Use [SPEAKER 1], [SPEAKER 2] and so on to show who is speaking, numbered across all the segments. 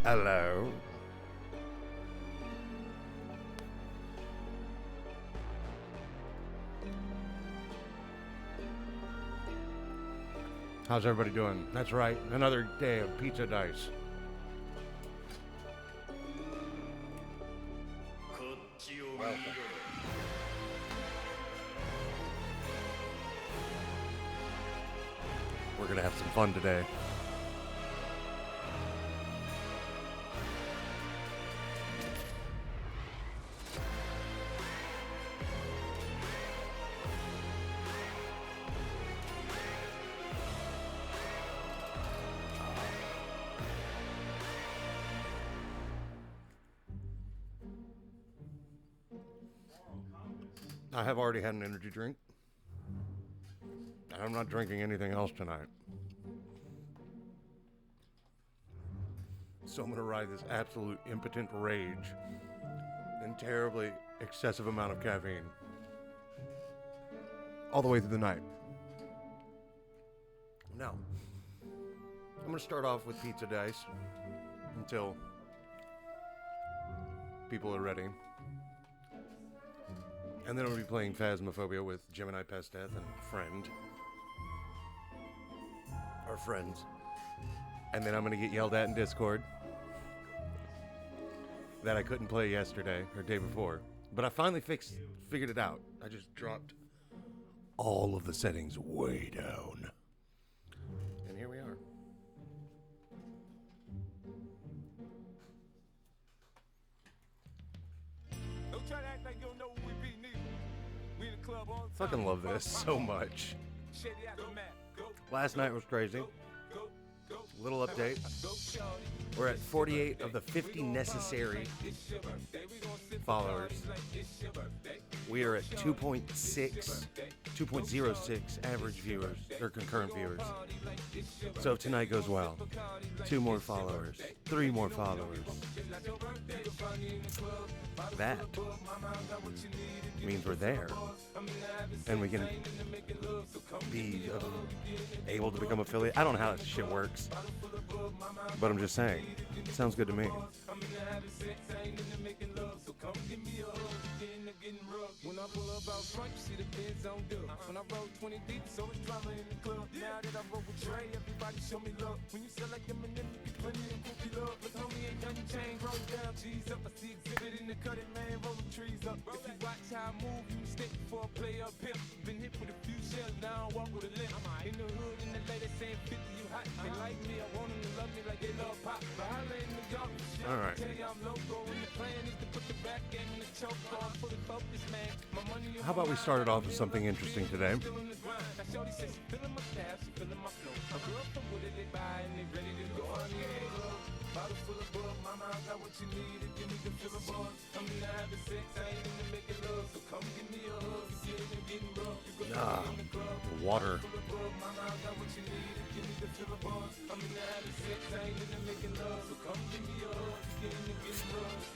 [SPEAKER 1] Hello. How's everybody doing? That's right, another day of pizza dice. Welcome. We're gonna have some fun today. I have already had an energy drink. I'm not drinking anything else tonight. So I'm going to ride this absolute impotent rage and terribly excessive amount of caffeine all the way through the night. Now, I'm going to start off with pizza dice until people are ready. And then I'm going to be playing Phasmophobia with Gemini Pesteth and Friend. Or Friends. And then I'm going to get yelled at in Discord that I couldn't play yesterday or day before. But I finally figured it out. I just dropped all of the settings way down. And here we are.
[SPEAKER 2] Don't try to act like you don't know who we be, neither. We in the club all the time.
[SPEAKER 1] Fucking love this so much.
[SPEAKER 2] Shady aftermath. Go,
[SPEAKER 1] Last night was crazy.
[SPEAKER 2] go, go.
[SPEAKER 1] Little update.
[SPEAKER 2] Go, shorty.
[SPEAKER 1] We're at 48 of the 50 necessary
[SPEAKER 2] It's your birthday. We gon' sip
[SPEAKER 1] followers.
[SPEAKER 2] like it's your birthday.
[SPEAKER 1] We are at 2.06 average viewers, or concurrent viewers. So if tonight goes well, 2 more followers, 3 more followers. That means we're there. And we can be able to become affiliate. I don't know how that shit works. But I'm just saying, it sounds good to me.
[SPEAKER 2] When I pull up out front, you see the Benz on dub. When I roll 20 deep, so it's drama in the club. Now that I roll with Trey, everybody show me love. When you sell like Eminem, you get plenty of cookie love. But homie ain't nothing changed, roll down, G's up. I see exhibit in the cutting, man, roll them trees up. If you watch how I move, you mistake before I play up here. Been hit with a few shells, now I walk with a limp. In the hood, in the lady saying 50, you hot. They like me, I want them to love me like they love pop. But holla in New York, shit,
[SPEAKER 1] All right.
[SPEAKER 2] tell you I'm loco. And the plan is to put the back end in the choke on. Fully focused, man. My money
[SPEAKER 1] How about we start it off with something interesting today?
[SPEAKER 2] Bottle full of bug, mama, I got what you need to give me the feel of buzz. I'm in the having sex, I ain't into making love, so come give me a hug. You get it, getting rough, you go in the club.
[SPEAKER 1] Water.
[SPEAKER 2] Full of bug, mama, I got what you need to give me the feel of buzz. I'm in the having sex, I ain't into making love, so come give me a hug. You get it, getting rough.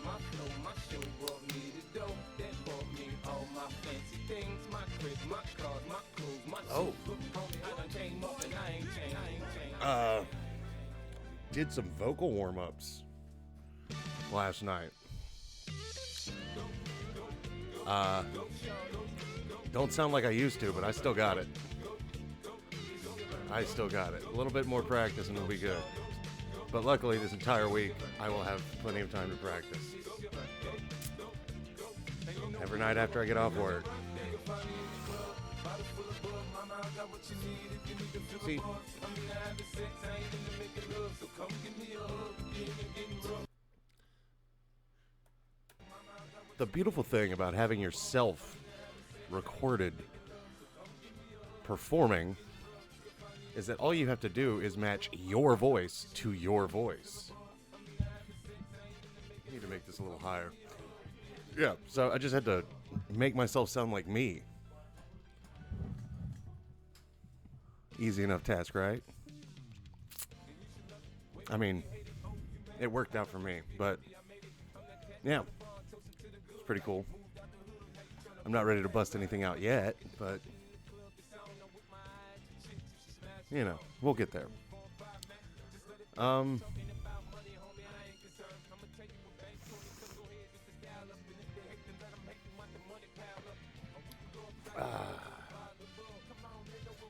[SPEAKER 2] My flow, my show brought me the dough. That brought me all my fancy things, my crib, my cars, my clothes, my
[SPEAKER 1] Oh.
[SPEAKER 2] shoes. Homie, I done came up and I ain't changed.
[SPEAKER 1] Did some vocal warm-ups last night. Don't sound like I used to, but I still got it. A little bit more practice and it'll be good. But luckily this entire week I will have plenty of time to practice. Every night after I get off work. See, the beautiful thing about having yourself recorded performing is that all you have to do is match your voice to your voice. I need to make this a little higher. Yeah, so I just had to make myself sound like me. Easy enough task, right? I mean, it worked out for me, but yeah, it's pretty cool. I'm not ready to bust anything out yet, but you know, we'll get there.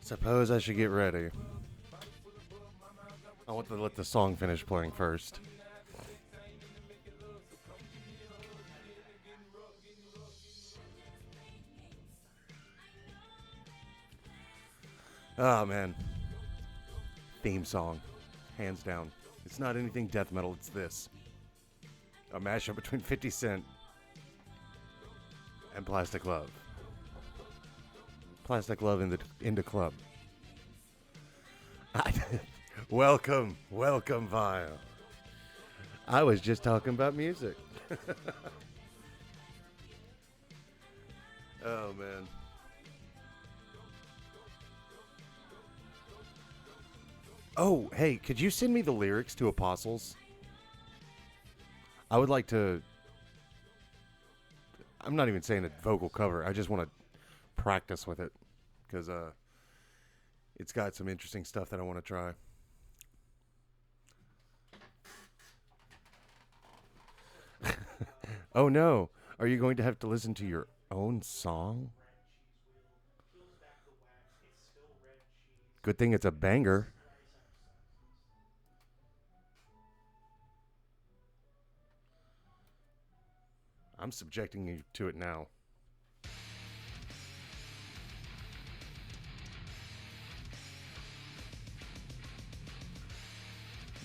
[SPEAKER 1] Suppose I should get ready. I want to let the song finish playing first. Oh, man. Theme song. Hands down. It's not anything death metal, it's this. A mashup between 50 Cent and Plastic Love. Plastic Love in the club. Welcome, Vile. I was just talking about music. Oh, man. Oh, hey, could you send me the lyrics to Apostles? I would like to... I'm not even saying a vocal cover. I just want to practice with it. Because it's got some interesting stuff that I want to try. Oh, no. Are you going to have to listen to your own song? Good thing it's a banger. I'm subjecting you to it now.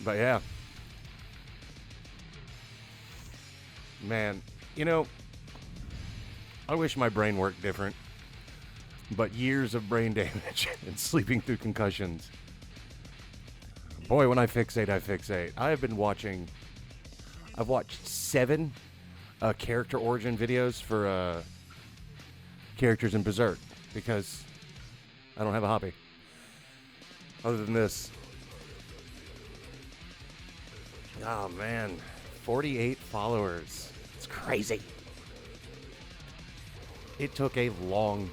[SPEAKER 1] But yeah. Man, you know, I wish my brain worked different. But years of brain damage and sleeping through concussions. Boy, when I fixate, I fixate. I've watched 7 character origin videos for characters in Berserk because I don't have a hobby other than this. Oh man, 48 followers. It's crazy. It took a long,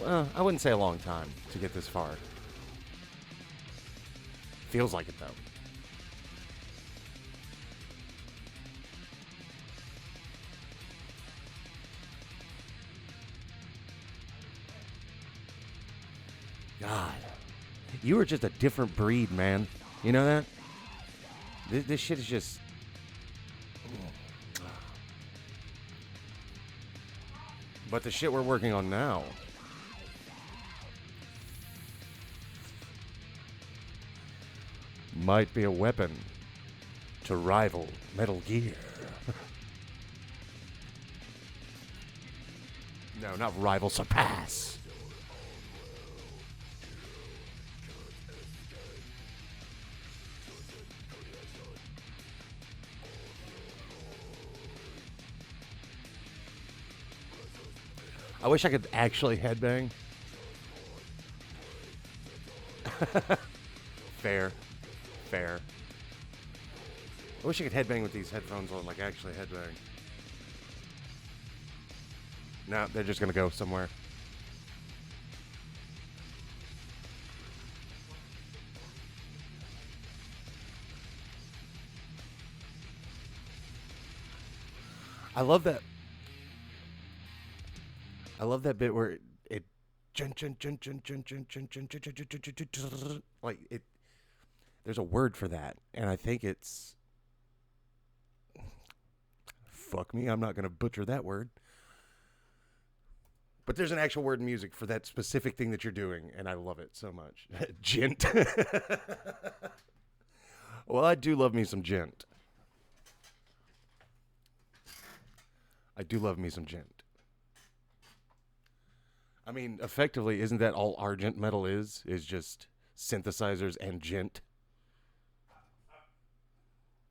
[SPEAKER 1] I wouldn't say a long time to get this far. Feels like it though. God, you are just a different breed, man. You know that? This shit is just... But the shit we're working on now... might be a weapon to rival Metal Gear. No, not rival, surpass. I wish I could actually headbang. Fair. I wish I could headbang with these headphones on, like actually headbang. No, they're just gonna go somewhere. I love that bit where it like it. There's a word for that, and I think it's... Fuck me, I'm not going to butcher that word. But there's an actual word in music for that specific thing that you're doing, and I love it so much. Gent. Well, I do love me some gent. I do love me some gent. I mean, effectively, isn't that all Argent metal is? Is just synthesizers and gent?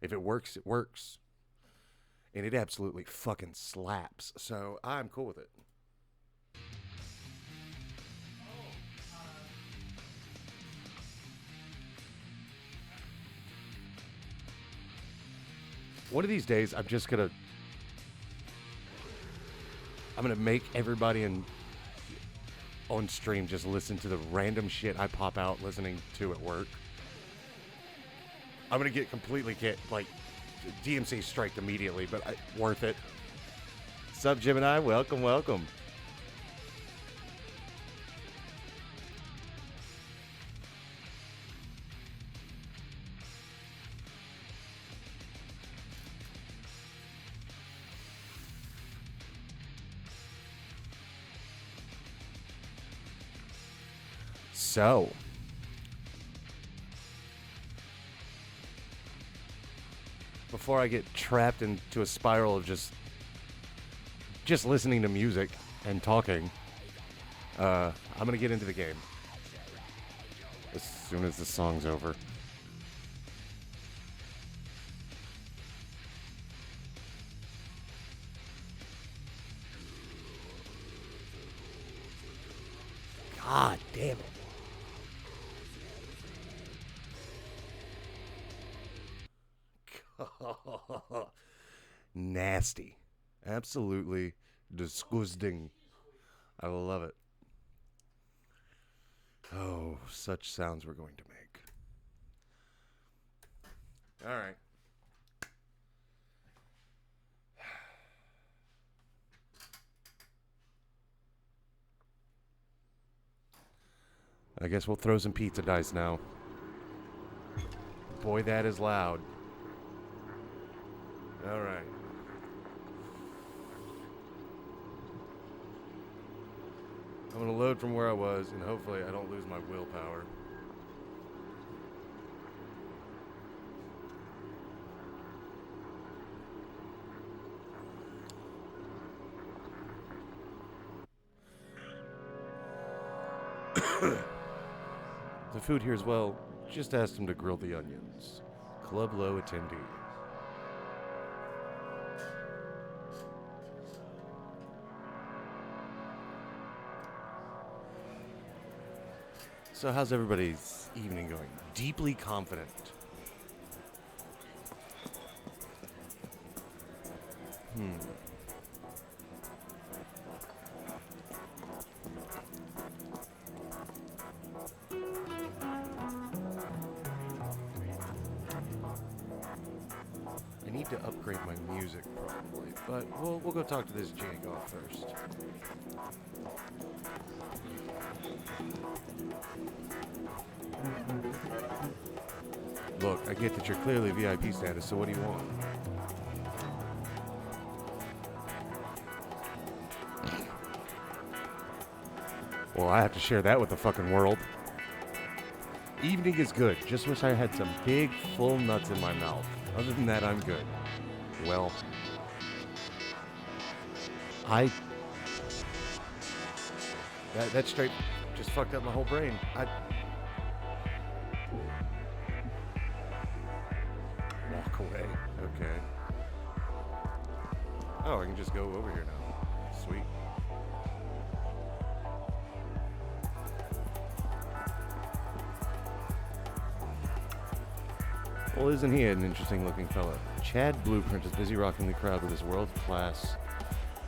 [SPEAKER 1] If it works, it works. And it absolutely fucking slaps. So I'm cool with it. One of these days, I'm gonna make everybody on stream just listen to the random shit I pop out listening to at work. I'm gonna get completely DMC striked immediately, but worth it. Sup, Gemini? Welcome. So, before I get trapped into a spiral of just listening to music and talking, I'm gonna get into the game as soon as the song's over. God damn it. Nasty. Absolutely disgusting. I love it. Oh, such sounds we're going to make. All right. I guess we'll throw some pizza dice now. Boy, that is loud. All right. I'm going to load from where I was, and hopefully I don't lose my willpower. The food here as well. Just asked him to grill the onions. Club Low attendee. So how's everybody's evening going? Deeply confident. I need to upgrade my music probably, but we'll go talk to this Jagoff first. Look, I get that you're clearly VIP status, so what do you want? Well, I have to share that with the fucking world. Evening is good. Just wish I had some big, full nuts in my mouth. Other than that, I'm good. Well, that straight just fucked up my whole brain. Walk away. Okay. Oh, I can just go over here now. Sweet. Well, isn't he an interesting looking fellow? Chad Blueprint is busy rocking the crowd with his world-class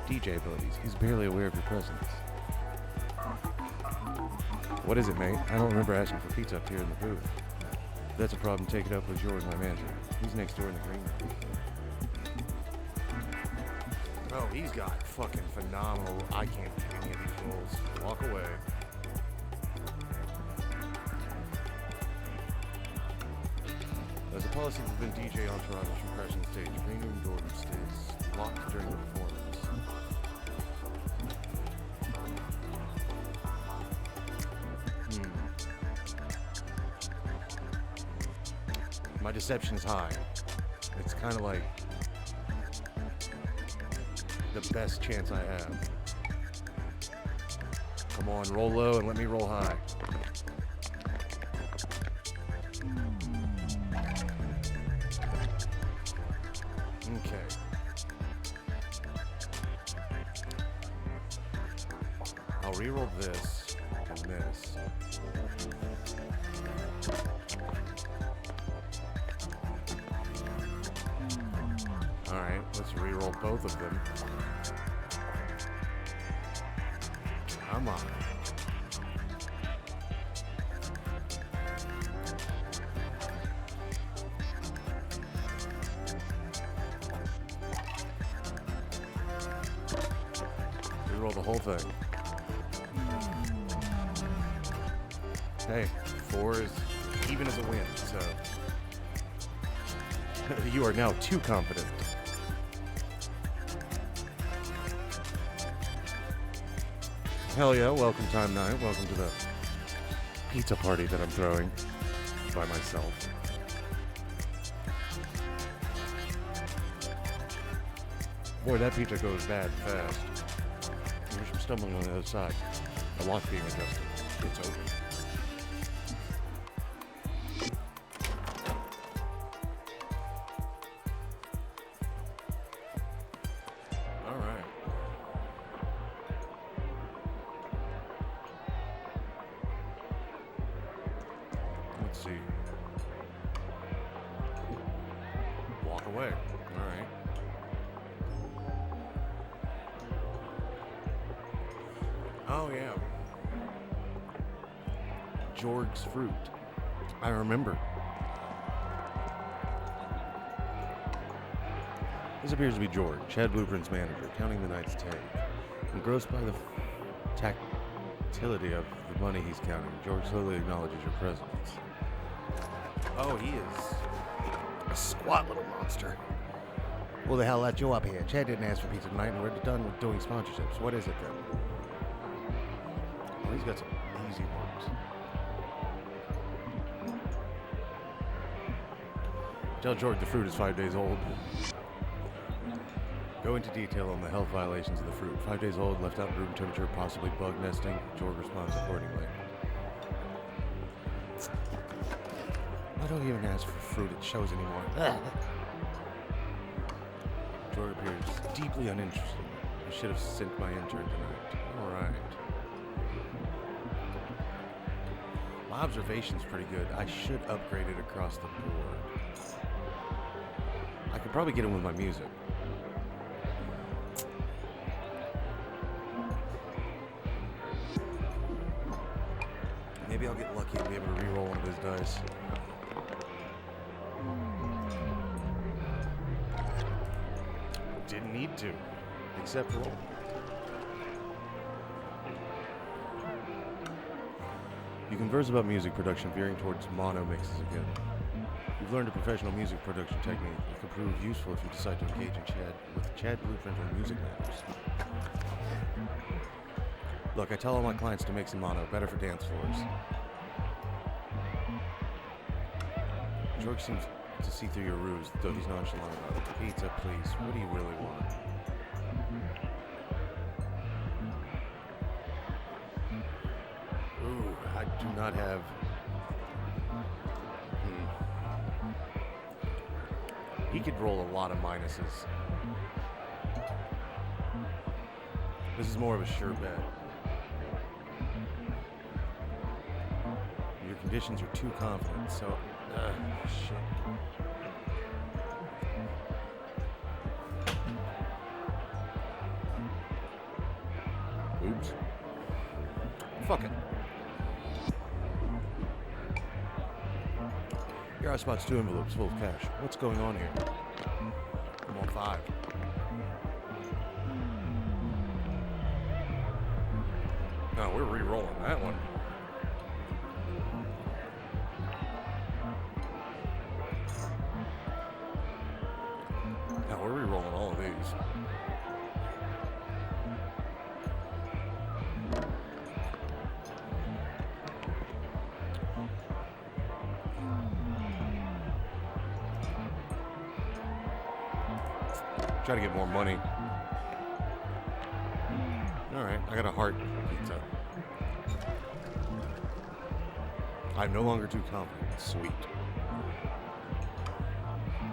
[SPEAKER 1] DJ abilities. He's barely aware of your presence. What is it, mate? I don't remember asking for pizza up here in the booth. If that's a problem, take it up with George, my manager. He's next door in the green room. Oh, he's got fucking phenomenal... I can't do any of these roles. Walk away. As a policy to prevent DJ entourage from crashing the stage, green room door stays locked during the performance. My deception is high. It's kind of like the best chance I have. Come on, roll low and let me roll high. Okay. I'll reroll this and this. Alright, let's reroll both of them. Come on. Reroll the whole thing. Hey, 4 is even as a win, so... You are now too confident. Hell yeah, welcome Time 9. Welcome to the pizza party that I'm throwing by myself. Boy, that pizza goes bad fast. Here's some stumbling on the other side. The lock being adjusted. It's open. All right. Let's see. Walk away. All right. Oh, yeah. Jorg's Fruit. I remember. This appears to be Jorg, Chad Blueprint's manager, counting the night's take. Engrossed by the tactility of the money he's counting, Jorg slowly acknowledges your presence. Oh, he is a squat little monster. Who the hell let you up here? Chad didn't ask for pizza tonight, and we're done with doing sponsorships. What is it, then? Oh, he's got some easy ones. Tell Jorg the fruit is 5 days old. Go into detail on the health violations of the fruit. 5 days old, left out room temperature, possibly bug nesting. Jorg responds accordingly. I don't even ask for fruit it shows anymore. Jorg appears deeply uninterested. I should have sent my intern tonight. Alright. My observation's pretty good. I should upgrade it across the board. I could probably get in with my music. Maybe I'll get lucky and be able to re-roll one of his dice. Didn't need to, except roll. You converse about music production, veering towards mono mixes again. You've learned a professional music production technique that could prove useful if you decide to engage with Chad Blueprint on music matters. Look, I tell all my clients to mix in mono, better for dance floors. Jorg seems to see through your ruse, though he's nonchalant about it. Pizza, please. What do you really want? Ooh, I do not have... He could roll a lot of minuses. This is more of a sure bet. Your conditions are too confident, so... shit. Oops. Fuck it. Here I spots 2 envelopes full of cash. What's going on here? I'm on 5. No, we're re-rolling that one. No, we're re-rolling all of these. Try to get more money. Alright, I got a heart pizza. I'm no longer too confident. Sweet.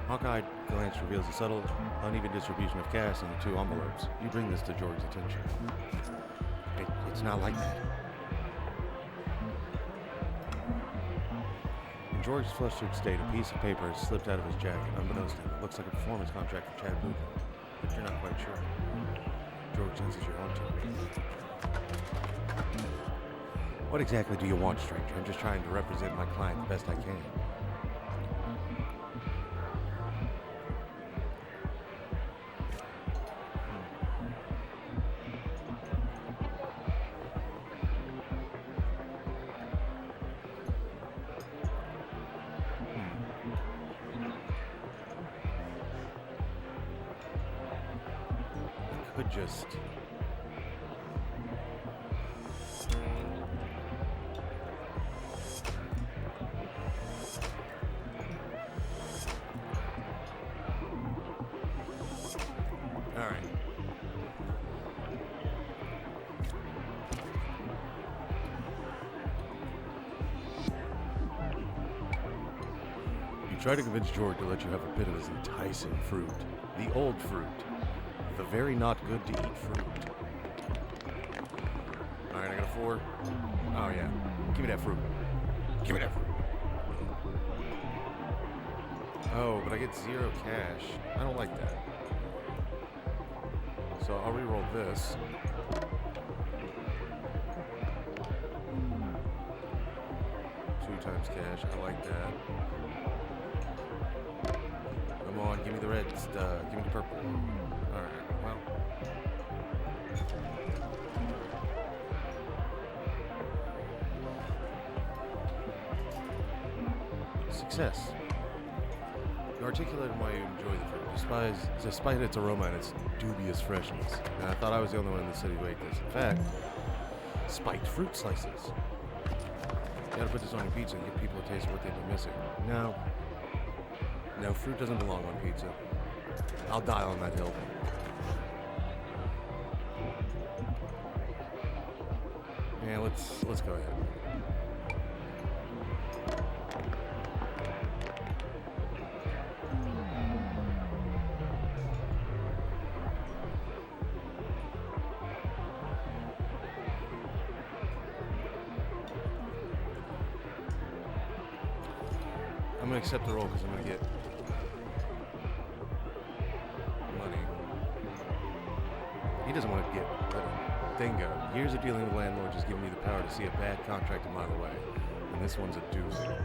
[SPEAKER 1] Hawk-eyed glance reveals a subtle, uneven distribution of cash in the 2 envelopes. You bring this to Jorg's attention. It's not like that. In Jorg's flustered state, a piece of paper has slipped out of his jacket. Unbeknownst to him, it looks like a performance contract for Chad Blueprint, but you're not quite sure. Jorg senses you're onto it. What exactly do you want, stranger? I'm just trying to represent my client the best I can. Could just... Try to convince Jorg to let you have a bit of his enticing fruit. The old fruit. The very not good to eat fruit. Alright, I got a 4. Oh yeah. Give me that fruit. Give me that fruit. Oh, but I get 0 cash. I don't like that. So I'll re-roll this. Two times cash. I like that. Come on, give me the reds. Give me the purple. Alright, well. Success. You articulated why you enjoy the fruit, despite its aroma and its dubious freshness. And I thought I was the only one in the city who ate this. In fact, spiked fruit slices. You gotta put this on your pizza and give people a taste of what they've been missing. No. No, fruit doesn't belong on pizza. I'll die on that hill. Yeah, let's go ahead. I'm gonna accept the roll because I'm gonna get money. He doesn't want to get dingo. Years of dealing with landlords has given you the power to see a bad contract a mile away, and this one's a doozy.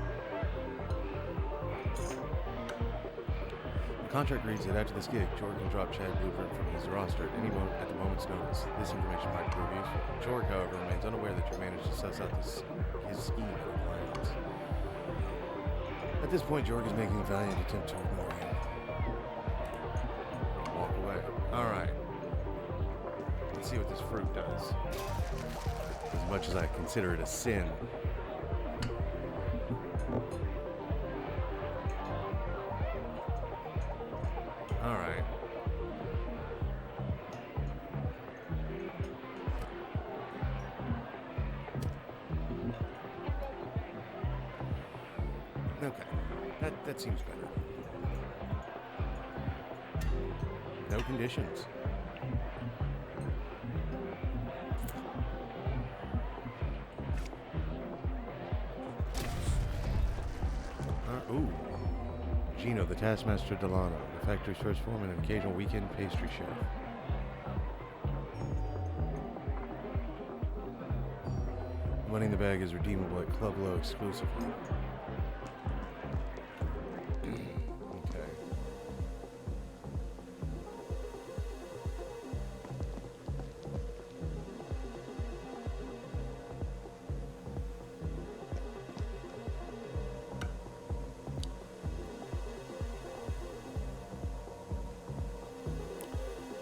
[SPEAKER 1] The contract reads that after this gig, Jorg can drop Chad Blueprint from his roster at any moment at the moment's notice. This information might prove useful. Jorg, however, remains unaware that you managed to suss out his scheme at a glance. At this point, Jorg is making a valiant attempt to ignore him. Walk away. Alright. Let's see what this fruit does. As much as I consider it a sin. Alright. Okay. That seems better. No conditions. Ooh. Gino, the Taskmaster Delano, the factory's first foreman and occasional weekend pastry chef. The money in the bag is redeemable at Club Low exclusively. Okay.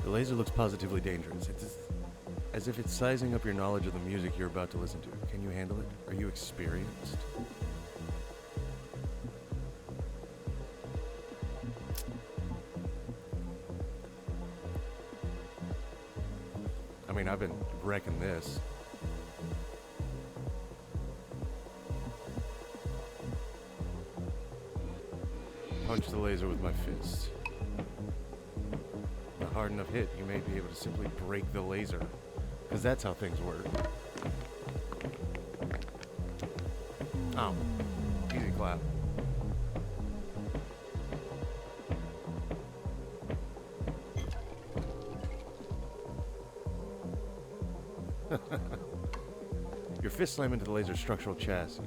[SPEAKER 1] The laser looks positively dangerous. It's as if it's sizing up your knowledge of the music you're about to listen to. Can you handle it? Are you experienced? I mean, I've been wrecking this. Punch the laser with my fist. A hard enough hit, you may be able to simply break the laser. Because that's how things work. Oh. Easy clap. Your fist slam into the laser's structural chassis.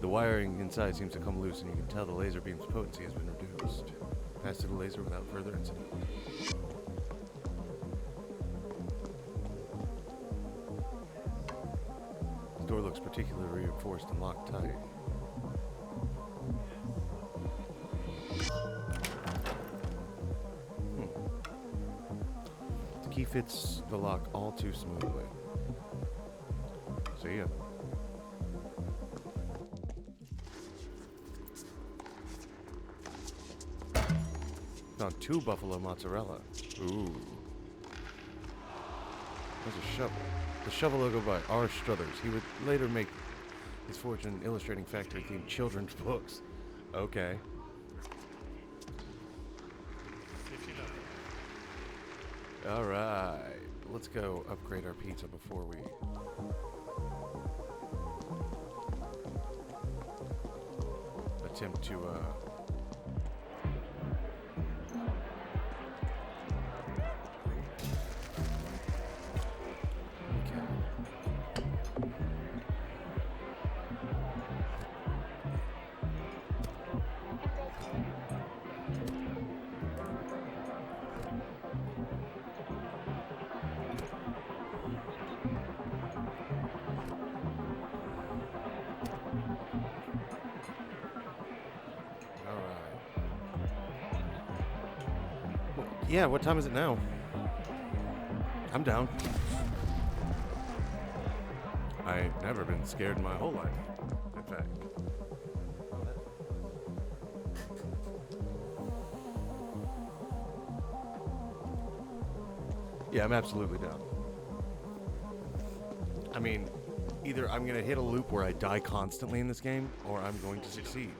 [SPEAKER 1] The wiring inside seems to come loose, and you can tell the laser beam's potency has been reduced. Pass to the laser without further incident. The door looks particularly reinforced and locked tight. The key fits the lock all too smoothly. See ya. Found 2 buffalo mozzarella. Ooh. There's a shovel. The shovel logo by R. Struthers. He would later make his fortune illustrating factory-themed children's books. Okay. All right. Let's go upgrade our pizza before we attempt to yeah, what time is it now? I'm down. I've never been scared in my whole life, in fact. Yeah, I'm absolutely down. I mean, either I'm going to hit a loop where I die constantly in this game, or I'm going to succeed.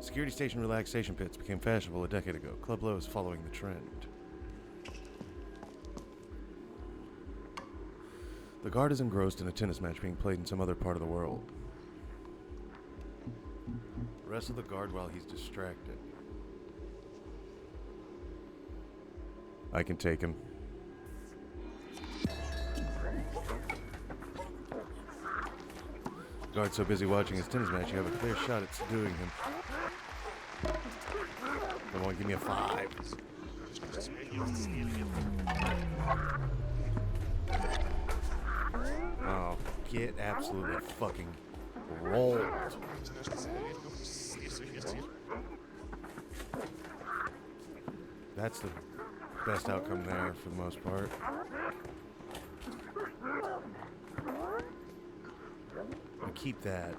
[SPEAKER 1] Security station relaxation pits became fashionable a decade ago. Club Low is following the trend. The guard is engrossed in a tennis match being played in some other part of the world. Wrestle the guard while he's distracted. I can take him. Guard's so busy watching his tennis match, you have a clear shot at subduing him. Come on, give me a 5. Oh, get absolutely fucking rolled. That's the best outcome there for the most part. I'll keep that.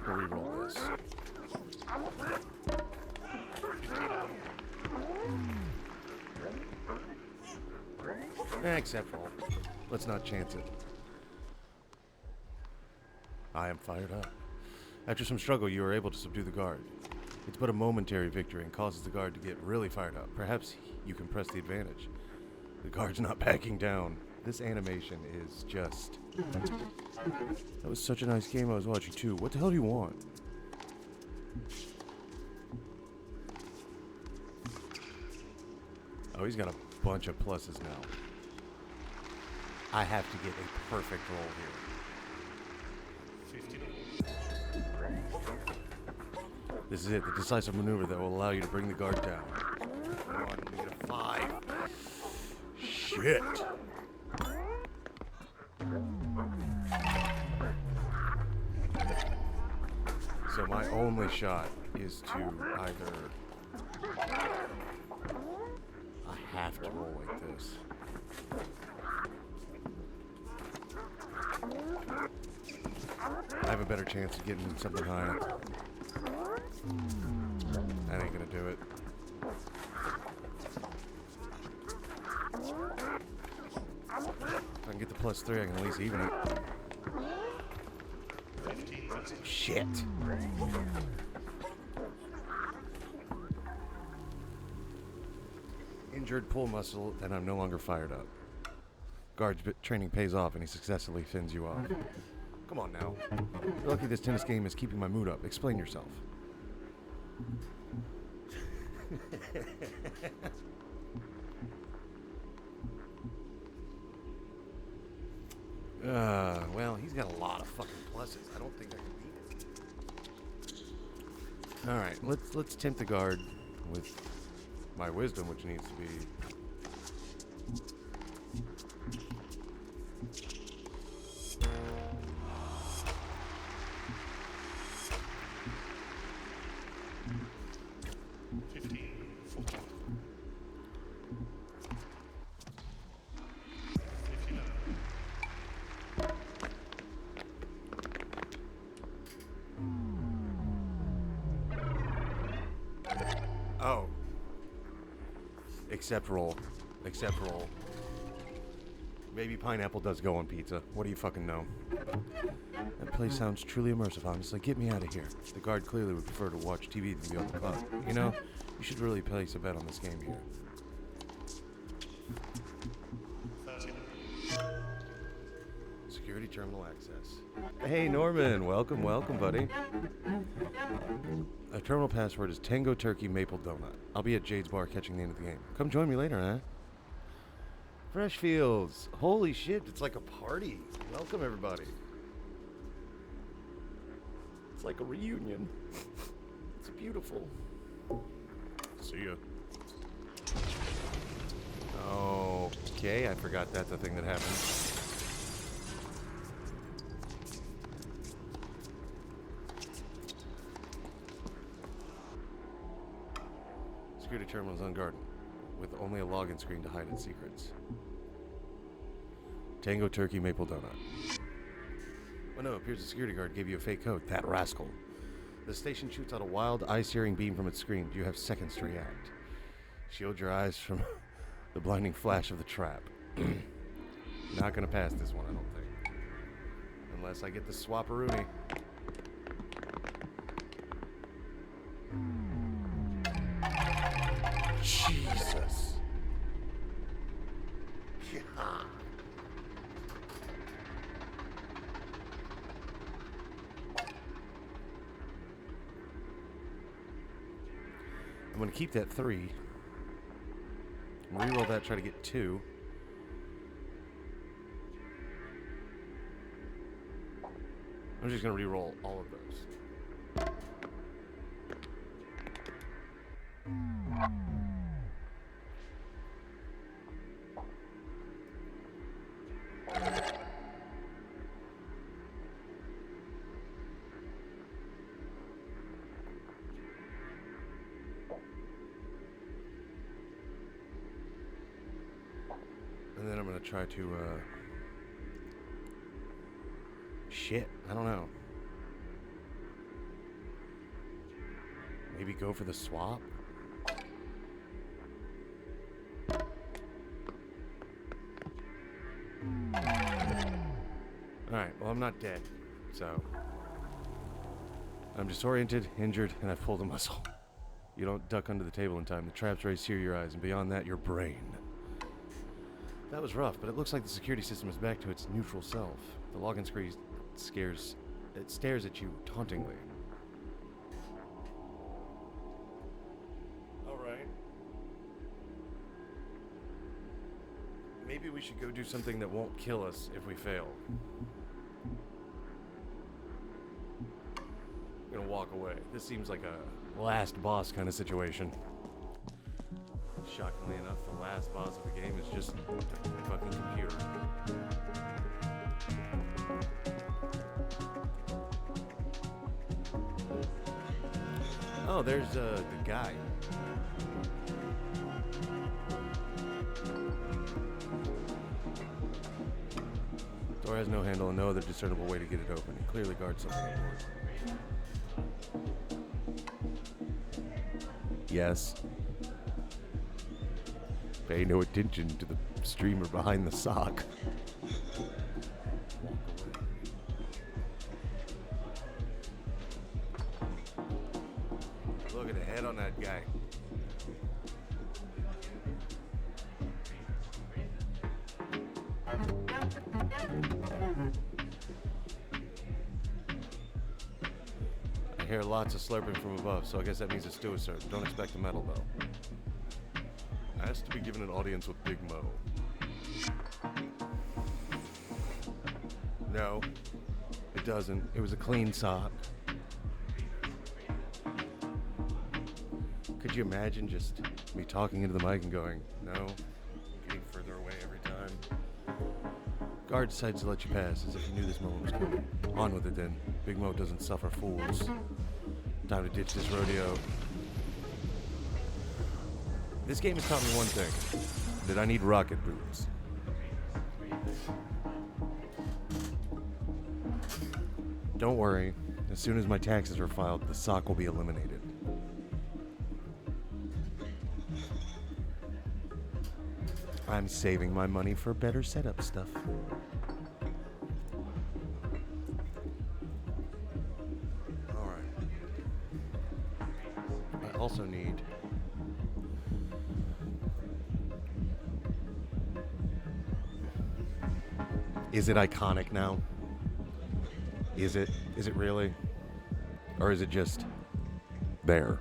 [SPEAKER 1] We'll reroll this. Acceptable. Let's not chance it. I am fired up. After some struggle, you are able to subdue the guard. It's but a momentary victory and causes the guard to get really fired up. Perhaps you can press the advantage. The guard's not backing down. This animation is just... That was such a nice game I was watching too. What the hell do you want? Oh, he's got a bunch of pluses now. I have to get a perfect roll here. This is it, the decisive maneuver that will allow you to bring the guard down. Come on, we get a 5. Shit. So my only shot is to either... I have to roll like this. I have a better chance of getting something higher. That ain't gonna do it. If I can get the +3, I can at least even it. Shit. Injured pull muscle, and I'm no longer fired up. Guard's training pays off, and he successfully fends you off. Come on now. You're lucky this tennis game is keeping my mood up. Explain yourself. Well, he's got a lot of fucking pluses. I don't think I can beat it. All right, let's tempt the guard with my wisdom, which needs to be. Oh. Except roll. Except roll. Maybe pineapple does go on pizza. What do you fucking know? place sounds truly immersive, honestly. Get me out of here. The guard clearly would prefer to watch TV than be on the clock. You know, you should really place a bet on this game here. Security terminal access. Hey, Norman. Welcome, buddy. Our terminal password is Tango Turkey Maple Donut. I'll be at Jade's bar catching the end of the game. Come join me later, huh? Freshfields. Holy shit, it's like a party. Welcome, everybody. It's like a reunion. It's beautiful. See ya. Okay, I forgot that's a thing that happened. Security terminal is unguarded, with only a login screen to hide its secrets. Tango Turkey Maple Donut. Oh no, appears the security guard gave you a fake code. That rascal. The station shoots out a wild, eye-searing beam from its screen. You have seconds to react. Shield your eyes from the blinding flash of the trap. Not gonna pass this one, I don't think. Unless I get the swapperoonie. Jesus. Yeah. I'm gonna keep that 3. I'm gonna reroll that, try to get 2. I'm just gonna reroll all of those. And then I'm gonna try to, shit, I don't know. Maybe go for the swap? Alright, well, I'm not dead, so. I'm disoriented, injured, and I've pulled a muscle. You don't duck under the table in time. The traps right sear your eyes, and beyond that, your brain. That was rough, but it looks like the security system is back to its neutral self. The login screen stares at you tauntingly. Alright. Maybe we should go do something that won't kill us if we fail. I'm gonna walk away. This seems like a last boss kind of situation. Shockingly enough, the last boss of the game is just a fucking computer. Oh, there's the guy. Door has no handle and no other discernible way to get it open. It clearly guards something important. Yes. Pay no attention to the streamer behind the sock. Look at the head on that guy. I hear lots of slurping from above, so I guess that means it's still a certain. Don't expect a medal, though. Asked to be given an audience with Big Mo. No, it doesn't. It was a clean sock. Could you imagine just me talking into the mic and going, no, getting further away every time? Guard decides to let you pass as if he knew this moment was coming. On with it then. Big Mo doesn't suffer fools. Time to ditch this rodeo. This game has taught me one thing, that I need rocket boots. Don't worry, as soon as my taxes are filed, the sock will be eliminated. I'm saving my money for better setup stuff. also need is it iconic now? Is it? Is it really? Or is it just there?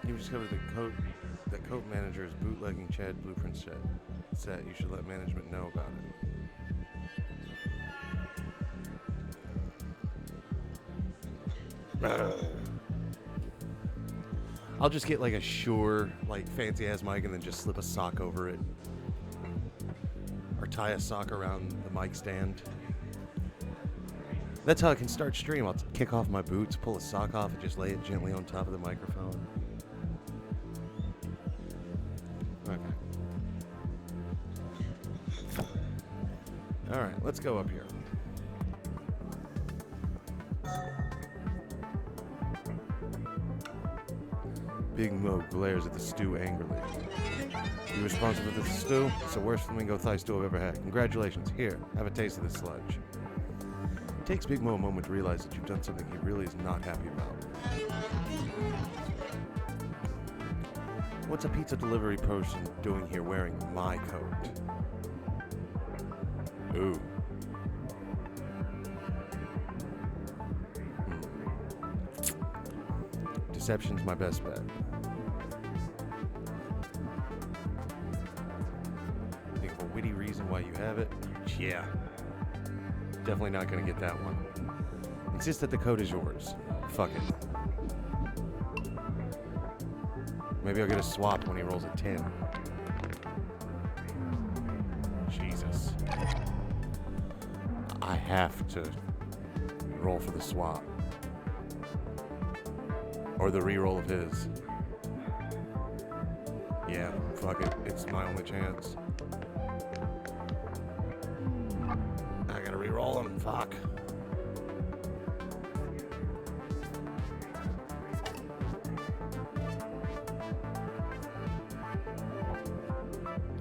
[SPEAKER 1] You discovered that coat manager is bootlegging Chad Blueprint set. You should let management know about it. I'll just get like a Shure, like fancy ass mic and then just slip a sock over it. Or tie a sock around the mic stand. That's how I can start stream. I'll kick off my boots, pull a sock off, and just lay it gently on top of the microphone. Okay. Alright, let's go up here. Big Mo glares at the stew angrily. You responsible for the stew? It's the worst flamingo thigh stew I've ever had. Congratulations. Here, have a taste of this sludge. It takes Big Mo a moment to realize that you've done something he really is not happy about. What's a pizza delivery person doing here wearing my coat? Ooh. Deception's my best bet. Think of a witty reason why you have it? Yeah. Definitely not gonna get that one. Insist that the code is yours. Fuck it. Maybe I'll get a swap when he rolls a 10. Jesus. I have to roll for the swap. Or the reroll of his. Yeah, fuck it. It's my only chance. I gotta reroll him. Fuck.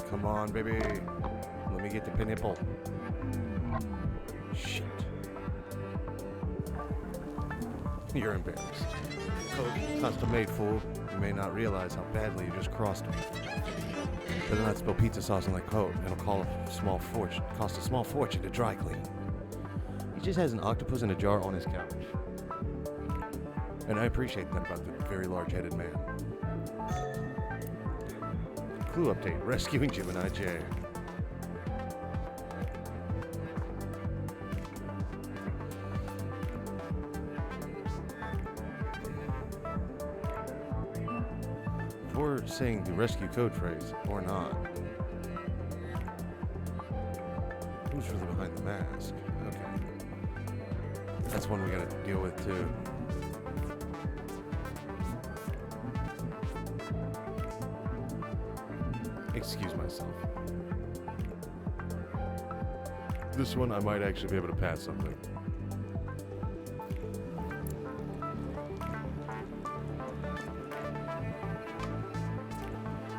[SPEAKER 1] Come on, baby. Let me get the pinipple. Shit. You're embarrassed. Custom-made, fool. You may not realize how badly you just crossed me. Better not spill pizza sauce on that coat. It'll cost a small fortune to dry clean. He just has an octopus in a jar on his couch. And I appreciate that about the very large-headed man. Clue update. Rescuing Gemini J. Before saying the rescue code phrase, or not. Who's really behind the mask? Okay. That's one we gotta deal with too. Excuse myself. This one I might actually be able to pass something.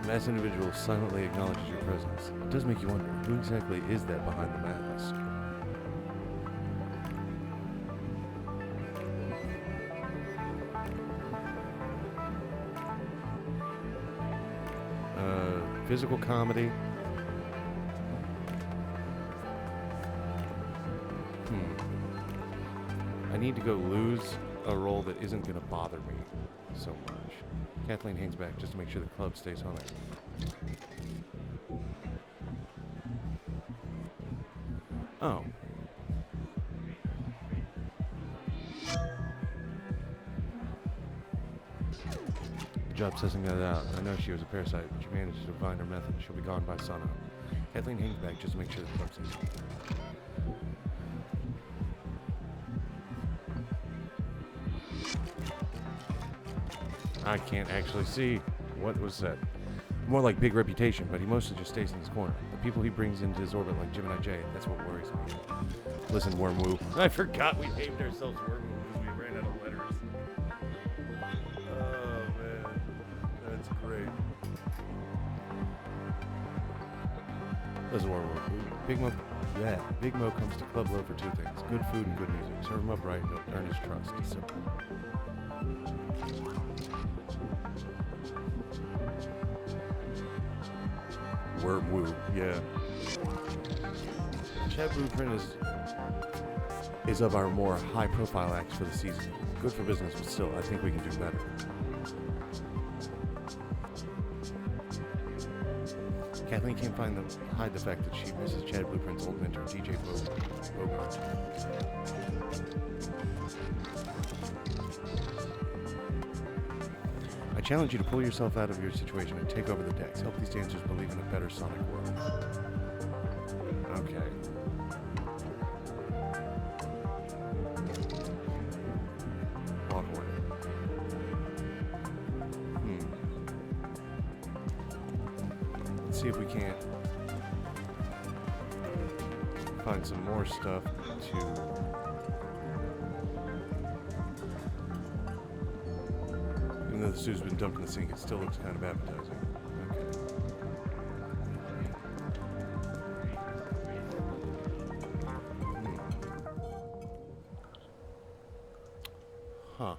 [SPEAKER 1] Mass individual silently acknowledges your presence. It does make you wonder, who exactly is that behind the mask? Physical comedy. I need to go lose a role that isn't going to bother me so much. Kathleen hangs back just to make sure the club stays humming. Oh. Good job sussing that out. I know she was a parasite, but you managed to find her method. She'll be gone by sunup. Kathleen hangs back just to make sure the club stays humming. I can't actually see what was said. More like big reputation, but he mostly just stays in his corner. The people he brings into his orbit like Gemini J, that's what worries me. Listen, Wormwoo. I forgot we named ourselves Wormwoo because we ran out of letters. Oh, man. That's great. Listen, Big Mo comes to Club Low for two things: good food and good music. Serve him up right, and he'll earn his trust. It's simple. Worm Woo, yeah. Chad Blueprint is of our more high-profile acts for the season. Good for business, but still, I think we can do better. Kathleen can't hide the fact that she misses Chad Blueprint's old mentor, DJ Bogart. I challenge you to pull yourself out of your situation and take over the decks. Help these dancers believe in a better sonic world. Okay. Walk away. Let's see if we can't find some more stuff to... Even though the stew's been dumped in the sink, it still looks kind of appetizing. Okay. Huh.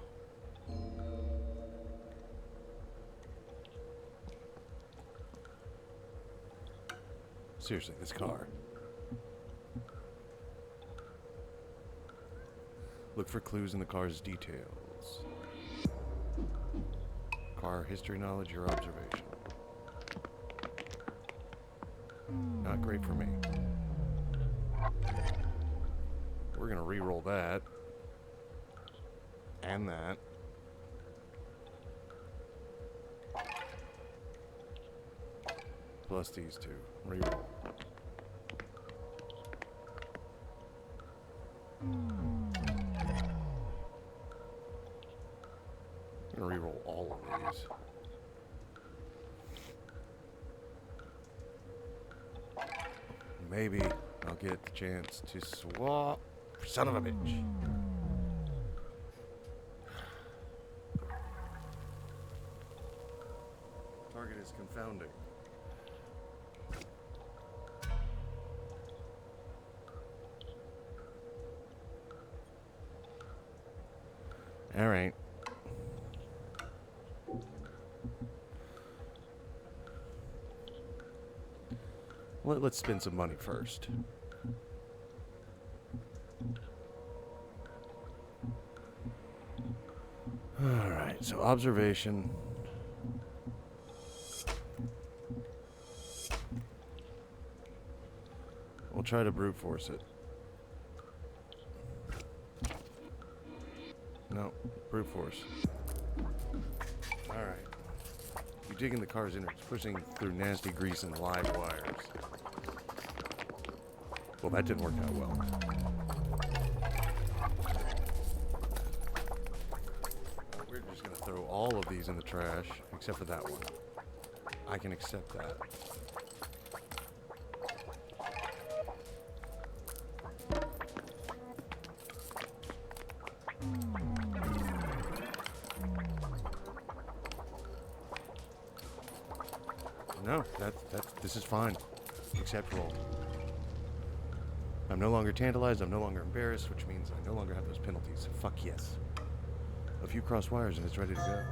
[SPEAKER 1] Seriously, this car. Look for clues in the car's details. Car history knowledge, your observation. Not great for me. We're gonna re-roll that. And that. Plus these two. Re-roll. I'm gonna re-roll all of these. Maybe I'll get the chance to swap. Son of a bitch. Target is confounding. All right. Let's spend some money first. All right, so observation. We'll try to brute force it. No, brute force. All right. You dig in the car's innards, pushing through nasty grease and live wires. Well, that didn't work out well. We're just going to throw all of these in the trash, except for that one. I can accept that. No, this is fine. Acceptable. I'm no longer tantalized, I'm no longer embarrassed, which means I no longer have those penalties. Fuck yes. A few cross wires and it's ready to go.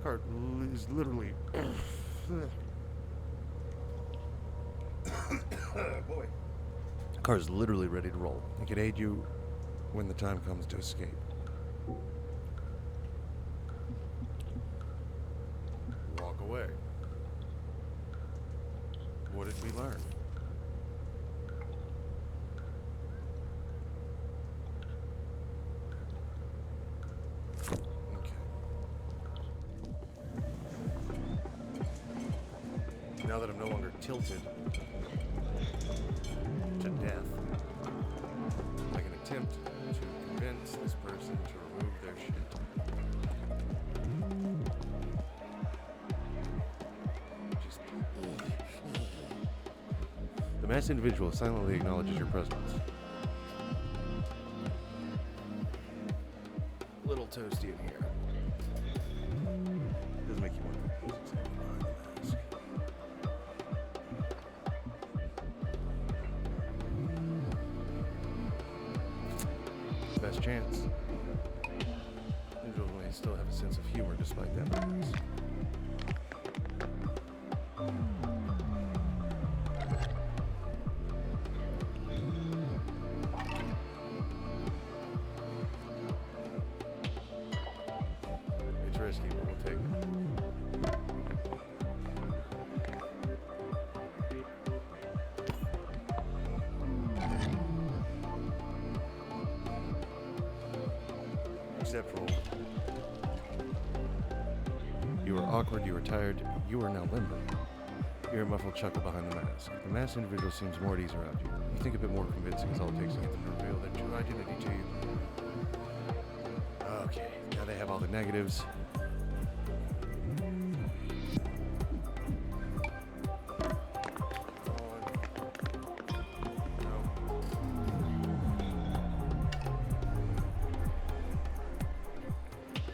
[SPEAKER 1] Car is literally... Boy. Car is literally ready to roll. It can aid you when the time comes to escape. Walk away. What did we learn? Okay. Now that I'm no longer tilted to death, I can attempt to convince this person to remove their shit. The masked individual silently acknowledges your presence. A little toasty in here. Doesn't make you want to behind the mask. best chance. Individuals may still have a sense of humor despite that bias. It's risky, but we'll take it. Except roll. You are awkward, you are tired, you are now limber. You hear a muffled chuckle behind the mask. The masked individual seems more at ease around you. You think a bit more convincing is all it takes to get them to reveal their true identity to you. Okay, now they have all the negatives.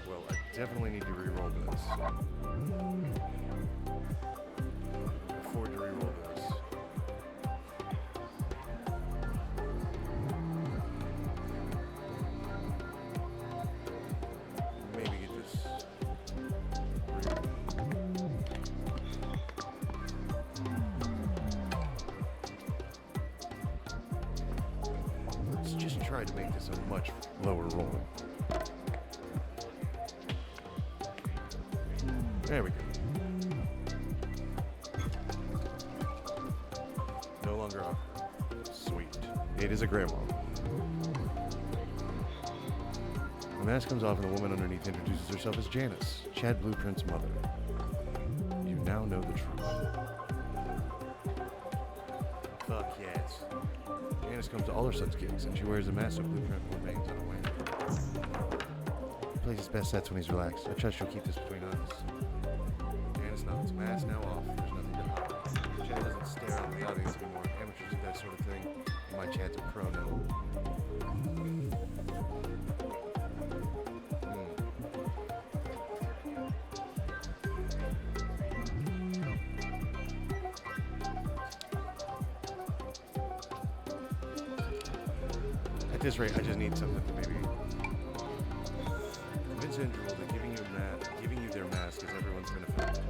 [SPEAKER 1] Well, I definitely need to re-roll this. Afford to re-roll this. Maybe get this. Let's just try to make this a much lower roll. There we go. No longer awkward. Sweet. It is a grandma. The mask comes off and the woman underneath introduces herself as Janice, Chad Blueprint's mother. You now know the truth. Fuck yes. Janice comes to all her son's gigs and she wears a mask so Blueprint remains unaware. He plays his best sets when he's relaxed. I trust you'll keep this between us. Janice nods. Mask now off. There's nothing to hide. Chad doesn't stare out the audience anymore. Amateurs do that sort of thing. My Chad's a pro now. At this rate, I just need something to maybe convince Individual that giving you their mask is everyone's benefit.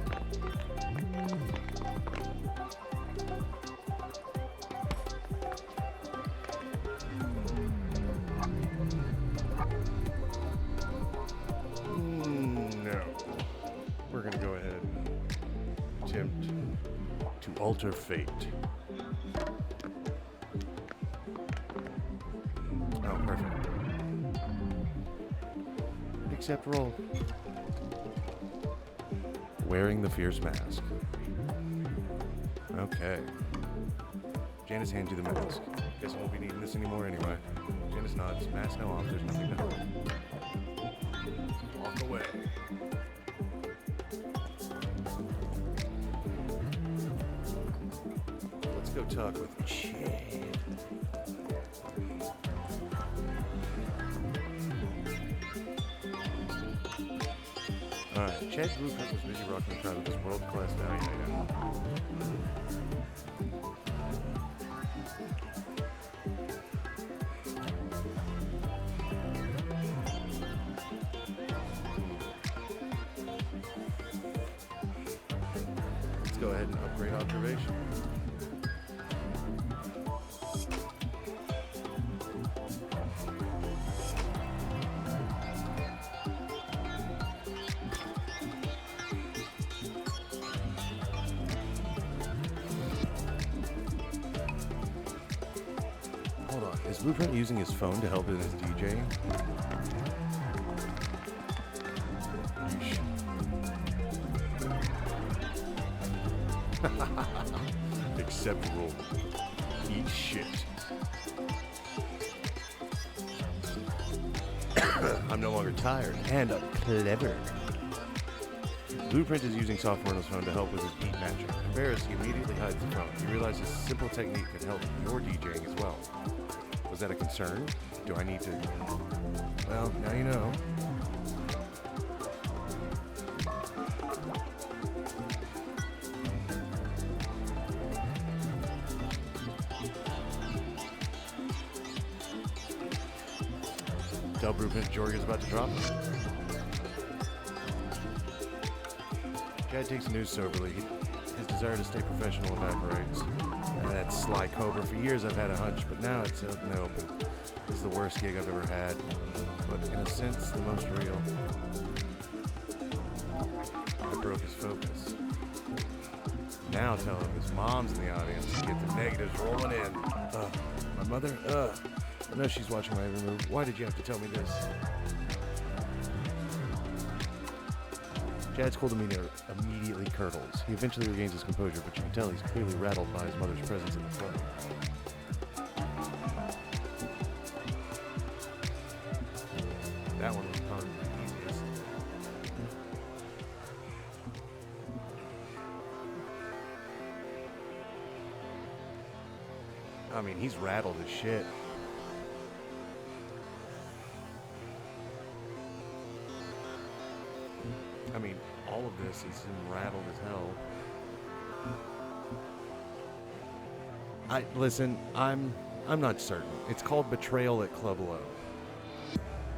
[SPEAKER 1] No. We're gonna go ahead and attempt to alter fate. Oh, perfect. Accept roll. Wearing the fierce mask. Okay. Janice hands you the mask. Guess I won't be needing this anymore anyway. Janice nods. Mask now off. There's nothing to hide. Walk away. Let's go talk with Chad. Alright, Chad Blueprint was busy rocking the crowd with his world-class Valley Night Out. Let's go ahead and upgrade observation. Hold on, is Blueprint using his phone to help in his DJing? Acceptable. Eat shit. I'm no longer tired, and I'm clever. Blueprint is using software on his phone to help with his beat matching. Embarrassed, he immediately hides the phone. He realizes this simple technique can help your DJing as well. Was that a concern? Do I need to... Well, now you know. Tell Blueprint Jorgen's about to drop. Chad takes the news soberly. His desire to stay professional evaporates. That Sly Cobra. For years I've had a hunch, but now it's out in the open. This is the worst gig I've ever had, but in a sense, the most real. I broke his focus. Now tell him his mom's in the audience to get the negatives rolling in. My mother? I know she's watching my every move. Why did you have to tell me this? Chad's cool demeanor immediately curdles. He eventually regains his composure, but you can tell he's clearly rattled by his mother's presence in the club. That one was probably the easiest. I mean, he's rattled as shit. I mean, all of this is him rattled as hell. Listen, I'm not certain. It's called Betrayal at Club Low.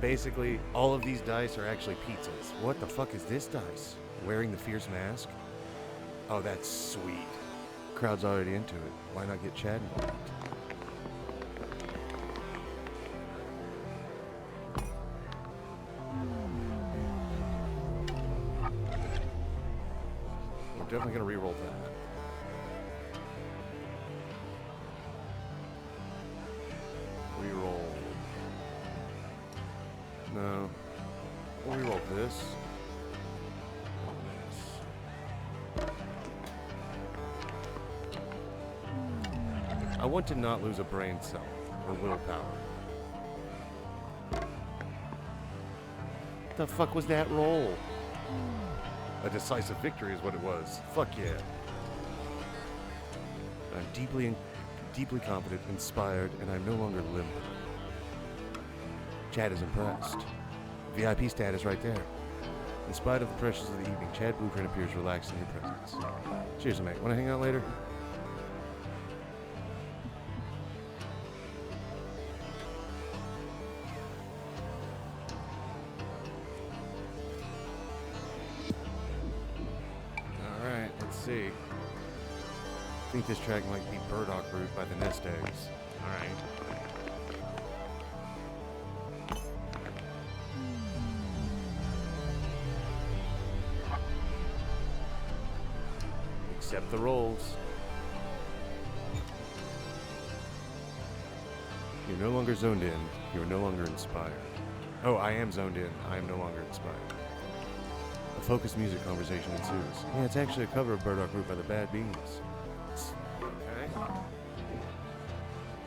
[SPEAKER 1] Basically, all of these dice are actually pizzas. What the fuck is this dice? Wearing the fierce mask? Oh, that's sweet. Crowd's already into it. Why not get Chad involved? We're definitely gonna re-roll that. Reroll. No. We'll reroll this. I want to not lose a brain cell or willpower. What the fuck was that roll? A decisive victory is what it was. Fuck yeah. I'm deeply confident, inspired, and I'm no longer limber. Chad is impressed. VIP status right there. In spite of the pressures of the evening, Chad Blueprint appears relaxed in your presence. Cheers, mate. Want to hang out later? Alright, let's see. I think this track might be Burdock Root by the Nest Eggs. Alright. Accept the rolls. You're no longer zoned in. You're no longer inspired. Oh, I am zoned in. I am no longer inspired. A focused music conversation ensues. Yeah, it's actually a cover of Burdock Root by the Bad Beans. Okay.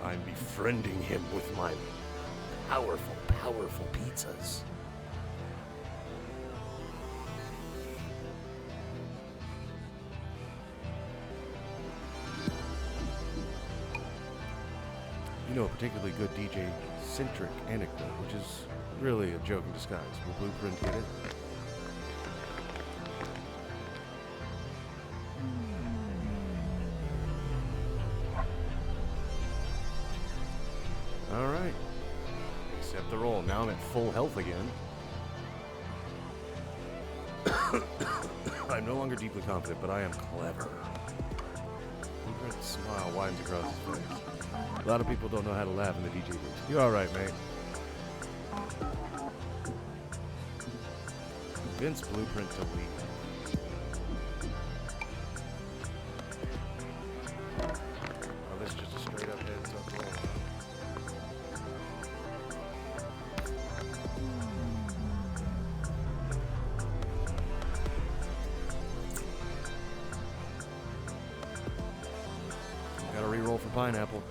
[SPEAKER 1] I'm befriending him with my powerful pizzas. You know, a particularly good DJ-centric anecdote, which is really a joke in disguise. Will Blueprint get it? All right. Accept the roll. Now I'm at full health again. I'm no longer deeply confident, but I am clever. Blueprint's smile widens across his face. A lot of people don't know how to laugh in the DJ booth. You all right, mate? Vince Blueprint to leave. Oh, this is just a straight up heads up roll. Gotta re-roll for pineapple.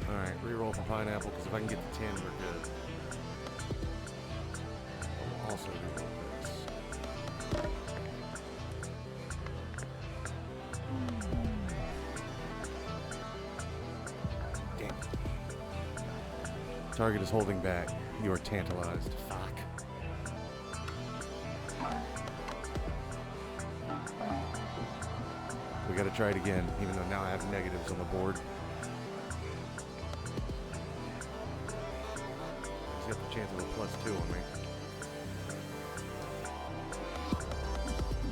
[SPEAKER 1] Alright, re-roll for pineapple, because if I can get the 10, we're good. I'll also re-roll this. Damn. Target is holding back. You are tantalized. Fuck. We gotta try it again, even though now I have negatives on the board. He's got the chance of a +2 on me.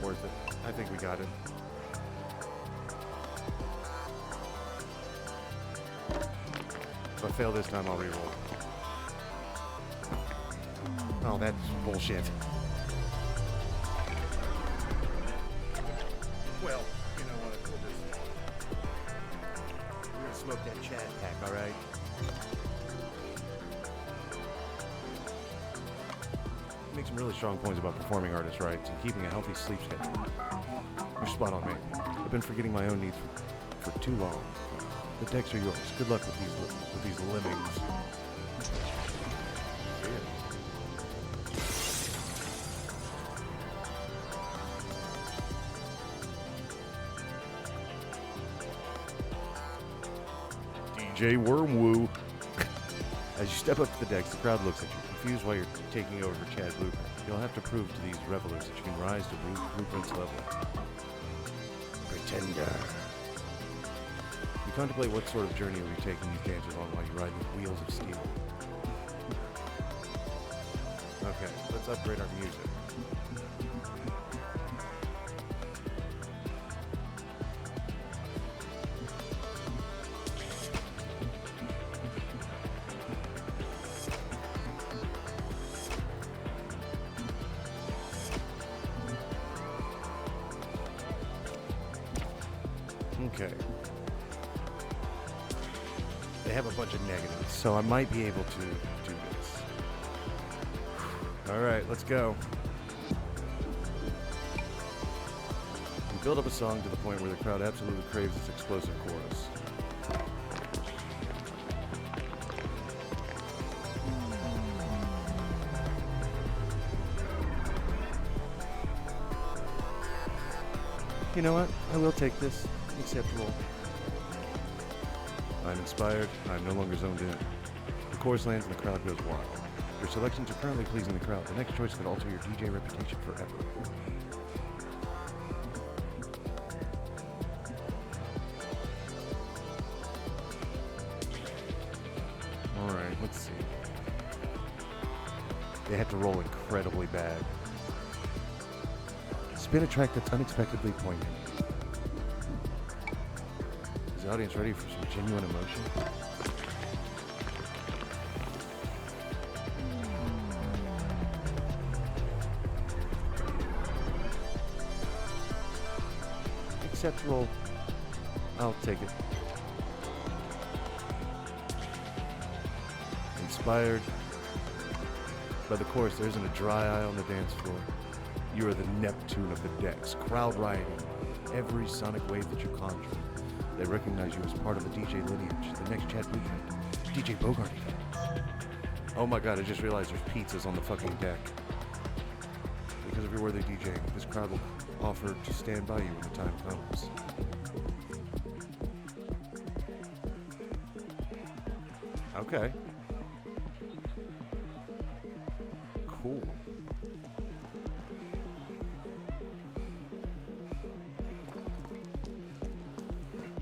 [SPEAKER 1] Worth it. I think we got it. If I fail this time, I'll reroll. Oh, that's bullshit. Well, you know what? We're gonna smoke that Chad pack, all right? Make some really strong points about performing artists' rights and keeping a healthy sleep schedule. You're spot on, mate. I've been forgetting my own needs for too long. The decks are yours. Good luck with these lemmings. DJ Wormwoo. As you step up to the decks, the crowd looks at you, confused why you're taking over for Chad Blueprint. You'll have to prove to these revelers that you can rise to Blueprint's level. Pretender. You contemplate what sort of journey you'll be taking these dancers on while you ride with wheels of steel. Okay, let's upgrade our music. Okay. They have a bunch of negatives, so I might be able to do this. All right, let's go. We build up a song to the point where the crowd absolutely craves its explosive chorus. You know what? I will take this. Acceptable. I'm inspired. I'm no longer zoned in. The chorus lands and the crowd goes wild. Your selections are currently pleasing the crowd. The next choice could alter your DJ reputation forever. Alright, let's see. They have to roll incredibly bad. Spin a track that's unexpectedly poignant. Is the audience ready for some genuine emotion? Acceptable. I'll take it. Inspired by the chorus, there isn't a dry eye on the dance floor. You are the Neptune of the decks, crowd riding every sonic wave that you conjure. They recognize you as part of the DJ lineage, the next Chad Blueprint, DJ Bogart. Oh my god, I just realized there's pizzas on the fucking deck. Because of your worthy DJing, this crowd will offer to stand by you when the time comes. Okay. Cool.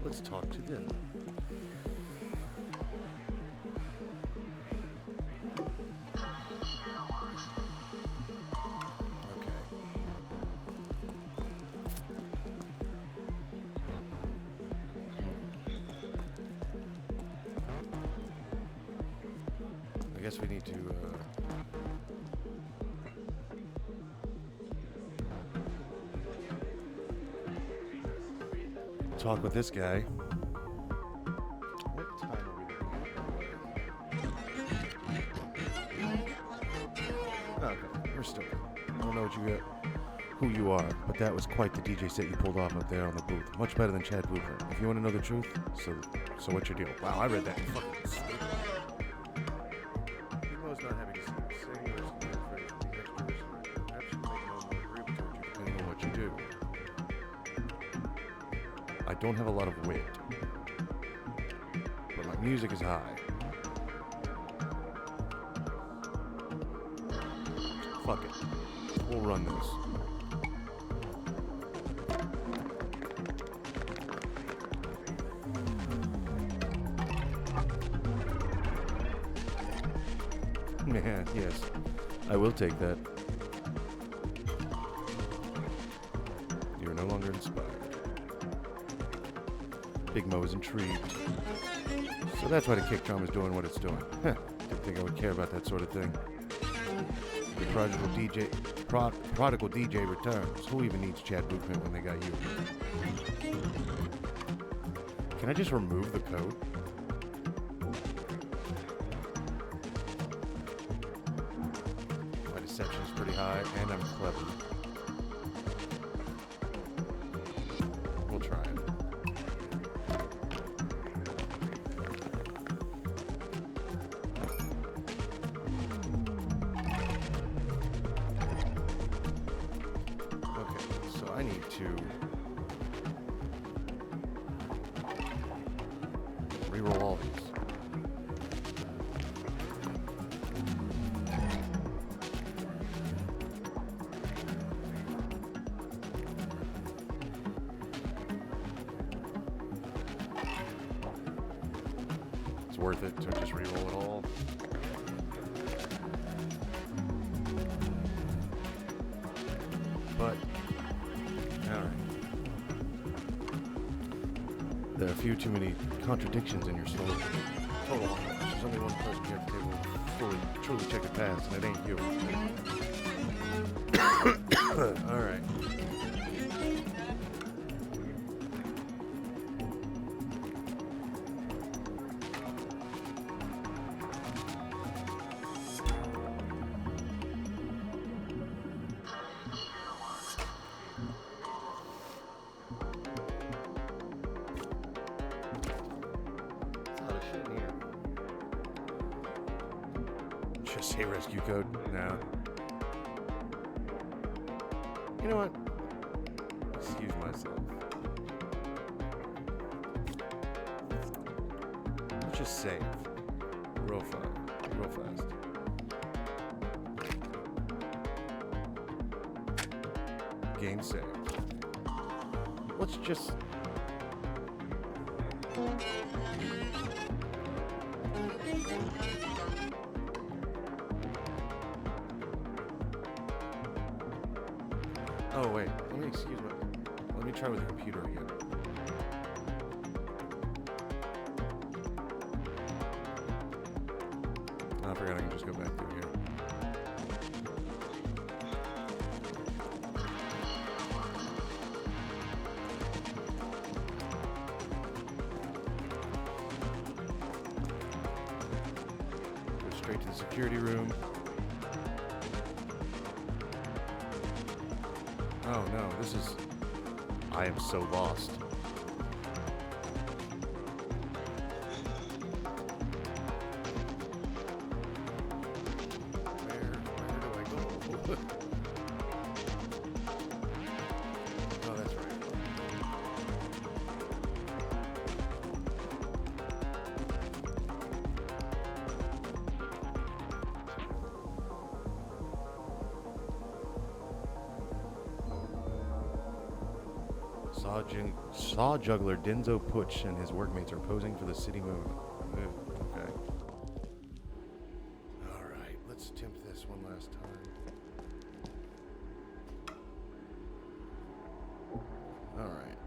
[SPEAKER 1] Let's talk to them. Okay. I guess we need to talk with this guy. What time are we doing? Okay, we're still. I don't know what you got, who you are, but that was quite the DJ set you pulled off up there on the booth. Much better than Chad Blueprint. If you want to know the truth, so what's your deal? Wow, I read that. Fucking stupid. Even though it's not happy to see you sing or listen to your phrase, these extra listeners, perhaps you make no more agreeable towards you depending on what you do. I don't have a lot of wit, but my music is high. Fuck it. We'll run this. Yeah, yes. I will take that. You're no longer inspired. Big Mo is intrigued. So that's why the kick drum is doing what it's doing. Huh. Didn't think I would care about that sort of thing. The prodigal DJ returns. Who even needs Chad Bootman when they got you? Can I just remove the code? My deception is pretty high, and I'm clever. We'll try it. I need to reroll all these. It's worth it to just reroll it all. But alright. There are a few too many contradictions in your story. Total on that. There's only one person here at the table who truly check the past, and it ain't you. Alright. Just say rescue code now. You know what? Excuse myself. Let's just save. Real fast. Game saved. Let's just... Oh wait, let me try with the computer again. I forgot I can just go back through here. Go straight to the security room. Oh no, this is... I am so lost. Where do I go? Oh, that's right. Saw juggler Denzo Putsch and his workmates are posing for the city movement. Okay. Alright, let's attempt this one last time. Alright.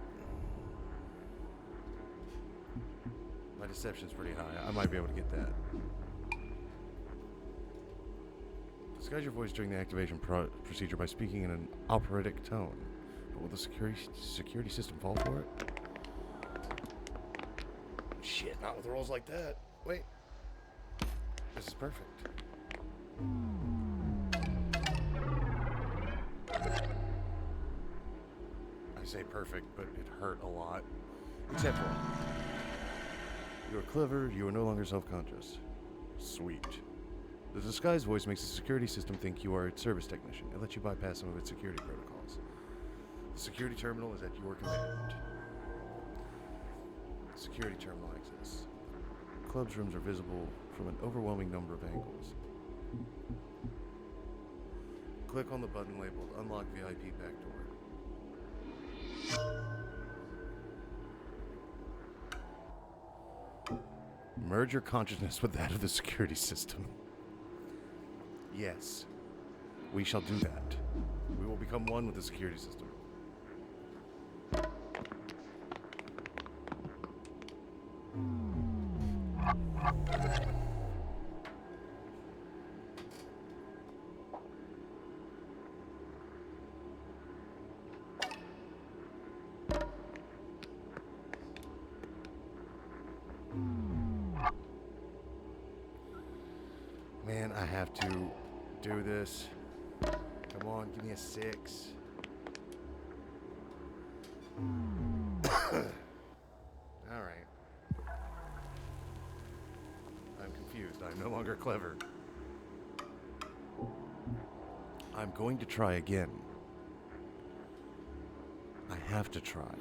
[SPEAKER 1] My deception's pretty high. I might be able to get that. Disguise your voice during the activation procedure by speaking in an operatic tone. Will the security system fall for it? Shit, not with rolls like that. Wait. This is perfect. I say perfect, but it hurt a lot. Except for... You are clever, you are no longer self-conscious. Sweet. The disguised voice makes the security system think you are its service technician. It lets you bypass some of its security protocols. The security terminal is at your command. Security terminal access. Club's rooms are visible from an overwhelming number of angles. click on the button labeled Unlock VIP Backdoor. Merge your consciousness with that of the security system. Yes, we shall do that. We will become one with the security system. Man, I have to do this. Come on, give me a 6. Alright. I'm confused. I'm no longer clever. I'm going to try again. I have to try.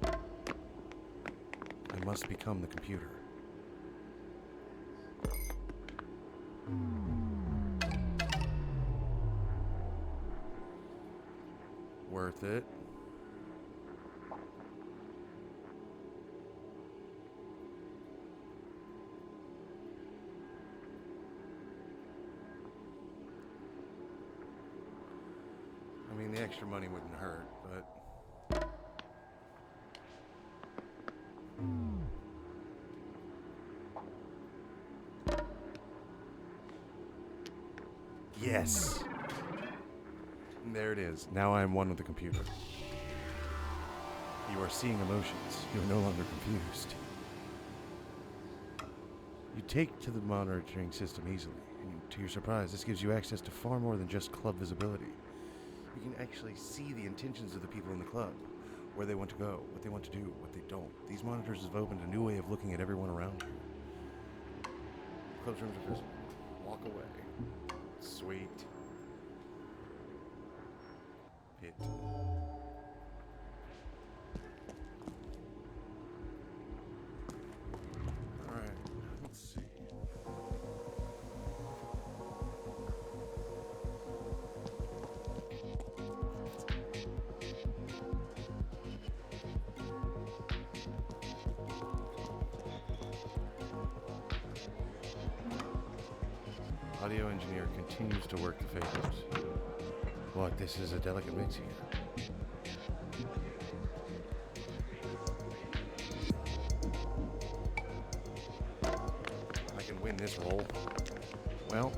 [SPEAKER 1] I must become the computer. Worth it. I mean, the extra money wouldn't hurt, but... Yes! And there it is. Now I am one with the computer. You are seeing emotions. You are no longer confused. You take to the monitoring system easily, and to your surprise, this gives you access to far more than just club visibility. You can actually see the intentions of the people in the club, where they want to go, what they want to do, what they don't. These monitors have opened a new way of looking at everyone around you. Club's rooms are visible. Walk away. Sweet. Pit. Alright, let's see. Audio engineer continues to work the faders. What, this is a delicate mix here. I can win this roll. Well.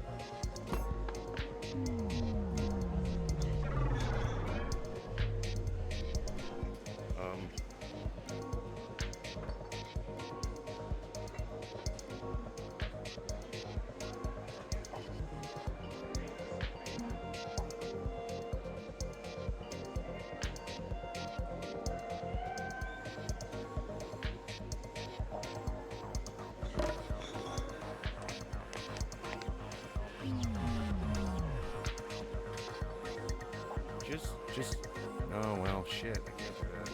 [SPEAKER 1] Just, oh well, shit, I can't do that.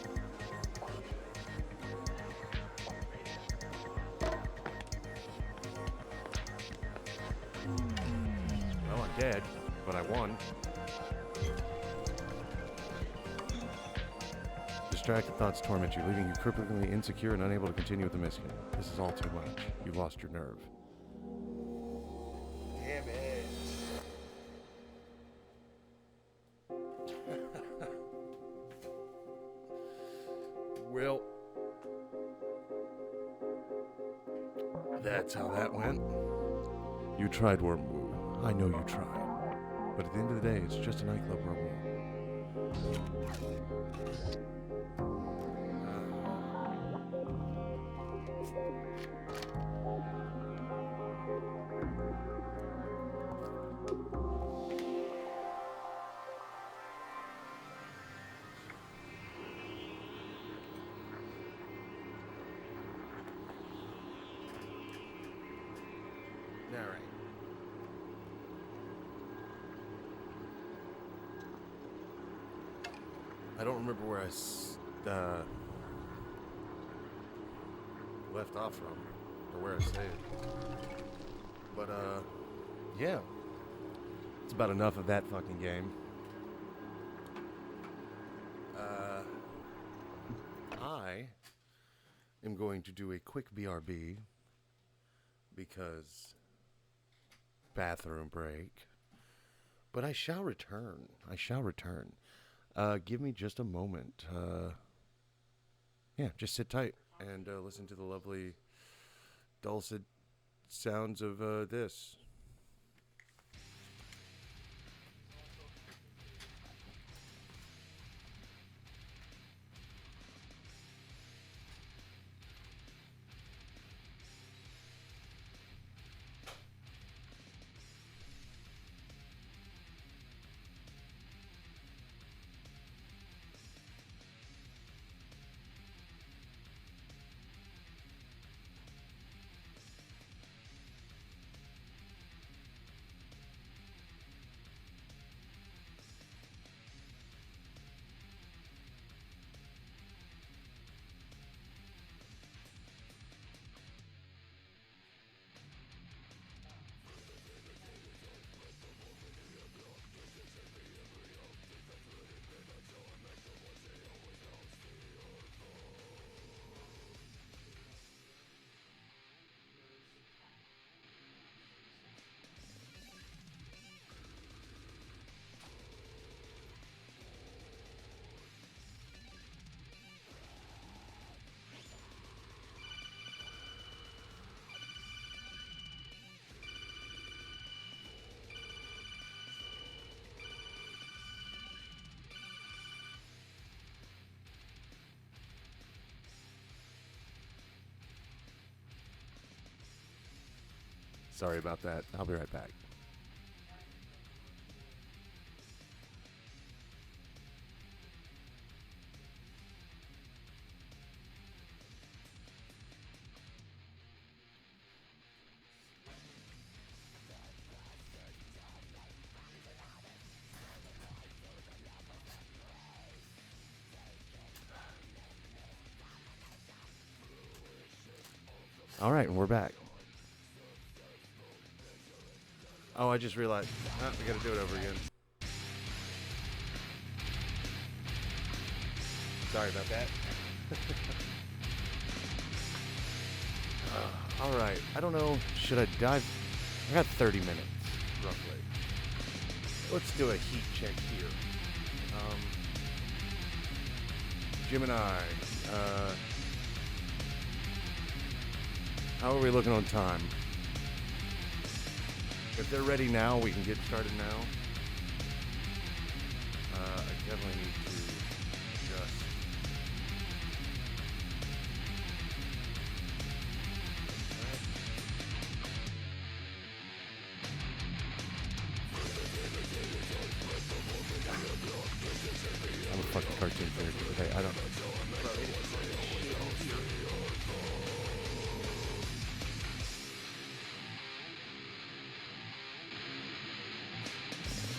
[SPEAKER 1] Well, I'm dead, but I won. Distracted thoughts torment you, leaving you crippling insecure and unable to continue with the mission. This is all too much. You've lost your nerve. Damn it. Well, that's how that went. You tried Wormwoo. I know you tried. But at the end of the day, it's just a nightclub Wormwoo. Alright. I don't remember where I left off from, or where I stayed. But, yeah. It's about enough of that fucking game. I am going to do a quick BRB because bathroom break. But I shall return. Give me just a moment. Yeah, just sit tight and listen to the lovely dulcet sounds of this. Sorry about that. I'll be right back. All right, and we're back. Oh, I just realized. We gotta do it over again. Sorry about that. All right. I don't know. Should I dive? I got 30 minutes, roughly. Let's do a heat check here. Gemini. How are we looking on time? If they're ready now, we can get started now. I definitely need to adjust. I'm a fucking cartoon character. Okay, I don't know.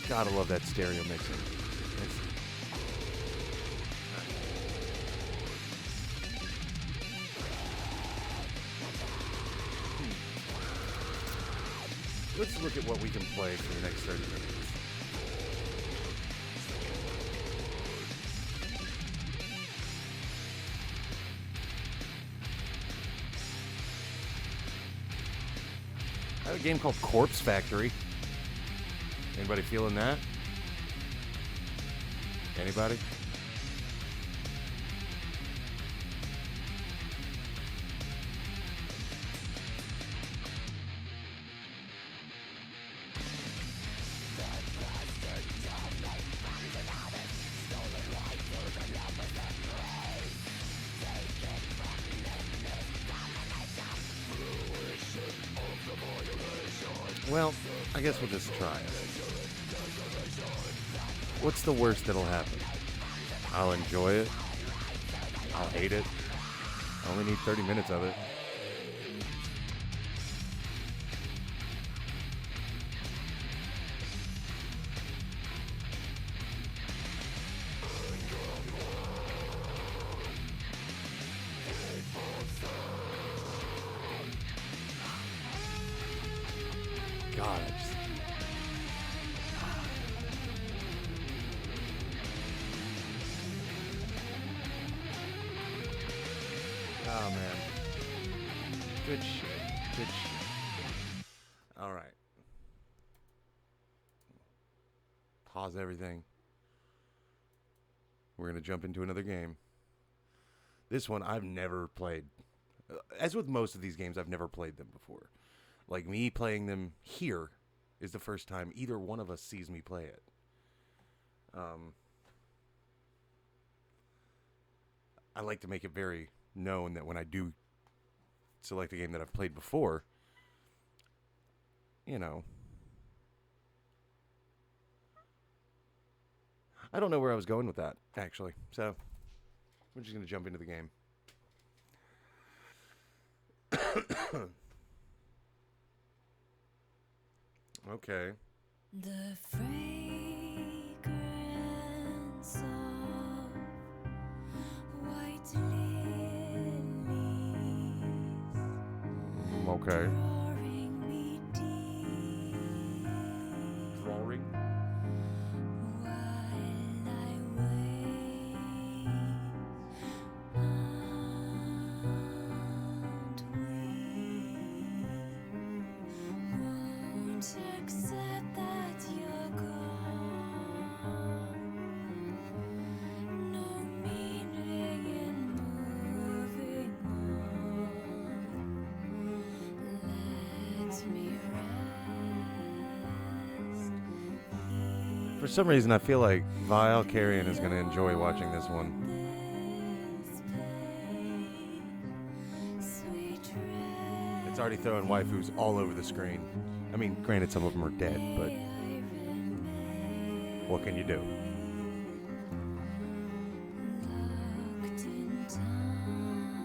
[SPEAKER 1] Gotta love that stereo mixing. Let's look at what we can play for the next 30 minutes. I have a game called Corpse Factory. Anybody feeling that? Anybody? Well, I guess we'll just try it. What's the worst that'll happen? I'll enjoy it. I'll hate it. I only need 30 minutes of it. God, Oh, man. Good shit. Good shit. All right. Pause everything. We're going to jump into another game. This one I've never played. As with most of these games, I've never played them before. Like, me playing them here is the first time either one of us sees me play it. I like to make it very known that when I do select a game that I've played before, you know, I don't know where I was going with that, actually. So, we're just going to jump into the game. Okay.
[SPEAKER 3] The fragrance of white lilies
[SPEAKER 1] Okay.
[SPEAKER 3] drawing me deep
[SPEAKER 1] Drawing.
[SPEAKER 3] while I wait and won't accept that you're gone. No meaning in moving on. Let me rest
[SPEAKER 1] For some reason, I feel like Vile Carrion is going to enjoy watching this one.
[SPEAKER 3] this pain. Sweet rest.
[SPEAKER 1] It's already throwing waifus all over the screen. I mean, granted, some of them are dead, but what can you do?
[SPEAKER 3] Locked in time with you.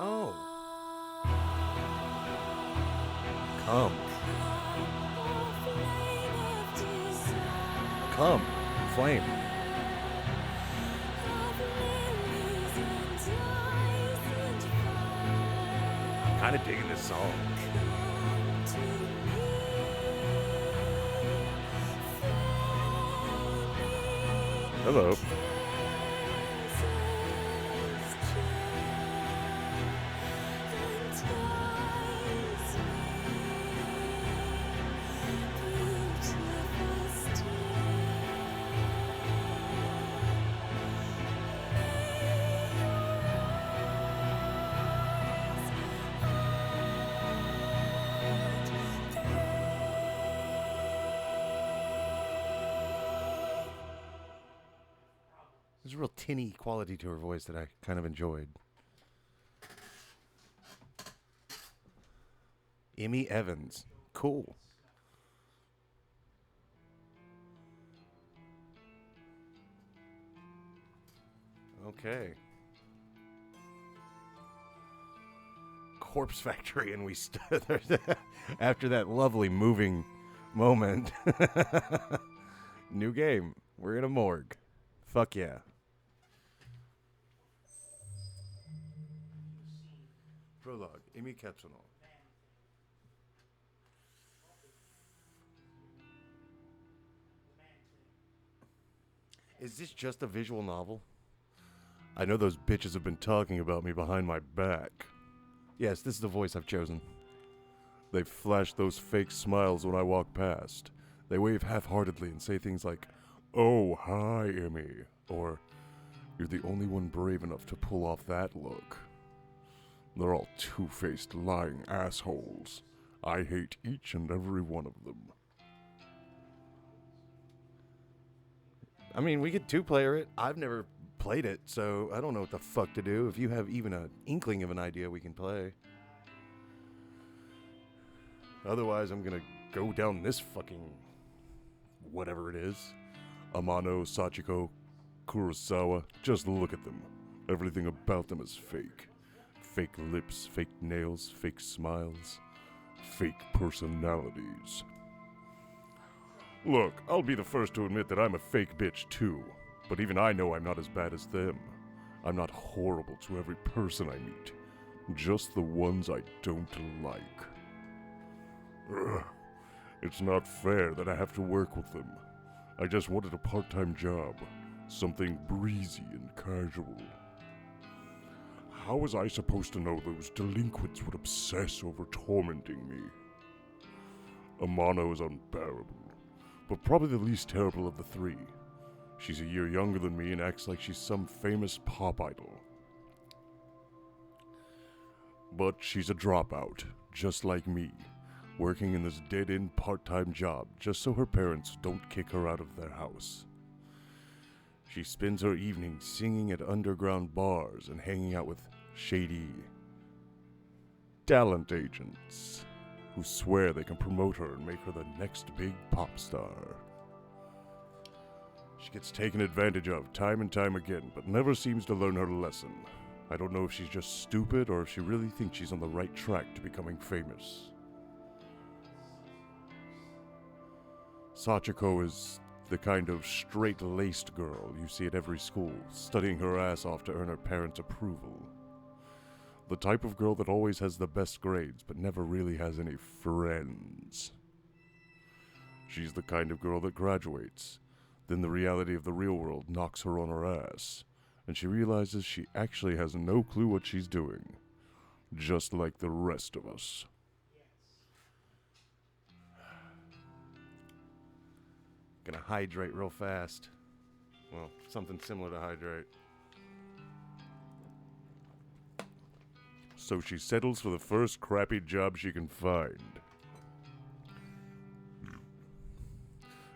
[SPEAKER 1] Oh. Come. Come. Flame. I'm kind of digging this song. Hello. There's a real tinny quality to her voice that I kind of enjoyed. Emmy Evans. Cool. Okay. Corpse Factory, and we stood there after that lovely moving moment. New game. We're in a morgue. Fuck yeah. Prologue. Amy Capsonol. Is this just a visual novel? I know those bitches have been talking about me behind my back. Yes, this is the voice I've chosen. They flash those fake smiles when I walk past. They wave half-heartedly and say things like, "Oh, hi, Emmy," or, "You're the only one brave enough to pull off that look." They're all two-faced, lying assholes. I hate each and every one of them. I mean, we could two-player it. I've never played it, so I don't know what the fuck to do. If you have even an inkling of an idea, we can play. Otherwise, I'm gonna go down this fucking whatever it is. Amano, Sachiko, Kurosawa. Just look at them. Everything about them is fake. Fake lips, fake nails, fake smiles, fake personalities. Look, I'll be the first to admit that I'm a fake bitch too. But even I know I'm not as bad as them. I'm not horrible to every person I meet. Just the ones I don't like. Ugh. It's not fair that I have to work with them. I just wanted a part-time job. Something breezy and casual. How was I supposed to know those delinquents would obsess over tormenting me? Amano is unbearable, but probably the least terrible of the three. She's a year younger than me and acts like she's some famous pop idol. But she's a dropout, just like me, working in this dead-end part-time job just so her parents don't kick her out of their house. She spends her evenings singing at underground bars and hanging out with shady talent agents who swear they can promote her and make her the next big pop star. She gets taken advantage of time and time again, but never seems to learn her lesson. I don't know if she's just stupid or if she really thinks she's on the right track to becoming famous. Sachiko is the kind of straight-laced girl you see at every school, studying her ass off to earn her parents' approval. The type of girl that always has the best grades, but never really has any friends. She's the kind of girl that graduates. Then the reality of the real world knocks her on her ass, and she realizes she actually has no clue what she's doing. Just like the rest of us. Gonna hydrate real fast. Well, something similar to hydrate. So she settles for the first crappy job she can find.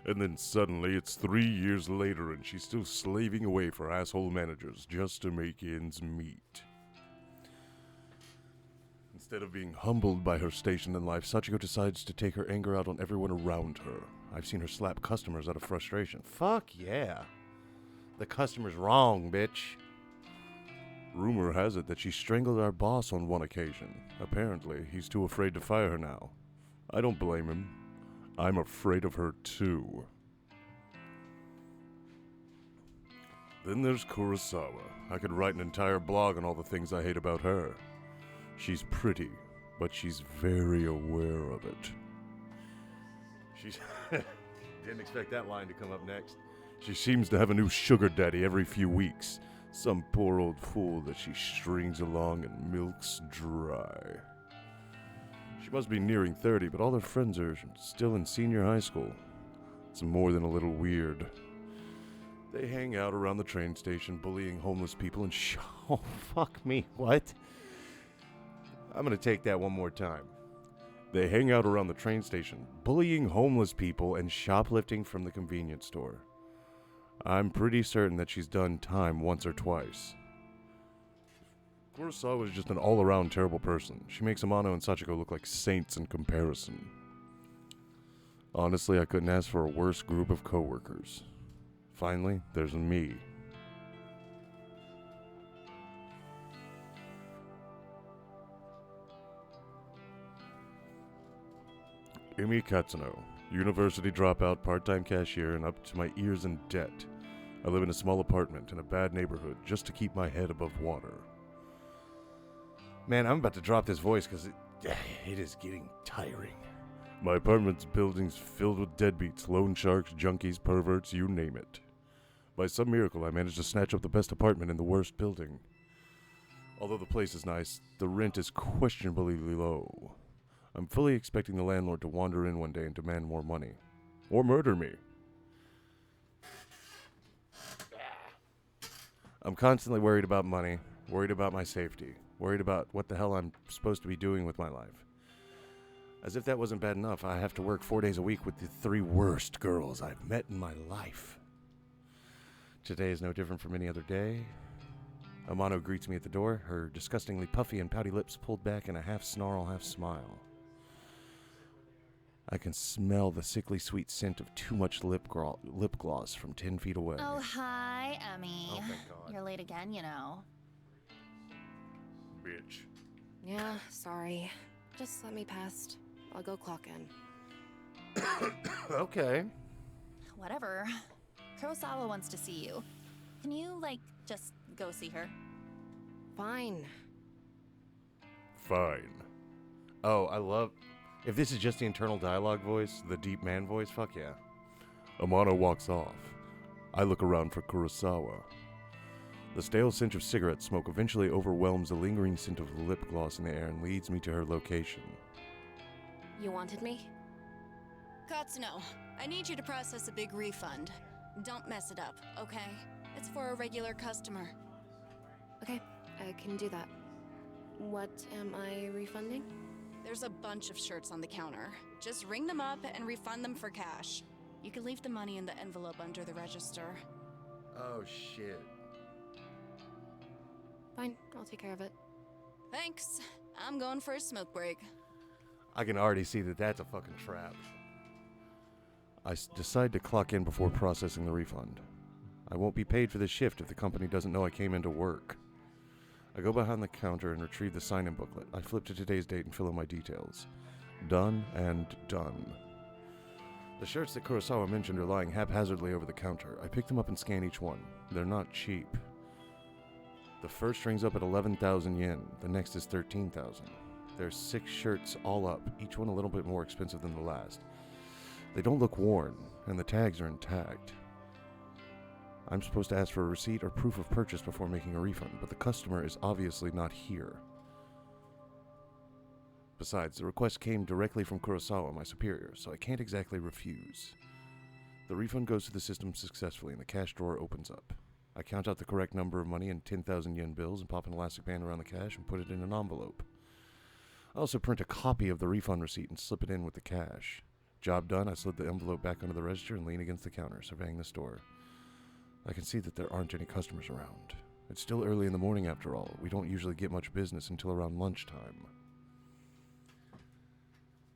[SPEAKER 1] And then suddenly it's 3 years later and she's still slaving away for asshole managers just to make ends meet. Instead of being humbled by her station in life, Sachiko decides to take her anger out on everyone around her. I've seen her slap customers out of frustration. Fuck yeah. The customer's wrong, bitch. Rumor has it that she strangled our boss on one occasion. Apparently, he's too afraid to fire her now. I don't blame him. I'm afraid of her too. Then there's Kurosawa. I could write an entire blog on all the things I hate about her. She's pretty, but she's very aware of it. She's... Didn't expect that line to come up next. She seems to have a new sugar daddy every few weeks. Some poor old fool that she strings along and milks dry. She must be nearing 30, but all her friends are still in senior high school. It's more than a little weird. They hang out around the train station, bullying homeless people and oh, fuck me, what? I'm gonna take that one more time. They hang out around the train station, bullying homeless people and shoplifting from the convenience store. I'm pretty certain that she's done time once or twice. Kurosawa is just an all-around terrible person. She makes Amano and Sachiko look like saints in comparison. Honestly, I couldn't ask for a worse group of coworkers. Finally, there's me. Imi Katsuno, university dropout, part-time cashier, and up to my ears in debt. I live in a small apartment in a bad neighborhood just to keep my head above water. Man, I'm about to drop this voice because it is getting tiring. My apartment's building's filled with deadbeats, loan sharks, junkies, perverts, you name it. By some miracle, I managed to snatch up the best apartment in the worst building. Although the place is nice, the rent is questionably low. I'm fully expecting the landlord to wander in one day and demand more money. Or murder me. I'm constantly worried about money, worried about my safety, worried about what the hell I'm supposed to be doing with my life. As if that wasn't bad enough, I have to work 4 days a week with the 3 worst girls I've met in my life. Today is no different from any other day. Amano greets me at the door, her disgustingly puffy and pouty lips pulled back in a half snarl, half smile. I can smell the sickly sweet scent of too much lip gloss from 10 feet away.
[SPEAKER 4] Oh, hi, Emmy.
[SPEAKER 1] Oh, thank God.
[SPEAKER 4] You're late again, you know.
[SPEAKER 1] Bitch.
[SPEAKER 5] Yeah, sorry. Just let me past. I'll go clock in.
[SPEAKER 1] Okay.
[SPEAKER 4] Whatever. Kurosawa wants to see you. Can you, just go see her?
[SPEAKER 5] Fine.
[SPEAKER 1] Fine. Oh, I love... If this is just the internal dialogue voice, the deep man voice, fuck yeah. Amano walks off. I look around for Kurosawa. The stale stench of cigarette smoke eventually overwhelms the lingering scent of lip gloss in the air and leads me to her location.
[SPEAKER 5] You wanted me?
[SPEAKER 6] Katsuno, I need you to process a big refund. Don't mess it up, okay? It's for a regular customer.
[SPEAKER 5] Okay, I can do that. What am I refunding?
[SPEAKER 6] There's a bunch of shirts on the counter. Just ring them up and refund them for cash. You can leave the money in the envelope under the register.
[SPEAKER 1] Oh shit.
[SPEAKER 5] Fine, I'll take care of it.
[SPEAKER 6] Thanks. I'm going for a smoke break.
[SPEAKER 1] I can already see that that's a fucking trap. I decide to clock in before processing the refund. I won't be paid for this shift if the company doesn't know I came into work. I go behind the counter and retrieve the sign-in booklet. I flip to today's date and fill in my details. Done and done. The shirts that Kurosawa mentioned are lying haphazardly over the counter. I pick them up and scan each one. They're not cheap. The first rings up at 11,000 yen. The next is 13,000. There's 6 shirts all up, each one a little bit more expensive than the last. They don't look worn, and the tags are intact. I'm supposed to ask for a receipt or proof of purchase before making a refund, but the customer is obviously not here. Besides, the request came directly from Kurosawa, my superior, so I can't exactly refuse. The refund goes to the system successfully, and the cash drawer opens up. I count out the correct number of money in 10,000 yen bills and pop an elastic band around the cash and put it in an envelope. I also print a copy of the refund receipt and slip it in with the cash. Job done, I slid the envelope back under the register and lean against the counter, surveying the store. I can see that there aren't any customers around. It's still early in the morning after all. We don't usually get much business until around lunchtime.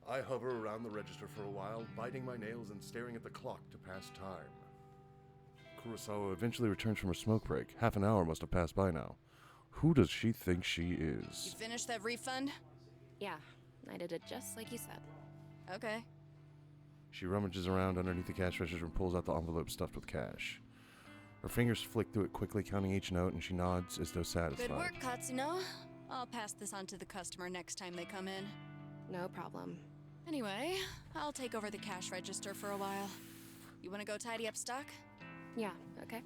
[SPEAKER 1] I hover around the register for a while, biting my nails and staring at the clock to pass time. Kurosawa eventually returns from her smoke break. Half an hour must have passed by now. Who does she think she
[SPEAKER 6] You
[SPEAKER 1] is?
[SPEAKER 6] finished that refund?
[SPEAKER 5] Yeah, I did it just like you said.
[SPEAKER 6] Okay.
[SPEAKER 1] She rummages around underneath the cash register and pulls out the envelope stuffed with cash. Her fingers flick through it quickly, counting each note, and she nods as though satisfied.
[SPEAKER 6] Good work, Katsuno. I'll pass this on to the customer next time they come in.
[SPEAKER 5] No problem.
[SPEAKER 6] Anyway, I'll take over the cash register for a while. You want to go tidy up stock?
[SPEAKER 5] Yeah, okay.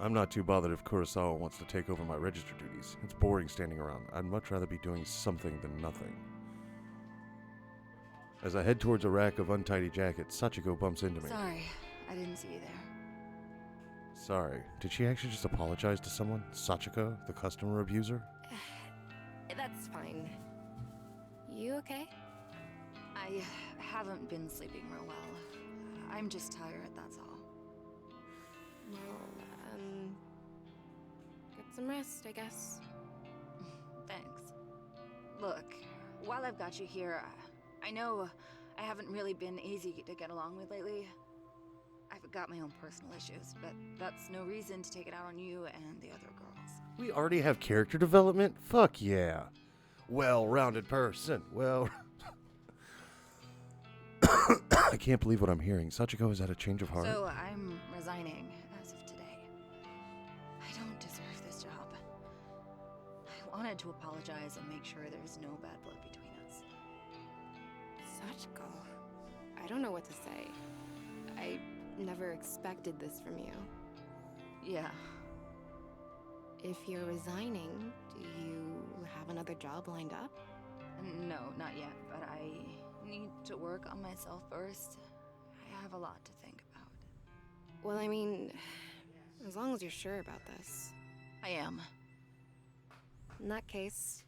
[SPEAKER 1] I'm not too bothered if Kurosawa wants to take over my register duties. It's boring standing around. I'd much rather be doing something than nothing. As I head towards a rack of untidy jackets, Sachiko bumps into me.
[SPEAKER 6] Sorry, I didn't see you there.
[SPEAKER 1] Sorry, did she actually just apologize to someone? Sachiko, the customer abuser?
[SPEAKER 5] That's fine. You okay?
[SPEAKER 6] I haven't been sleeping real well. I'm just tired, that's all.
[SPEAKER 5] Well, get some rest, I guess.
[SPEAKER 6] Thanks. Look, while I've got you here, I know I haven't really been easy to get along with lately. I've got my own personal issues, but that's no reason to take it out on you and the other girls.
[SPEAKER 1] We already have character development? Fuck yeah. Well-rounded person. Well... I can't believe what I'm hearing. Sachiko has had a change of heart.
[SPEAKER 6] So I'm resigning as of today. I don't deserve this job. I wanted to apologize and make sure there's no bad blood between us.
[SPEAKER 5] Sachiko. I don't know what to say. I never expected this from you.
[SPEAKER 6] Yeah.
[SPEAKER 5] If you're resigning, do you have another job lined up?
[SPEAKER 6] No, not yet, but I need to work on myself first. I have a lot to think about.
[SPEAKER 5] Well, I mean, as long as you're sure about this.
[SPEAKER 6] I am.
[SPEAKER 5] In that case,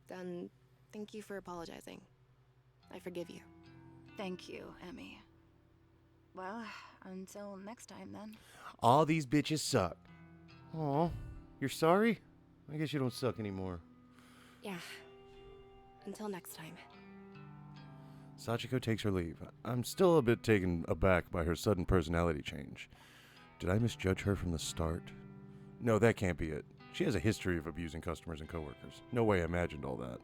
[SPEAKER 5] then thank you for apologizing. I forgive you.
[SPEAKER 6] Thank you, Emmy. Well, until next time then.
[SPEAKER 1] All these bitches suck. Aw, you're sorry? I guess you don't suck anymore.
[SPEAKER 5] Yeah. Until next time.
[SPEAKER 1] Sachiko takes her leave. I'm still a bit taken aback by her sudden personality change. Did I misjudge her from the start? No, that can't be it. She has a history of abusing customers and coworkers. No way I imagined all that.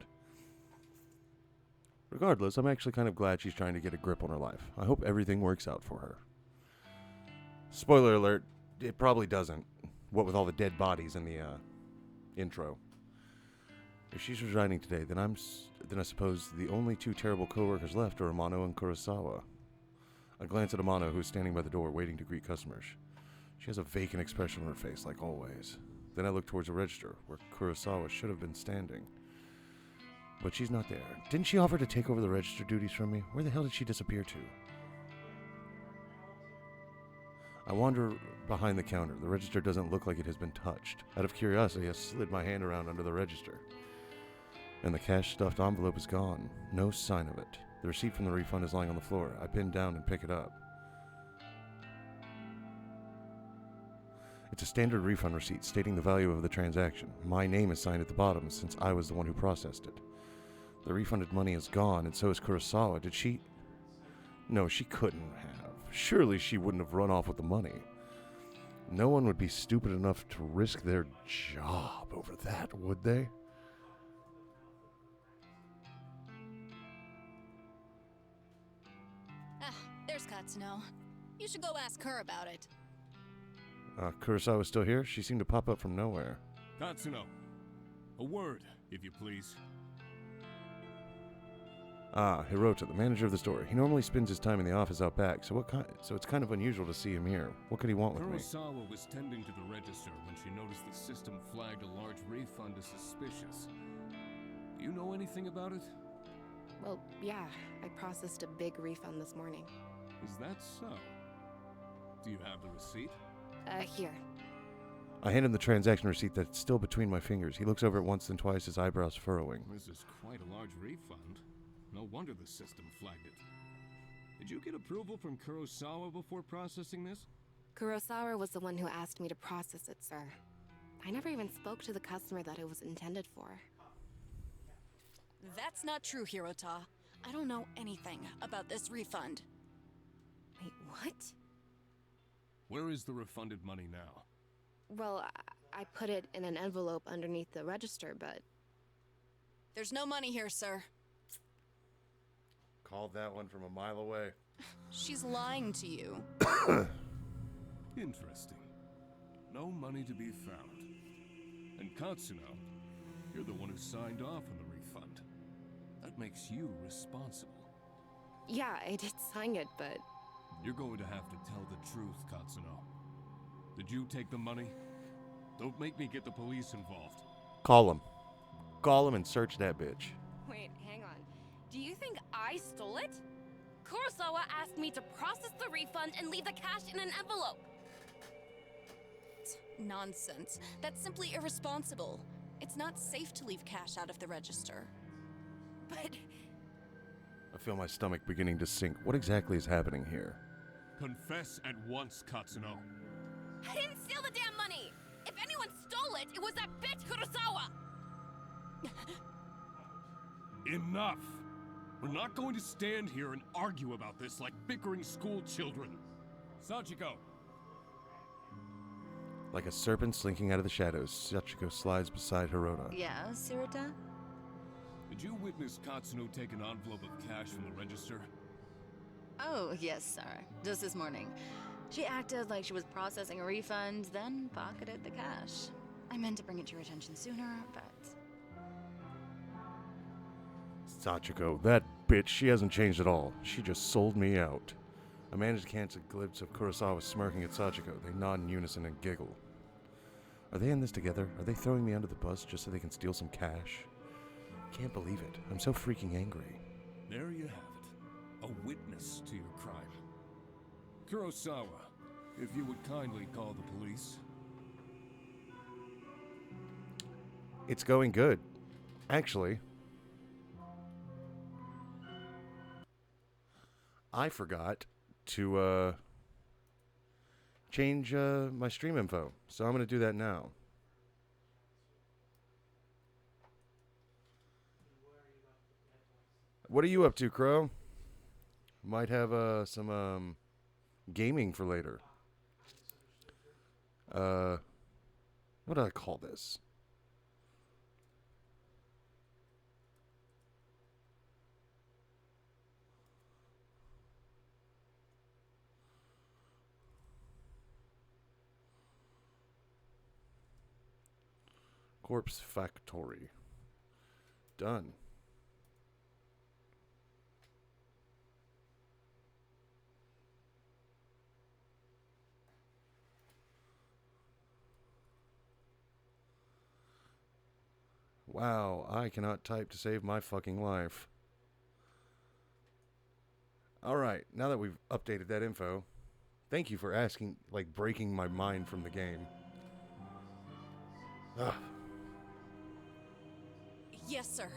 [SPEAKER 1] Regardless, I'm actually kind of glad she's trying to get a grip on her life. I hope everything works out for her. Spoiler alert, it probably doesn't. What with all the dead bodies in the intro. If she's resigning today, then then I suppose the only two terrible coworkers left are Amano and Kurosawa. I glance at Amano, who is standing by the door, waiting to greet customers. She has a vacant expression on her face, like always. Then I look towards the register, where Kurosawa should have been standing. But she's not there. Didn't she offer to take over the register duties from me? Where the hell did she disappear to? I wander behind the counter. The register doesn't look like it has been touched. Out of curiosity, I slid my hand around under the register. And the cash-stuffed envelope is gone. No sign of it. The receipt from the refund is lying on the floor. I bend down and pick it up. It's a standard refund receipt stating the value of the transaction. My name is signed at the bottom since I was the one who processed it. The refunded money is gone, and so is Kurosawa. Did she... No, she couldn't have. Surely she wouldn't have run off with the money. No one would be stupid enough to risk their job over that, would they?
[SPEAKER 7] Ah, there's Katsuno. You should go ask her about it.
[SPEAKER 1] Kurosawa's still here? She seemed to pop up from nowhere.
[SPEAKER 8] Katsuno, a word, if you please.
[SPEAKER 1] Hirota, the manager of the store. He normally spends his time in the office out back, so it's kind of unusual to see him here. What could he want with me?
[SPEAKER 8] Kurosawa was tending to the register when she noticed the system flagged a large refund as suspicious. Do you know anything about it?
[SPEAKER 5] Well, yeah, I processed a big refund this morning.
[SPEAKER 8] Is that so? Do you have the receipt?
[SPEAKER 5] Here.
[SPEAKER 1] I hand him the transaction receipt that's still between my fingers. He looks over it once, then twice, his eyebrows furrowing.
[SPEAKER 8] This is quite a large refund. No wonder the system flagged it. Did you get approval from Kurosawa before processing this?
[SPEAKER 5] Kurosawa was the one who asked me to process it, sir. I never even spoke to the customer that it was intended for.
[SPEAKER 7] That's not true, Hirota. I don't know anything about this refund.
[SPEAKER 5] Wait, what?
[SPEAKER 8] Where is the refunded money now?
[SPEAKER 5] Well, I put it in an envelope underneath the register, but...
[SPEAKER 7] There's no money here, sir.
[SPEAKER 1] Called that one from a mile away.
[SPEAKER 7] She's lying to you.
[SPEAKER 8] Interesting. No money to be found. And Katsuno, you're the one who signed off on the refund. That makes you responsible.
[SPEAKER 5] Yeah, I did sign it, but...
[SPEAKER 8] You're going to have to tell the truth, Katsuno. Did you take the money? Don't make me get the police involved.
[SPEAKER 1] Call him. Call him and search that bitch.
[SPEAKER 9] Wait, hang on. Do you think I stole it? Kurosawa asked me to process the refund and leave the cash in an envelope.
[SPEAKER 7] Nonsense. That's simply irresponsible. It's not safe to leave cash out of the register.
[SPEAKER 9] But
[SPEAKER 1] I feel my stomach beginning to sink. What exactly is happening here?
[SPEAKER 8] Confess at once, Katsuno.
[SPEAKER 9] I didn't steal the damn money! If anyone stole it, it was that bitch Kurosawa!
[SPEAKER 8] Enough! We're not going to stand here and argue about this like bickering school children. Sachiko!
[SPEAKER 1] Like a serpent slinking out of the shadows, Sachiko slides beside Hirota.
[SPEAKER 6] Yeah, Surita?
[SPEAKER 8] Did you witness Katsuno take an envelope of cash from the register?
[SPEAKER 6] Oh, yes, sir. Just this morning. She acted like she was processing a refund, then pocketed the cash. I meant to bring it to your attention sooner, but...
[SPEAKER 1] Sachiko, that bitch, she hasn't changed at all. She just sold me out. I managed to catch a glimpse of Kurosawa smirking at Sachiko. They nod in unison and giggle. Are they in this together? Are they throwing me under the bus just so they can steal some cash? Can't believe it. I'm so freaking angry.
[SPEAKER 8] There you have it. A witness to your crime. Kurosawa, if you would kindly call the police.
[SPEAKER 1] It's going good. Actually, I forgot to change my stream info, so I'm going to do that now. What are you up to, Crow? Might have some gaming for later. What do I call this? Corpse Factory. Done. Wow, I cannot type to save my fucking life. Alright, now that we've updated that info, thank you for asking, like, breaking my mind from the game. Ugh.
[SPEAKER 7] Yes, sir.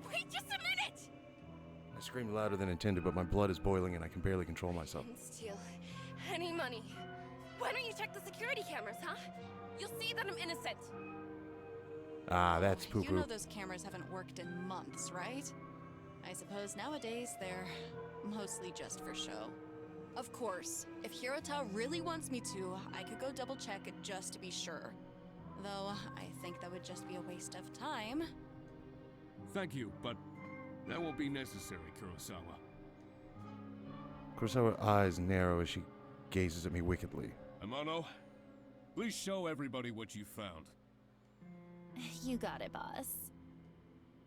[SPEAKER 9] Wait just a minute!
[SPEAKER 1] I screamed louder than intended, but my blood is boiling and I can barely control myself.
[SPEAKER 9] Didn't steal any money. Why don't you check the security cameras, huh? You'll see that I'm innocent.
[SPEAKER 1] Ah, that's poo-poo.
[SPEAKER 7] You know those cameras haven't worked in months, right? I suppose nowadays they're mostly just for show. Of course, if Hirota really wants me to, I could go double check it just to be sure. Though, I think that would just be a waste of time.
[SPEAKER 8] Thank you, but that won't be necessary, Kurosawa.
[SPEAKER 1] Kurosawa's eyes narrow as she gazes at me wickedly.
[SPEAKER 8] Amano, please show everybody what you found.
[SPEAKER 4] You got it, boss.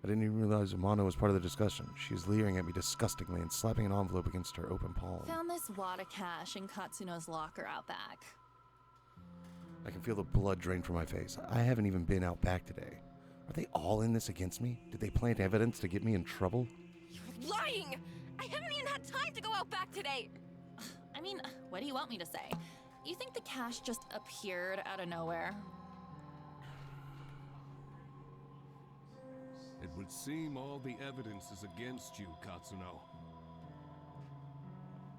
[SPEAKER 1] I didn't even realize Amano was part of the discussion. She is leering at me disgustingly and slapping an envelope against her open palm.
[SPEAKER 4] Found this wad of cash in Katsuno's locker out back.
[SPEAKER 1] I can feel the blood drain from my face. I haven't even been out back today. Are they all in this against me? Did they plant evidence to get me in trouble?
[SPEAKER 9] You're lying! I haven't even had time to go out back today!
[SPEAKER 4] I mean, what do you want me to say? You think the cash just appeared out of nowhere?
[SPEAKER 8] It would seem all the evidence is against you, Katsuno.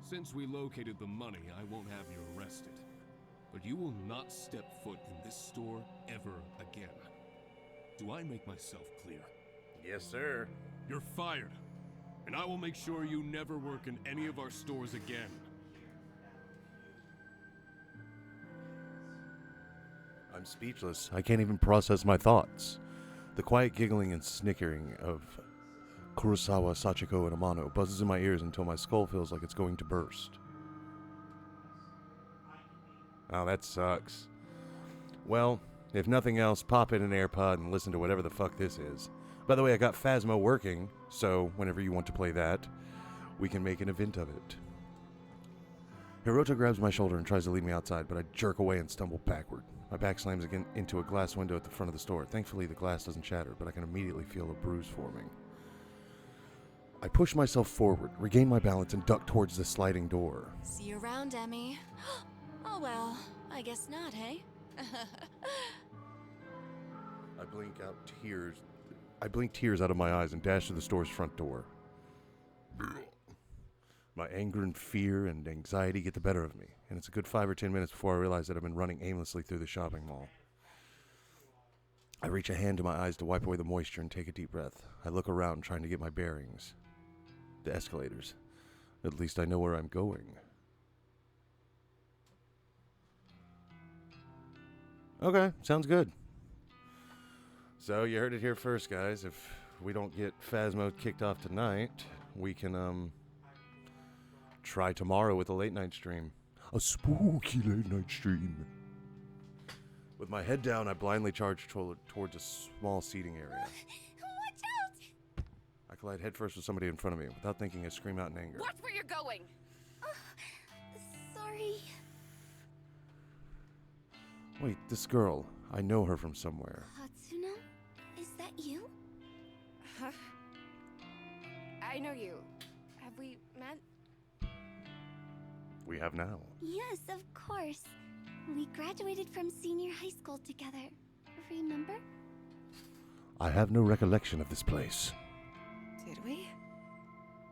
[SPEAKER 8] Since we located the money, I won't have you arrested. But you will not step foot in this store ever again. Do I make myself clear?
[SPEAKER 1] Yes, sir.
[SPEAKER 8] You're fired. And I will make sure you never work in any of our stores again.
[SPEAKER 1] I'm speechless. I can't even process my thoughts. The quiet giggling and snickering of Kurosawa, Sachiko, and Amano buzzes in my ears until my skull feels like it's going to burst. Oh, that sucks. Well, if nothing else, pop in an AirPod and listen to whatever the fuck this is. By the way, I got Phasmo working, so whenever you want to play that, we can make an event of it. Hirota grabs my shoulder and tries to lead me outside, but I jerk away and stumble backward. My back slams again into a glass window at the front of the store. Thankfully, the glass doesn't shatter, but I can immediately feel a bruise forming. I push myself forward, regain my balance, and duck towards the sliding door.
[SPEAKER 7] See you around, Emmy. Oh well, I guess not, hey?
[SPEAKER 1] I blink tears out of my eyes and dash to the store's front door. My anger and fear and anxiety get the better of me, and it's a good 5 or 10 minutes before I realize that I've been running aimlessly through the shopping mall. I reach a hand to my eyes to wipe away the moisture and take a deep breath. I look around trying to get my bearings. The escalators. At least I know where I'm going. Okay, sounds good. So you heard it here first, guys. If we don't get Phasmo kicked off tonight, we can try tomorrow with a late night stream. A spooky late night stream. With my head down, I blindly charge towards a small seating area.
[SPEAKER 9] Watch out!
[SPEAKER 1] I collide headfirst with somebody in front of me. Without thinking, I scream out in anger.
[SPEAKER 9] Watch where you're going!
[SPEAKER 3] Sorry.
[SPEAKER 1] Wait, this girl. I know her from somewhere.
[SPEAKER 3] Katsuno? Is that you?
[SPEAKER 5] Huh? I know you. Have we met?
[SPEAKER 1] We have now.
[SPEAKER 3] Yes, of course. We graduated from senior high school together. Remember?
[SPEAKER 1] I have no recollection of this place.
[SPEAKER 5] Did we?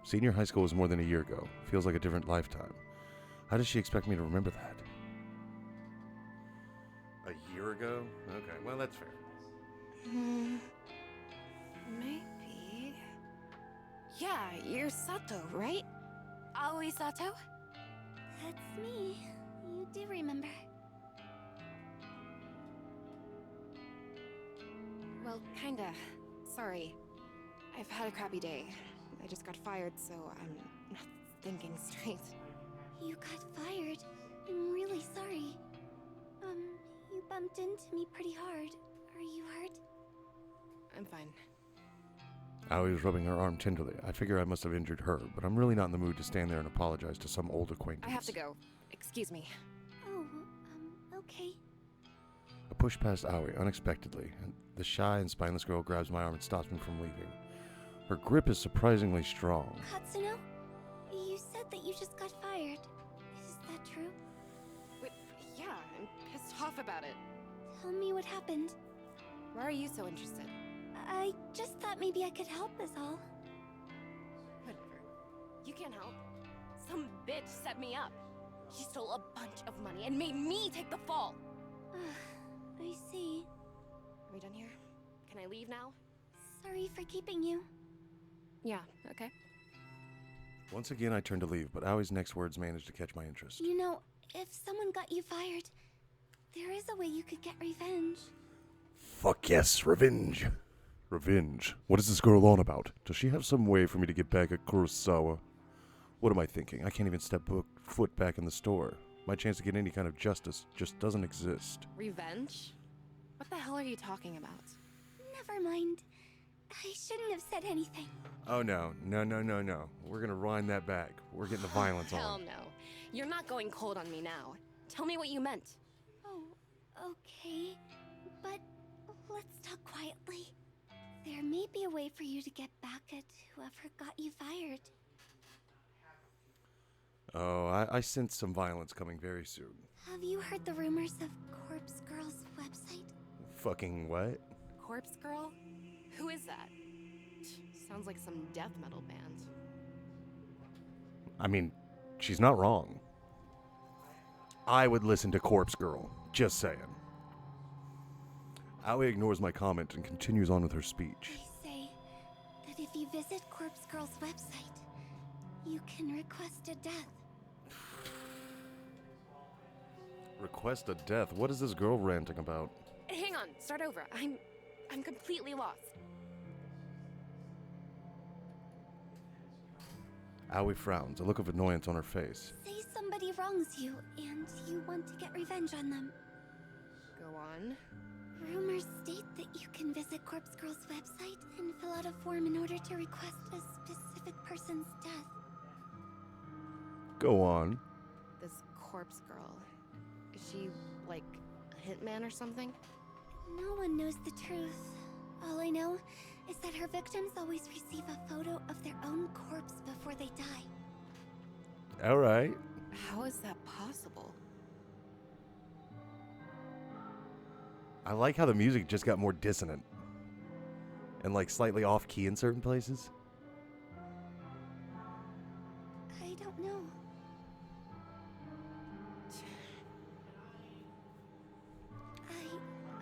[SPEAKER 1] Senior high school was more than a year ago. Feels like a different lifetime. How does she expect me to remember that? A year ago? Okay, well, that's fair.
[SPEAKER 5] Maybe. Yeah, you're Sato, right? Aoi Sato?
[SPEAKER 3] That's me. You do remember.
[SPEAKER 5] Well, kinda. Sorry. I've had a crappy day. I just got fired, so I'm not thinking straight.
[SPEAKER 3] You got fired. I'm really sorry. You bumped into me pretty hard. Are you hurt?
[SPEAKER 5] I'm fine.
[SPEAKER 1] Aoi was rubbing her arm tenderly. I figure I must have injured her, but I'm really not in the mood to stand there and apologize to some old acquaintance.
[SPEAKER 5] I have to go. Excuse me.
[SPEAKER 3] Oh, okay.
[SPEAKER 1] I push past Aoi unexpectedly, and the shy and spineless girl grabs my arm and stops me from leaving. Her grip is surprisingly strong.
[SPEAKER 3] Katsuno, you said that you just got fired. Is that true?
[SPEAKER 5] Wait, yeah, I'm pissed off about it.
[SPEAKER 3] Tell me what happened.
[SPEAKER 5] Why are you so interested?
[SPEAKER 3] I just thought maybe I could help is all.
[SPEAKER 9] Whatever. You can't help. Some bitch set me up. She stole a bunch of money and made me take the fall.
[SPEAKER 3] I see.
[SPEAKER 5] Are we done here? Can I leave now?
[SPEAKER 3] Sorry for keeping you.
[SPEAKER 5] Yeah, okay.
[SPEAKER 1] Once again, I turn to leave, but Aoi's next words managed to catch my interest.
[SPEAKER 3] You know, if someone got you fired, there is a way you could get revenge.
[SPEAKER 1] Fuck yes, revenge. Revenge? What is this girl on about? Does she have some way for me to get back at Kurosawa? What am I thinking? I can't even step foot back in the store. My chance to get any kind of justice just doesn't exist.
[SPEAKER 5] Revenge? What the hell are you talking about?
[SPEAKER 3] Never mind. I shouldn't have said anything.
[SPEAKER 1] Oh no. We're gonna wind that back. We're getting the violence
[SPEAKER 5] Hell
[SPEAKER 1] on.
[SPEAKER 5] no. You're not going cold on me now. Tell me what you meant.
[SPEAKER 3] Oh, okay. But let's talk quietly. There may be a way for you to get back at whoever got you fired.
[SPEAKER 1] Oh, I sense some violence coming very soon.
[SPEAKER 3] Have you heard the rumors of Corpse Girl's website?
[SPEAKER 1] Fucking what?
[SPEAKER 5] Corpse Girl? Who is that? Sounds like some death metal band.
[SPEAKER 1] I mean, she's not wrong. I would listen to Corpse Girl. Just saying. Aoi ignores my comment and continues on with her speech.
[SPEAKER 3] They say that if you visit Corpse Girl's website, you can request a death.
[SPEAKER 1] Request a death? What is this girl ranting about?
[SPEAKER 5] Hang on, start over. I'm completely lost.
[SPEAKER 1] Aoi frowns, a look of annoyance on her face.
[SPEAKER 3] Say somebody wrongs you, and you want to get revenge on them.
[SPEAKER 5] Go on.
[SPEAKER 3] Rumors state that you can visit Corpse Girl's website and fill out a form in order to request a specific person's death.
[SPEAKER 1] Go on.
[SPEAKER 5] This Corpse Girl. Is she, like, a hitman or something?
[SPEAKER 3] No one knows the truth. All I know is that her victims always receive a photo of their own corpse before they die.
[SPEAKER 1] Alright.
[SPEAKER 5] How is that possible?
[SPEAKER 1] I like how the music just got more dissonant. And like slightly off key in certain places.
[SPEAKER 3] I don't know.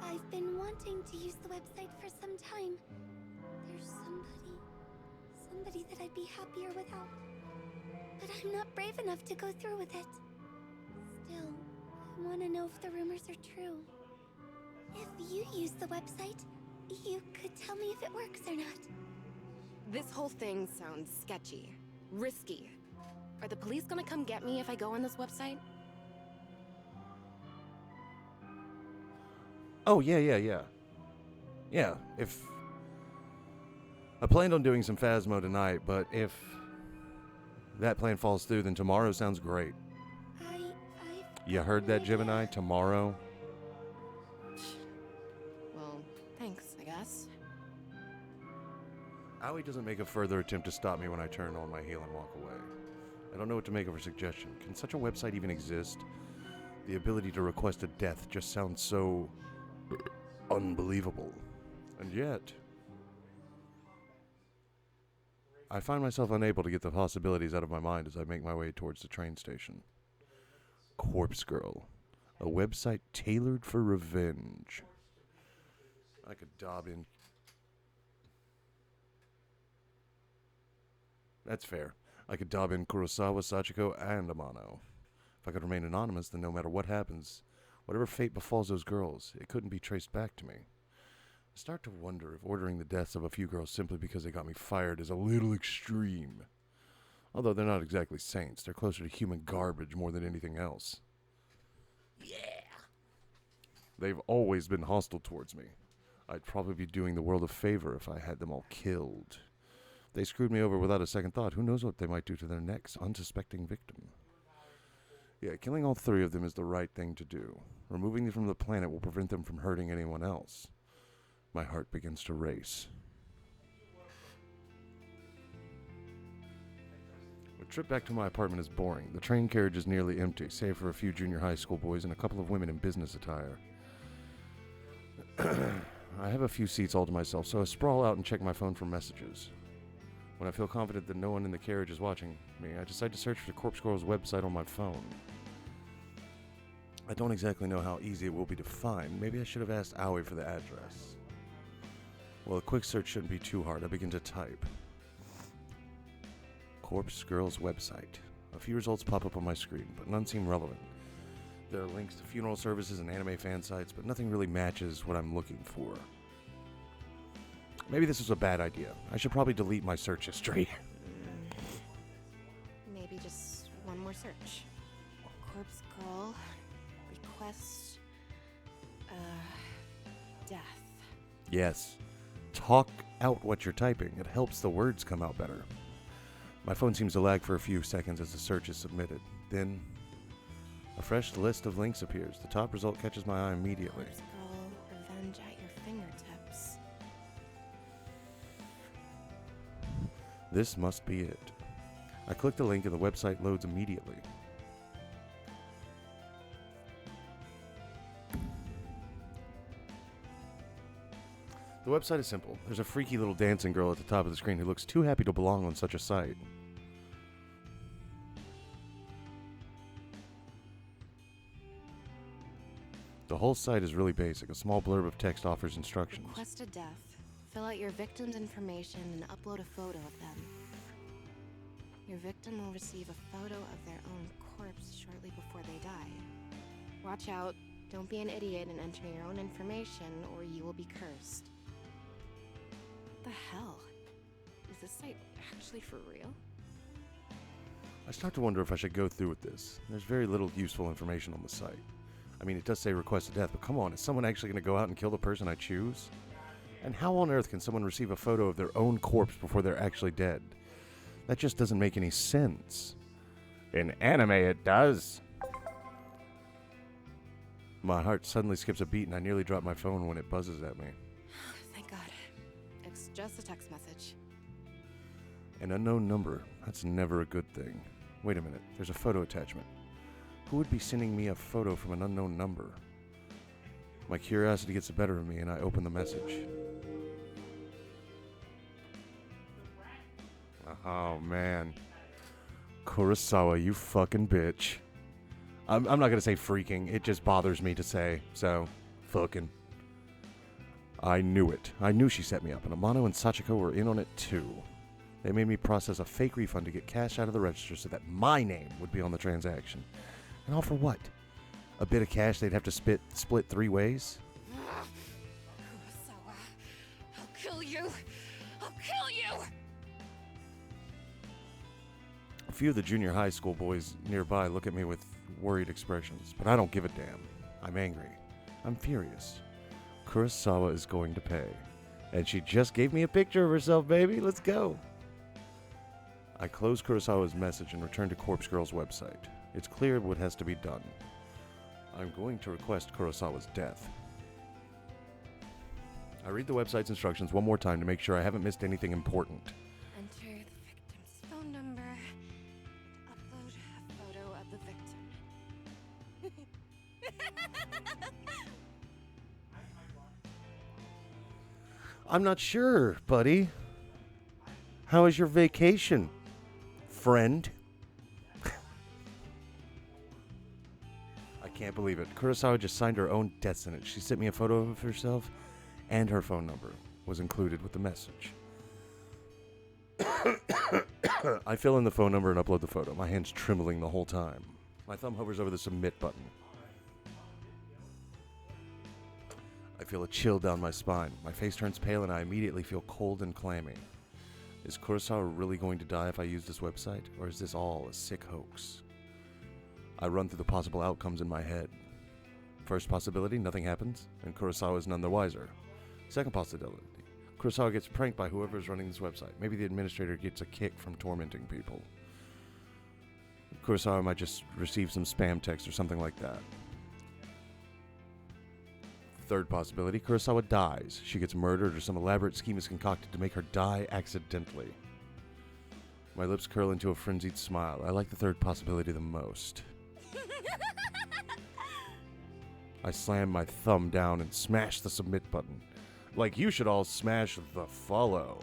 [SPEAKER 3] I've been wanting to use the website for some time. There's somebody that I'd be happier without. But I'm not brave enough to go through with it. Still, I want to know if the rumors are true. If you use the website, you could tell me if it works or not.
[SPEAKER 5] This whole thing sounds sketchy. Risky. Are the police gonna come get me if I go on this website?
[SPEAKER 1] Oh, yeah. Yeah, if... I planned on doing some Phasmo tonight, but if that plan falls through, then tomorrow sounds great. You heard that, Gemini? Tomorrow?
[SPEAKER 5] Well, thanks, I guess.
[SPEAKER 1] Aoi doesn't make a further attempt to stop me when I turn on my heel and walk away. I don't know what to make of her suggestion. Can such a website even exist? The ability to request a death just sounds so... unbelievable. And yet... I find myself unable to get the possibilities out of my mind as I make my way towards the train station. Corpse Girl. A website tailored for revenge. I could dob in... That's fair. I could dob in Kurosawa, Sachiko, and Amano. If I could remain anonymous, then no matter what happens, whatever fate befalls those girls, it couldn't be traced back to me. I start to wonder if ordering the deaths of a few girls simply because they got me fired is a little extreme. Although they're not exactly saints, they're closer to human garbage more than anything else. Yeah! They've always been hostile towards me. I'd probably be doing the world a favor if I had them all killed. They screwed me over without a second thought. Who knows what they might do to their next unsuspecting victim? Yeah, killing all 3 of them is the right thing to do. Removing them from the planet will prevent them from hurting anyone else. My heart begins to race. The trip back to my apartment is boring. The train carriage is nearly empty, save for a few junior high school boys and a couple of women in business attire. I have a few seats all to myself, so I sprawl out and check my phone for messages. When I feel confident that no one in the carriage is watching me, I decide to search for Corpse Girl's website on my phone. I don't exactly know how easy it will be to find. Maybe I should have asked Aoi for the address. Well, a quick search shouldn't be too hard. I begin to type. Corpse Girl's website. A few results pop up on my screen, but none seem relevant. There are links to funeral services and anime fan sites, but nothing really matches what I'm looking for. Maybe this was a bad idea. I should probably delete my search history.
[SPEAKER 5] Maybe just one more search. Corpse Girl. Request. Death.
[SPEAKER 1] Yes. Talk out what you're typing. It helps the words come out better. My phone seems to lag for a few seconds as the search is submitted. Then, a fresh list of links appears. The top result catches my eye immediately.
[SPEAKER 5] Corpse Girl, revenge at your fingertips.
[SPEAKER 1] This must be it. I click the link and the website loads immediately. The website is simple. There's a freaky little dancing girl at the top of the screen who looks too happy to belong on such a site. The whole site is really basic. A small blurb of text offers instructions.
[SPEAKER 5] Request a death. Fill out your victim's information and upload a photo of them. Your victim will receive a photo of their own corpse shortly before they die. Watch out. Don't be an idiot and enter your own information, or you will be cursed. What the hell? Is this site actually for real?
[SPEAKER 1] I start to wonder if I should go through with this. There's very little useful information on the site. I mean, it does say request a death, but come on, is someone actually going to go out and kill the person I choose? And how on earth can someone receive a photo of their own corpse before they're actually dead? That just doesn't make any sense. In anime, it does. My heart suddenly skips a beat and I nearly drop my phone when it buzzes at me.
[SPEAKER 5] Thank God. It's just a text message.
[SPEAKER 1] An unknown number. That's never a good thing. Wait a minute, there's a photo attachment. Who would be sending me a photo from an unknown number? My curiosity gets the better of me and I open the message. Oh man. Kurosawa, you fucking bitch. I'm not gonna say freaking, it just bothers me to say, so, fucking. I knew it. I knew she set me up, and Amano and Sachiko were in on it too. They made me process a fake refund to get cash out of the register so that my name would be on the transaction. And all for what? A bit of cash they'd have to split 3 ways?
[SPEAKER 9] Kurosawa, I'll kill you! I'll kill you!
[SPEAKER 1] A few of the junior high school boys nearby look at me with worried expressions, but I don't give a damn. I'm angry. I'm furious. Kurosawa is going to pay. And she just gave me a picture of herself, baby. Let's go. I close Kurosawa's message and return to Corpse Girl's website. It's clear what has to be done. I'm going to request Kurosawa's death. I read the website's instructions one more time to make sure I haven't missed anything important.
[SPEAKER 5] Enter the victim's phone number and upload a photo of the victim.
[SPEAKER 1] I'm not sure, buddy. How was your vacation, friend? I can't believe it. Kurosawa just signed her own death sentence. She sent me a photo of herself, and her phone number was included with the message. I fill in the phone number and upload the photo, my hands trembling the whole time. My thumb hovers over the submit button. I feel a chill down my spine. My face turns pale and I immediately feel cold and clammy. Is Kurosawa really going to die if I use this website, or is this all a sick hoax? I run through the possible outcomes in my head. First possibility, nothing happens, and Kurosawa is none the wiser. Second possibility. Kurosawa gets pranked by whoever is running this website. Maybe the administrator gets a kick from tormenting people. Kurosawa might just receive some spam text or something like that. Third possibility, Kurosawa dies. She gets murdered or some elaborate scheme is concocted to make her die accidentally. My lips curl into a frenzied smile. I like the third possibility the most. I slam my thumb down and smash the submit button. Like you should all smash the follow.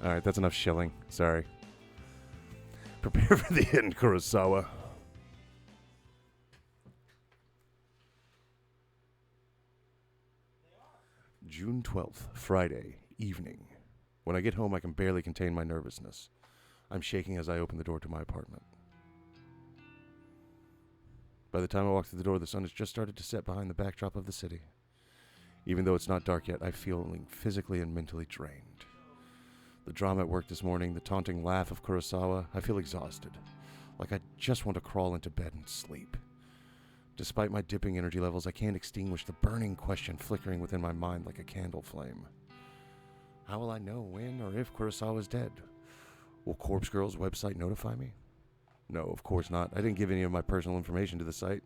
[SPEAKER 1] Alright, that's enough shilling. Sorry. Prepare for the end, Kurosawa. June 12th, Friday, evening. When I get home, I can barely contain my nervousness. I'm shaking as I open the door to my apartment. By the time I walk through the door, the sun has just started to set behind the backdrop of the city. Even though it's not dark yet, I'm feeling physically and mentally drained. The drama at work this morning, the taunting laugh of Kurosawa, I feel exhausted. Like I just want to crawl into bed and sleep. Despite my dipping energy levels, I can't extinguish the burning question flickering within my mind like a candle flame. How will I know when or if Kurosawa is dead? Will Corpse Girl's website notify me? No, of course not. I didn't give any of my personal information to the site.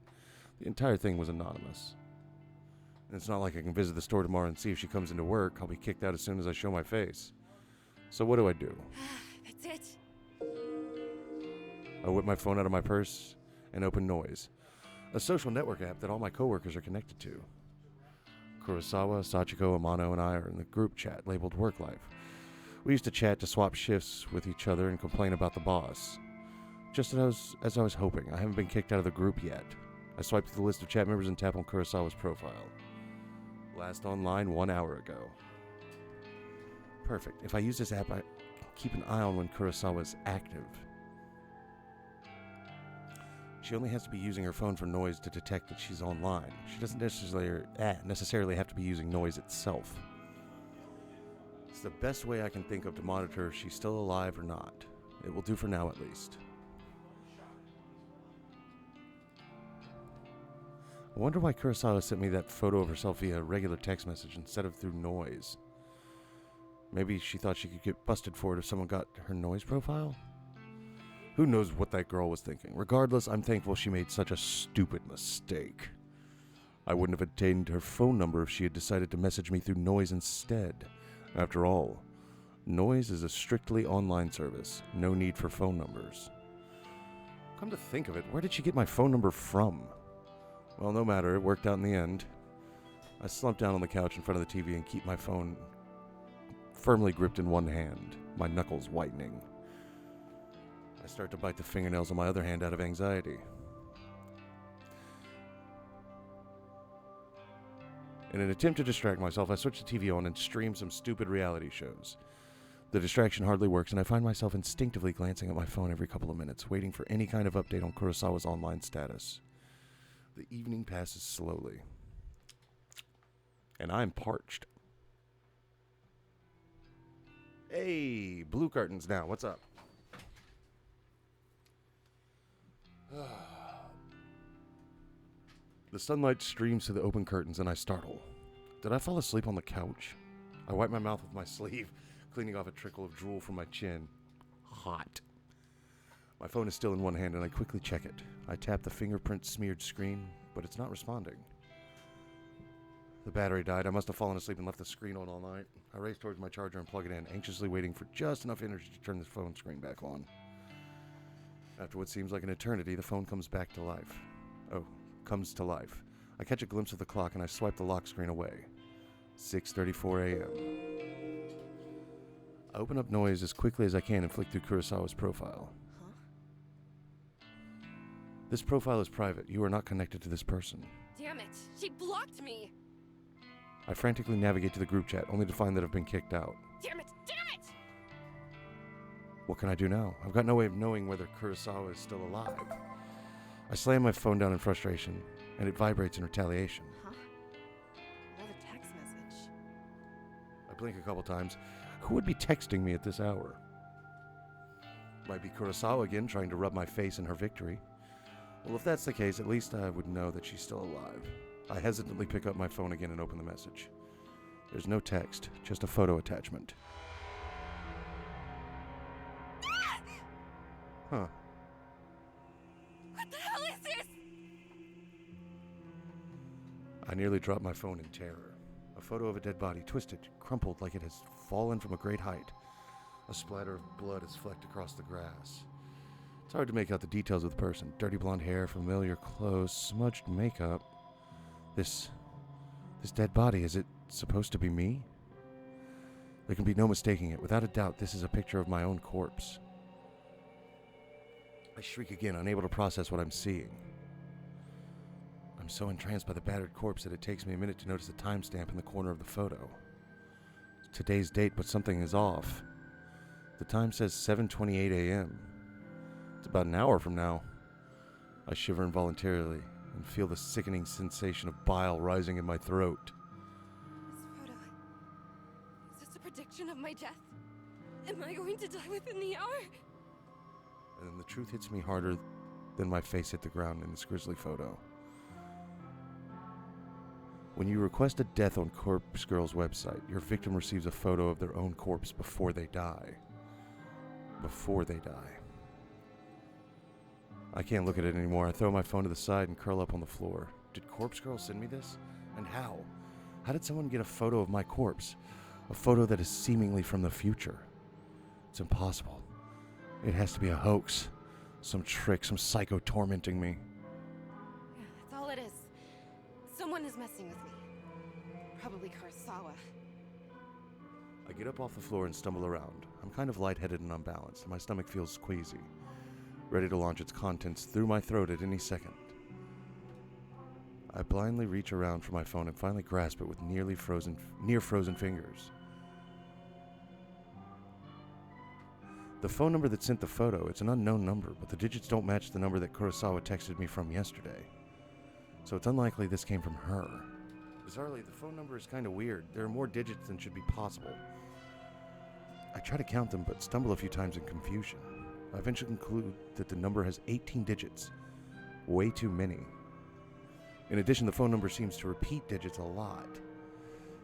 [SPEAKER 1] The entire thing was anonymous. And it's not like I can visit the store tomorrow and see if she comes into work. I'll be kicked out as soon as I show my face. So what do?
[SPEAKER 9] That's it.
[SPEAKER 1] I whip my phone out of my purse and open Noise, a social network app that all my coworkers are connected to. Kurosawa, Sachiko, Amano, and I are in the group chat labeled Work Life. We used to chat to swap shifts with each other and complain about the boss. Just as I was hoping, I haven't been kicked out of the group yet. I swipe through the list of chat members and tap on Kurosawa's profile. Last online 1 hour ago. Perfect. If I use this app, I keep an eye on when Kurosawa is active. She only has to be using her phone for Noise to detect that she's online. She doesn't necessarily have to be using Noise itself. It's the best way I can think of to monitor if she's still alive or not. It will do for now at least. I wonder why Kurosawa sent me that photo of herself via regular text message instead of through Noise. Maybe she thought she could get busted for it if someone got her Noise profile? Who knows what that girl was thinking. Regardless, I'm thankful she made such a stupid mistake. I wouldn't have obtained her phone number if she had decided to message me through Noise instead. After all, Noise is a strictly online service. No need for phone numbers. Come to think of it, where did she get my phone number from? Well, no matter, it worked out in the end. I slump down on the couch in front of the TV and keep my phone firmly gripped in one hand, my knuckles whitening. I start to bite the fingernails on my other hand out of anxiety. In an attempt to distract myself, I switch the TV on and stream some stupid reality shows. The distraction hardly works, and I find myself instinctively glancing at my phone every couple of minutes, waiting for any kind of update on Kurosawa's online status. The evening passes slowly, and I'm parched. Hey, blue curtains now. What's up? The sunlight streams through the open curtains, and I startle. Did I fall asleep on the couch? I wipe my mouth with my sleeve, cleaning off a trickle of drool from my chin. Hot. My phone is still in one hand, and I quickly check it. I tap the fingerprint-smeared screen, but it's not responding. The battery died. I must have fallen asleep and left the screen on all night. I race towards my charger and plug it in, anxiously waiting for just enough energy to turn the phone screen back on. After what seems like an eternity, the phone comes back to life. Comes to life. I catch a glimpse of the clock and I swipe the lock screen away. 6:34 a.m. I open up Noise as quickly as I can and flick through Kurosawa's profile. This profile is private. You are not connected to this person.
[SPEAKER 9] Damn it! She blocked me!
[SPEAKER 1] I frantically navigate to the group chat, only to find that I've been kicked out.
[SPEAKER 9] Damn it! Damn it!
[SPEAKER 1] What can I do now? I've got no way of knowing whether Kurosawa is still alive. I slam my phone down in frustration, and it vibrates in retaliation.
[SPEAKER 5] Another text message.
[SPEAKER 1] I blink a couple times. Who would be texting me at this hour? Might be Kurosawa again, trying to rub my face in her victory. Well, if that's the case, at least I would know that she's still alive. I hesitantly pick up my phone again and open the message. There's no text, just a photo attachment. Huh.
[SPEAKER 9] What the hell is this?
[SPEAKER 1] I nearly dropped my phone in terror. A photo of a dead body, twisted, crumpled like it has fallen from a great height. A splatter of blood is flecked across the grass. It's hard to make out the details of the person. Dirty blonde hair, familiar clothes, smudged makeup. This dead body, is it supposed to be me? There can be no mistaking it. Without a doubt, this is a picture of my own corpse. I shriek again, unable to process what I'm seeing. I'm so entranced by the battered corpse that it takes me a minute to notice the timestamp in the corner of the photo. It's today's date, but something is off. The time says 7:28 a.m. It's about an hour from now. I shiver involuntarily and feel the sickening sensation of bile rising in my throat.
[SPEAKER 9] This photo. Is this a prediction of my death? Am I going to die within the hour?
[SPEAKER 1] And then the truth hits me harder than my face hit the ground in this grisly photo. When you request a death on Corpse Girl's website, your victim receives a photo of their own corpse before they die. Before they die. I can't look at it anymore. I throw my phone to the side and curl up on the floor. Did Corpse Girl send me this? And how? How did someone get a photo of my corpse? A photo that is seemingly from the future. It's impossible. It has to be a hoax. Some trick, some psycho tormenting me.
[SPEAKER 9] Yeah, that's all it is. Someone is messing with me. Probably Kurosawa.
[SPEAKER 1] I get up off the floor and stumble around. I'm kind of lightheaded and unbalanced, and my stomach feels queasy, ready to launch its contents through my throat at any second. I blindly reach around for my phone and finally grasp it with near frozen fingers. The phone number that sent the photo, it's an unknown number, but the digits don't match the number that Kurosawa texted me from yesterday. So it's unlikely this came from her. Bizarrely, the phone number is kind of weird. There are more digits than should be possible. I try to count them, but stumble a few times in confusion. I eventually conclude that the number has 18 digits. Way too many. In addition, the phone number seems to repeat digits a lot.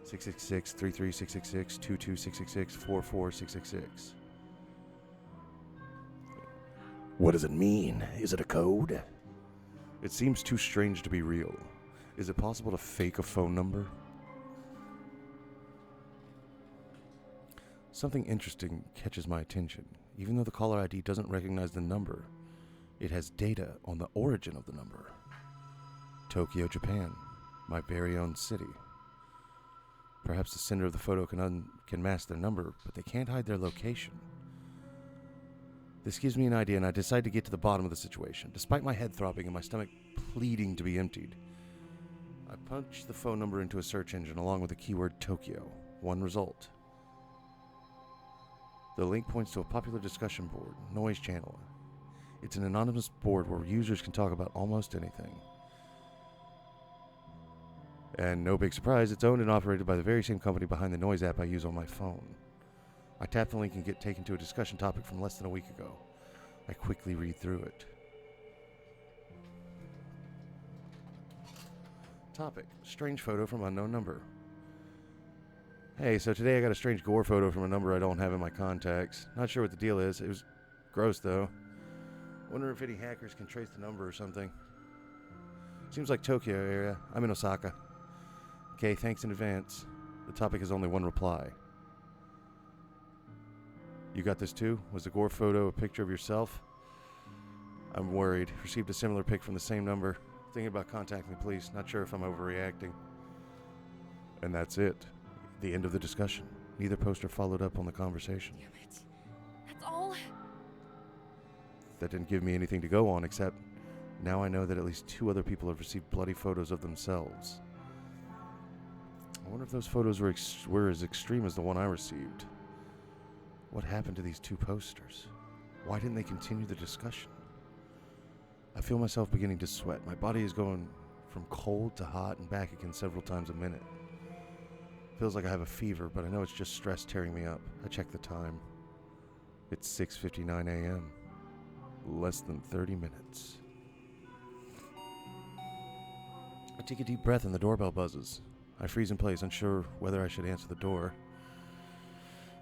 [SPEAKER 1] 666-33666, 22666, 44666. What does it mean? Is it a code? It seems too strange to be real. Is it possible to fake a phone number? Something interesting catches my attention. Even though the caller ID doesn't recognize the number, it has data on the origin of the number. Tokyo, Japan, my very own city. Perhaps the sender of the photo can mask their number, but they can't hide their location. This gives me an idea, and I decide to get to the bottom of the situation. Despite my head throbbing and my stomach pleading to be emptied, I punch the phone number into a search engine along with the keyword Tokyo. One result. The link points to a popular discussion board, Noise Channel. It's an anonymous board where users can talk about almost anything. And no big surprise, it's owned and operated by the very same company behind the Noise app I use on my phone. I tap the link and get taken to a discussion topic from less than a week ago. I quickly read through it. Topic: strange photo from unknown number. Hey, so today I got a strange gore photo from a number I don't have in my contacts. Not sure what the deal is. It was gross, though. Wonder if any hackers can trace the number or something. Seems like Tokyo area. I'm in Osaka. Okay, thanks in advance. The topic has only one reply. You got this too? Was the gore photo a picture of yourself? I'm worried. Received a similar pic from the same number. Thinking about contacting the police. Not sure if I'm overreacting. And that's it. The end of the discussion. Neither poster followed up on the conversation.
[SPEAKER 9] Damn it. That's all?
[SPEAKER 1] That didn't give me anything to go on, except now I know that at least 2 other people have received bloody photos of themselves. I wonder if those photos were as extreme as the one I received. What happened to these 2 posters? Why didn't they continue the discussion? I feel myself beginning to sweat. My body is going from cold to hot and back again several times a minute. Feels like I have a fever, but I know it's just stress tearing me up. I check the time. It's 6:59 a.m. Less than 30 minutes. I take a deep breath and the doorbell buzzes. I freeze in place, unsure whether I should answer the door.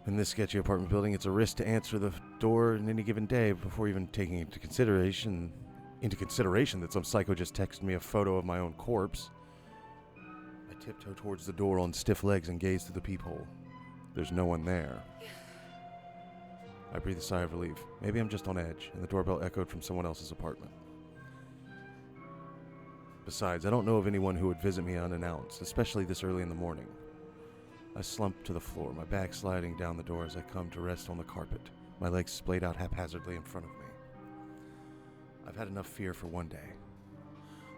[SPEAKER 1] In this sketchy apartment building, it's a risk to answer the door in any given day before even taking into consideration that some psycho just texted me a photo of my own corpse. I tiptoe towards the door on stiff legs and gaze through the peephole. There's no one there. I breathe a sigh of relief. Maybe I'm just on edge, and the doorbell echoed from someone else's apartment. Besides, I don't know of anyone who would visit me unannounced, especially this early in the morning. I slump to the floor, my back sliding down the door as I come to rest on the carpet, my legs splayed out haphazardly in front of me. I've had enough fear for one day.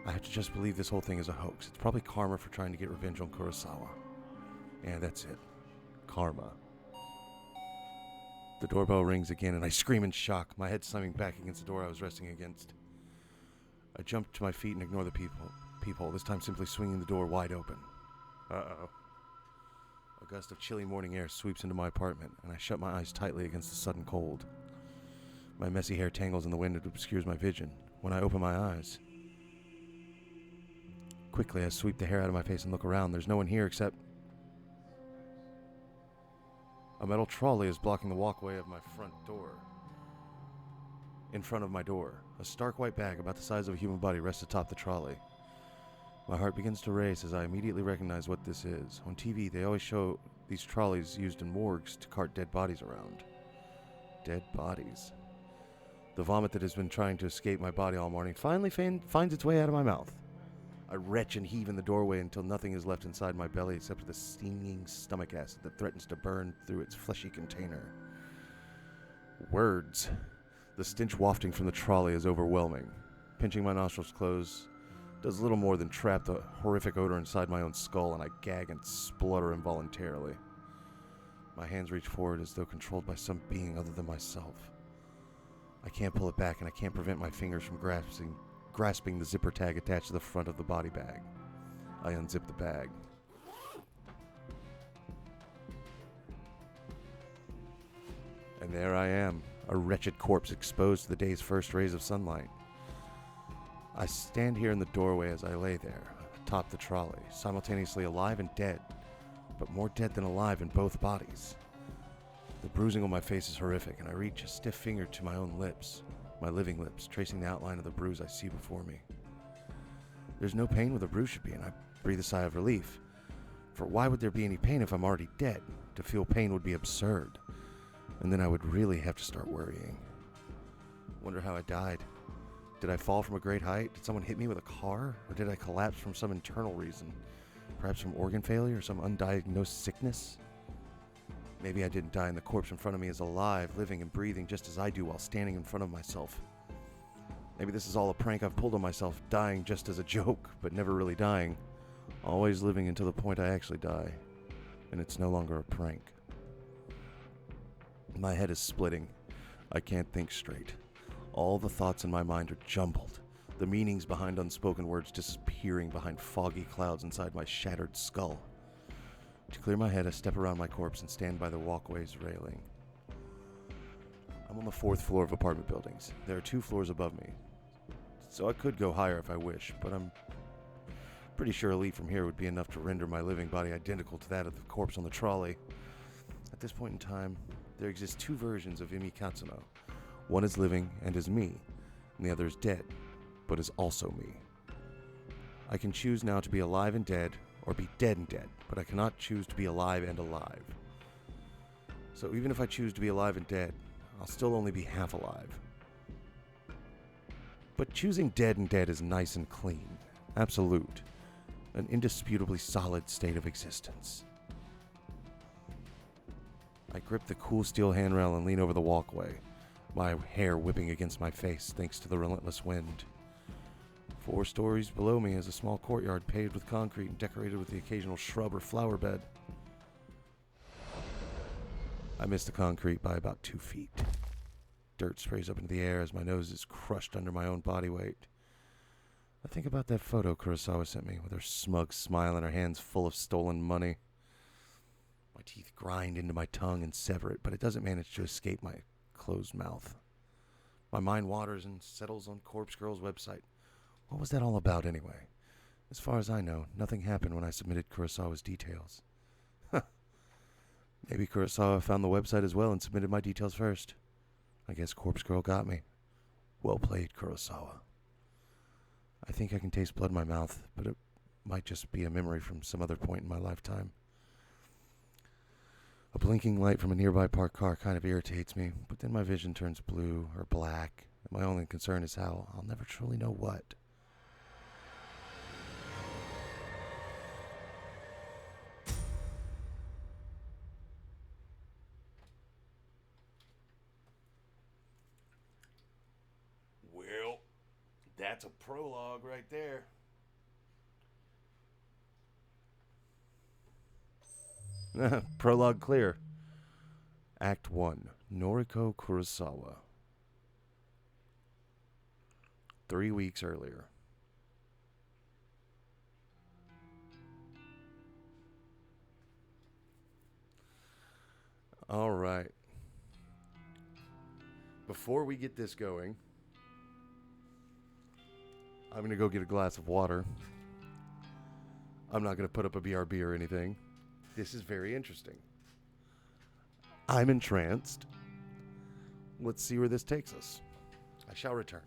[SPEAKER 1] I have to just believe this whole thing is a hoax. It's probably karma for trying to get revenge on Kurosawa. And that's it. Karma. The doorbell rings again, and I scream in shock, my head slamming back against the door I was resting against. I jump to my feet and ignore the peephole, this time simply swinging the door wide open. Uh-oh. A gust of chilly morning air sweeps into my apartment, and I shut my eyes tightly against the sudden cold. My messy hair tangles in the wind and obscures my vision. When I open my eyes, quickly I sweep the hair out of my face and look around. There's no one here except a metal trolley is blocking the walkway of my front door. In front of my door, a stark white bag about the size of a human body rests atop the trolley. My heart begins to race as I immediately recognize what this is. On TV, they always show these trolleys used in morgues to cart dead bodies around. Dead bodies. The vomit that has been trying to escape my body all morning finally finds its way out of my mouth. I retch and heave in the doorway until nothing is left inside my belly except for the stinging stomach acid that threatens to burn through its fleshy container. Words. The stench wafting from the trolley is overwhelming. Pinching my nostrils close does little more than trap the horrific odor inside my own skull, and I gag and splutter involuntarily. My hands reach forward as though controlled by some being other than myself. I can't pull it back, and I can't prevent my fingers from grasping the zipper tag attached to the front of the body bag. I unzip the bag. And there I am, a wretched corpse exposed to the day's first rays of sunlight. I stand here in the doorway as I lay there, atop the trolley, simultaneously alive and dead, but more dead than alive in both bodies. The bruising on my face is horrific, and I reach a stiff finger to my own lips, my living lips, tracing the outline of the bruise I see before me. There's no pain where the bruise should be, and I breathe a sigh of relief. For why would there be any pain if I'm already dead? To feel pain would be absurd, and then I would really have to start worrying. Wonder how I died. Did I fall from a great height? Did someone hit me with a car? Or did I collapse from some internal reason? Perhaps from organ failure or some undiagnosed sickness? Maybe I didn't die and the corpse in front of me is alive, living and breathing just as I do while standing in front of myself. Maybe this is all a prank I've pulled on myself, dying just as a joke, but never really dying. Always living until the point I actually die. And it's no longer a prank. My head is splitting. I can't think straight. All the thoughts in my mind are jumbled, the meanings behind unspoken words disappearing behind foggy clouds inside my shattered skull. To clear my head, I step around my corpse and stand by the walkway's railing. I'm on the 4th floor of apartment buildings. There are 2 floors above me, so I could go higher if I wish, but I'm pretty sure a leap from here would be enough to render my living body identical to that of the corpse on the trolley. At this point in time, there exist 2 versions of Emi Katsuno. One is living and is me, and the other is dead, but is also me. I can choose now to be alive and dead, or be dead and dead, but I cannot choose to be alive and alive. So even if I choose to be alive and dead, I'll still only be half alive. But choosing dead and dead is nice and clean, absolute, an indisputably solid state of existence. I grip the cool steel handrail and lean over the walkway, my hair whipping against my face thanks to the relentless wind. 4 stories below me is a small courtyard paved with concrete and decorated with the occasional shrub or flower bed. I miss the concrete by about 2 feet. Dirt sprays up into the air as my nose is crushed under my own body weight. I think about that photo Kurosawa sent me, with her smug smile and her hands full of stolen money. My teeth grind into my tongue and sever it, but it doesn't manage to escape my closed mouth. My mind wanders and settles on Corpse Girl's website. What was that all about anyway? As far as I know, nothing happened when I submitted Kurosawa's details. Maybe Kurosawa found the website as well and submitted my details first. I guess Corpse Girl got me. Well played, Kurosawa. I think I can taste blood in my mouth, but it might just be a memory from some other point in my lifetime. A blinking light from a nearby parked car kind of irritates me, but then my vision turns blue or black, and my only concern is how I'll never truly know what. Well, that's a prologue right there. Prologue clear. Act 1. Noriko Kurosawa. 3 weeks earlier. All right. Before we get this going, I'm going to go get a glass of water. I'm not going to put up a BRB or anything. This is very interesting. I'm entranced. Let's see where this takes us. I shall return.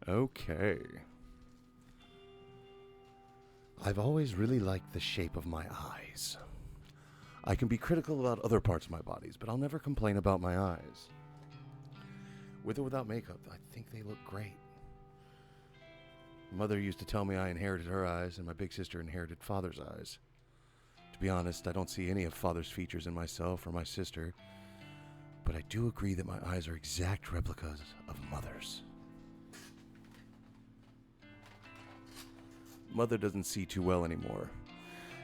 [SPEAKER 1] Okay. I've always really liked the shape of my eyes. I can be critical about other parts of my bodies, but I'll never complain about my eyes. With or without makeup, I think they look great. Mother used to tell me I inherited her eyes, and my big sister inherited Father's eyes. To be honest, I don't see any of Father's features in myself or my sister, but I do agree that my eyes are exact replicas of Mother's. Mother doesn't see too well anymore,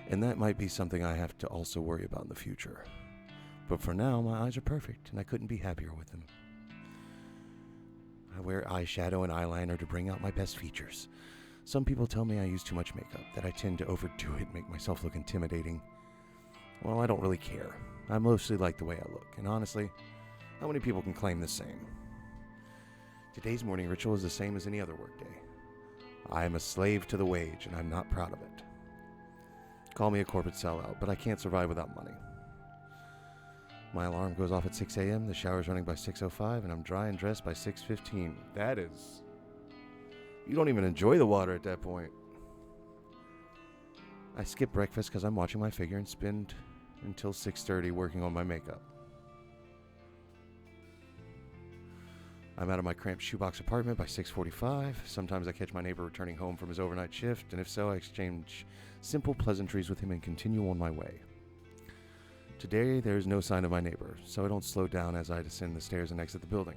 [SPEAKER 1] and that might be something I have to also worry about in the future. But for now, my eyes are perfect, and I couldn't be happier with them. I wear eyeshadow and eyeliner to bring out my best features. Some people tell me I use too much makeup, that I tend to overdo it and make myself look intimidating. Well, I don't really care. I mostly like the way I look, and honestly, how many people can claim the same? Today's morning ritual is the same as any other workday. I am a slave to the wage, and I'm not proud of it. Call me a corporate sellout, but I can't survive without money. My alarm goes off at 6 a.m., the shower's running by 6:05, and I'm dry and dressed by 6:15. That is... You don't even enjoy the water at that point. I skip breakfast because I'm watching my figure and spend until 6:30 working on my makeup. I'm out of my cramped shoebox apartment by 6:45. Sometimes I catch my neighbor returning home from his overnight shift, and if so, I exchange simple pleasantries with him and continue on my way. Today, there is no sign of my neighbor, so I don't slow down as I descend the stairs and exit the building.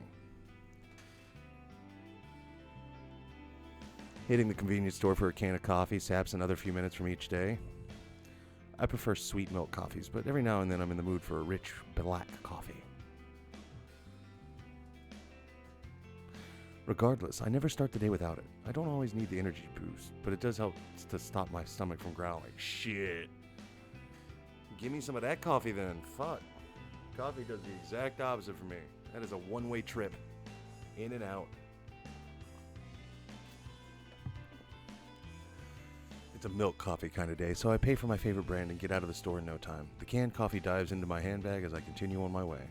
[SPEAKER 1] Hitting the convenience store for a can of coffee saps another few minutes from each day. I prefer sweet milk coffees, but every now and then I'm in the mood for a rich black coffee. Regardless, I never start the day without it. I don't always need the energy boost, but it does help to stop my stomach from growling. Shit. Give me some of that coffee then. Fuck. Coffee does the exact opposite for me. That is a one-way trip. In and out. It's a milk coffee kind of day, so I pay for my favorite brand and get out of the store in no time. The canned coffee dives into my handbag as I continue on my way.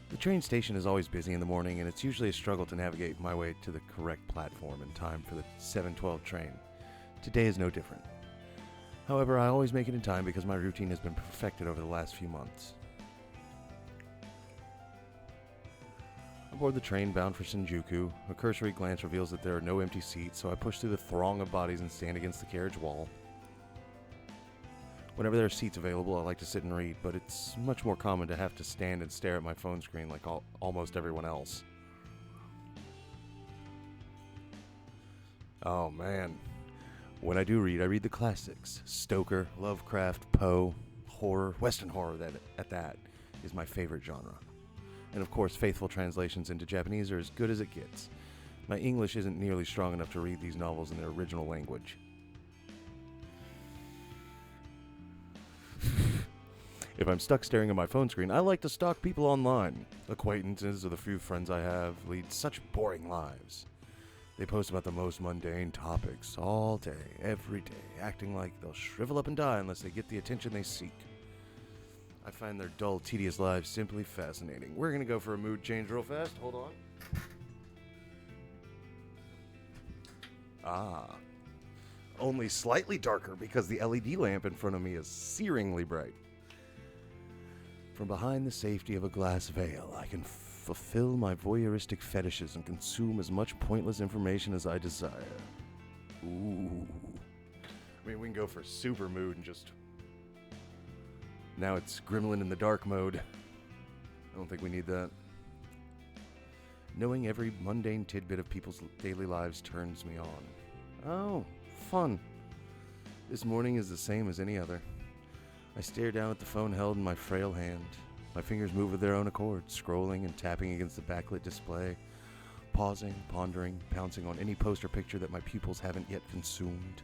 [SPEAKER 1] The train station is always busy in the morning, and it's usually a struggle to navigate my way to the correct platform in time for the 7:12 train. Today is no different. However, I always make it in time because my routine has been perfected over the last few months. Aboard the train bound for Shinjuku, a cursory glance reveals that there are no empty seats, so I push through the throng of bodies and stand against the carriage wall. Whenever there are seats available, I like to sit and read, but it's much more common to have to stand and stare at my phone screen like almost everyone else. Oh man. When I do read, I read the classics. Stoker, Lovecraft, Poe, horror, Western horror that is my favorite genre. And of course, faithful translations into Japanese are as good as it gets. My English isn't nearly strong enough to read these novels in their original language. If I'm stuck staring at my phone screen, I like to stalk people online. Acquaintances or the few friends I have lead such boring lives. They post about the most mundane topics all day, every day, acting like they'll shrivel up and die unless they get the attention they seek. I find their dull, tedious lives simply fascinating. We're gonna go for a mood change real fast. Hold on. Ah. Only slightly darker because the LED lamp in front of me is searingly bright. From behind the safety of a glass veil, I can fulfill my voyeuristic fetishes and consume as much pointless information as I desire. Ooh. I mean, we can go for super mood and just... Now it's Gremlin in the dark mode. I don't think we need that. Knowing every mundane tidbit of people's daily lives turns me on. Oh, fun. This morning is the same as any other. I stare down at the phone held in my frail hand. My fingers move of their own accord, scrolling and tapping against the backlit display, pausing, pondering, pouncing on any poster picture that my pupils haven't yet consumed.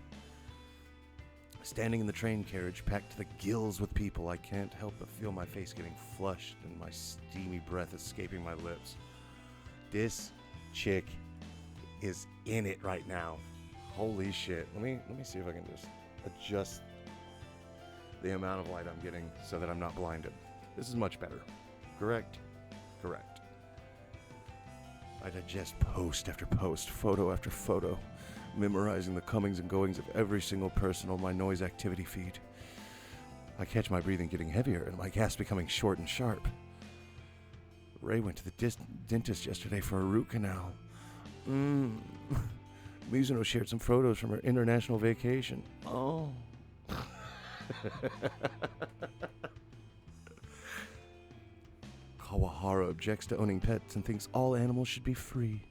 [SPEAKER 1] Standing in the train carriage, packed to the gills with people, I can't help but feel my face getting flushed and my steamy breath escaping my lips. This chick is in it right now. Holy shit. Let me see if I can just adjust the amount of light I'm getting so that I'm not blinded. This is much better. Correct? Correct. I digest post after post, photo after photo, memorizing the comings and goings of every single person on my noise activity feed. I catch my breathing getting heavier and my gasp becoming short and sharp. Ray went to the dentist yesterday for a root canal. Mizuno shared some photos from her international vacation. Oh. Kawahara objects to owning pets and thinks all animals should be free.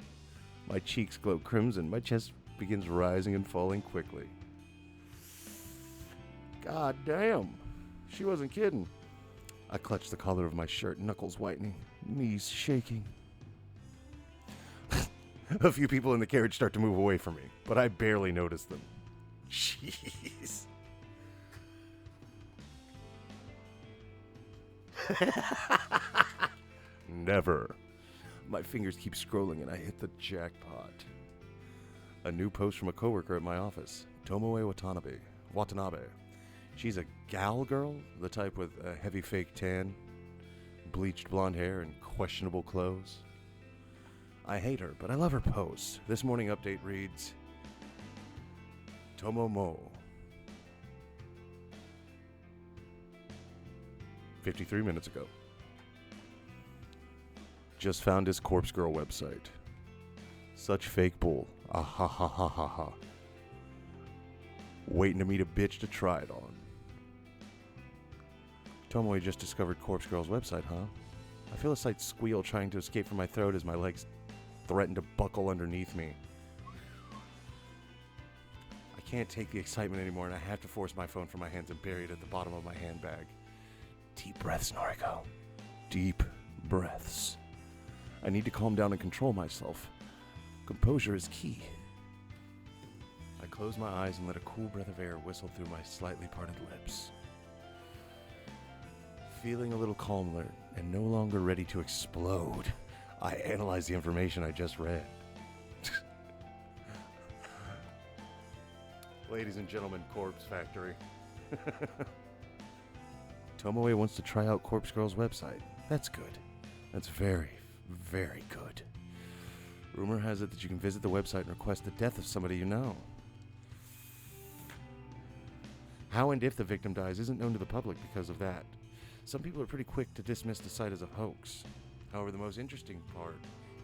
[SPEAKER 1] My cheeks glow crimson. My chest begins rising and falling quickly. God damn. She wasn't kidding. I clutch the collar of my shirt, knuckles whitening, knees shaking. A few people in the carriage start to move away from me, but I barely notice them. Jeez. Never. My fingers keep scrolling and I hit the jackpot. A new post from a coworker at my office, Tomoe Watanabe. She's a gal girl, the type with a heavy fake tan, bleached blonde hair, and questionable clothes. I hate her, but I love her posts. This morning update reads, Tomomo. 53 minutes ago. Just found his Corpse Girl website. Such fake bull. Ah ha ha ha ha ha. Waiting to meet a bitch to try it on. Tomoe just discovered Corpse Girl's website, huh? I feel a slight squeal trying to escape from my throat as my legs threaten to buckle underneath me. I can't take the excitement anymore, and I have to force my phone from my hands and bury it at the bottom of my handbag. Deep breaths, Noriko. Deep breaths. I need to calm down and control myself. Composure is key. I close my eyes and let a cool breath of air whistle through my slightly parted lips. Feeling a little calmer and no longer ready to explode, I analyze the information I just read. Ladies and gentlemen, Corpse Factory. Tomoe wants to try out Corpse Girl's website. That's good. That's very, very good. Rumor has it that you can visit the website and request the death of somebody you know. How and if the victim dies isn't known to the public because of that. Some people are pretty quick to dismiss the site as a hoax. However, the most interesting part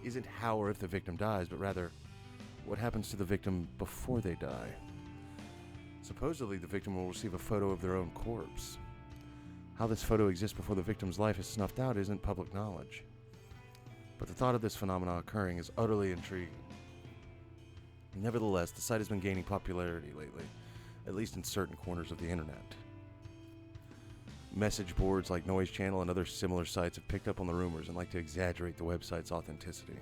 [SPEAKER 1] isn't how or if the victim dies, but rather what happens to the victim before they die. Supposedly, the victim will receive a photo of their own corpse. How this photo exists before the victim's life is snuffed out isn't public knowledge. But the thought of this phenomenon occurring is utterly intriguing. Nevertheless, the site has been gaining popularity lately, at least in certain corners of the internet. Message boards like Noise Channel and other similar sites have picked up on the rumors and like to exaggerate the website's authenticity.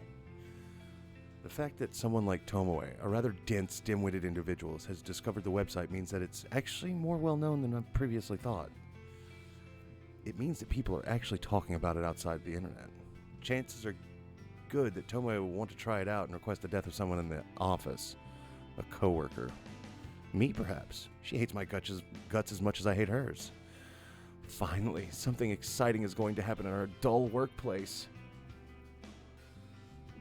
[SPEAKER 1] The fact that someone like Tomoe, a rather dense, dim-witted individual, has discovered the website means that it's actually more well-known than I previously thought. It means that people are actually talking about it outside the internet. Chances are good that Tomoe will want to try it out and request the death of someone in the office. A coworker. Me, perhaps. She hates my guts as much as I hate hers. Finally, something exciting is going to happen in our dull workplace.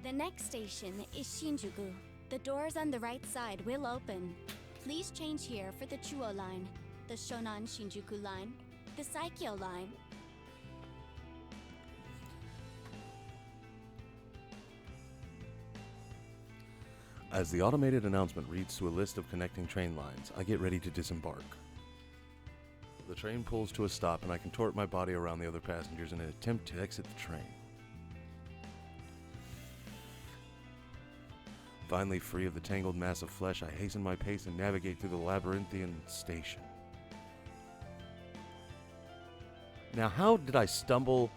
[SPEAKER 3] The next station is Shinjuku. The doors on the right side will open. Please change here for the Chuo line, the Shonan Shinjuku line, the Saikyo line.
[SPEAKER 1] As the automated announcement reads to a list of connecting train lines, I get ready to disembark. The train pulls to a stop and I contort my body around the other passengers in an attempt to exit the train. Finally free of the tangled mass of flesh, I hasten my pace and navigate through the labyrinthian station. Now, how did I stumble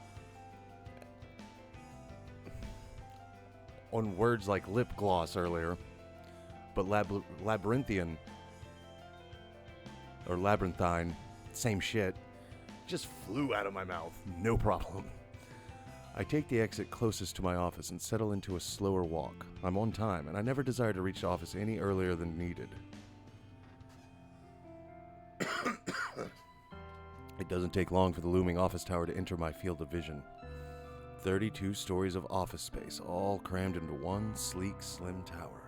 [SPEAKER 1] on words like lip gloss earlier, but labyrinthian or labyrinthine, same shit, just flew out of my mouth, no problem. I take the exit closest to my office and settle into a slower walk. I'm on time, and I never desire to reach the office any earlier than needed. It doesn't take long for the looming office tower to enter my field of vision. 32 stories of office space, all crammed into one sleek, slim tower.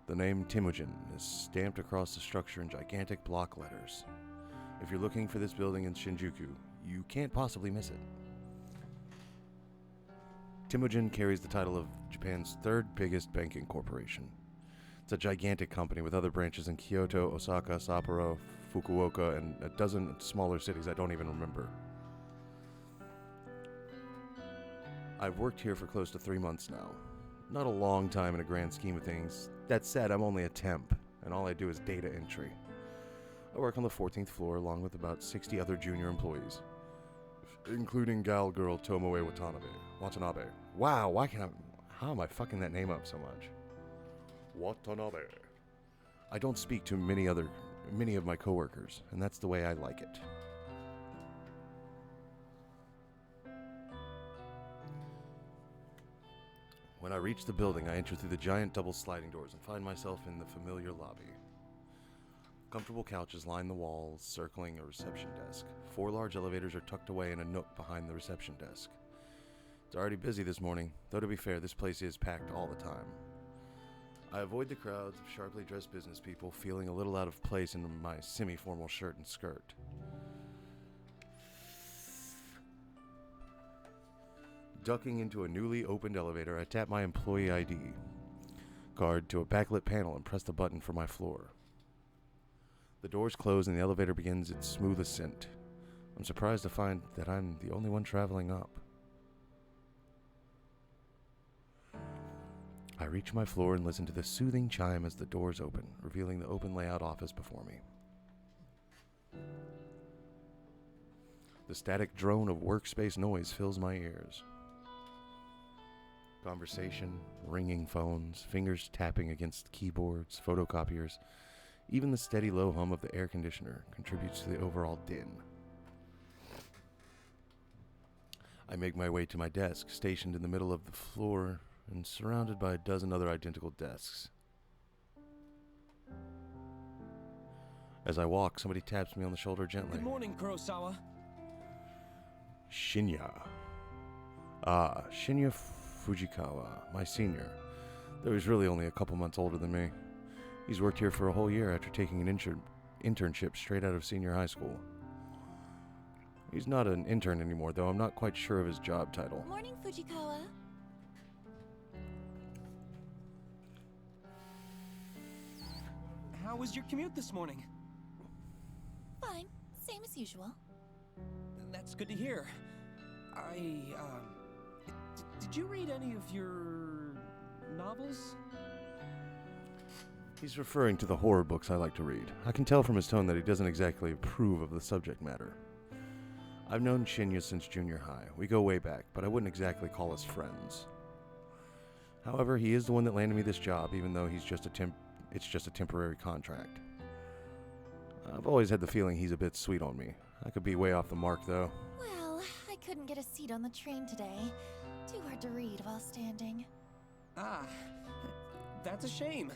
[SPEAKER 1] The name Temujin is stamped across the structure in gigantic block letters. If you're looking for this building in Shinjuku, you can't possibly miss it. Temujin carries the title of Japan's third biggest banking corporation. It's a gigantic company with other branches in Kyoto, Osaka, Sapporo, Fukuoka, and a dozen smaller cities I don't even remember. I've worked here for close to 3 months now. Not a long time in a grand scheme of things. That said, I'm only a temp, and all I do is data entry. I work on the 14th floor along with about 60 other junior employees, including gal girl Tomoe Watanabe. Wow, how am I fucking that name up so much? Watanabe. I don't speak to many of my coworkers, and that's the way I like it. When I reach the building, I enter through the giant double sliding doors and find myself in the familiar lobby. Comfortable couches line the walls, circling a reception desk. 4 large elevators are tucked away in a nook behind the reception desk. It's already busy this morning, though to be fair, this place is packed all the time. I avoid the crowds of sharply dressed business people, feeling a little out of place in my semi-formal shirt and skirt. Ducking into a newly opened elevator, I tap my employee ID card to a backlit panel and press the button for my floor. The doors close and the elevator begins its smooth ascent. I'm surprised to find that I'm the only one traveling up. I reach my floor and listen to the soothing chime as the doors open, revealing the open layout office before me. The static drone of workspace noise fills my ears. Conversation, ringing phones, fingers tapping against keyboards, photocopiers. Even the steady low hum of the air conditioner contributes to the overall din. I make my way to my desk, stationed in the middle of the floor and surrounded by a dozen other identical desks. As I walk, somebody taps me on the shoulder gently.
[SPEAKER 2] Good morning, Kurosawa.
[SPEAKER 1] Shinya. Shinya Fujikawa, my senior, though he's really only a couple months older than me. He's worked here for a whole year after taking an internship straight out of senior high school. He's not an intern anymore, though I'm not quite sure of his job title.
[SPEAKER 4] Morning, Fujikawa.
[SPEAKER 2] How was your commute this morning?
[SPEAKER 4] Fine. Same as usual.
[SPEAKER 2] That's good to hear. Did you read any of your novels?
[SPEAKER 1] He's referring to the horror books I like to read. I can tell from his tone that he doesn't exactly approve of the subject matter. I've known Shinya since junior high. We go way back, but I wouldn't exactly call us friends. However, he is the one that landed me this job, even though it's just a temporary contract. I've always had the feeling he's a bit sweet on me. I could be way off the mark, though.
[SPEAKER 4] Well, I couldn't get a seat on the train today. Too hard to read while standing.
[SPEAKER 2] Ah, that's a shame.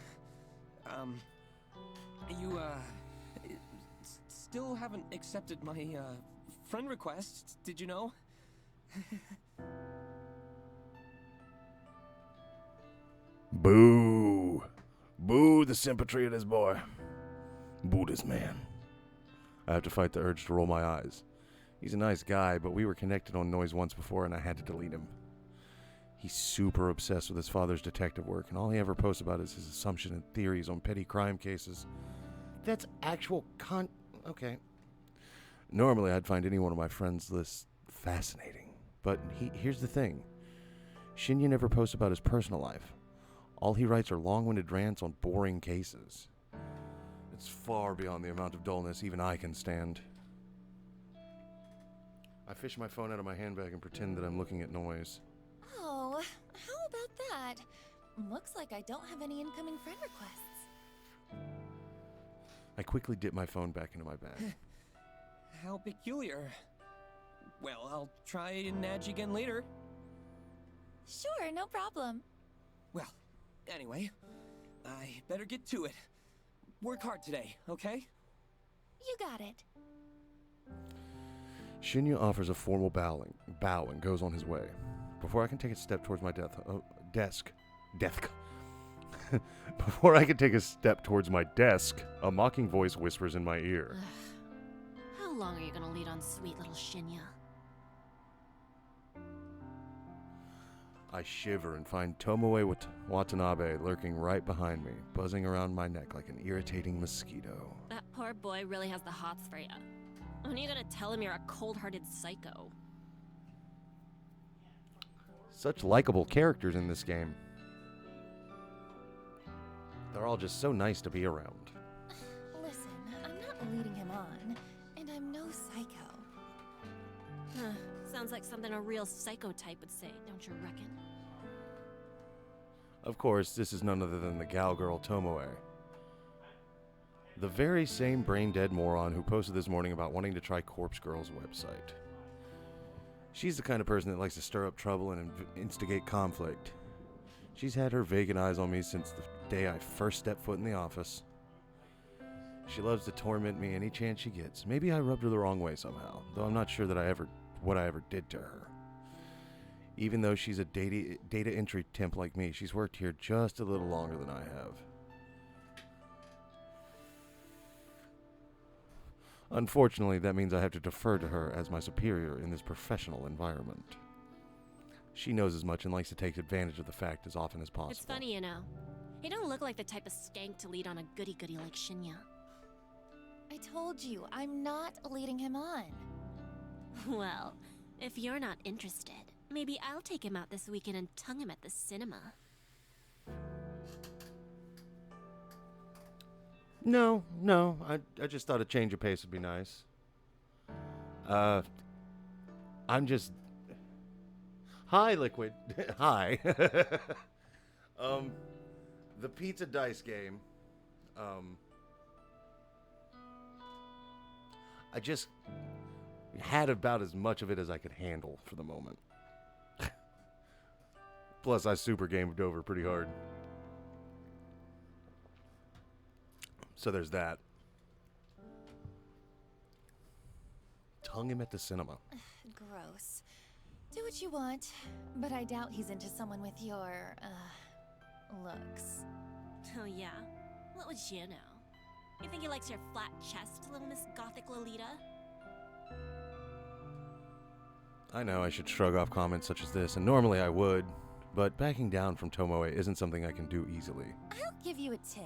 [SPEAKER 2] You, still haven't accepted my, friend request, did you know?
[SPEAKER 1] Boo! Boo the sympathy of this boy. Boo this man. I have to fight the urge to roll my eyes. He's a nice guy, but we were connected on Noise once before and I had to delete him. He's super obsessed with his father's detective work, and all he ever posts about is his assumption and theories on petty crime cases. That's actual okay. Normally, I'd find any one of my friends' lists fascinating. But here's the thing. Shinya never posts about his personal life. All he writes are long-winded rants on boring cases. It's far beyond the amount of dullness even I can stand. I fish my phone out of my handbag and pretend that I'm looking at Noise.
[SPEAKER 4] Oh, how about that? Looks like I don't have any incoming friend requests.
[SPEAKER 1] I quickly dip my phone back into my bag.
[SPEAKER 2] How peculiar. Well, I'll try and nudge again later.
[SPEAKER 4] Sure, no problem.
[SPEAKER 2] Well, anyway, I better get to it. Work hard today, okay?
[SPEAKER 4] You got it.
[SPEAKER 1] Shinya offers a formal bow and goes on his way. Before I can take a step towards my desk. Before I can take a step towards my desk, a mocking voice whispers in my ear.
[SPEAKER 9] How long are you gonna lead on sweet little Shinya?
[SPEAKER 1] I shiver and find Tomoe Watanabe lurking right behind me, buzzing around my neck like an irritating mosquito.
[SPEAKER 9] That poor boy really has the hots for you. When are you gonna tell him you're a cold-hearted psycho?
[SPEAKER 1] Such likable characters in this game. They're all just so nice to be around.
[SPEAKER 4] Listen, I'm not leading him on, and I'm no psycho.
[SPEAKER 9] Huh, sounds like something a real psycho type would say, don't you reckon?
[SPEAKER 1] Of course, this is none other than the gal girl Tomoe. The very same brain-dead moron who posted this morning about wanting to try Corpse Girl's website. She's the kind of person that likes to stir up trouble and instigate conflict. She's had her vacant eyes on me since the day I first stepped foot in the office. She loves to torment me any chance she gets. Maybe I rubbed her the wrong way somehow, though I'm not sure that what I ever did to her. Even though she's a data entry temp like me, she's worked here just a little longer than I have. Unfortunately, that means I have to defer to her as my superior in this professional environment. She knows as much and likes to take advantage of the fact as often as possible.
[SPEAKER 10] It's funny, you know. You don't look like the type of skank to lead on a goody-goody like Shinya.
[SPEAKER 4] I told you, I'm not leading him on.
[SPEAKER 10] Well, if you're not interested, maybe I'll take him out this weekend and tongue him at the cinema.
[SPEAKER 1] No. I just thought a change of pace would be nice. I'm just... Hi, Liquid. Hi. The pizza dice game. I just had about as much of it as I could handle for the moment. Plus, I super gamed over pretty hard. So there's that. Tongue him at the cinema.
[SPEAKER 4] Gross. Do what you want, but I doubt he's into someone with your, looks.
[SPEAKER 10] Oh yeah? What would you know? You think he likes your flat chest, little Miss Gothic Lolita?
[SPEAKER 1] I know I should shrug off comments such as this, and normally I would, but backing down from Tomoe isn't something I can do easily.
[SPEAKER 4] I'll give you a tip.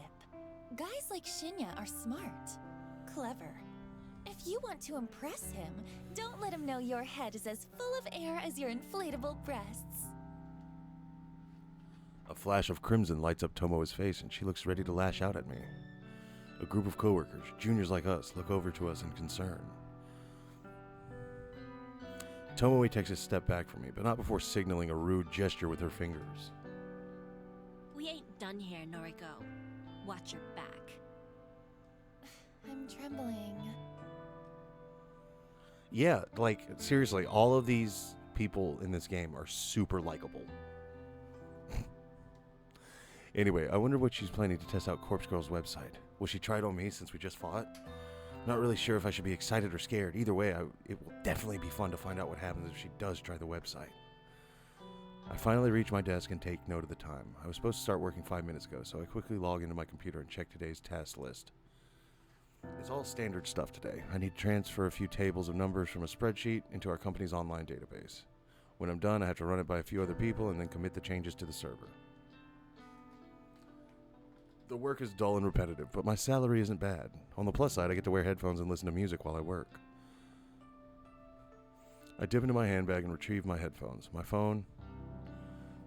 [SPEAKER 4] Guys like Shinya are smart, clever. If you want to impress him, don't let him know your head is as full of air as your inflatable breasts.
[SPEAKER 1] A flash of crimson lights up Tomoe's face, and she looks ready to lash out at me. A group of coworkers, juniors like us, look over to us in concern. Tomoe takes a step back from me, but not before signaling a rude gesture with her fingers.
[SPEAKER 10] We ain't done here, Noriko. Watch your back.
[SPEAKER 4] I'm trembling.
[SPEAKER 1] Yeah, like, seriously, all of these people in this game are super likable. Anyway, I wonder what she's planning to test out Corpse Girl's website. Will she try it on me since we just fought? Not really sure if I should be excited or scared. Either way, it will definitely be fun to find out what happens if she does try the website. I finally reach my desk and take note of the time. I was supposed to start working 5 minutes ago, so I quickly log into my computer and check today's task list. It's all standard stuff today. I need to transfer a few tables of numbers from a spreadsheet into our company's online database. When I'm done, I have to run it by a few other people and then commit the changes to the server. The work is dull and repetitive, but my salary isn't bad. On the plus side, I get to wear headphones and listen to music while I work. I dip into my handbag and retrieve my headphones, my phone,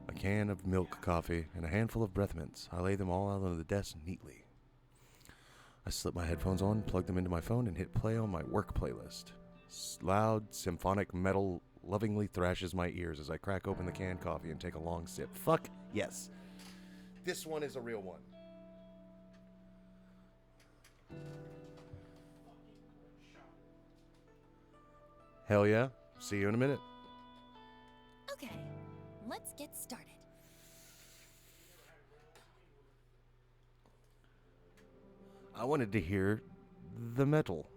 [SPEAKER 1] a can of milk coffee, and a handful of breath mints. I lay them all out on the desk neatly. I slip my headphones on, plug them into my phone, and hit play on my work playlist. Loud, symphonic metal lovingly thrashes my ears as I crack open the canned coffee and take a long sip. Fuck yes. This one is a real one. Hell yeah. See you in a minute.
[SPEAKER 4] Okay, let's get started.
[SPEAKER 1] I wanted to hear the metal.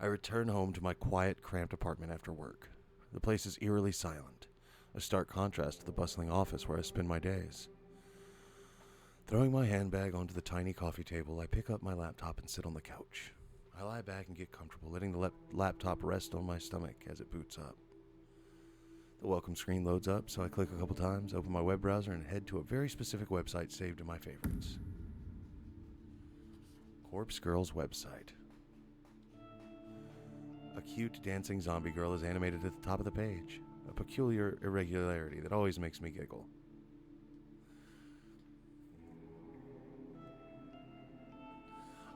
[SPEAKER 1] I return home to my quiet, cramped apartment after work. The place is eerily silent, a stark contrast to the bustling office where I spend my days. Throwing my handbag onto the tiny coffee table, I pick up my laptop and sit on the couch. I lie back and get comfortable, letting the laptop rest on my stomach as it boots up. The welcome screen loads up, so I click a couple times, open my web browser, and head to a very specific website saved in my favorites. Corpse Girl's website. A cute dancing zombie girl is animated at the top of the page, a peculiar irregularity that always makes me giggle.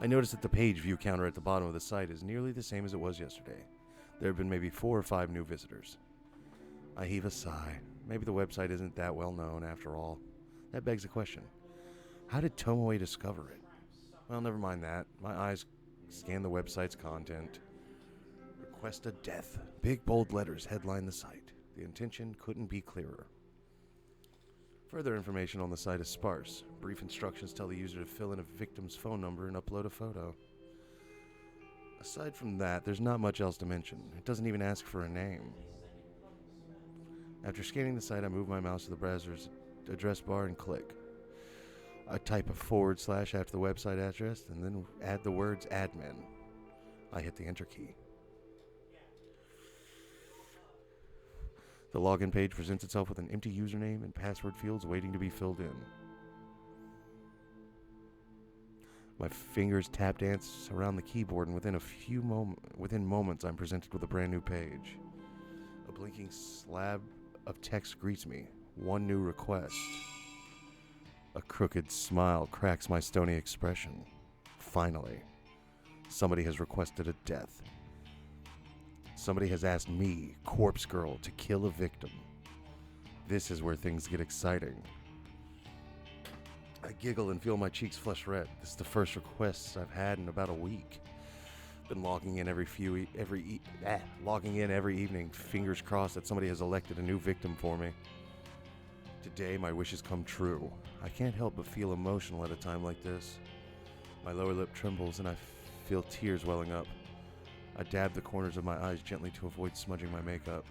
[SPEAKER 1] I notice that the page view counter at the bottom of the site is nearly the same as it was yesterday. There have been maybe 4 or 5 new visitors. I heave a sigh. Maybe the website isn't that well known after all. That begs the question. How did Tomoe discover it? Well, never mind that. My eyes scan the website's content. Request a death. Big bold letters headline the site. The intention couldn't be clearer. Further information on the site is sparse. Brief instructions tell the user to fill in a victim's phone number and upload a photo. Aside from that, there's not much else to mention. It doesn't even ask for a name. After scanning the site, I move my mouse to the browser's address bar and click. I type a / after the website address and then add the words admin. I hit the enter key. The login page presents itself with an empty username and password fields waiting to be filled in. My fingers tap dance around the keyboard, and within moments I'm presented with a brand new page. A blinking slab of text greets me. One new request. A crooked smile cracks my stony expression. Finally, somebody has requested a death. Somebody has asked me, Corpse Girl, to kill a victim. This is where things get exciting. I giggle and feel my cheeks flush red. This is the first request I've had in about a week. Been logging in every evening, fingers crossed that somebody has elected a new victim for me. Today, my wishes come true. I can't help but feel emotional at a time like this. My lower lip trembles and I feel tears welling up. I dab the corners of my eyes gently to avoid smudging my makeup.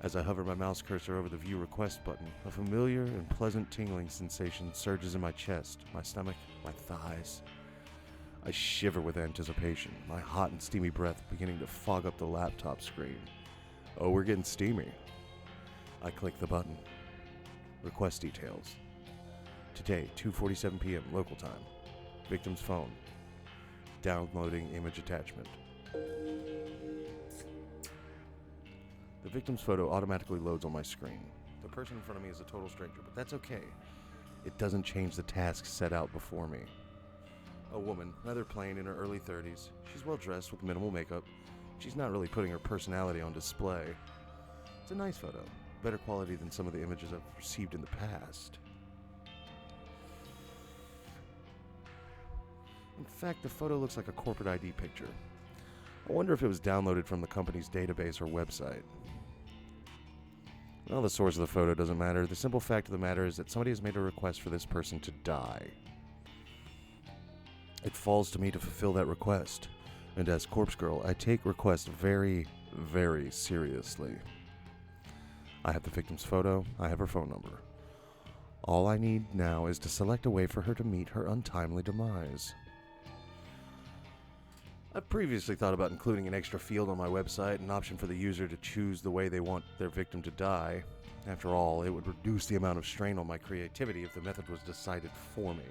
[SPEAKER 1] As I hover my mouse cursor over the view request button, a familiar and pleasant tingling sensation surges in my chest, my stomach, my thighs. I shiver with anticipation, my hot and steamy breath beginning to fog up the laptop screen. Oh, we're getting steamy. I click the button. Request details. Today, 2:47 p.m. local time. Victim's phone. Downloading image attachment. The victim's photo automatically loads on my screen. The person in front of me is a total stranger, but that's okay. It doesn't change the task set out before me. A woman, rather plain, in her early 30s. She's well dressed with minimal makeup. She's not really putting her personality on display. It's a nice photo, better quality than some of the images I've received in the past. In fact, the photo looks like a corporate ID picture. I wonder if it was downloaded from the company's database or website. Well, the source of the photo doesn't matter. The simple fact of the matter is that somebody has made a request for this person to die. It falls to me to fulfill that request. And as Corpse Girl, I take requests very, very seriously. I have the victim's photo. I have her phone number. All I need now is to select a way for her to meet her untimely demise. I've previously thought about including an extra field on my website, an option for the user to choose the way they want their victim to die. After all, it would reduce the amount of strain on my creativity if the method was decided for me.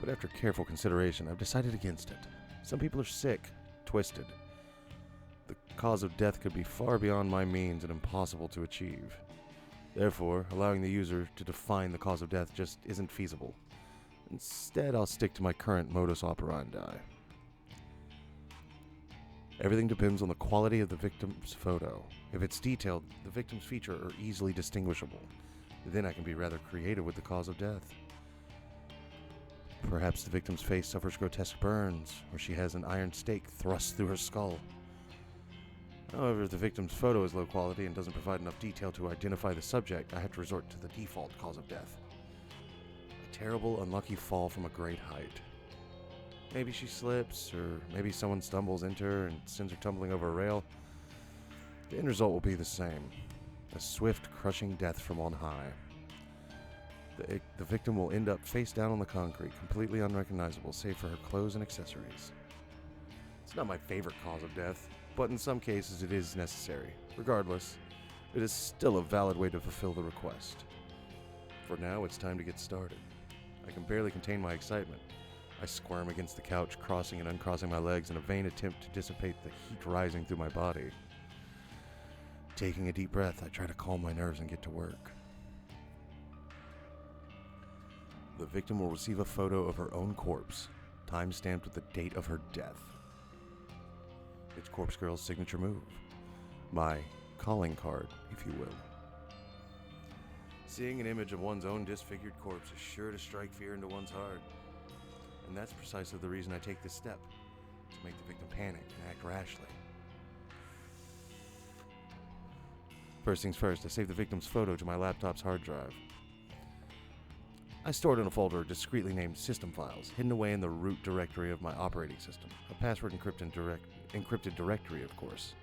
[SPEAKER 1] But after careful consideration, I've decided against it. Some people are sick, twisted. The cause of death could be far beyond my means and impossible to achieve. Therefore, allowing the user to define the cause of death just isn't feasible. Instead, I'll stick to my current modus operandi. Everything depends on the quality of the victim's photo. If it's detailed, the victim's features are easily distinguishable. Then I can be rather creative with the cause of death. Perhaps the victim's face suffers grotesque burns, or she has an iron stake thrust through her skull. However, if the victim's photo is low quality and doesn't provide enough detail to identify the subject, I have to resort to the default cause of death. A terrible, unlucky fall from a great height. Maybe she slips, or maybe someone stumbles into her and sends her tumbling over a rail. The end result will be the same. A swift, crushing death from on high. The victim will end up face down on the concrete, completely unrecognizable, save for her clothes and accessories. It's not my favorite cause of death, but in some cases it is necessary. Regardless, it is still a valid way to fulfill the request. For now, it's time to get started. I can barely contain my excitement. I squirm against the couch, crossing and uncrossing my legs in a vain attempt to dissipate the heat rising through my body. Taking a deep breath, I try to calm my nerves and get to work. The victim will receive a photo of her own corpse, time-stamped with the date of her death. It's Corpse Girl's signature move. My calling card, if you will. Seeing an image of one's own disfigured corpse is sure to strike fear into one's heart. And that's precisely the reason I take this step, to make the victim panic and act rashly. First things first, I save the victim's photo to my laptop's hard drive. I store it in a folder discreetly named System Files, hidden away in the root directory of my operating system. A password encrypted directory, of course.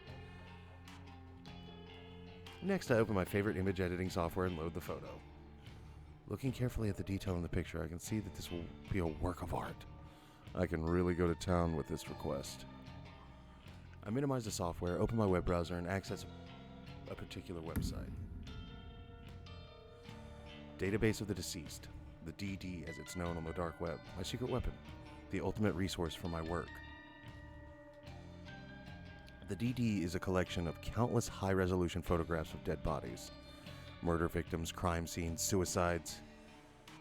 [SPEAKER 1] Next, I open my favorite image editing software and load the photo. Looking carefully at the detail in the picture, I can see that this will be a work of art. I can really go to town with this request. I minimize the software, open my web browser, and access a particular website. Database of the Deceased, the DD as it's known on the dark web, my secret weapon, the ultimate resource for my work. The DD is a collection of countless high-resolution photographs of dead bodies, murder victims, crime scenes, suicides.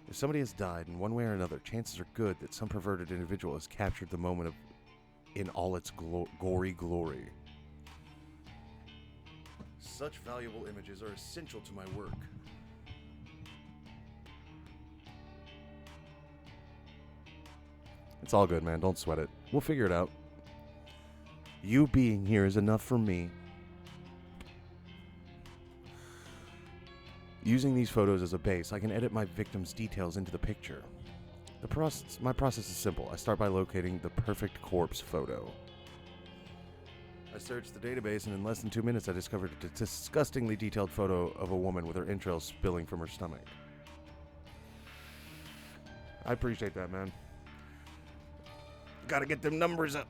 [SPEAKER 1] If somebody has died in one way or another, chances are good that some perverted individual has captured the moment in all its gory glory. Such valuable images are essential to my work. It's all good, man. Don't sweat it. We'll figure it out. You being here is enough for me. Using these photos as a base, I can edit my victim's details into the picture. My process is simple. I start by locating the perfect corpse photo. I searched the database, and in less than 2 minutes, I discovered a disgustingly detailed photo of a woman with her entrails spilling from her stomach. I appreciate that, man. Gotta get them numbers up.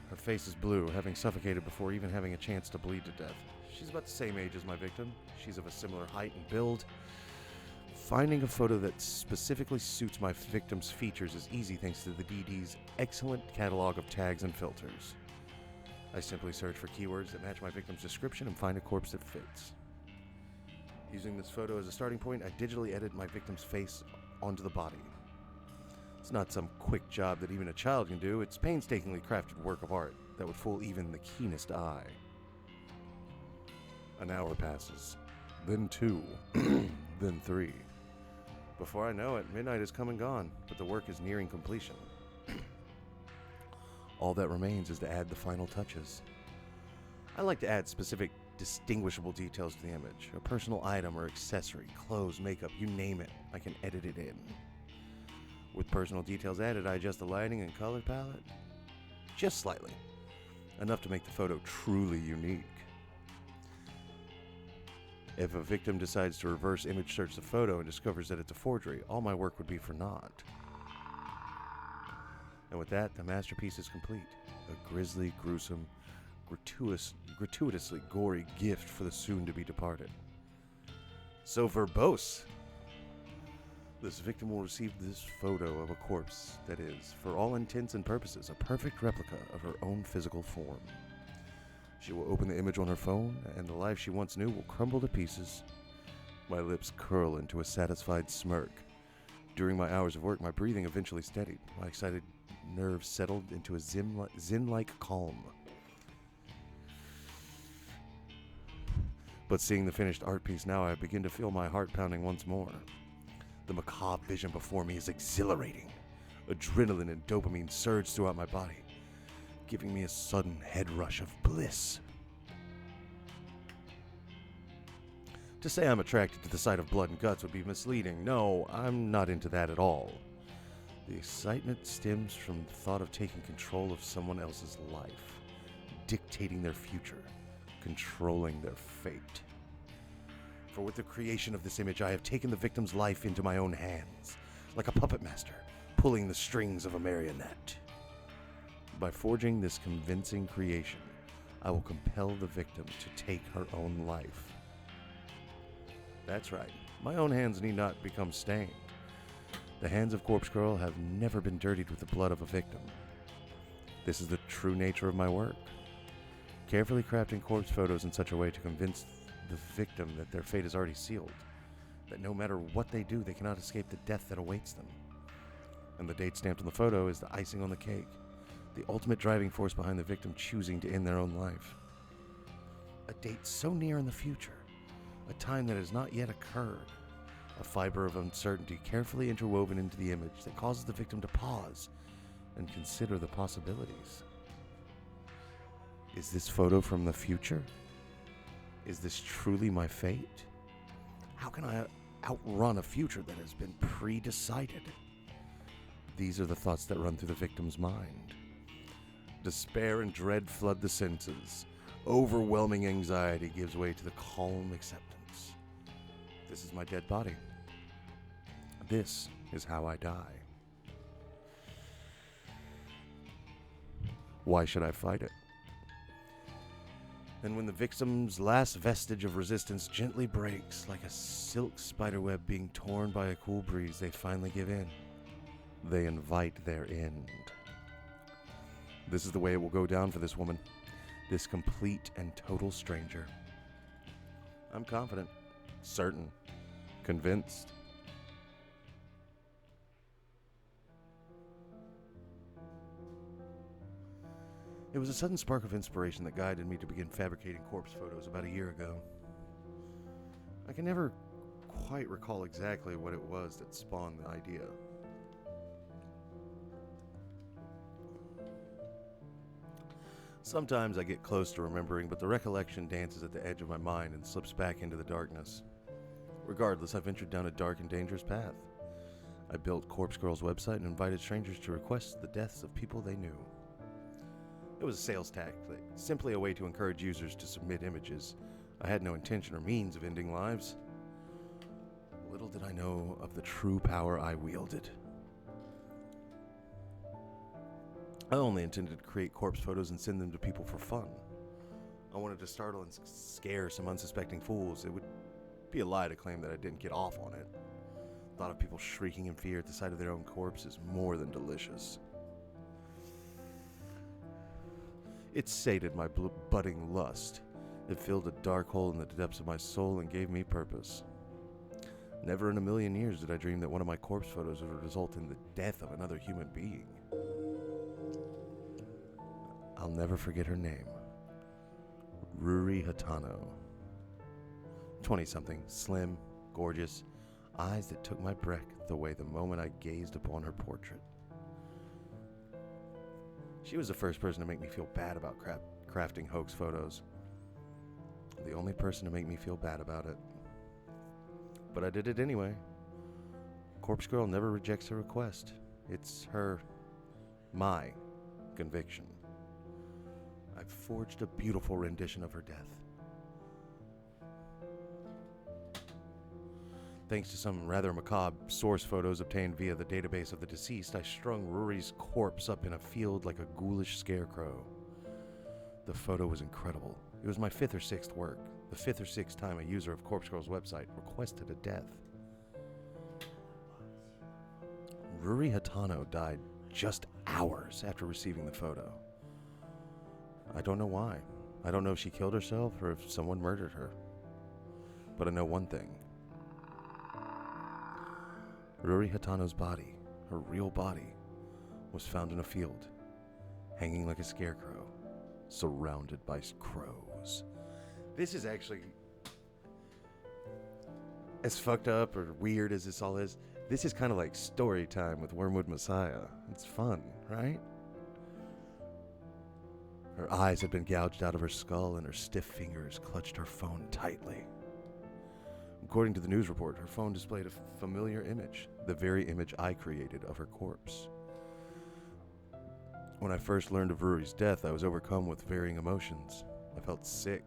[SPEAKER 1] Her face is blue, having suffocated before even having a chance to bleed to death. She's about the same age as my victim. She's of a similar height and build. Finding a photo that specifically suits my victim's features is easy thanks to the DD's excellent catalog of tags and filters. I simply search for keywords that match my victim's description and find a corpse that fits. Using this photo as a starting point, I digitally edit my victim's face onto the body. It's not some quick job that even a child can do. It's painstakingly crafted work of art that would fool even the keenest eye. An hour passes, then 2, then 3. Before I know it, midnight has come and gone, but the work is nearing completion. All that remains is to add the final touches. I like to add specific, distinguishable details to the image. A personal item or accessory, clothes, makeup, you name it, I can edit it in. With personal details added, I adjust the lighting and color palette just slightly, enough to make the photo truly unique. If a victim decides to reverse image search the photo and discovers that it's a forgery, all my work would be for naught. And with that, the masterpiece is complete. A grisly, gruesome, gratuitously gory gift for the soon-to-be departed. So verbose! This victim will receive this photo of a corpse that is, for all intents and purposes, a perfect replica of her own physical form. She will open the image on her phone, and the life she once knew will crumble to pieces. My lips curl into a satisfied smirk. During my hours of work, my breathing eventually steadied. My excited nerves settled into a zen-like calm. But seeing the finished art piece now, I begin to feel my heart pounding once more. The macabre vision before me is exhilarating. Adrenaline and dopamine surge throughout my body, giving me a sudden head rush of bliss. To say I'm attracted to the sight of blood and guts would be misleading. No, I'm not into that at all. The excitement stems from the thought of taking control of someone else's life, dictating their future, controlling their fate. For with the creation of this image, I have taken the victim's life into my own hands, like a puppet master, pulling the strings of a marionette. By forging this convincing creation, I will compel the victim to take her own life. That's right, my own hands need not become stained. The hands of Corpse Girl have never been dirtied with the blood of a victim. This is the true nature of my work. Carefully crafting corpse photos in such a way to convince the victim that their fate is already sealed, that no matter what they do, they cannot escape the death that awaits them. And the date stamped on the photo is the icing on the cake, the ultimate driving force behind the victim choosing to end their own life. A date so near in the future, a time that has not yet occurred, a fiber of uncertainty carefully interwoven into the image that causes the victim to pause and consider the possibilities. Is this photo from the future? Is this truly my fate? How can outrun a future that has been pre-decided. These are the thoughts that run through the victim's mind. Despair and dread flood the senses. Overwhelming anxiety gives way to the calm acceptance. This is my dead body. This is how I die. Why should I fight it? And when the victim's last vestige of resistance gently breaks, like a silk spiderweb being torn by a cool breeze, they finally give in. They invite their end. This is the way it will go down for this woman, this complete and total stranger. I'm confident, certain, convinced. It was a sudden spark of inspiration that guided me to begin fabricating corpse photos about a year ago. I can never quite recall exactly what it was that spawned the idea. Sometimes I get close to remembering, but the recollection dances at the edge of my mind and slips back into the darkness. Regardless, I ventured down a dark and dangerous path. I built Corpse Girl's website and invited strangers to request the deaths of people they knew. It was a sales tactic, simply a way to encourage users to submit images. I had no intention or means of ending lives. Little did I know of the true power I wielded. I only intended to create corpse photos and send them to people for fun. I wanted to startle and scare some unsuspecting fools. It would be a lie to claim that I didn't get off on it. The thought of people shrieking in fear at the sight of their own corpse is more than delicious. It sated my budding lust. It filled a dark hole in the depths of my soul and gave me purpose. Never in a million years did I dream that one of my corpse photos would result in the death of another human being. I'll never forget her name. Ruri Hatano. 20-something, slim, gorgeous, eyes that took my breath away the moment I gazed upon her portrait. She was the first person to make me feel bad about crafting hoax photos. The only person to make me feel bad about it. But I did it anyway. Corpse Girl never rejects a request. It's my conviction. I've forged a beautiful rendition of her death. Thanks to some rather macabre source photos obtained via the database of the deceased, I strung Ruri's corpse up in a field like a ghoulish scarecrow. The photo was incredible. It was my 5th or 6th work, the 5th or 6th time a user of Corpse Girl's website requested a death. Ruri Hatano died just hours after receiving the photo. I don't know why. I don't know if she killed herself or if someone murdered her. But I know one thing. Ruri Hatano's body, her real body, was found in a field, hanging like a scarecrow, surrounded by crows. This is actually, as fucked up or weird as this all is, this is kind of like story time with Wormwood Messiah. It's fun, right? Her eyes had been gouged out of her skull and her stiff fingers clutched her phone tightly. According to the news report, her phone displayed a familiar image, the very image I created of her corpse. When I first learned of Ruri's death, I was overcome with varying emotions. I felt sick,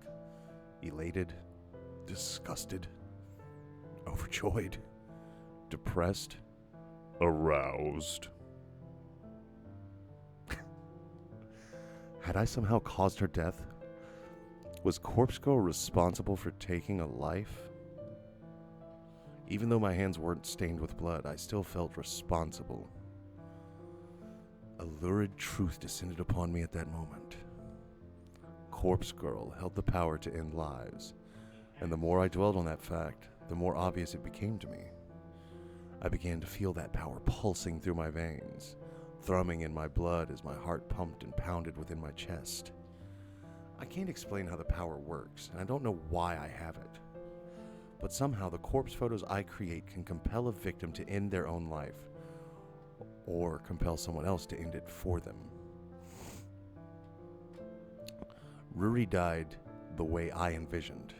[SPEAKER 1] elated, disgusted, overjoyed, depressed, aroused. Had I somehow caused her death? Was Corpse Girl responsible for taking a life? Even though my hands weren't stained with blood, I still felt responsible. A lurid truth descended upon me at that moment. Corpse Girl held the power to end lives, and the more I dwelled on that fact, the more obvious it became to me. I began to feel that power pulsing through my veins, thrumming in my blood as my heart pumped and pounded within my chest. I can't explain how the power works, and I don't know why I have it. But somehow the corpse photos I create can compel a victim to end their own life, or compel someone else to end it for them. Ruri died the way I envisioned.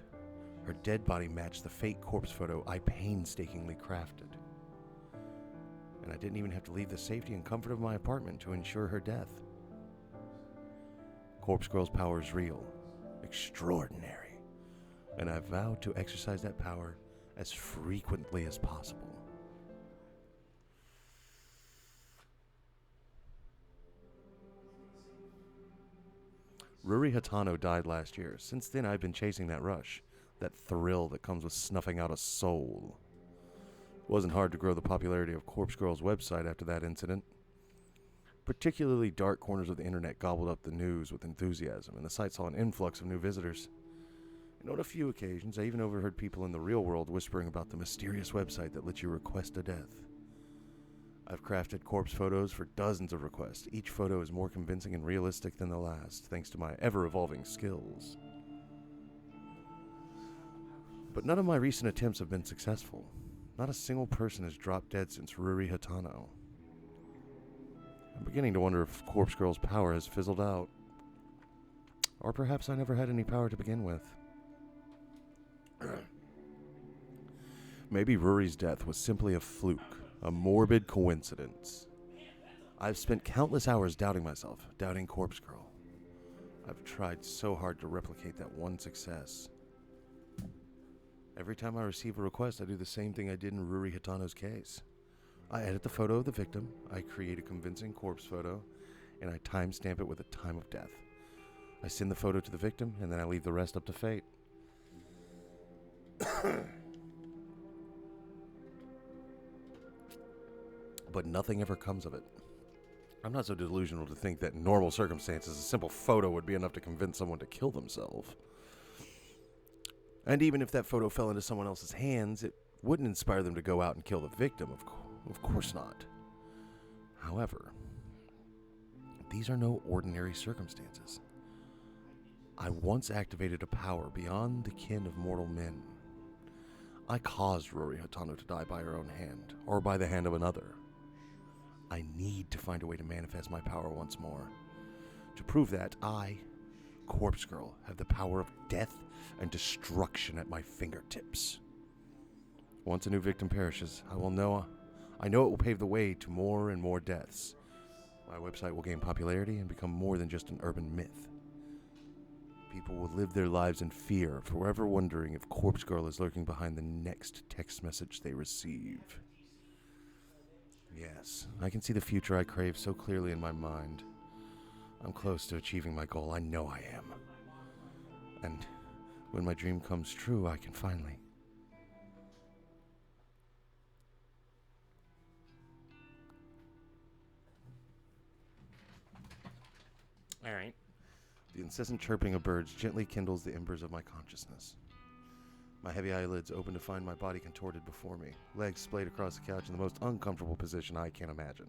[SPEAKER 1] Her dead body matched the fake corpse photo I painstakingly crafted. And I didn't even have to leave the safety and comfort of my apartment to ensure her death. Corpse Girl's power is real, extraordinary, and I vowed to exercise that power as frequently as possible. Ruri Hatano died last year. Since then, I've been chasing that rush, that thrill that comes with snuffing out a soul. It wasn't hard to grow the popularity of Corpse Girl's website after that incident. Particularly dark corners of the internet gobbled up the news with enthusiasm, and the site saw an influx of new visitors. And on a few occasions, I even overheard people in the real world whispering about the mysterious website that lets you request a death. I've crafted corpse photos for dozens of requests. Each photo is more convincing and realistic than the last, thanks to my ever-evolving skills. But none of my recent attempts have been successful. Not a single person has dropped dead since Ruri Hatano. I'm beginning to wonder if Corpse Girl's power has fizzled out. Or perhaps I never had any power to begin with. Maybe Ruri's death was simply a fluke. A morbid coincidence. I've spent countless hours doubting myself, doubting Corpse Girl. I've tried so hard to replicate that one success. Every time I receive a request, I do the same thing I did in Ruri Hatano's case. I edit the photo of the victim, I create a convincing corpse photo, and I timestamp it with the time of death. I send the photo to the victim, and then I leave the rest up to fate. But nothing ever comes of it. I'm not so delusional to think that in normal circumstances a simple photo would be enough to convince someone to kill themselves. And even if that photo fell into someone else's hands, it wouldn't inspire them to go out and kill the victim, of course not. However, these are no ordinary circumstances. I once activated a power beyond the ken of mortal men. I caused Ruri Hatano to die by her own hand, or by the hand of another. I need to find a way to manifest my power once more. To prove that, I, Corpse Girl, have the power of death and destruction at my fingertips. Once a new victim perishes, I know it will pave the way to more and more deaths. My website will gain popularity and become more than just an urban myth. People will live their lives in fear, forever wondering if Corpse Girl is lurking behind the next text message they receive. Yes, I can see the future I crave so clearly in my mind. I'm close to achieving my goal. I know I am. And when my dream comes true, I can finally... All right. The incessant chirping of birds gently kindles the embers of my consciousness. My heavy eyelids open to find my body contorted before me, legs splayed across the couch in the most uncomfortable position I can imagine.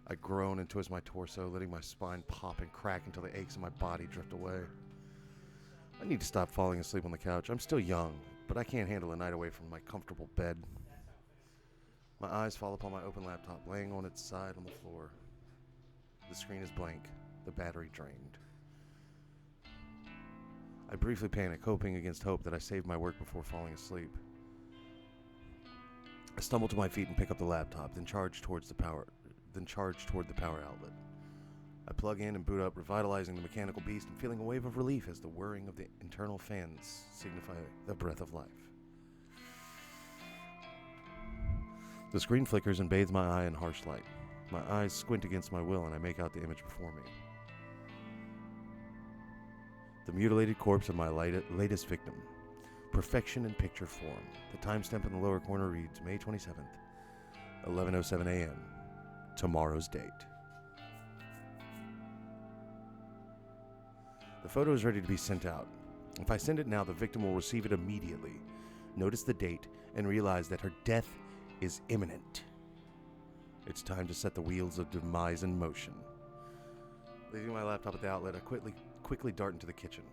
[SPEAKER 1] I groan and twist my torso, letting my spine pop and crack until the aches in my body drift away. I need to stop falling asleep on the couch. I'm still young, but I can't handle a night away from my comfortable bed. My eyes fall upon my open laptop, laying on its side on the floor. The screen is blank, the battery drained. I briefly panic, hoping against hope that I saved my work before falling asleep. I stumble to my feet and pick up the laptop, then charge toward the power outlet. I plug in and boot up, revitalizing the mechanical beast and feeling a wave of relief as the whirring of the internal fans signify the breath of life. The screen flickers and bathes my eye in harsh light. My eyes squint against my will and I make out the image before me. The mutilated corpse of my latest victim. Perfection in picture form. The timestamp in the lower corner reads May 27th, 11:07 a.m. Tomorrow's date. The photo is ready to be sent out. If I send it now, the victim will receive it immediately, notice the date, and realize that her death is imminent. It's time to set the wheels of demise in motion. Leaving my laptop at the outlet, I quickly dart into the kitchen.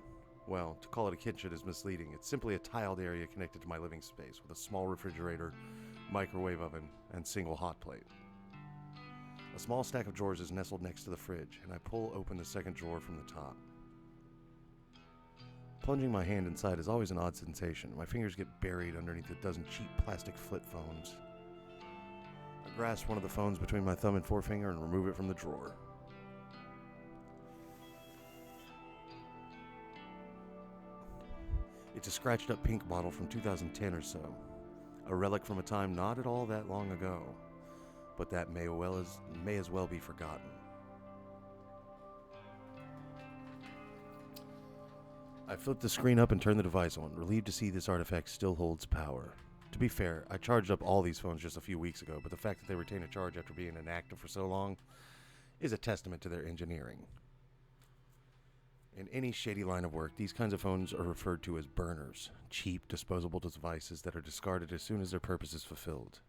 [SPEAKER 1] Well, to call it a kitchen is misleading. It's simply a tiled area connected to my living space with a small refrigerator, microwave oven, and single hot plate. A small stack of drawers is nestled next to the fridge, and I pull open the second drawer from the top. Plunging my hand inside is always an odd sensation. My fingers get buried underneath a dozen cheap plastic flip phones. I grasp one of the phones between my thumb and forefinger and remove it from the drawer. It's a scratched up pink model from 2010 or so. A relic from a time not at all that long ago. But that may as well be forgotten. I flip the screen up and turn the device on, relieved to see this artifact still holds power. To be fair, I charged up all these phones just a few weeks ago, but the fact that they retain a charge after being inactive for so long is a testament to their engineering. In any shady line of work, these kinds of phones are referred to as burners, cheap, disposable devices that are discarded as soon as their purpose is fulfilled.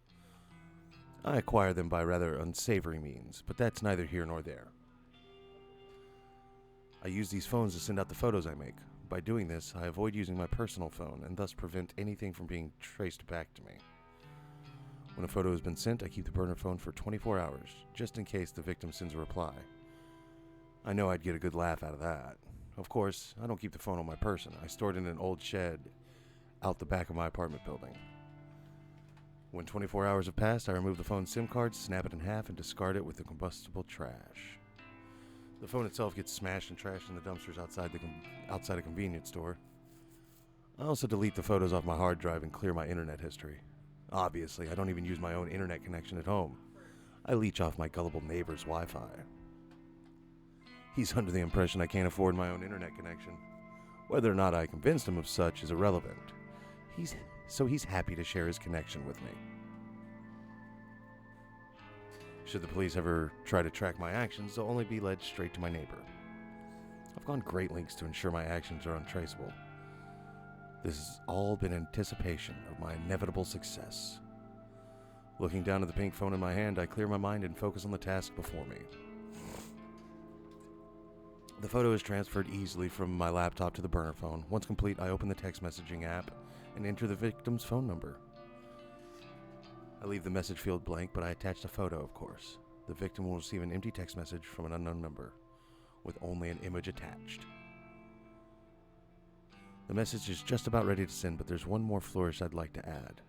[SPEAKER 1] I acquire them by rather unsavory means, but that's neither here nor there. I use these phones to send out the photos I make. By doing this, I avoid using my personal phone and thus prevent anything from being traced back to me. When a photo has been sent, I keep the burner phone for 24 hours, just in case the victim sends a reply. I know I'd get a good laugh out of that. Of course, I don't keep the phone on my person. I store it in an old shed out the back of my apartment building. When 24 hours have passed, I remove the phone's SIM card, snap it in half, and discard it with the combustible trash. The phone itself gets smashed and trashed in the dumpsters outside a convenience store. I also delete the photos off my hard drive and clear my internet history. Obviously, I don't even use my own internet connection at home. I leech off my gullible neighbor's Wi-Fi. He's under the impression I can't afford my own internet connection. Whether or not I convinced him of such is irrelevant. He's happy to share his connection with me. Should the police ever try to track my actions, they'll only be led straight to my neighbor. I've gone great lengths to ensure my actions are untraceable. This has all been anticipation of my inevitable success. Looking down at the pink phone in my hand, I clear my mind and focus on the task before me. The photo is transferred easily from my laptop to the burner phone. Once complete, I open the text messaging app and enter the victim's phone number. I leave the message field blank, but I attach a photo, of course. The victim will receive an empty text message from an unknown number, with only an image attached. The message is just about ready to send, but there's one more flourish I'd like to add.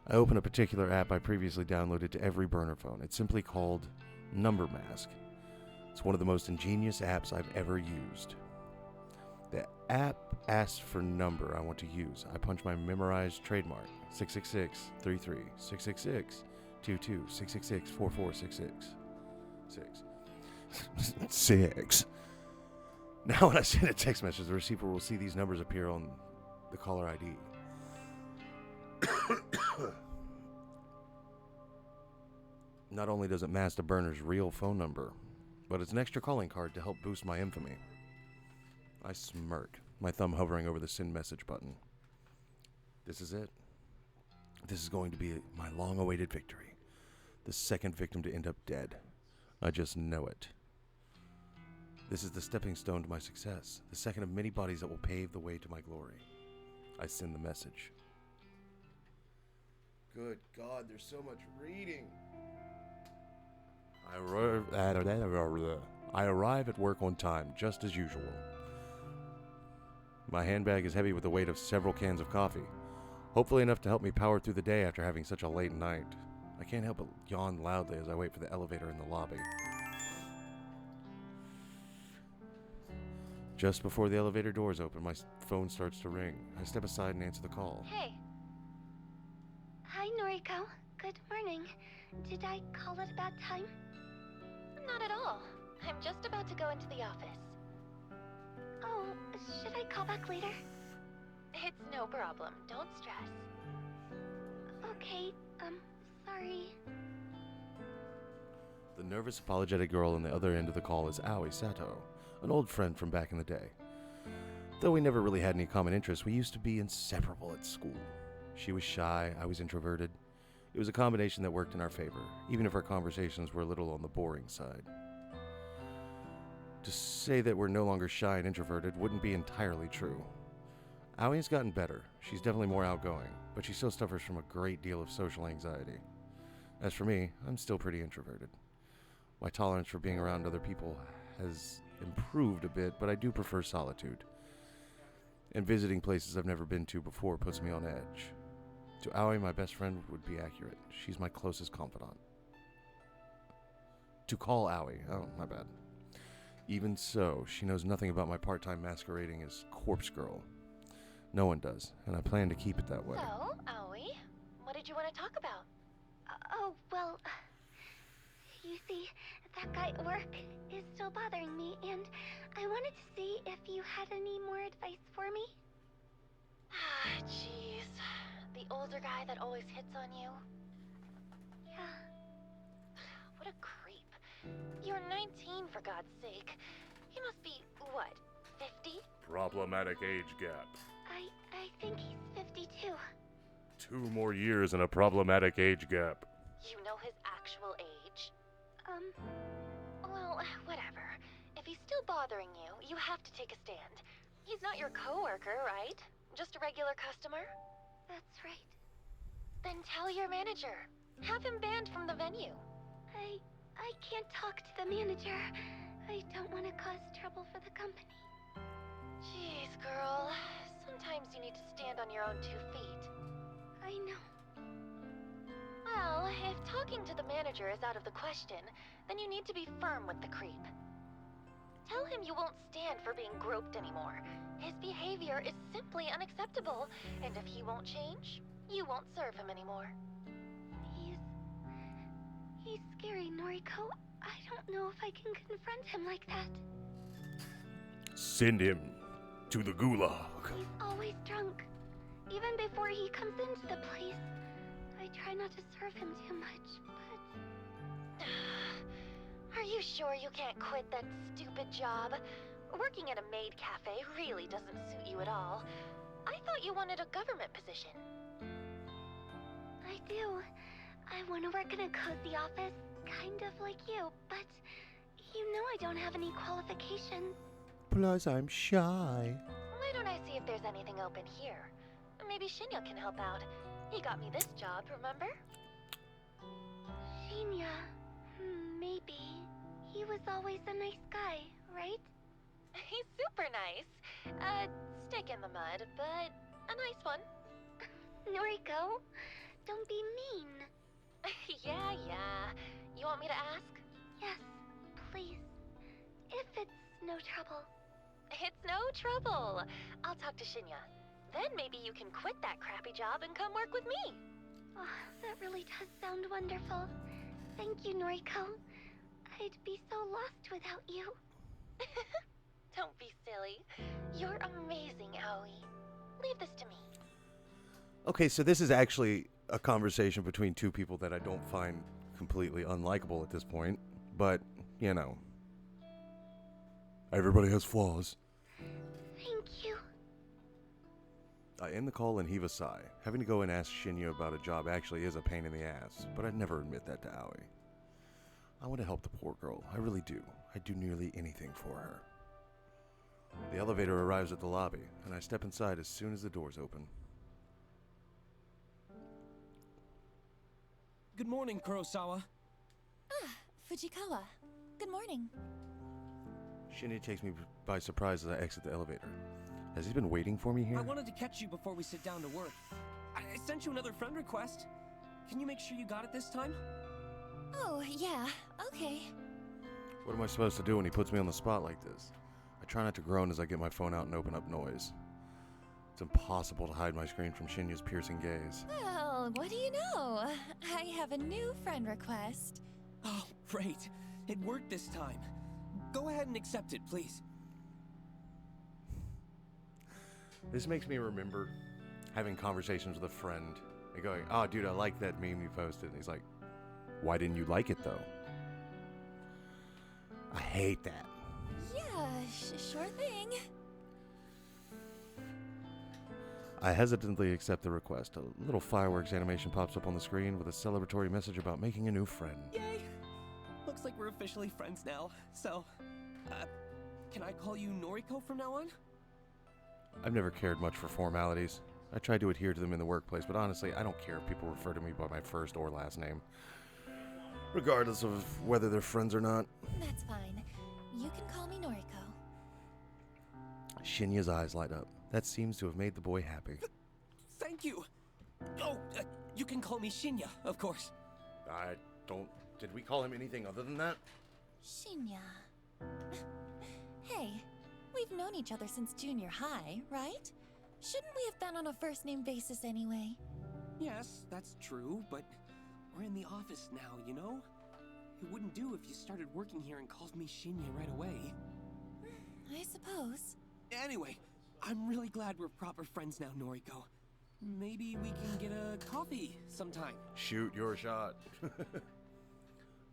[SPEAKER 1] I open a particular app I previously downloaded to every burner phone. It's simply called Number Mask. It's one of the most ingenious apps I've ever used. The app asks for number I want to use. I punch my memorized trademark, 666-33, 666-22, 666-4466. 6. Now when I send a text message, the receiver will see these numbers appear on the caller ID. Not only does it mask the burner's real phone number, but it's an extra calling card to help boost my infamy. I smirk, my thumb hovering over the send message button. This is it. This is going to be my long-awaited victory. The second victim to end up dead. I just know it. This is the stepping stone to my success, the second of many bodies that will pave the way to my glory. I send the message. Good God, there's so much reading. I arrive at work on time, just as usual. My handbag is heavy with the weight of several cans of coffee, hopefully enough to help me power through the day after having such a late night. I can't help but yawn loudly as I wait for the elevator in the lobby. Just before the elevator doors open, my phone starts to ring. I step aside and answer the call.
[SPEAKER 3] Hey. Hi, Noriko. Good morning. Did I call at a bad time?
[SPEAKER 4] Not at all. I'm just about to go into the office.
[SPEAKER 3] Oh, should I call back later?
[SPEAKER 4] It's no problem. Don't stress.
[SPEAKER 3] Okay, sorry.
[SPEAKER 1] The nervous, apologetic girl on the other end of the call is Aoi Sato, an old friend from back in the day. Though we never really had any common interests, we used to be inseparable at school. She was shy, I was introverted. It was a combination that worked in our favor, even if our conversations were a little on the boring side. To say that we're no longer shy and introverted wouldn't be entirely true. Aoi's gotten better. She's definitely more outgoing, but she still suffers from a great deal of social anxiety. As for me, I'm still pretty introverted. My tolerance for being around other people has improved a bit, but I do prefer solitude. And visiting places I've never been to before puts me on edge. To Aoi, my best friend would be accurate. She's my closest confidant. To call Aoi, oh, my bad. Even so, she knows nothing about my part-time masquerading as corpse girl. No one does, and I plan to keep it that way.
[SPEAKER 4] So, Aoi, what did you want to talk about?
[SPEAKER 3] Oh, well, you see, that guy at work is still bothering me, and I wanted to see if you had any more advice for me.
[SPEAKER 4] Ah, jeez. The older guy that always hits on you?
[SPEAKER 3] Yeah.
[SPEAKER 4] What a creep. You're 19, for God's sake. He must be, what, 50?
[SPEAKER 1] Problematic age gap.
[SPEAKER 3] I think he's 52.
[SPEAKER 1] 2 more years and a problematic age gap.
[SPEAKER 4] You know his actual age? Well, whatever. If he's still bothering you, you have to take a stand. He's not your coworker, right? Just a regular customer?
[SPEAKER 3] That's right.
[SPEAKER 4] Then tell your manager. Have him banned from the venue.
[SPEAKER 3] I can't talk to the manager. I don't want to cause trouble for the company.
[SPEAKER 4] Jeez, girl. Sometimes you need to stand on your own 2 feet.
[SPEAKER 3] I know.
[SPEAKER 4] Well, if talking to the manager is out of the question, then you need to be firm with the creep. Tell him you won't stand for being groped anymore. His behavior is simply unacceptable, and if he won't change, you won't serve him anymore.
[SPEAKER 3] He's scary, Noriko. I don't know if I can confront him like that.
[SPEAKER 1] Send him to the gulag.
[SPEAKER 3] He's always drunk. Even before he comes into the place, I try not to serve him too much, but...
[SPEAKER 4] Are you sure you can't quit that stupid job? Working at a maid cafe really doesn't suit you at all. I thought you wanted a government position.
[SPEAKER 3] I do. I want to work in a cozy office, kind of like you, but you know I don't have any qualifications.
[SPEAKER 1] Plus, I'm shy.
[SPEAKER 4] Why don't I see if there's anything open here? Maybe Shinya can help out. He got me this job, remember?
[SPEAKER 3] Shinya, maybe. He was always a nice guy, right?
[SPEAKER 4] He's super nice. Stick in the mud, but a nice one.
[SPEAKER 3] Noriko, don't be mean.
[SPEAKER 4] Yeah. You want me to ask?
[SPEAKER 3] Yes, please. If it's no trouble.
[SPEAKER 4] It's no trouble. I'll talk to Shinya. Then maybe you can quit that crappy job and come work with me.
[SPEAKER 3] Oh, that really does sound wonderful. Thank you, Noriko. I'd be so lost without you.
[SPEAKER 4] Don't be silly. You're amazing, Aoi. Leave this to me.
[SPEAKER 1] Okay, so this is actually a conversation between 2 people that I don't find completely unlikable at this point. But, you know. Everybody has flaws.
[SPEAKER 3] Thank you.
[SPEAKER 1] I end the call and heave a sigh. Having to go and ask Shinya about a job actually is a pain in the ass, but I'd never admit that to Aoi. I want to help the poor girl. I really do. I'd do nearly anything for her. The elevator arrives at the lobby, and I step inside as soon as the doors open.
[SPEAKER 11] Good morning, Kurosawa.
[SPEAKER 4] Ah, Fujikawa. Good morning.
[SPEAKER 1] Shinya takes me by surprise as I exit the elevator. Has he been waiting for me here?
[SPEAKER 11] I wanted to catch you before we sit down to work. I sent you another friend request. Can you make sure you got it this time?
[SPEAKER 4] Oh, yeah. Okay.
[SPEAKER 1] What am I supposed to do when he puts me on the spot like this? I try not to groan as I get my phone out and open up noise. It's impossible to hide my screen from Shinya's piercing gaze.
[SPEAKER 4] Well, what do you know? I have a new friend request.
[SPEAKER 11] Oh, great. It worked this time. Go ahead and accept it, please.
[SPEAKER 1] This makes me remember having conversations with a friend and going, "Oh, dude, I like that meme you posted." And he's like, "Why didn't you like it, though?" I hate that.
[SPEAKER 4] Yeah, sure thing.
[SPEAKER 1] I hesitantly accept the request. A little fireworks animation pops up on the screen with a celebratory message about making a new friend.
[SPEAKER 11] Yay! Looks like we're officially friends now. So, can I call you Noriko from now on?
[SPEAKER 1] I've never cared much for formalities. I tried to adhere to them in the workplace, but honestly, I don't care if people refer to me by my first or last name, regardless of whether they're friends or not.
[SPEAKER 4] That's fine. You can call me Noriko.
[SPEAKER 1] Shinya's eyes light up. That seems to have made the boy happy.
[SPEAKER 11] Thank you. Oh, you can call me Shinya, of course.
[SPEAKER 1] I don't... Did we call him anything other than that?
[SPEAKER 4] Shinya. Hey, we've known each other since junior high, right? Shouldn't we have been on a first-name basis anyway?
[SPEAKER 11] Yes, that's true, but we're in the office now, you know? It wouldn't do if you started working here and called me Shinya right away.
[SPEAKER 4] I suppose.
[SPEAKER 11] Anyway, I'm really glad we're proper friends now, Noriko. Maybe we can get a coffee sometime.
[SPEAKER 1] Shoot your shot.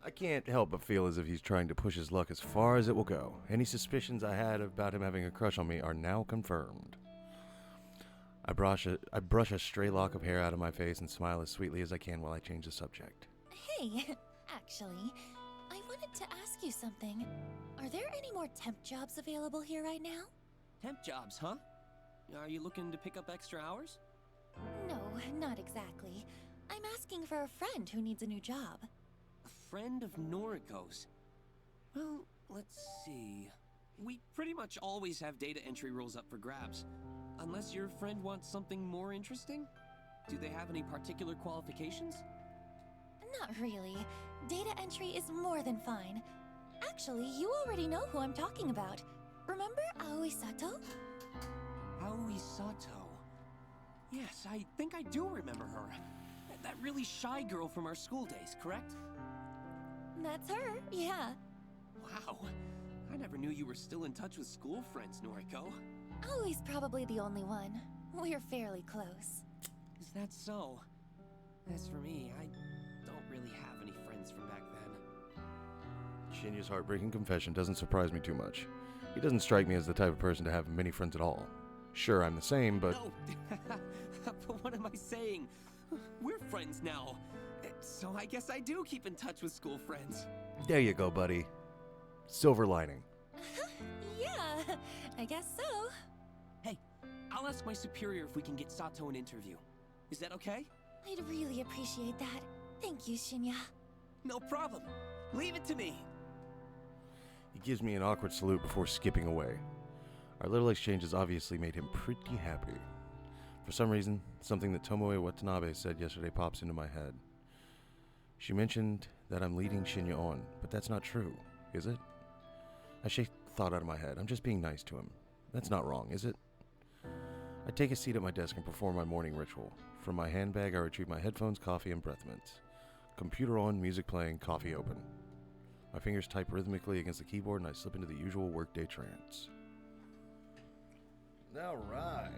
[SPEAKER 1] I can't help but feel as if he's trying to push his luck as far as it will go. Any suspicions I had about him having a crush on me are now confirmed. I brush a stray lock of hair out of my face and smile as sweetly as I can while I change the subject.
[SPEAKER 4] Hey, actually, I wanted to ask you something. Are there any more temp jobs available here right now?
[SPEAKER 11] Temp jobs, huh? Are you looking to pick up extra hours?
[SPEAKER 4] No, not exactly. I'm asking for a friend who needs a new job.
[SPEAKER 11] A friend of Noriko's. Well, let's see. We pretty much always have data entry roles up for grabs. Unless your friend wants something more interesting? Do they have any particular qualifications?
[SPEAKER 4] Not really. Data entry is more than fine. Actually, you already know who I'm talking about. Remember Aoi Sato?
[SPEAKER 11] Aoi Sato. Yes, I think I do remember her. That really shy girl from our school days, correct?
[SPEAKER 4] That's her, yeah.
[SPEAKER 11] Wow. I never knew you were still in touch with school friends, Noriko.
[SPEAKER 4] Aoi's probably the only one. We're fairly close.
[SPEAKER 11] Is that so? As for me, I don't really have any friends from back then.
[SPEAKER 1] Shinya's heartbreaking confession doesn't surprise me too much. He doesn't strike me as the type of person to have many friends at all. Sure, I'm the same, but...
[SPEAKER 11] No! But what am I saying? We're friends now. So I guess I do keep in touch with school friends.
[SPEAKER 1] There you go, buddy. Silver lining.
[SPEAKER 4] Yeah, I guess so.
[SPEAKER 11] Hey, I'll ask my superior if we can get Sato an interview. Is that okay?
[SPEAKER 4] I'd really appreciate that. Thank you, Shinya.
[SPEAKER 11] No problem. Leave it to me.
[SPEAKER 1] He gives me an awkward salute before skipping away. Our little exchange has obviously made him pretty happy. For some reason, something that Tomoe Watanabe said yesterday pops into my head. She mentioned that I'm leading Shinya on, but that's not true, is it? I shake the thought out of my head. I'm just being nice to him. That's not wrong, is it? I take a seat at my desk and perform my morning ritual. From my handbag, I retrieve my headphones, coffee, and breath mints. Computer on, music playing, coffee open. My fingers type rhythmically against the keyboard and I slip into the usual workday trance. All right.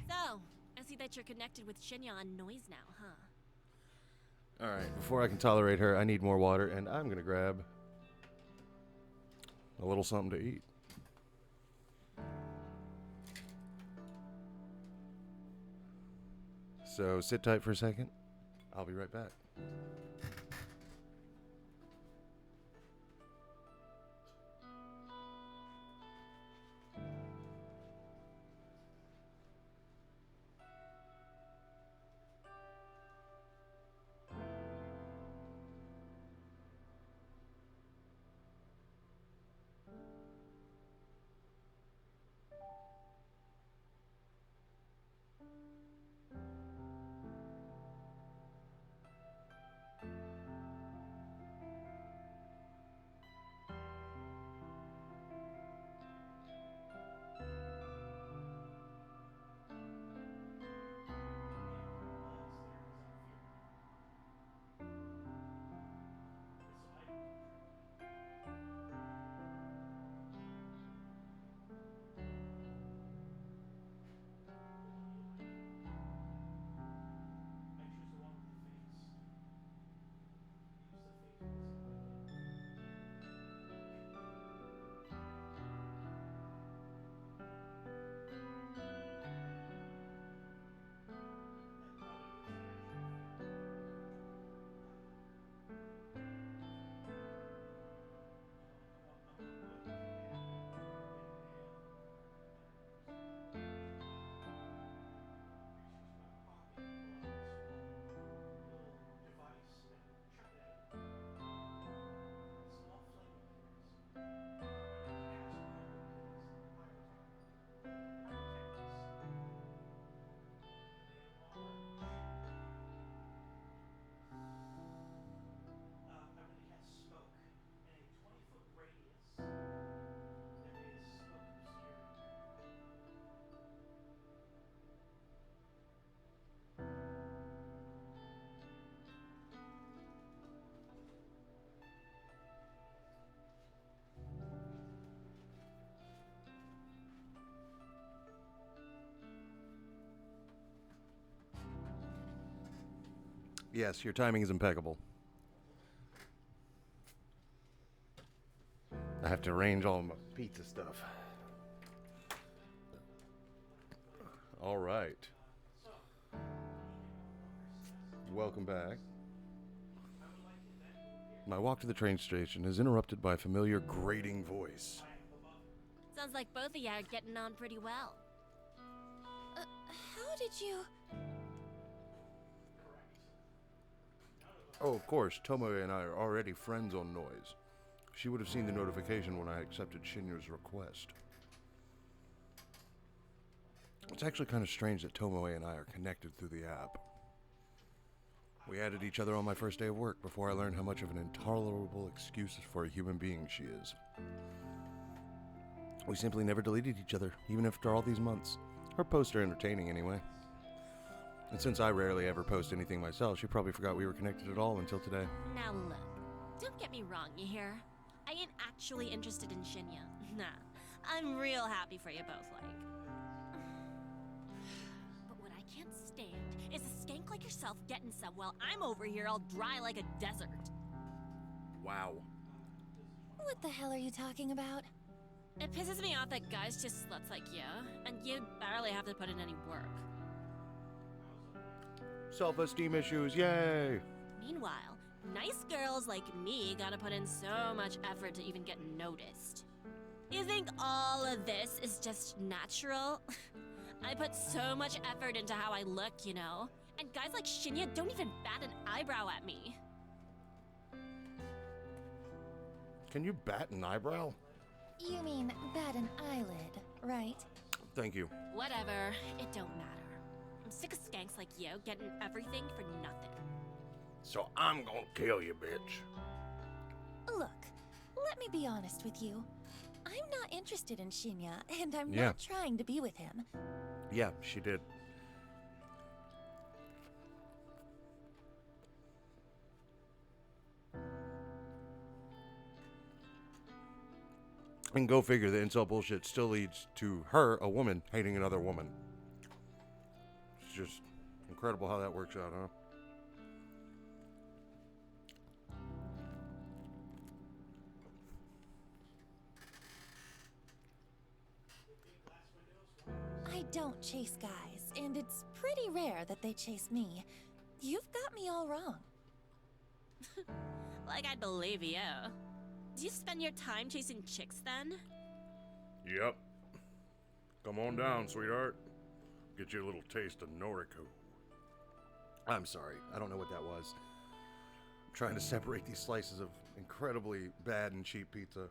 [SPEAKER 10] So, I see that you're connected with Shinya on Noise now, huh?
[SPEAKER 1] All right, before I can tolerate her, I need more water, and I'm going to grab a little something to eat. So sit tight for a second. I'll be right back. Yes, your timing is impeccable. I have to arrange all my pizza stuff. All right. Welcome back. My walk to the train station is interrupted by a familiar grating voice.
[SPEAKER 10] Sounds like both of you are getting on pretty well.
[SPEAKER 4] How did you...
[SPEAKER 1] Oh, of course, Tomoe and I are already friends on Noise. She would have seen the notification when I accepted Shinya's request. It's actually kind of strange that Tomoe and I are connected through the app. We added each other on my first day of work before I learned how much of an intolerable excuse for a human being she is. We simply never deleted each other, even after all these months. Her posts are entertaining anyway. And since I rarely ever post anything myself, she probably forgot we were connected at all until today.
[SPEAKER 10] Now look, don't get me wrong, you hear? I ain't actually interested in Shinya. Nah, I'm real happy for you both, like. But what I can't stand is a skank like yourself getting some while I'm over here all dry like a desert.
[SPEAKER 1] Wow.
[SPEAKER 4] What the hell are you talking about?
[SPEAKER 10] It pisses me off that guys just sluts like you, and you barely have to put in any work.
[SPEAKER 1] Self-esteem issues, yay!
[SPEAKER 10] Meanwhile, nice girls like me gotta put in so much effort to even get noticed. You think all of this is just natural? I put so much effort into how I look, you know? And guys like Shinya don't even bat an eyebrow at me.
[SPEAKER 1] Can you bat an eyebrow?
[SPEAKER 4] You mean bat an eyelid, right?
[SPEAKER 1] Thank you.
[SPEAKER 10] Whatever, it don't matter. I'm sick of skanks like you getting everything for nothing.
[SPEAKER 1] So I'm gonna kill you, bitch.
[SPEAKER 4] Look, let me be honest with you. I'm not interested in Shinya, and I'm
[SPEAKER 1] Yeah.
[SPEAKER 4] not trying to be with him.
[SPEAKER 1] Yeah, she did. And go figure, the incel bullshit still leads to her, a woman, hating another woman. It's just incredible how that works out, huh?
[SPEAKER 4] I don't chase guys, and it's pretty rare that they chase me. You've got me all wrong.
[SPEAKER 10] Like I'd believe you. Do you spend your time chasing chicks then?
[SPEAKER 1] Yep. Come on down, sweetheart. Get you a little taste of Noriko. I'm sorry, I don't know what that was. I'm trying to separate these slices of incredibly bad and cheap pizza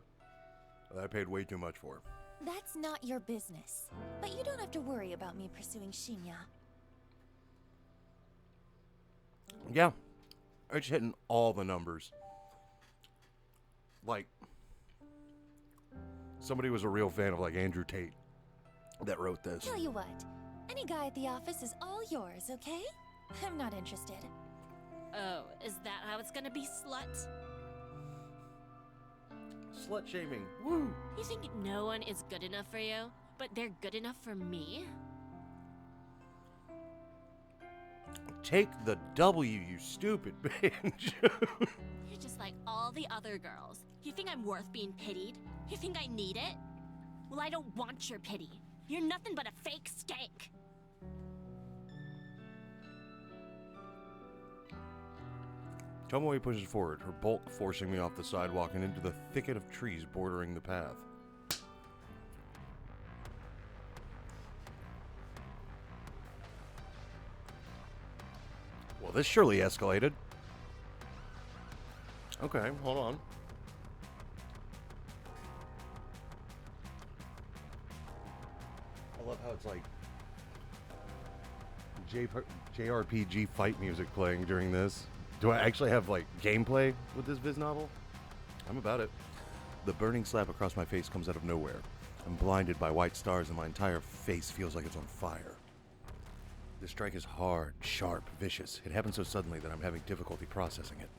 [SPEAKER 1] that I paid way too much for.
[SPEAKER 4] That's not your business. But you don't have to worry about me pursuing Shinya.
[SPEAKER 1] Yeah, it's hitting all the numbers. Like, somebody was a real fan of, like, Andrew Tate that wrote this.
[SPEAKER 4] Tell you what, any guy at the office is all yours, okay? I'm not interested.
[SPEAKER 10] Oh, is that how it's gonna be, slut?
[SPEAKER 1] Slut shaming. Woo!
[SPEAKER 10] You think no one is good enough for you, but they're good enough for me?
[SPEAKER 1] Take the W, you stupid bitch.
[SPEAKER 10] You're just like all the other girls. You think I'm worth being pitied? You think I need it? Well, I don't want your pity. You're nothing but a fake skank.
[SPEAKER 1] Tomoe pushes forward, her bulk forcing me off the sidewalk and into the thicket of trees bordering the path. Well, this surely escalated. Okay, hold on. I love how it's like JRPG fight music playing during this. Do I actually have, like, gameplay with this Viz novel? I'm about it. The burning slap across my face comes out of nowhere. I'm blinded by white stars and my entire face feels like it's on fire. The strike is hard, sharp, vicious. It happens so suddenly that I'm having difficulty processing it.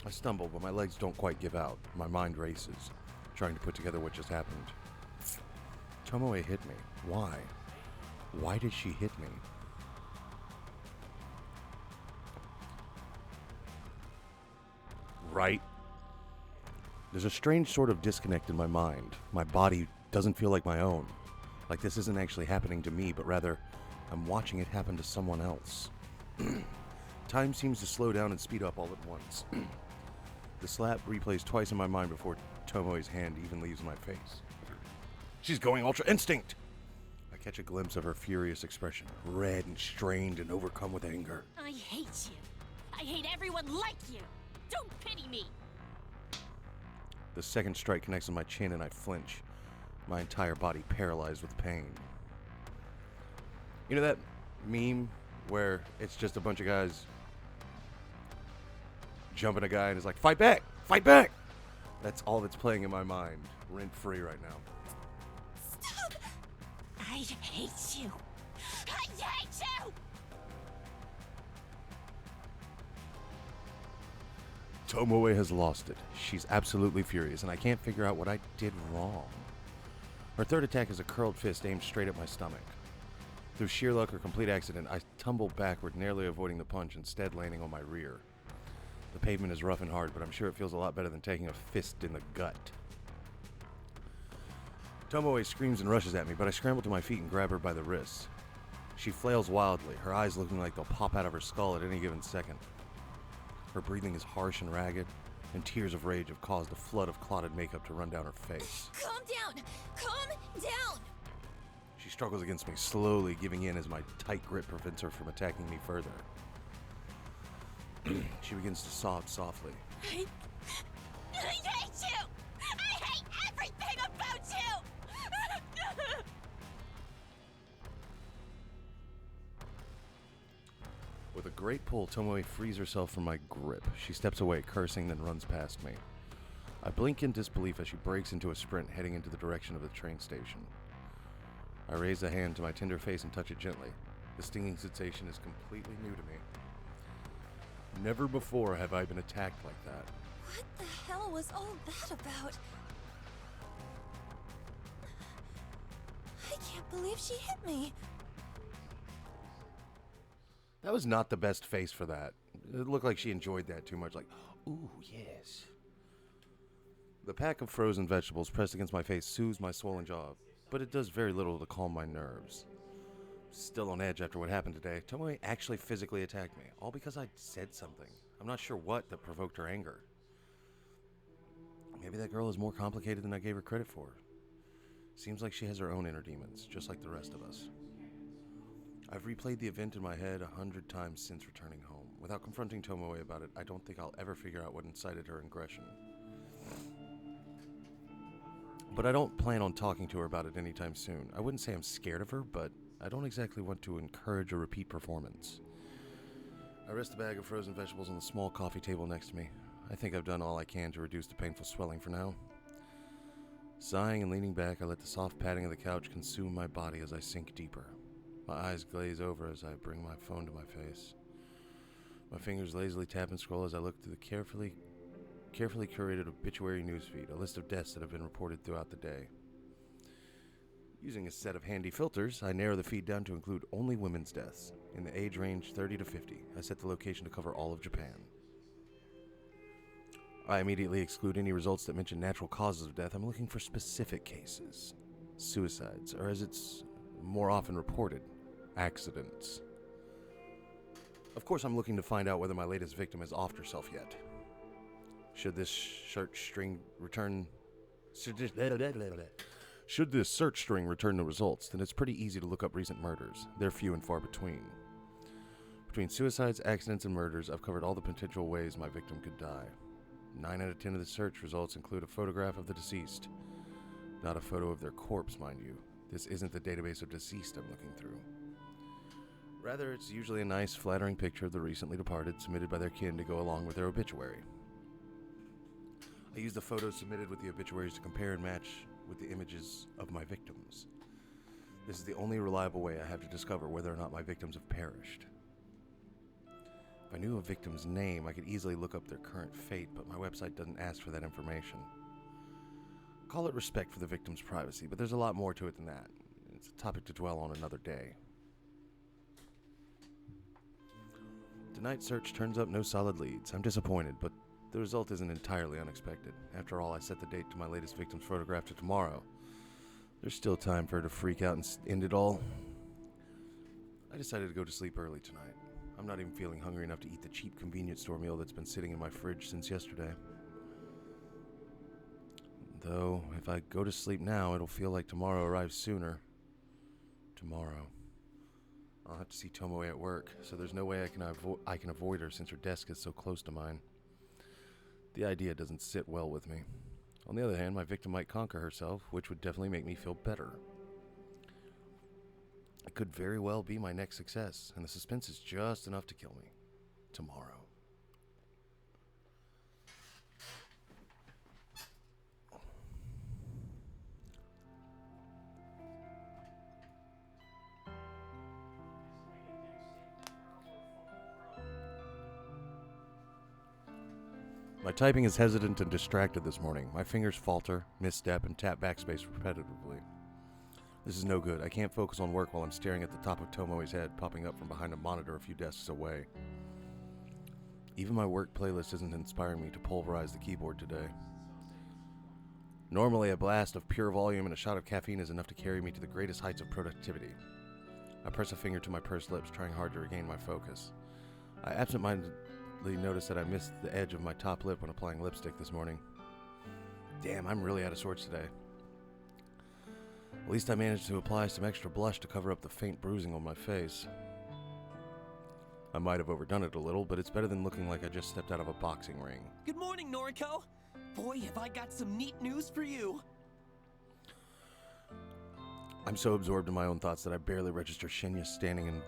[SPEAKER 1] I stumble, but my legs don't quite give out. My mind races, trying to put together what just happened. Tomoe hit me. Why? Why did she hit me? right? There's a strange sort of disconnect in my mind. My body doesn't feel like my own. Like this isn't actually happening to me, but rather I'm watching it happen to someone else. Time seems to slow down and speed up all at once. The slap replays twice in my mind before Tomoe's hand even leaves my face. She's going Ultra Instinct! I catch a glimpse of her furious expression, red and strained and overcome with anger.
[SPEAKER 10] I hate you. I hate everyone like you. Don't pity me.
[SPEAKER 1] The second strike connects on my chin and I flinch, my entire body paralyzed with pain. You know that meme where it's just a bunch of guys jumping a guy and it's like, fight back! Fight back! That's all that's playing in my mind, rent-free right now.
[SPEAKER 10] Stop! I hate you. I hate you!
[SPEAKER 1] Tomoe has lost it. She's absolutely furious, and I can't figure out what I did wrong. Her third attack is a curled fist aimed straight at my stomach. Through sheer luck or complete accident, I tumble backward, narrowly avoiding the punch, instead landing on my rear. The pavement is rough and hard, but I'm sure it feels a lot better than taking a fist in the gut. Tomoe screams and rushes at me, but I scramble to my feet and grab her by the wrists. She flails wildly, her eyes looking like they'll pop out of her skull at any given second. Her breathing is harsh and ragged, and tears of rage have caused a flood of clotted makeup to run down her face.
[SPEAKER 4] Calm down! Calm down!
[SPEAKER 1] She struggles against me, slowly giving in as my tight grip prevents her from attacking me further. She begins to sob softly.
[SPEAKER 10] I hate you! I hate everything about you!
[SPEAKER 1] With a great pull, Tomoe frees herself from my grip. She steps away, cursing, then runs past me. I blink in disbelief as she breaks into a sprint, heading into the direction of the train station. I raise a hand to my tender face and touch it gently. The stinging sensation is completely new to me. Never before have I been attacked like that.
[SPEAKER 4] What the hell was all that about? I can't believe she hit me.
[SPEAKER 1] That was not the best face for that. It looked like she enjoyed that too much, like, ooh, yes. The pack of frozen vegetables pressed against my face soothes my swollen jaw, but it does very little to calm my nerves. Still on edge after what happened today, Tomoe actually physically attacked me, all because I said something. I'm not sure what that provoked her anger. Maybe that girl is more complicated than I gave her credit for. Seems like she has her own inner demons, just like the rest of us. I've replayed the event in my head 100 times since returning home. Without confronting Tomoe about it, I don't think I'll ever figure out what incited her aggression. But I don't plan on talking to her about it anytime soon. I wouldn't say I'm scared of her, but I don't exactly want to encourage a repeat performance. I rest a bag of frozen vegetables on the small coffee table next to me. I think I've done all I can to reduce the painful swelling for now. Sighing and leaning back, I let the soft padding of the couch consume my body as I sink deeper. My eyes glaze over as I bring my phone to my face. My fingers lazily tap and scroll as I look through the carefully curated obituary newsfeed, a list of deaths that have been reported throughout the day. Using a set of handy filters, I narrow the feed down to include only women's deaths, in the age range 30 to 50. I set the location to cover all of Japan. I immediately exclude any results that mention natural causes of death. I'm looking for specific cases. Suicides, or as it's more often reported, accidents. Of course, I'm looking to find out whether my latest victim has offed herself yet. Should this search string return the results, then it's pretty easy to look up recent murders. They're few and far between. Between suicides, accidents, and murders, I've covered all the potential ways my victim could die. 9 out of 10 of the search results include a photograph of the deceased. Not a photo of their corpse, mind you. This isn't the database of deceased I'm looking through. Rather, it's usually a nice, flattering picture of the recently departed submitted by their kin to go along with their obituary. I use the photos submitted with the obituaries to compare and match with the images of my victims. This is the only reliable way I have to discover whether or not my victims have perished. If I knew a victim's name, I could easily look up their current fate, but my website doesn't ask for that information. Call it respect for the victim's privacy, but there's a lot more to it than that. It's a topic to dwell on another day. Tonight's search turns up no solid leads. I'm disappointed, but The result isn't entirely unexpected. After all, I set the date to my latest victim's photograph to tomorrow. There's still time for her to freak out and end it all. I decided to go to sleep early tonight. I'm not even feeling hungry enough to eat the cheap convenience store meal that's been sitting in my fridge since yesterday. Though, if I go to sleep now, it'll feel like tomorrow arrives sooner. Tomorrow. I'll have to see Tomoe at work, so there's no way I can avoid her since her desk is so close to mine. The idea doesn't sit well with me. On the other hand, my victim might conquer herself, which would definitely make me feel better. It could very well be my next success, and the suspense is just enough to kill me. Tomorrow. My typing is hesitant and distracted this morning. My fingers falter, misstep, and tap backspace repetitively. This is no good. I can't focus on work while I'm staring at the top of Tomoe's head popping up from behind a monitor a few desks away. Even my work playlist isn't inspiring me to pulverize the keyboard today. Normally, a blast of pure volume and a shot of caffeine is enough to carry me to the greatest heights of productivity. I press a finger to my pursed lips, trying hard to regain my focus. I absentmindedly noticed that I missed the edge of my top lip when applying lipstick this morning. Damn, I'm really out of sorts today. At least I managed to apply some extra blush to cover up the faint bruising on my face. I might have overdone it a little, but it's better than looking like I just stepped out of a boxing ring.
[SPEAKER 11] Good morning, Noriko! Boy, have I got some neat news for you!
[SPEAKER 1] I'm so absorbed in my own thoughts that I barely register Shinya standing in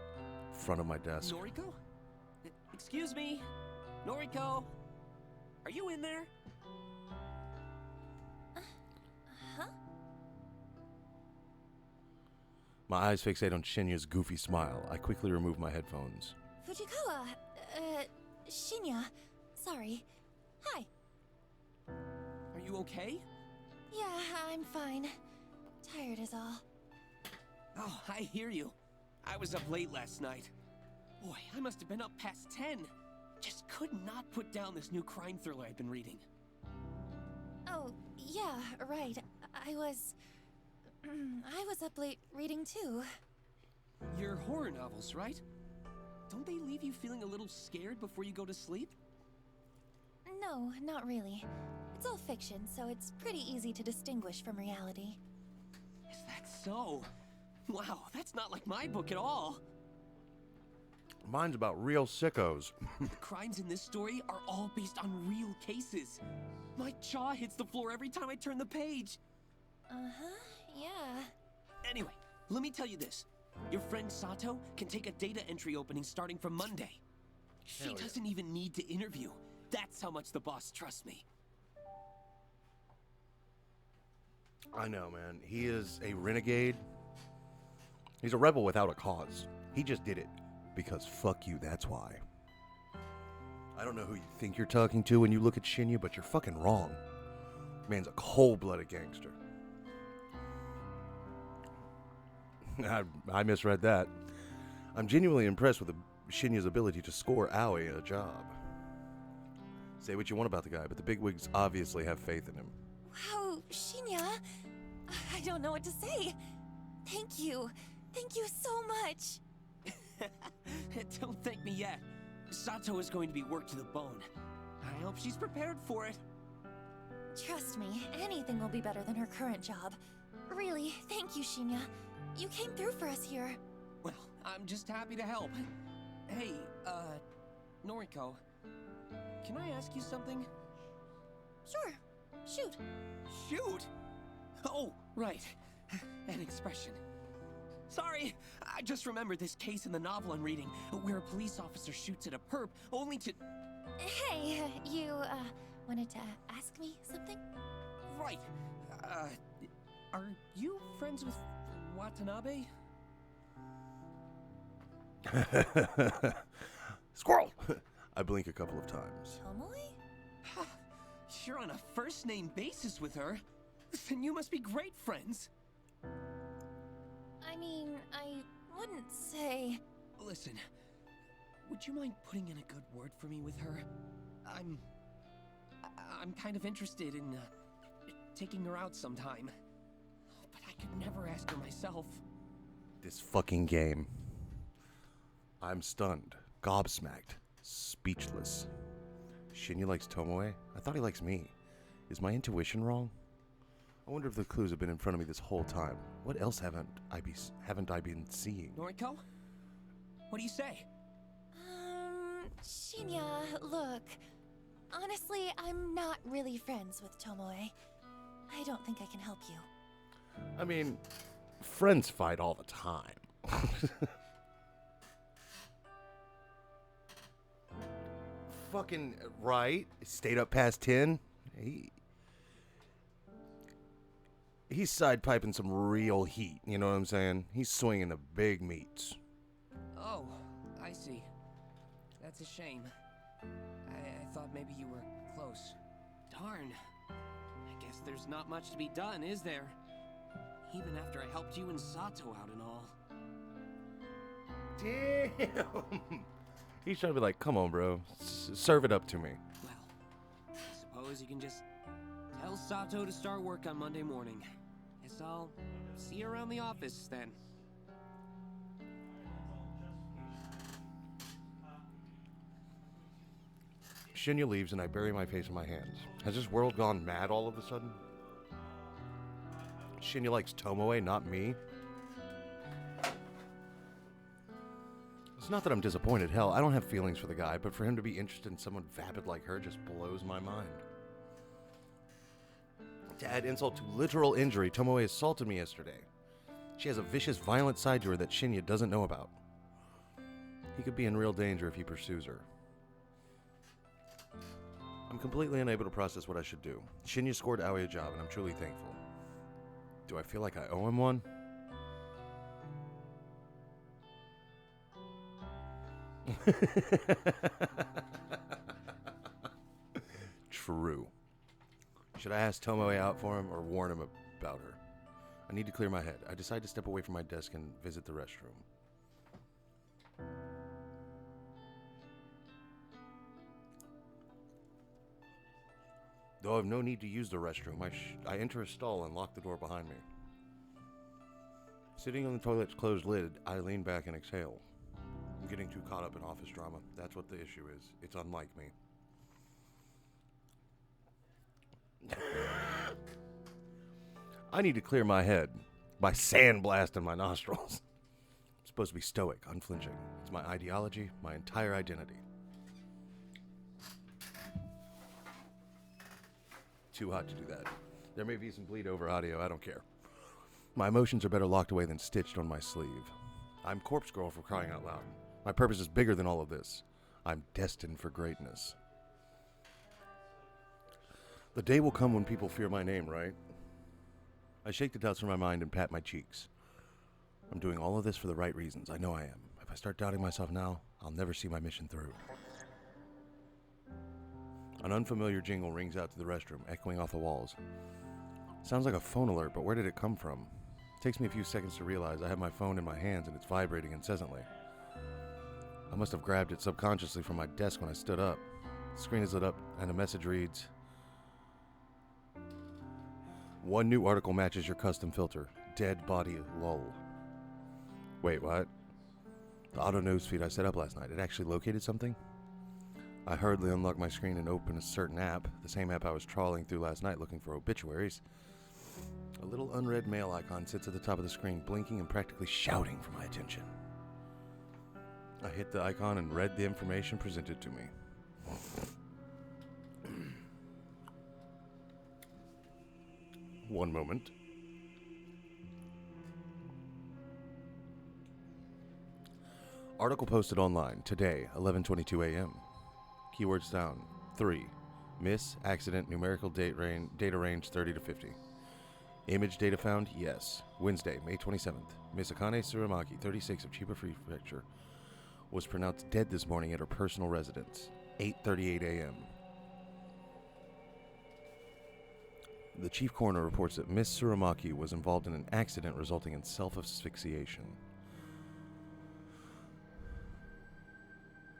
[SPEAKER 1] front of my desk.
[SPEAKER 11] Noriko? Excuse me? Noriko? Are you in there?
[SPEAKER 4] Huh?
[SPEAKER 1] My eyes fixate on Shinya's goofy smile. I quickly remove my headphones.
[SPEAKER 4] Fujikawa, Shinya. Sorry. Hi.
[SPEAKER 11] Are you okay?
[SPEAKER 4] Yeah, I'm fine. Tired is all.
[SPEAKER 11] Oh, I hear you. I was up late last night. Boy, I must have been up past 10. Just could not put down this new crime thriller I've been reading.
[SPEAKER 4] Oh, yeah, right. I was up late reading too.
[SPEAKER 11] Your horror novels, right? Don't they leave you feeling a little scared before you go to sleep?
[SPEAKER 4] No, not really. It's all fiction, so it's pretty easy to distinguish from reality.
[SPEAKER 11] Is that so? Wow, that's not like my book at all.
[SPEAKER 1] Mine's about real sickos.
[SPEAKER 11] The crimes in this story are all based on real cases. My jaw hits the floor every time I turn the page.
[SPEAKER 4] Uh-huh, yeah.
[SPEAKER 11] Anyway, let me tell you this. Your friend Sato can take a data entry opening starting from Monday. She doesn't even need to interview. That's how much the boss trusts me.
[SPEAKER 1] I know, man. He is a renegade. He's a rebel without a cause. He just did it. Because fuck you, that's why. I don't know who you think you're talking to when you look at Shinya, but you're fucking wrong. Man's a cold-blooded gangster. I misread that. I'm genuinely impressed with Shinya's ability to score Aoi a job. Say what you want about the guy, but the bigwigs obviously have faith in him.
[SPEAKER 4] Wow, Shinya! I don't know what to say. Thank you. Thank you so much.
[SPEAKER 11] Don't thank me yet. Sato is going to be worked to the bone. I hope she's prepared for it.
[SPEAKER 4] Trust me, anything will be better than her current job. Really, thank you, Shinya. You came through for us here.
[SPEAKER 11] Well, I'm just happy to help. Hey, Noriko, can I ask you something?
[SPEAKER 4] Sure. Shoot.
[SPEAKER 11] Shoot? Oh, right. An expression. Sorry, I just remembered this case in the novel I'm reading, where a police officer shoots at a perp only to...
[SPEAKER 4] Hey, you, wanted to ask me something?
[SPEAKER 11] Right. Are you friends with Watanabe?
[SPEAKER 1] Squirrel! I blink a couple of times.
[SPEAKER 4] Tomoe?
[SPEAKER 11] You're on a first-name basis with her. Then you must be great friends.
[SPEAKER 4] I mean, I wouldn't say...
[SPEAKER 11] Listen, would you mind putting in a good word for me with her? I'm I'm kind of interested in taking her out sometime. But I could never ask her myself.
[SPEAKER 1] This fucking game. I'm stunned, gobsmacked, speechless. Shinya likes Tomoe? I thought he likes me. Is my intuition wrong? I wonder if the clues have been in front of me this whole time. What else haven't I been seeing?
[SPEAKER 11] Noriko? What do you say?
[SPEAKER 4] Shinya, look. Honestly, I'm not really friends with Tomoe. I don't think I can help you.
[SPEAKER 1] I mean, friends fight all the time. Fucking right. Stayed up past 10. He's side piping some real heat, you know what I'm saying? He's swinging the big meats.
[SPEAKER 11] Oh, I see. That's a shame. I thought maybe you were close. Darn. I guess there's not much to be done, is there? Even after I helped you and Sato out and all.
[SPEAKER 1] Damn! He's trying to be like, come on, bro. Serve it up to me.
[SPEAKER 11] Well, I suppose you can just tell Sato to start work on Monday morning. Guess I'll see you around the office then.
[SPEAKER 1] Shinya leaves and I bury my face in my hands. Has this world gone mad all of a sudden? Shinya likes Tomoe, not me? It's not that I'm disappointed. Hell, I don't have feelings for the guy, but for him to be interested in someone vapid like her just blows my mind. To add insult to literal injury, Tomoe assaulted me yesterday. She has a vicious, violent side to her that Shinya doesn't know about. He could be in real danger if he pursues her. I'm completely unable to process what I should do. Shinya scored Aoi a job, and I'm truly thankful. Do I feel like I owe him one? True. Should I ask Tomoe out for him or warn him about her? I need to clear my head. I decide to step away from my desk and visit the restroom. Though I have no need to use the restroom, I enter a stall and lock the door behind me. Sitting on the toilet's closed lid, I lean back and exhale. I'm getting too caught up in office drama. That's what the issue is. It's unlike me. I need to clear my head by sandblasting my nostrils. I'm supposed to be stoic, unflinching. It's my ideology, my entire identity. Too hot to do that. There may be some bleed over audio, I don't care. My emotions are better locked away than stitched on my sleeve. I'm Corpse Girl for crying out loud. My purpose is bigger than all of this. I'm destined for greatness. The day will come when people fear my name, right? I shake the doubts from my mind and pat my cheeks. I'm doing all of this for the right reasons. I know I am. If I start doubting myself now, I'll never see my mission through. An unfamiliar jingle rings out to the restroom, echoing off the walls. Sounds like a phone alert, but where did it come from? It takes me a few seconds to realize I have my phone in my hands and it's vibrating incessantly. I must have grabbed it subconsciously from my desk when I stood up. The screen is lit up and a message reads, "One new article matches your custom filter. Dead body lol." Wait, what? The auto newsfeed I set up last night, it actually located something? I hurriedly unlock my screen and open a certain app, the same app I was trawling through last night looking for obituaries. A little unread mail icon sits at the top of the screen, blinking and practically shouting for my attention. I hit the icon and read the information presented to me. One moment. Article posted online today, 11:22 a.m. Keywords down. 3. Miss, accident, numerical data range 30 to 50. Image data found? Yes. Wednesday, May 27th. Miss Akane Tsurumaki, 36 of Chiba Prefecture, was pronounced dead this morning at her personal residence, 8:38 a.m. The chief coroner reports that Miss Tsurumaki was involved in an accident resulting in self-asphyxiation.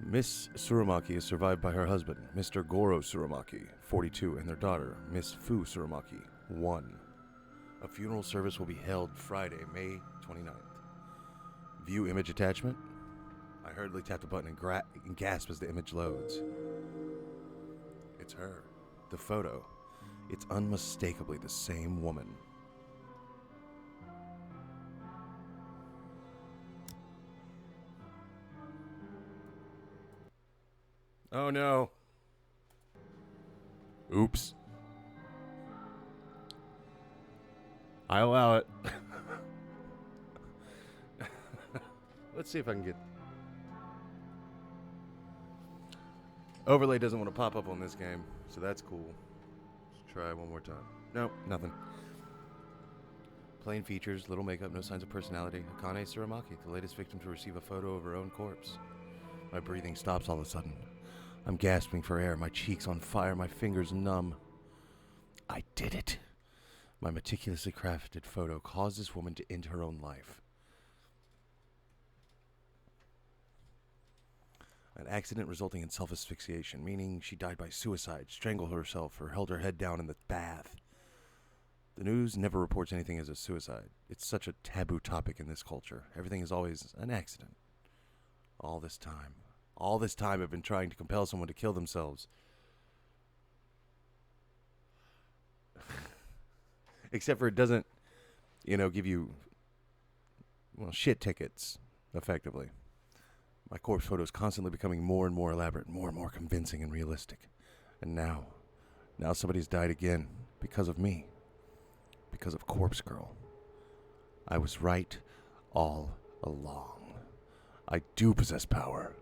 [SPEAKER 1] Miss Tsurumaki is survived by her husband, Mr. Goro Tsurumaki, 42, and their daughter, Miss Fu Tsurumaki, 1. A funeral service will be held Friday, May 29th. View image attachment. I hurriedly tap the button and gasp as the image loads. It's her. The photo. It's unmistakably the same woman. Oh no. Oops. I allow it. Let's see if I can get... Overlay doesn't want to pop up on this game, so that's cool. Let's try one more time. Nope, nothing. Plain features, little makeup, no signs of personality. Akane Tsurumaki, the latest victim to receive a photo of her own corpse. My breathing stops all of a sudden. I'm gasping for air, my cheeks on fire, my fingers numb. I did it. My meticulously crafted photo caused this woman to end her own life. An accident resulting in self-asphyxiation, meaning she died by suicide, strangled herself, or held her head down in the bath. The news never reports anything as a suicide. It's such a taboo topic in this culture. Everything is always an accident. All this time I've been trying to compel someone to kill themselves. Except for it doesn't, give you, shit tickets, effectively. My corpse photo is constantly becoming more and more elaborate, more and more convincing and realistic. And now somebody's died again because of me. Because of Corpse Girl. I was right all along. I do possess power.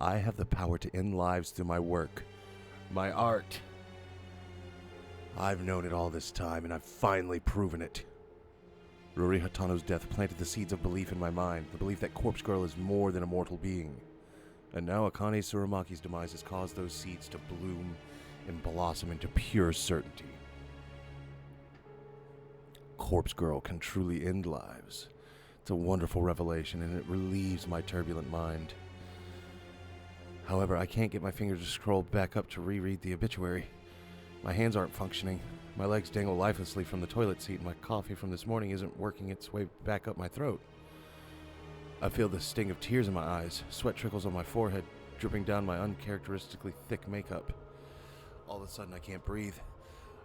[SPEAKER 1] I have the power to end lives through my work, my art. I've known it all this time, and I've finally proven it. Ruri Hatano's death planted the seeds of belief in my mind, the belief that Corpse Girl is more than a mortal being. And now Akane Tsurumaki's demise has caused those seeds to bloom and blossom into pure certainty. Corpse Girl can truly end lives. It's a wonderful revelation, and it relieves my turbulent mind. However, I can't get my fingers to scroll back up to reread the obituary. My hands aren't functioning. My legs dangle lifelessly from the toilet seat, and my coffee from this morning isn't working its way back up my throat. I feel the sting of tears in my eyes. Sweat trickles on my forehead, dripping down my uncharacteristically thick makeup. All of a sudden, I can't breathe.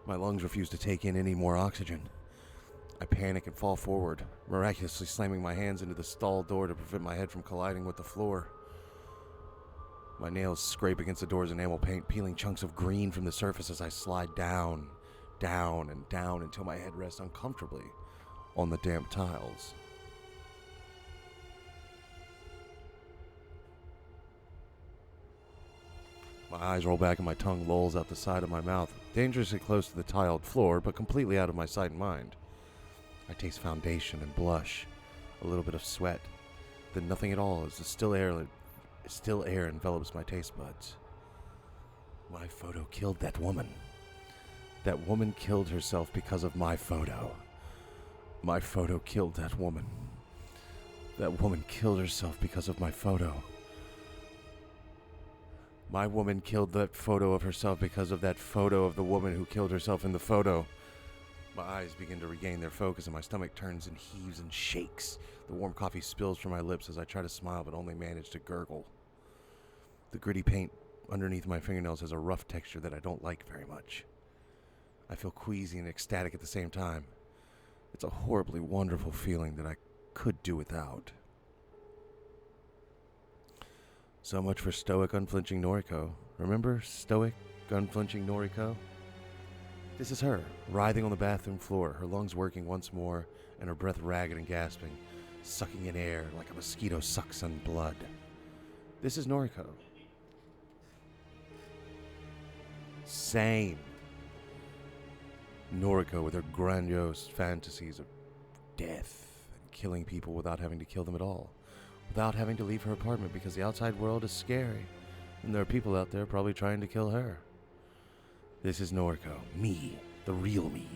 [SPEAKER 1] My lungs refuse to take in any more oxygen. I panic and fall forward, miraculously slamming my hands into the stall door to prevent my head from colliding with the floor. My nails scrape against the door's enamel paint, peeling chunks of green from the surface as I slide down, down, and down until my head rests uncomfortably on the damp tiles. My eyes roll back and my tongue lolls out the side of my mouth, dangerously close to the tiled floor, but completely out of my sight and mind. I taste foundation and blush, a little bit of sweat, then nothing at all as the still air envelops my taste buds. My photo killed that woman. That woman killed herself because of my photo. My photo killed that woman. That woman killed herself because of my photo. My woman killed that photo of herself because of that photo of the woman who killed herself in the photo. My eyes begin to regain their focus and my stomach turns and heaves and shakes. The warm coffee spills from my lips as I try to smile but only manage to gurgle. The gritty paint underneath my fingernails has a rough texture that I don't like very much. I feel queasy and ecstatic at the same time. It's a horribly wonderful feeling that I could do without. So much for stoic, unflinching Noriko. Remember stoic, unflinching Noriko? This is her, writhing on the bathroom floor, her lungs working once more, and her breath ragged and gasping, sucking in air like a mosquito sucks in blood. This is Noriko. Same. Noriko with her grandiose fantasies of death and killing people without having to kill them at all. Without having to leave her apartment because the outside world is scary, and there are people out there probably trying to kill her. This is Noriko, me, the real me,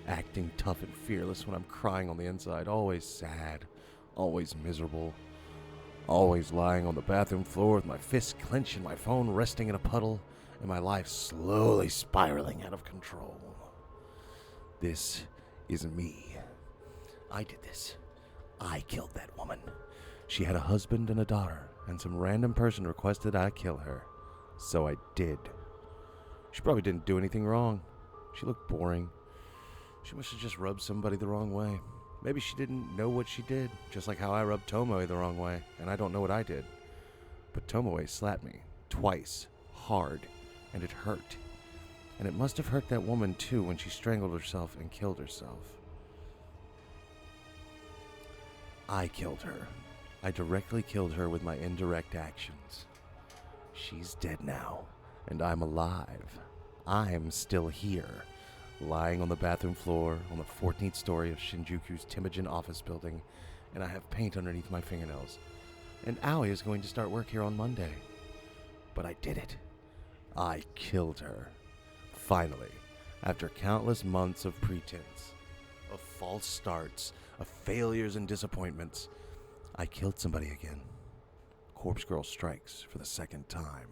[SPEAKER 1] acting tough and fearless when I'm crying on the inside, always sad, always miserable, Always lying on the bathroom floor with my fists clenched and my phone resting in a puddle, and my life slowly spiraling out of control. This is me. I did this. I killed that woman. She had a husband and a daughter, and some random person requested I kill her. So I did. She probably didn't do anything wrong. She looked boring. She must have just rubbed somebody the wrong way. Maybe she didn't know what she did, just like how I rubbed Tomoe the wrong way, and I don't know what I did. But Tomoe slapped me, twice, hard, and it hurt. And it must have hurt that woman too when she strangled herself and killed herself. I killed her. I directly killed her with my indirect actions. She's dead now, and I'm alive. I'm still here, lying on the bathroom floor on the 14th story of Shinjuku's Temujin office building, and I have paint underneath my fingernails. And Aoi is going to start work here on Monday. But I did it. I killed her. Finally, after countless months of pretense, of false starts, of failures and disappointments, I killed somebody again. Corpse Girl strikes for the second time.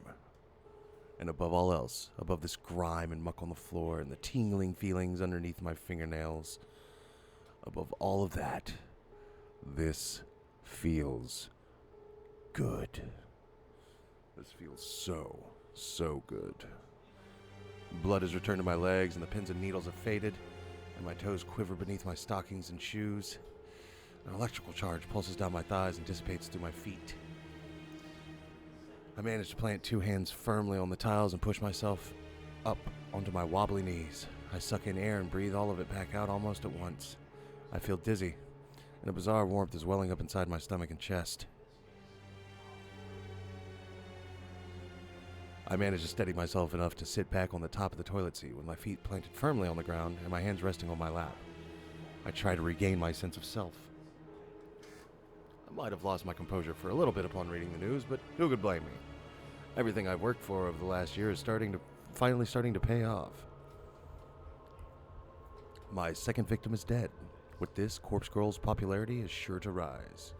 [SPEAKER 1] And above all else, above this grime and muck on the floor and the tingling feelings underneath my fingernails, above all of that, this feels good. This feels so good. Blood has returned to my legs and the pins and needles have faded, and my toes quiver beneath my stockings and shoes. An electrical charge pulses down my thighs and dissipates through my feet. I manage to plant 2 hands firmly on the tiles and push myself up onto my wobbly knees. I suck in air and breathe all of it back out almost at once. I feel dizzy, and a bizarre warmth is welling up inside my stomach and chest. I manage to steady myself enough to sit back on the top of the toilet seat with my feet planted firmly on the ground and my hands resting on my lap. I try to regain my sense of self. I might have lost my composure for a little bit upon reading the news, but who could blame me? Everything I've worked for over the last year is finally starting to pay off. My second victim is dead. With this, Corpse Girl's popularity is sure to rise.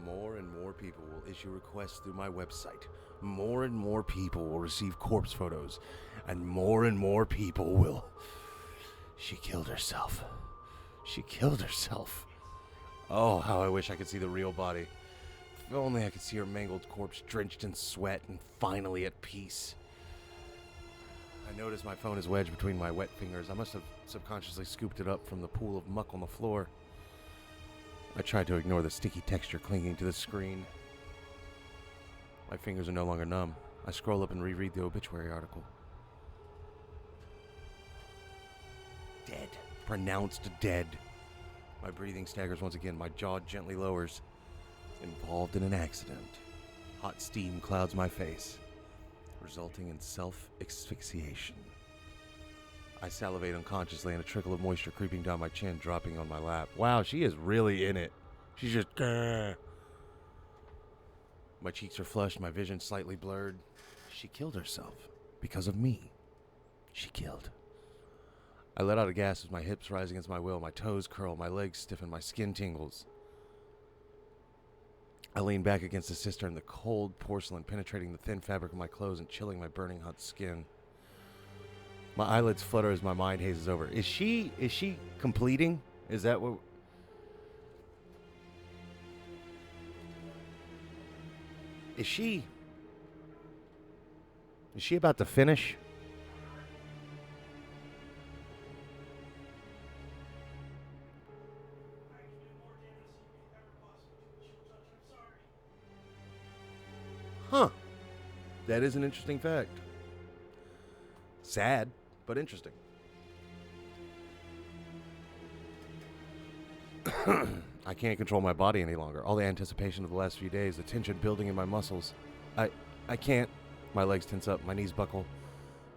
[SPEAKER 1] More and more people will issue requests through my website. More and more people will receive corpse photos. And more people will... She killed herself. She killed herself. Oh, how I wish I could see the real body. If only I could see her mangled corpse drenched in sweat and finally at peace. I notice my phone is wedged between my wet fingers. I must have subconsciously scooped it up from the pool of muck on the floor. I tried to ignore the sticky texture clinging to the screen. My fingers are no longer numb. I scroll up and reread the obituary article. Dead. Pronounced dead. My breathing staggers once again. My jaw gently lowers. Involved in an accident. Hot steam clouds my face, resulting in self-asphyxiation. I salivate unconsciously and a trickle of moisture creeping down my chin, dropping on my lap. Wow, she is really in it. She's just... Grr. My cheeks are flushed, my vision slightly blurred. She killed herself. Because of me. She killed. I let out a gasp as my hips rise against my will. My toes curl, my legs stiffen, my skin tingles. I lean back against the cistern, the cold porcelain penetrating the thin fabric of my clothes and chilling my burning hot skin. My eyelids flutter as my mind hazes over. Is she completing? Is that what... Is she about to finish? Huh. That is an interesting fact. Sad, but interesting. I can't control my body any longer. All the anticipation of the last few days, the tension building in my muscles. I can't. My legs tense up, my knees buckle.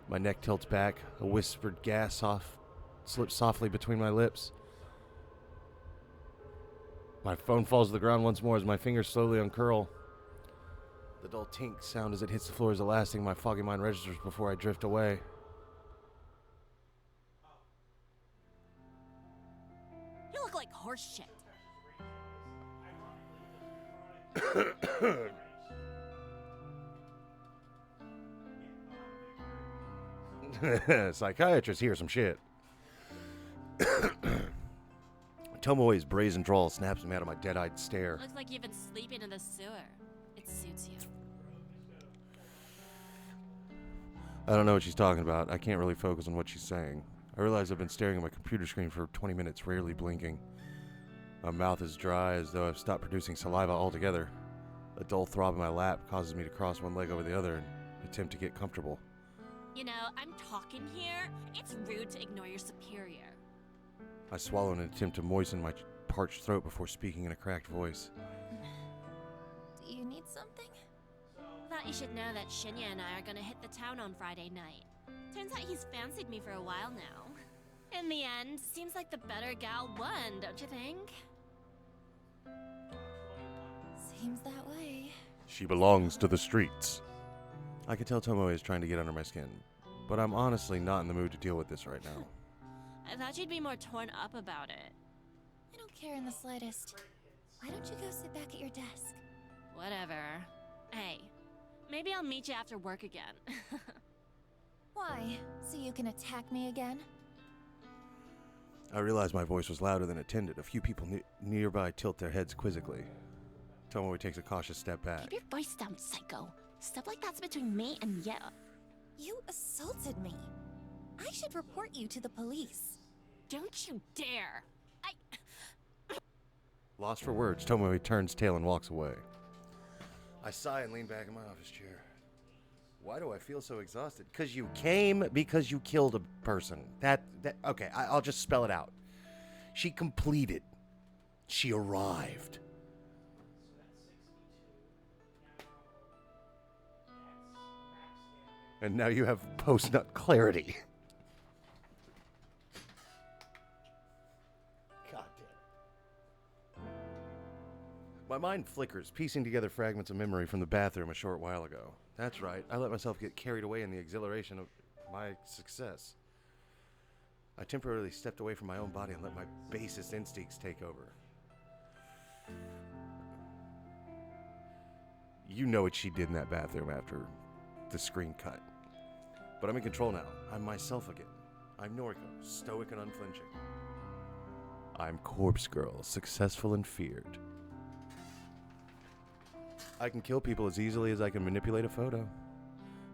[SPEAKER 1] My neck tilts back. A whispered gas slips softly between my lips. My phone falls to the ground once more as my fingers slowly uncurl. The dull tink sound as it hits the floor is the last thing my foggy mind registers before I drift away.
[SPEAKER 10] You look like horse shit.
[SPEAKER 1] Psychiatrist, hear some shit. Tomoe's brazen drawl snaps me out of my dead-eyed stare.
[SPEAKER 10] Looks like you've been sleeping in the sewer. It suits you.
[SPEAKER 1] I don't know what she's talking about. I can't really focus on what she's saying. I realize I've been staring at my computer screen for 20 minutes, rarely blinking. My mouth is dry, as though I've stopped producing saliva altogether. A dull throb in my lap causes me to cross one leg over the other and attempt to get comfortable.
[SPEAKER 10] You know, I'm talking here. It's rude to ignore your superior.
[SPEAKER 1] I swallow in an attempt to moisten my parched throat before speaking in a cracked voice.
[SPEAKER 4] Do you need something?
[SPEAKER 10] Thought you should know that Shinya and I are gonna hit the town on Friday night. Turns out he's fancied me for a while now. In the end, seems like the better gal won, don't you think?
[SPEAKER 4] Seems that way.
[SPEAKER 1] She belongs to the streets. I can tell Tomoe is trying to get under my skin, but I'm honestly not in the mood to deal with this right now.
[SPEAKER 10] I thought you'd be more torn up about it.
[SPEAKER 4] I don't care in the slightest. Why don't you go sit back at your desk?
[SPEAKER 10] Whatever. Hey, maybe I'll meet you after work again.
[SPEAKER 4] Why? So you can attack me again?
[SPEAKER 1] I realized my voice was louder than intended. A few people nearby tilt their heads quizzically. Tomoe takes a cautious step back.
[SPEAKER 10] Keep your voice down, psycho. Stuff like that's between me and you.
[SPEAKER 4] You assaulted me. I should report you to the police.
[SPEAKER 10] Don't you dare!
[SPEAKER 1] Lost for words, Tomoe turns tail and walks away. I sigh and lean back in my office chair. Why do I feel so exhausted? Because you came because you killed a person. Okay, I'll just spell it out. She completed. She arrived. And now you have post-nut clarity. God damn. My mind flickers, piecing together fragments of memory from the bathroom a short while ago. That's right, I let myself get carried away in the exhilaration of my success. I temporarily stepped away from my own body and let my basest instincts take over. You know what she did in that bathroom after the screen cut. But I'm in control now. I'm myself again. I'm Noriko, stoic and unflinching. I'm Corpse Girl, successful and feared. I can kill people as easily as I can manipulate a photo.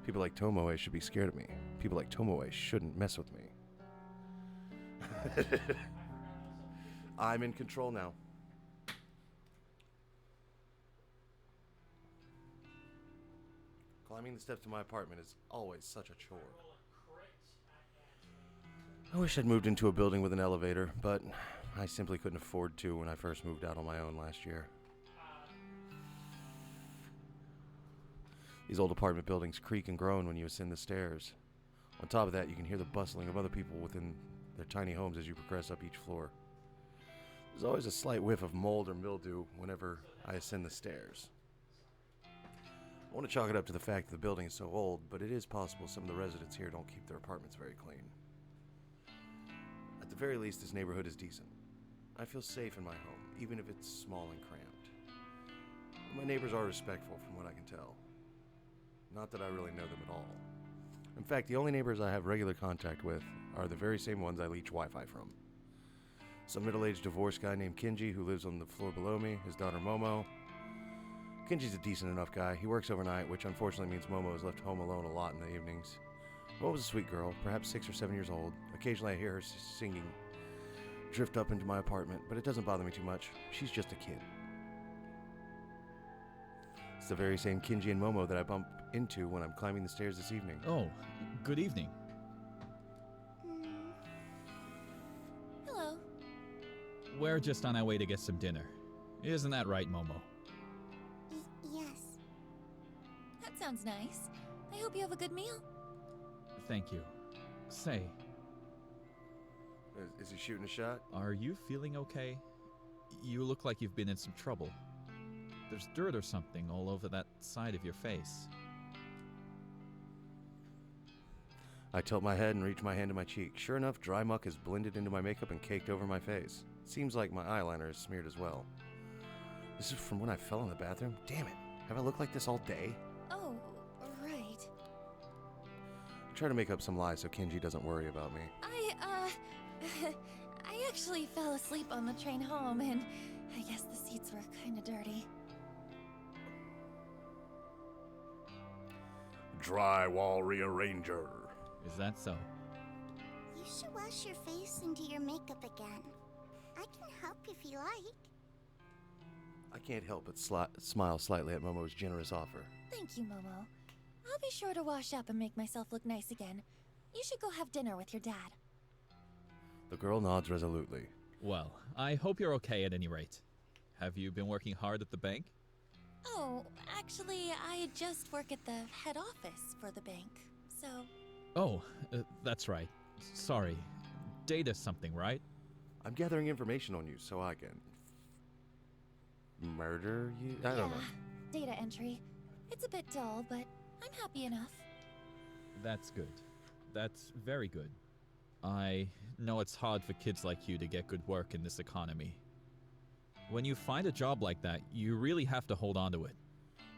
[SPEAKER 1] People like Tomoe should be scared of me. People like Tomoe shouldn't mess with me. I'm in control now. Climbing the steps to my apartment is always such a chore. I wish I'd moved into a building with an elevator, but I simply couldn't afford to when I first moved out on my own last year. These old apartment buildings creak and groan when you ascend the stairs. On top of that, you can hear the bustling of other people within their tiny homes as you progress up each floor. There's always a slight whiff of mold or mildew whenever I ascend the stairs. I want to chalk it up to the fact that the building is so old, but it is possible some of the residents here don't keep their apartments very clean. At the very least, this neighborhood is decent. I feel safe in my home, even if it's small and cramped. My neighbors are respectful from what I can tell. Not that I really know them at all. In fact, the only neighbors I have regular contact with are the very same ones I leech Wi-Fi from. Some middle-aged divorced guy named Kenji who lives on the floor below me, his daughter Momo. Kenji's a decent enough guy. He works overnight, which unfortunately means Momo is left home alone a lot in the evenings. Momo's a sweet girl, perhaps 6 or 7 years old. Occasionally I hear her singing, drift up into my apartment, but it doesn't bother me too much. She's just a kid. It's the very same Kenji and Momo that I bump into when I'm climbing the stairs this evening.
[SPEAKER 12] Oh, good evening.
[SPEAKER 4] Hello.
[SPEAKER 12] We're just on our way to get some dinner. Isn't that right, Momo?
[SPEAKER 3] Yes.
[SPEAKER 4] That sounds nice. I hope you have a good meal.
[SPEAKER 12] Thank you. Say,
[SPEAKER 1] Is he shooting a shot?
[SPEAKER 12] are you feeling okay? You look like you've been in some trouble. There's dirt or something all over that side of your face.
[SPEAKER 1] I tilt my head and reach my hand to my cheek. Sure enough, dry muck has blended into my makeup and caked over my face. Seems like my eyeliner is smeared as well. This is from when I fell in the bathroom? Damn it. Have I looked like this all day?
[SPEAKER 4] Oh, right.
[SPEAKER 1] I try to make up some lies so Kenji doesn't worry about me.
[SPEAKER 4] I actually fell asleep on the train home, and I guess the seats were kinda dirty.
[SPEAKER 1] Drywall rearranger.
[SPEAKER 12] Is that so?
[SPEAKER 3] You should wash your face and do your makeup again. I can help if you like.
[SPEAKER 1] I can't help but smile slightly at Momo's generous offer.
[SPEAKER 4] Thank you, Momo. I'll be sure to wash up and make myself look nice again. You should go have dinner with your dad.
[SPEAKER 1] The girl nods resolutely.
[SPEAKER 12] Well, I hope you're okay at any rate. Have you been working hard at the bank?
[SPEAKER 4] Oh, actually, I just work at the head office for the bank, so...
[SPEAKER 12] Oh, that's right. Sorry. Data something, right?
[SPEAKER 1] I'm gathering information on you so I can... murder you? I don't know.
[SPEAKER 4] Data entry. It's a bit dull, but I'm happy enough.
[SPEAKER 12] That's good. That's very good. I know it's hard for kids like you to get good work in this economy. When you find a job like that, you really have to hold on to it.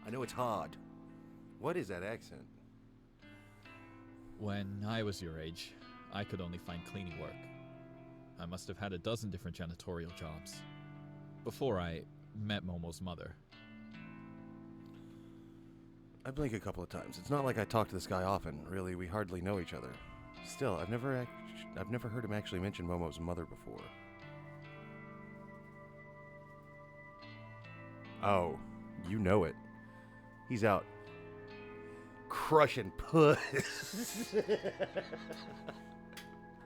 [SPEAKER 1] I know it's hard. What is that accent?
[SPEAKER 12] When I was your age, I could only find cleaning work. I must have had a dozen different janitorial jobs. Before I met Momo's mother.
[SPEAKER 1] I blink a couple of times. It's not like I talk to this guy often. Really, we hardly know each other. Still, I've never heard him actually mention Momo's mother before. Oh, you know it. He's out crushing puss.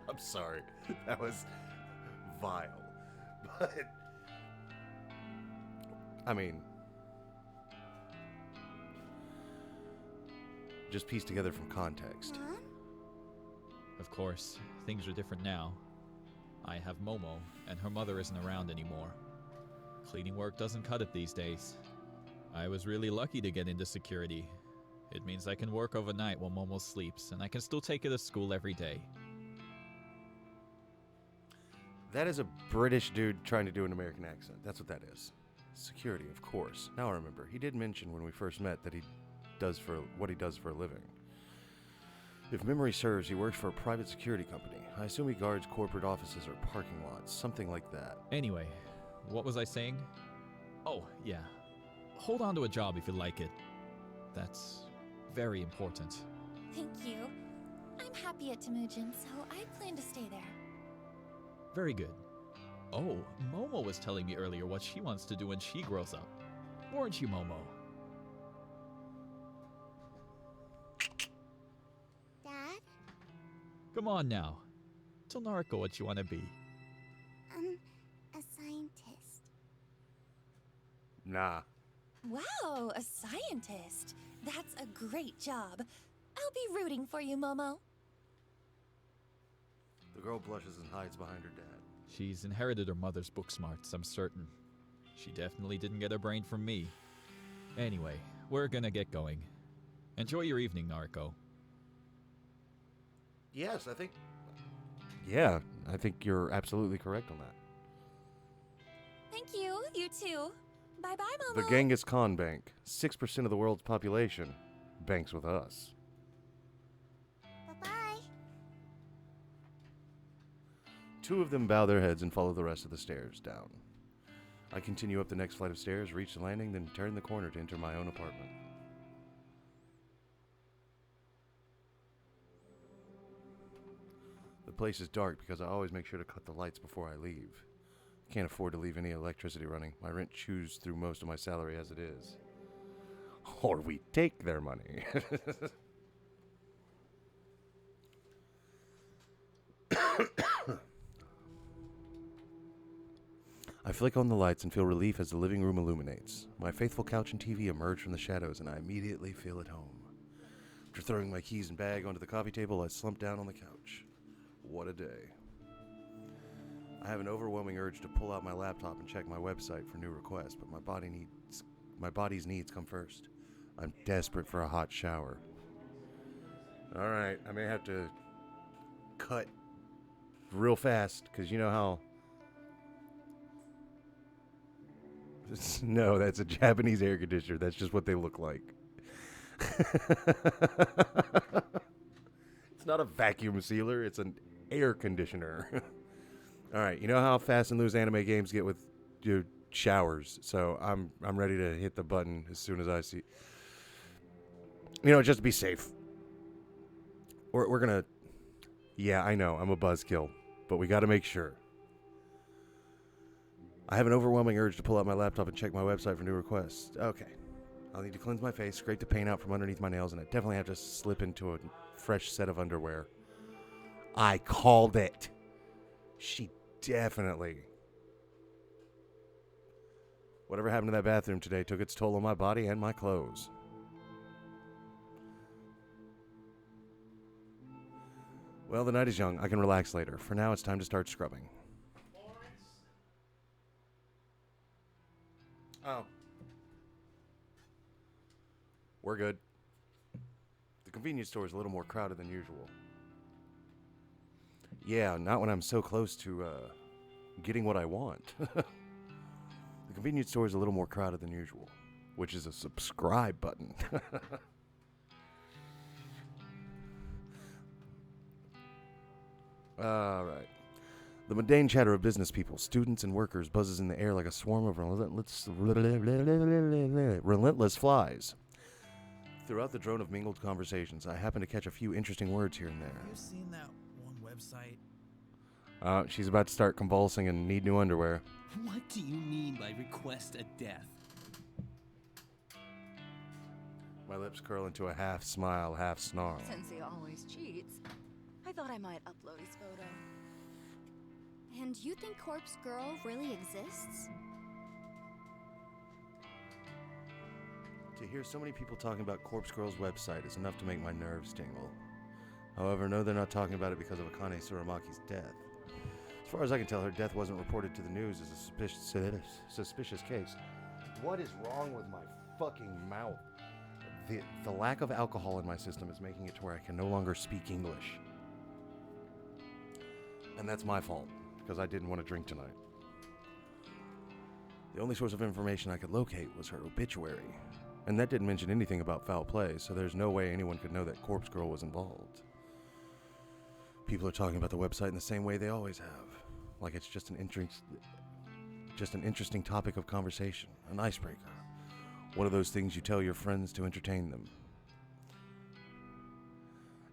[SPEAKER 1] I'm sorry. That was vile. But, I mean, just piece together from context.
[SPEAKER 12] Of course, things are different now. I have Momo, and her mother isn't around anymore. Cleaning work doesn't cut it these days. I was really lucky to get into security. It means I can work overnight while Momo sleeps, and I can still take her to school every day.
[SPEAKER 1] That is a British dude trying to do an American accent. That's what that is. Security, of course. Now I remember. He did mention when we first met that he does for what he does for a living. If memory serves, he works for a private security company. I assume he guards corporate offices or parking lots, something like that.
[SPEAKER 12] Anyway, what was I saying? Oh, yeah. Hold on to a job if you like it. That's very important.
[SPEAKER 4] Thank you. I'm happy at Temujin, so I plan to stay there.
[SPEAKER 12] Very good. Oh, Momo was telling me earlier what she wants to do when she grows up. Weren't you, Momo?
[SPEAKER 3] Dad?
[SPEAKER 12] Come on now. Tell Nariko what you want to be.
[SPEAKER 3] A scientist.
[SPEAKER 1] Nah.
[SPEAKER 4] Wow, a scientist. That's a great job. I'll be rooting for you, Momo.
[SPEAKER 1] The girl blushes and hides behind her dad.
[SPEAKER 12] She's inherited her mother's book smarts, I'm certain. She definitely didn't get her brain from me. Anyway, we're gonna get going. Enjoy your evening, Nariko.
[SPEAKER 1] Yes, I think... Yeah, I think you're absolutely correct on that.
[SPEAKER 4] Thank you. You too. Bye-bye, Momo.
[SPEAKER 1] The Genghis Khan Bank. 6% of the world's population banks with us.
[SPEAKER 3] Bye-bye.
[SPEAKER 1] Two of them bow their heads and follow the rest of the stairs down. I continue up the next flight of stairs, reach the landing, then turn the corner to enter my own apartment. The place is dark because I always make sure to cut the lights before I leave. Can't afford to leave any electricity running. My rent chews through most of my salary as it is. Or we take their money. I flick on the lights and feel relief as the living room illuminates. My faithful couch and TV emerge from the shadows, and I immediately feel at home. After throwing my keys and bag onto the coffee table, I slump down on the couch. What a day. I have an overwhelming urge to pull out my laptop and check my website for new requests, but my body's needs come first. I'm desperate for a hot shower. Alright, I may have to cut real fast, because you know how No, that's a Japanese air conditioner. That's just what they look like. It's not a vacuum sealer. It's an air conditioner. All right, you know how fast and loose anime games get with showers. So I'm ready to hit the button as soon as I see. Just to be safe. We're gonna. Yeah, I know I'm a buzzkill, but we got to make sure. I have an overwhelming urge to pull out my laptop and check my website for new requests. Okay. I'll need to cleanse my face, scrape the paint out from underneath my nails, and I definitely have to slip into a fresh set of underwear. I called it. She definitely. Whatever happened to that bathroom today took its toll on my body and my clothes. Well, the night is young. I can relax later. For now, it's time to start scrubbing. Oh. We're good. The convenience store is a little more crowded than usual. Yeah, not when I'm so close to getting what I want. The convenience store is a little more crowded than usual, which is a subscribe button. All right. The mundane chatter of business people, students, and workers buzzes in the air like a swarm of relentless flies. Throughout the drone of mingled conversations, I happen to catch a few interesting words here and there.
[SPEAKER 13] Have you seen that one website?
[SPEAKER 1] She's about to start convulsing and need new underwear.
[SPEAKER 11] What do you mean by request a death?
[SPEAKER 1] My lips curl into a half smile, half snarl.
[SPEAKER 6] Since he always cheats, I thought I might upload his photo.
[SPEAKER 3] And you think Corpse Girl really exists?
[SPEAKER 1] To hear so many people talking about Corpse Girl's website is enough to make my nerves tingle. However, no, they're not talking about it because of Akane Suramaki's death. As far as I can tell, her death wasn't reported to the news as a suspicious case. What is wrong with my fucking mouth? The lack of alcohol in my system is making it to where I can no longer speak English. And that's my fault, because I didn't want to drink tonight. The only source of information I could locate was her obituary. And that didn't mention anything about foul play, so there's no way anyone could know that Corpse Girl was involved. People are talking about the website in the same way they always have. Like it's just an interesting topic of conversation, an icebreaker. One of those things you tell your friends to entertain them.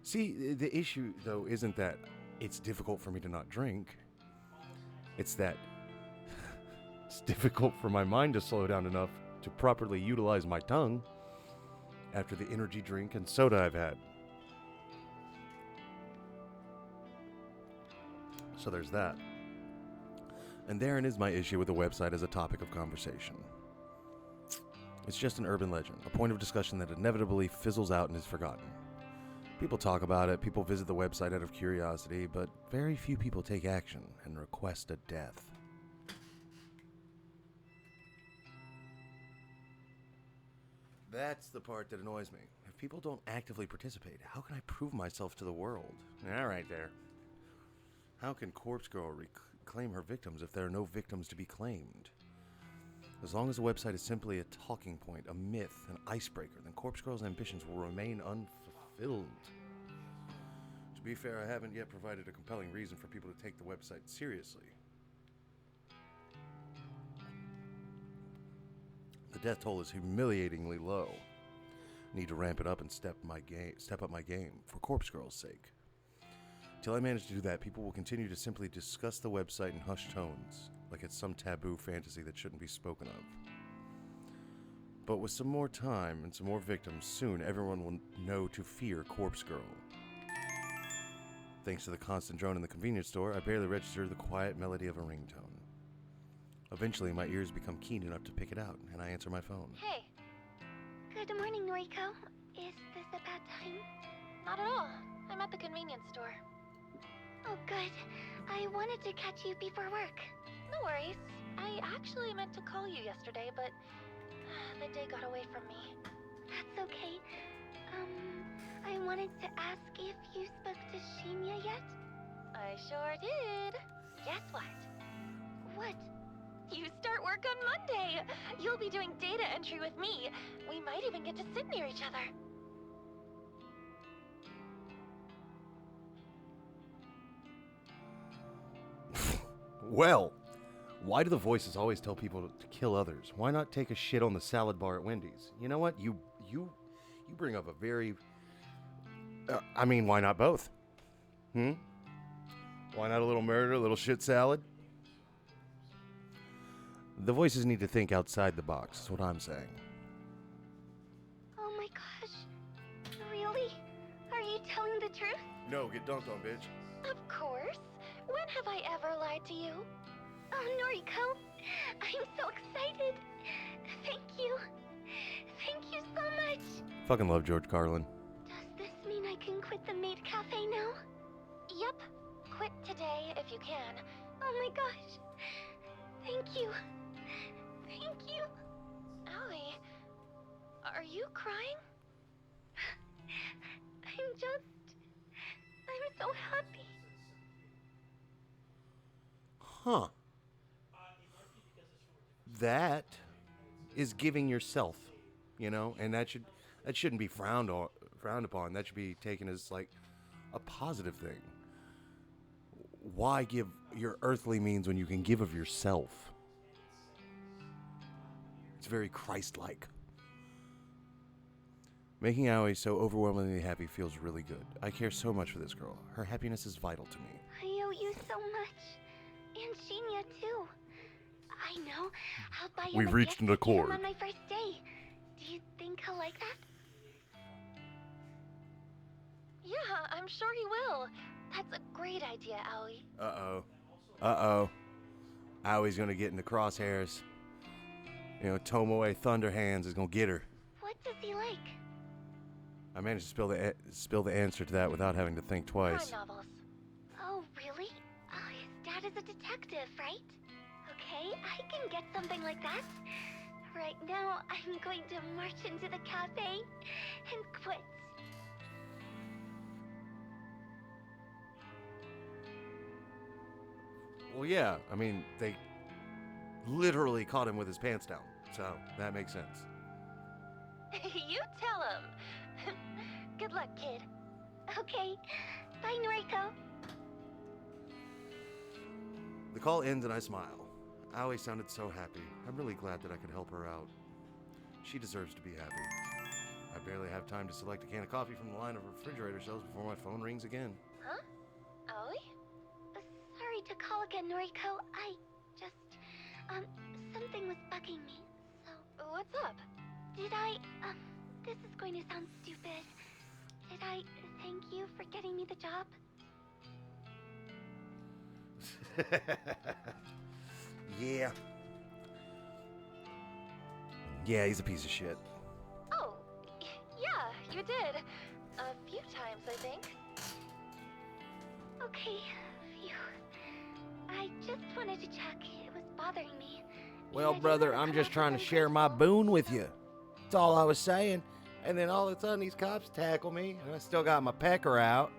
[SPEAKER 1] See, the issue, though, isn't that it's difficult for me to not drink. It's that it's difficult for my mind to slow down enough to properly utilize my tongue after the energy drink and soda I've had. So there's that. And therein is my issue with the website as a topic of conversation. It's just an urban legend, a point of discussion that inevitably fizzles out and is forgotten. People talk about it, people visit the website out of curiosity, but very few people take action and request a death. That's the part that annoys me. If people don't actively participate, how can I prove myself to the world? All right there. How can Corpse Girl reclaim her victims if there are no victims to be claimed? As long as the website is simply a talking point, a myth, an icebreaker, then Corpse Girl's ambitions will remain unfulfilled. To be fair, I haven't yet provided a compelling reason for people to take the website seriously. The death toll is humiliatingly low. Need to ramp it up and step up my game for Corpse Girl's sake. Till I manage to do that, people will continue to simply discuss the website in hushed tones, like it's some taboo fantasy that shouldn't be spoken of. But with some more time and some more victims, soon everyone will know to fear Corpse Girl. Thanks to the constant drone in the convenience store, I barely register the quiet melody of a ringtone. Eventually, my ears become keen enough to pick it out, and I answer my phone.
[SPEAKER 3] Hey. Good morning, Noriko. Is this a bad time?
[SPEAKER 9] Not at all. I'm at the convenience store.
[SPEAKER 3] Oh, good. I wanted to catch you before work.
[SPEAKER 9] No worries. I actually meant to call you yesterday, but the day got away from me.
[SPEAKER 3] That's okay. I wanted to ask if you spoke to Shinya yet?
[SPEAKER 9] I sure did.
[SPEAKER 3] Guess what? What?
[SPEAKER 4] You start work on Monday. You'll be doing data entry with me. We might even get to sit near each other.
[SPEAKER 1] Well, why do the voices always tell people to kill others? Why not take a shit on the salad bar at Wendy's? You know what? You bring up a very... I mean, why not both? Why not a little murder, a little shit salad? The voices need to think outside the box, is what I'm saying.
[SPEAKER 3] Oh my gosh. Really? Are you telling the truth?
[SPEAKER 1] No, get dunked on, bitch.
[SPEAKER 4] Of course. When have I ever lied to you?
[SPEAKER 3] Oh, Noriko. I'm so excited. Thank you. Thank you so much.
[SPEAKER 1] Fucking love George Carlin.
[SPEAKER 3] Does this mean I can quit the maid cafe now?
[SPEAKER 4] Yep. Quit today if you can.
[SPEAKER 3] Oh my gosh. Thank you. Thank you.
[SPEAKER 4] Allie, are you crying?
[SPEAKER 3] I'm so happy.
[SPEAKER 1] Huh. That is giving yourself, you know, and that shouldn't be frowned upon. That should be taken as like a positive thing. Why give your earthly means when you can give of yourself? It's very Christ-like. Making Aoi so overwhelmingly happy feels really good. I care so much for this girl. Her happiness is vital to me.
[SPEAKER 3] I owe you so much. And Shinya, too. I know. I'll buy him
[SPEAKER 1] We've
[SPEAKER 3] a
[SPEAKER 1] reached
[SPEAKER 3] gift
[SPEAKER 1] an
[SPEAKER 3] to give him
[SPEAKER 1] accord.
[SPEAKER 3] on my first day. Do you think he'll like that?
[SPEAKER 4] Yeah, I'm sure he will. That's a great idea, Aoi.
[SPEAKER 1] Uh-oh. Aoi's gonna get in the crosshairs. You know, Tomoe Thunderhands is gonna get her.
[SPEAKER 3] What does he like?
[SPEAKER 1] I managed to spill the answer to that without having to think twice.
[SPEAKER 4] Crime novels.
[SPEAKER 3] Oh, really? His dad is a detective, right? Okay, I can get something like that. Right now, I'm going to march into the cafe and quit.
[SPEAKER 1] Well, yeah. I mean, they literally caught him with his pants down, so that makes sense.
[SPEAKER 4] You tell him. Good luck, kid.
[SPEAKER 3] Okay. Bye, Noriko.
[SPEAKER 1] The call ends and I smile. Aoi sounded so happy. I'm really glad that I could help her out. She deserves to be happy. I barely have time to select a can of coffee from the line of refrigerator shelves before my phone rings again.
[SPEAKER 4] Huh? Aoi?
[SPEAKER 3] Sorry to call again, Noriko. I just, something was bugging me, so...
[SPEAKER 4] What's up?
[SPEAKER 3] Did I, this is going to sound stupid. Did I thank you for getting me the job?
[SPEAKER 1] Yeah. Yeah, he's a piece of shit.
[SPEAKER 4] Oh, yeah, you did. A few times, I think.
[SPEAKER 3] Okay, phew. I just wanted to check. It was bothering me.
[SPEAKER 1] Well, brother, I'm just trying to share my boon with you. That's all I was saying. And then all of a sudden, these cops tackle me, and I still got my pecker out.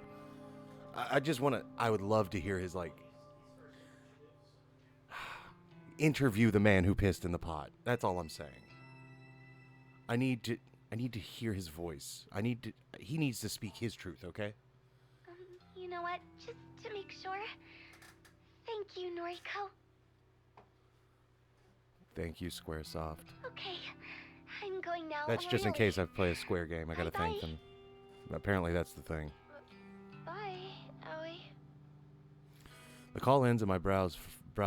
[SPEAKER 1] I just want to... I would love to hear his, like... interview the man who pissed in the pot. That's all I'm saying. I need to hear his voice. He needs to speak his truth, okay?
[SPEAKER 3] You know what? Just to make sure. Thank you, Noriko.
[SPEAKER 1] Thank you, Squaresoft.
[SPEAKER 3] Okay, I'm going now.
[SPEAKER 1] That's just in case I play a Square game. I gotta thank them. Apparently, that's the thing.
[SPEAKER 4] Bye, Aoi.
[SPEAKER 1] The call ends and my brow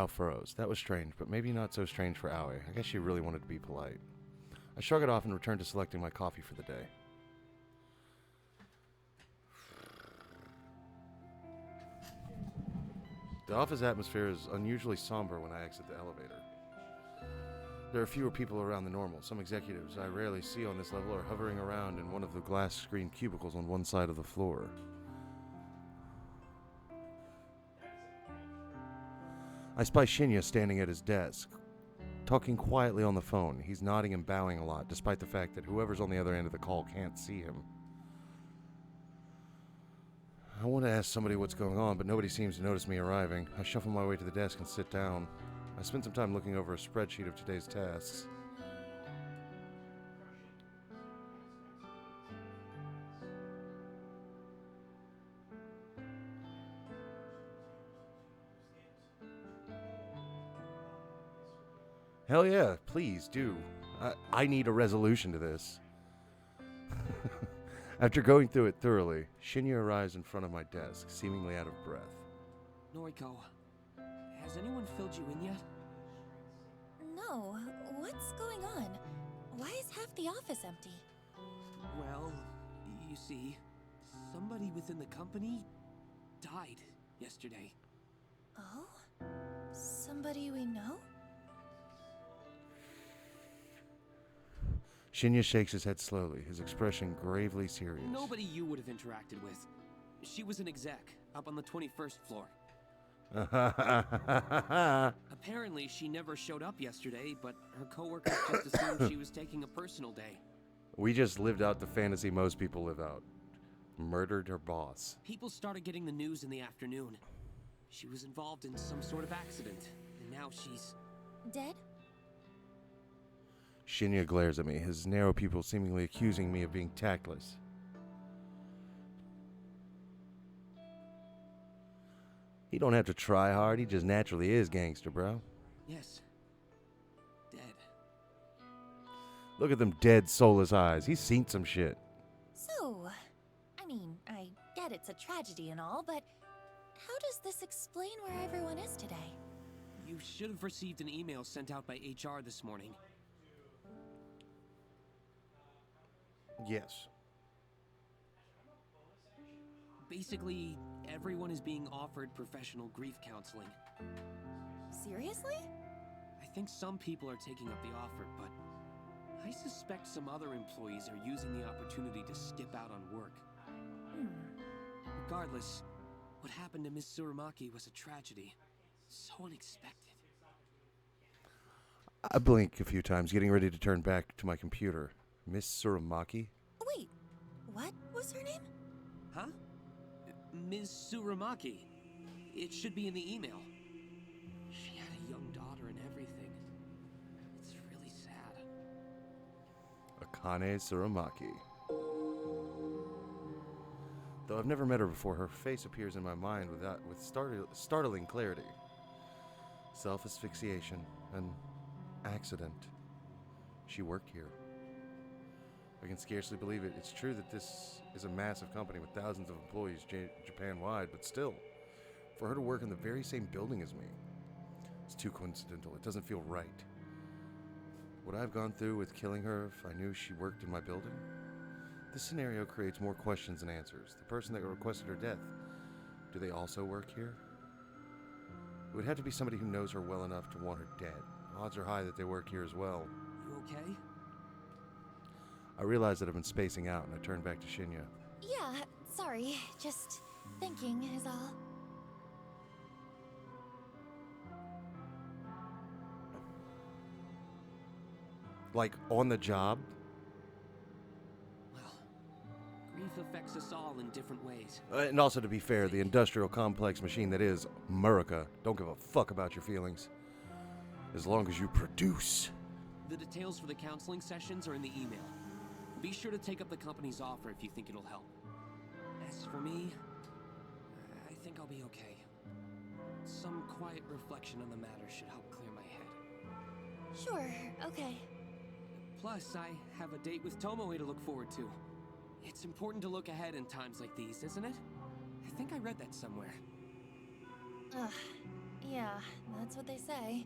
[SPEAKER 1] furrows. That was strange, but maybe not so strange for Aoi. I guess she really wanted to be polite. I shrug it off and return to selecting my coffee for the day. The office atmosphere is unusually somber when I exit the elevator. There are fewer people around than normal. Some executives I rarely see on this level are hovering around in one of the glass-screened cubicles on one side of the floor. I spy Shinya standing at his desk, talking quietly on the phone. He's nodding and bowing a lot, despite the fact that whoever's on the other end of the call can't see him. I want to ask somebody what's going on, but nobody seems to notice me arriving. I shuffle my way to the desk and sit down. I spent some time looking over a spreadsheet of today's tasks. Hell yeah, please do. I need a resolution to this. After going through it thoroughly, Shinya arrives in front of my desk, seemingly out of breath.
[SPEAKER 11] Noriko, has anyone filled you in yet?
[SPEAKER 4] No, what's going on? Why is half the office empty?
[SPEAKER 11] Well, you see, somebody within the company died yesterday.
[SPEAKER 4] Oh? Somebody we know?
[SPEAKER 1] Shinya shakes his head slowly, his expression gravely serious.
[SPEAKER 11] Nobody you would have interacted with. She was an exec, up on the 21st floor. Apparently, she never showed up yesterday, but her coworkers just assumed she was taking a personal day.
[SPEAKER 1] We just lived out the fantasy most people live out. Murdered her boss.
[SPEAKER 11] People started getting the news in the afternoon. She was involved in some sort of accident, and now she's...
[SPEAKER 4] Dead?
[SPEAKER 1] Shinya glares at me, his narrow pupils seemingly accusing me of being tactless. He don't have to try hard, he just naturally is gangster, bro.
[SPEAKER 11] Yes. Dead.
[SPEAKER 1] Look at them dead, soulless eyes. He's seen some shit.
[SPEAKER 4] So, I mean, I get it's a tragedy and all, but how does this explain where everyone is today?
[SPEAKER 11] You should have received an email sent out by HR this morning.
[SPEAKER 1] Yes.
[SPEAKER 11] Basically, everyone is being offered professional grief counseling.
[SPEAKER 4] Seriously?
[SPEAKER 11] I think some people are taking up the offer, but I suspect some other employees are using the opportunity to skip out on work. Regardless, what happened to Miss Tsurumaki was a tragedy. So unexpected.
[SPEAKER 1] I blink a few times, getting ready to turn back to my computer. Miss Tsurumaki?
[SPEAKER 4] Wait, what was her name?
[SPEAKER 11] Huh? Ms. Tsurumaki. It should be in the email. She had a young daughter and everything. It's really sad.
[SPEAKER 1] Akane Tsurumaki. Though I've never met her before, her face appears in my mind with startling clarity. Self-asphyxiation, an accident. She worked here. I can scarcely believe it. It's true that this is a massive company with thousands of employees Japan-wide, but still, for her to work in the very same building as me, it's too coincidental. It doesn't feel right. Would I have gone through with killing her if I knew she worked in my building? This scenario creates more questions than answers. The person that requested her death, do they also work here? It would have to be somebody who knows her well enough to want her dead. Odds are high that they work here as well.
[SPEAKER 11] You okay?
[SPEAKER 1] I realize that I've been spacing out, and I turn back to Shinya.
[SPEAKER 4] Yeah, sorry. Just thinking is all.
[SPEAKER 1] Like, on the job?
[SPEAKER 11] Well, grief affects us all in different ways.
[SPEAKER 1] And also, to be fair, the industrial complex machine that is America don't give a fuck about your feelings. As long as you produce.
[SPEAKER 11] The details for the counseling sessions are in the email. Be sure to take up the company's offer if you think it'll help. As for me, I think I'll be okay. Some quiet reflection on the matter should help clear my head.
[SPEAKER 4] Sure, okay.
[SPEAKER 11] Plus, I have a date with Tomoe to look forward to. It's important to look ahead in times like these, isn't it? I think I read that somewhere.
[SPEAKER 4] Ugh, yeah, that's what they say.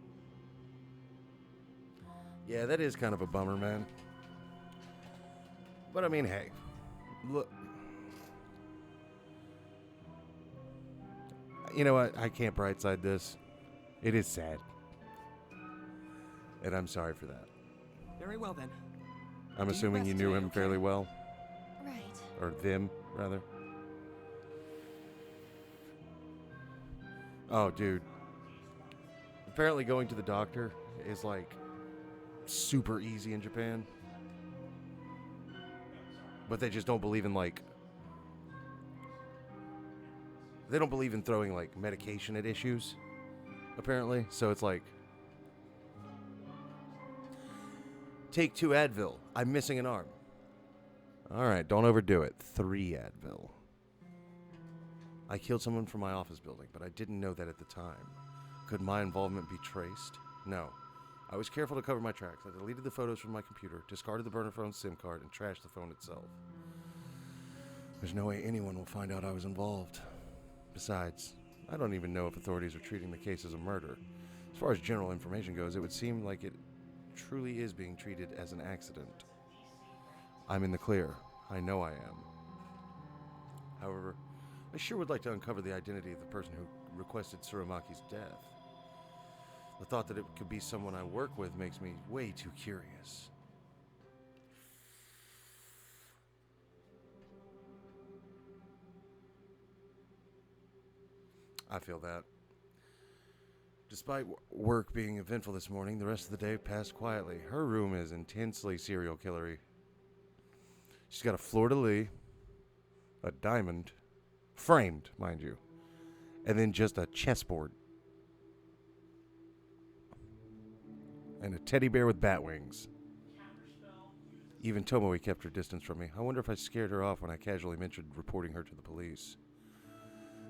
[SPEAKER 1] Yeah, that is kind of a bummer, man. But I mean, hey, look. You know what? I can't brightside this. It is sad. And I'm sorry for that.
[SPEAKER 11] Very well then.
[SPEAKER 1] I'm
[SPEAKER 11] Do your
[SPEAKER 1] assuming you
[SPEAKER 11] best
[SPEAKER 1] knew
[SPEAKER 11] today,
[SPEAKER 1] him
[SPEAKER 11] okay?
[SPEAKER 1] fairly well.
[SPEAKER 4] Right.
[SPEAKER 1] Or them, rather. Oh, dude. Apparently going to the doctor is like super easy in Japan. But they just don't believe in like... They don't believe in throwing like medication at issues, apparently. So it's like, Take 2 Advil. I'm missing an arm. All right, don't overdo it. 3 Advil. I killed someone from my office building, but I didn't know that at the time. Could my involvement be traced? No. I was careful to cover my tracks. I deleted the photos from my computer, discarded the burner phone SIM card, and trashed the phone itself. There's no way anyone will find out I was involved. Besides, I don't even know if authorities are treating the case as a murder. As far as general information goes, it would seem like it truly is being treated as an accident. I'm in the clear. I know I am. However, I sure would like to uncover the identity of the person who requested Suramaki's death. The thought that it could be someone I work with makes me way too curious. I feel that. Despite work being eventful this morning, the rest of the day passed quietly. Her room is intensely serial killery. She's got a fleur-de-lis, a diamond, framed, mind you, and then just a chessboard. And a teddy bear with bat wings. Even Tomoe kept her distance from me. I wonder if I scared her off when I casually mentioned reporting her to the police.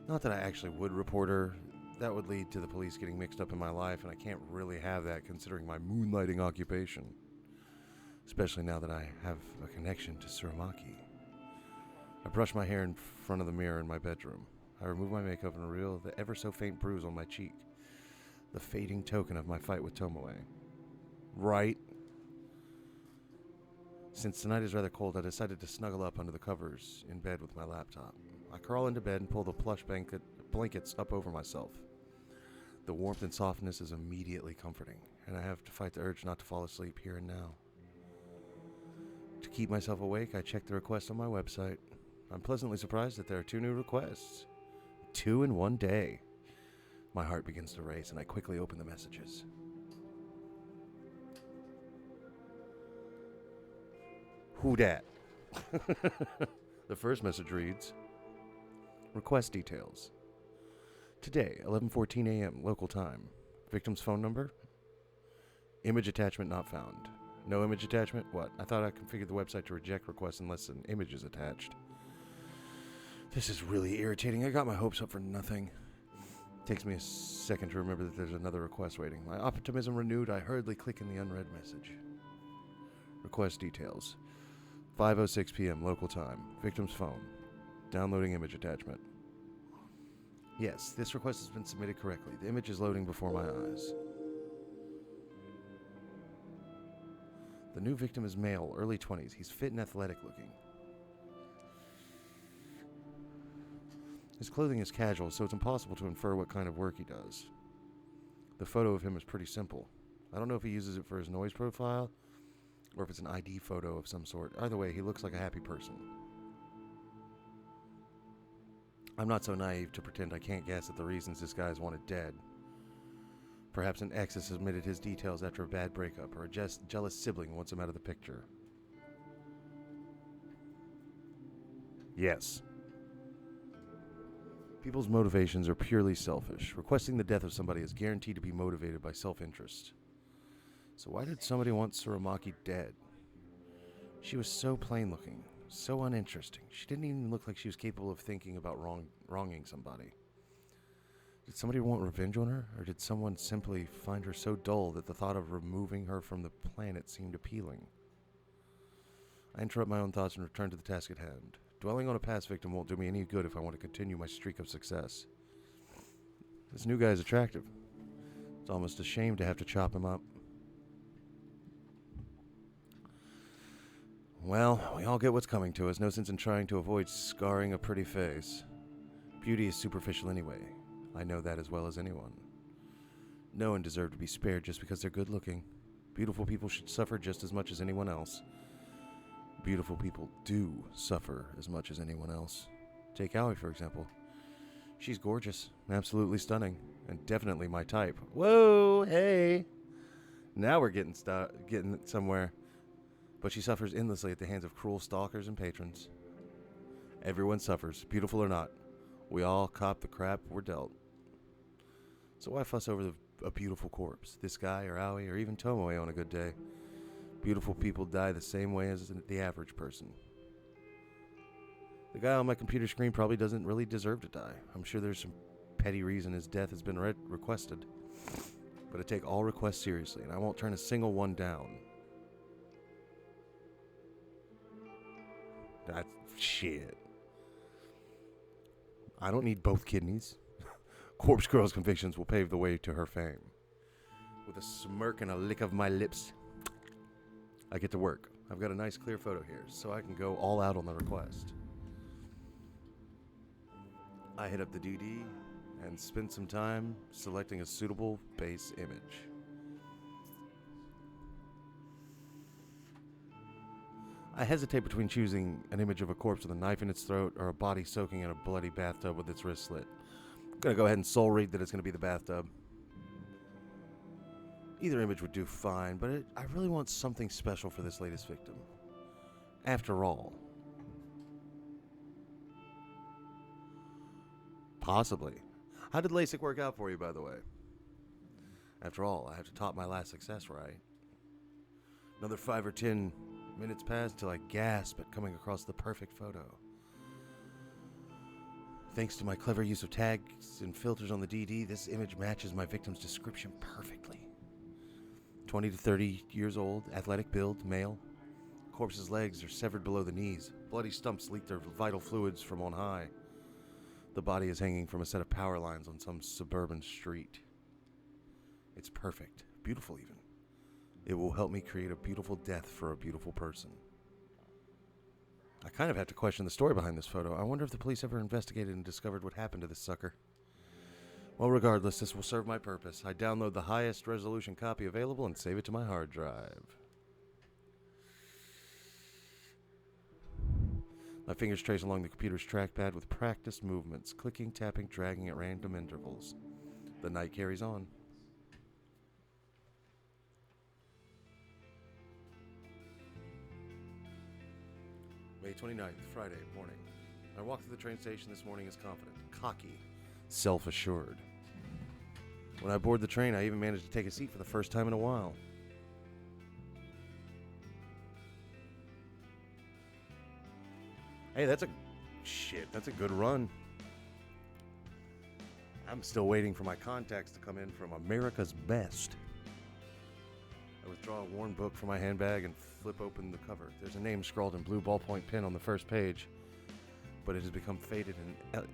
[SPEAKER 1] Not that I actually would report her. That would lead to the police getting mixed up in my life, and I can't really have that considering my moonlighting occupation. Especially now that I have a connection to Suramaki. I brush my hair in front of the mirror in my bedroom. I remove my makeup and reveal the ever so faint bruise on my cheek. The fading token of my fight with Tomoe. Right? Since tonight is rather cold, I decided to snuggle up under the covers in bed with my laptop. I crawl into bed and pull the plush blankets up over myself. The warmth and softness is immediately comforting, and I have to fight the urge not to fall asleep here and now. To keep myself awake, I check the requests on my website. I'm pleasantly surprised that there are 2 new requests. 2 in one day. My heart begins to race, and I quickly open the messages. Who dat? The first message reads, request details. Today, 11:14 a.m. local time. Victim's phone number? Image attachment not found. No image attachment? What? I thought I configured the website to reject requests unless an image is attached. This is really irritating. I got my hopes up for nothing. Takes me a second to remember that there's another request waiting. My optimism renewed, I hurriedly click in the unread message. Request details. 5:06 p.m. local time. Victim's phone. Downloading image attachment. Yes, this request has been submitted correctly. The image is loading before my eyes. The new victim is male, early 20s. He's fit and athletic looking. His clothing is casual, so it's impossible to infer what kind of work he does. The photo of him is pretty simple. I don't know if he uses it for his noise profile, or if it's an ID photo of some sort. Either way, he looks like a happy person. I'm not so naive to pretend I can't guess at the reasons this guy is wanted dead. Perhaps an ex has submitted his details after a bad breakup, or a jealous sibling wants him out of the picture. Yes. People's motivations are purely selfish. Requesting the death of somebody is guaranteed to be motivated by self-interest. So why did somebody want Suramaki dead? She was so plain-looking, so uninteresting. She didn't even look like she was capable of thinking about wronging somebody. Did somebody want revenge on her, or did someone simply find her so dull that the thought of removing her from the planet seemed appealing? I interrupt my own thoughts and return to the task at hand. Dwelling on a past victim won't do me any good if I want to continue my streak of success. This new guy is attractive. It's almost a shame to have to chop him up. Well, we all get what's coming to us. No sense in trying to avoid scarring a pretty face. Beauty is superficial anyway. I know that as well as anyone. No one deserves to be spared just because they're good looking. Beautiful people should suffer just as much as anyone else. Beautiful people do suffer as much as anyone else. Take Aoi, for example. She's gorgeous, absolutely stunning, and definitely my type. Whoa, hey! Now we're getting somewhere. But she suffers endlessly at the hands of cruel stalkers and patrons. Everyone suffers, beautiful or not. We all cop the crap we're dealt. So why fuss over a beautiful corpse? This guy, or Aoi, or even Tomoe on a good day. Beautiful people die the same way as the average person. The guy on my computer screen probably doesn't really deserve to die. I'm sure there's some petty reason his death has been requested. But I take all requests seriously, and I won't turn a single one down. That's shit. I don't need both kidneys. Corpse Girl's convictions will pave the way to her fame. With a smirk and a lick of my lips, I get to work. I've got a nice clear photo here, so I can go all out on the request. I hit up the DD and spend some time selecting a suitable base image. I hesitate between choosing an image of a corpse with a knife in its throat or a body soaking in a bloody bathtub with its wrist slit. I'm going to go ahead and soul read that it's going to be the bathtub. Either image would do fine, but I really want something special for this latest victim. After all. Possibly. How did LASIK work out for you, by the way? After all, I have to top my last success, right? Another 5 or 10 minutes pass until I gasp at coming across the perfect photo. Thanks to my clever use of tags and filters on the DD, this image matches my victim's description perfectly. 20 to 30 years old, athletic build, male. Corpse's legs are severed below the knees. Bloody stumps leak their vital fluids from on high. The body is hanging from a set of power lines on some suburban street. It's perfect, beautiful even. It will help me create a beautiful death for a beautiful person. I kind of have to question the story behind this photo. I wonder if the police ever investigated and discovered what happened to this sucker. Well, regardless, this will serve my purpose. I download the highest resolution copy available and save it to my hard drive. My fingers trace along the computer's trackpad with practiced movements, clicking, tapping, dragging at random intervals. The night carries on. May 29th, Friday morning. I walked to the train station this morning as confident, cocky, self-assured. When I board the train, I even managed to take a seat for the first time in a while. Hey, that's a good run. I'm still waiting for my contacts to come in from America's Best. I withdraw a worn book from my handbag and flip open the cover. There's a name scrawled in blue ballpoint pen on the first page, but it has become faded and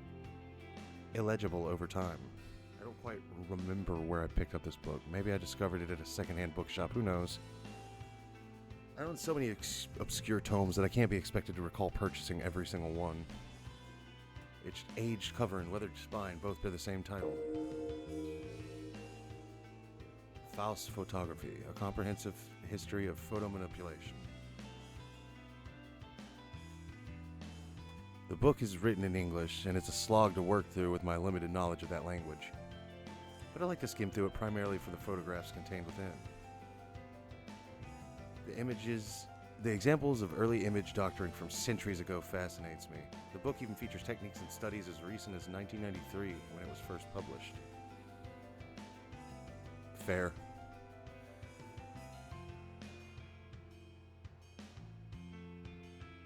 [SPEAKER 1] illegible over time. I don't quite remember where I picked up this book. Maybe I discovered it at a secondhand bookshop. Who knows? I own so many obscure tomes that I can't be expected to recall purchasing every single one. Its aged cover and weathered spine both bear the same title. Faust Photography, a comprehensive history of photo manipulation. The book is written in English, and it's a slog to work through with my limited knowledge of that language. But I like to skim through it primarily for the photographs contained within. The examples of early image doctoring from centuries ago fascinates me. The book even features techniques and studies as recent as 1993 when it was first published. Fair.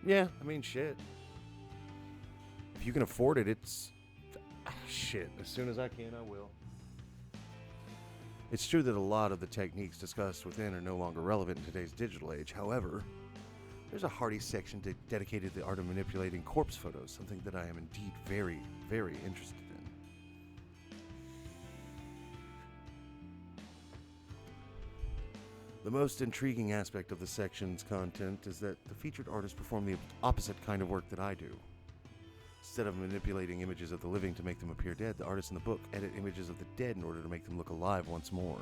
[SPEAKER 1] Yeah, I mean, shit. If you can afford it, it's... shit, as soon as I can, I will. It's true that a lot of the techniques discussed within are no longer relevant in today's digital age. However, there's a hearty section dedicated to the art of manipulating corpse photos, something that I am indeed very, very interested in. The most intriguing aspect of the section's content is that the featured artists perform the opposite kind of work that I do. Instead of manipulating images of the living to make them appear dead, the artists in the book edit images of the dead in order to make them look alive once more.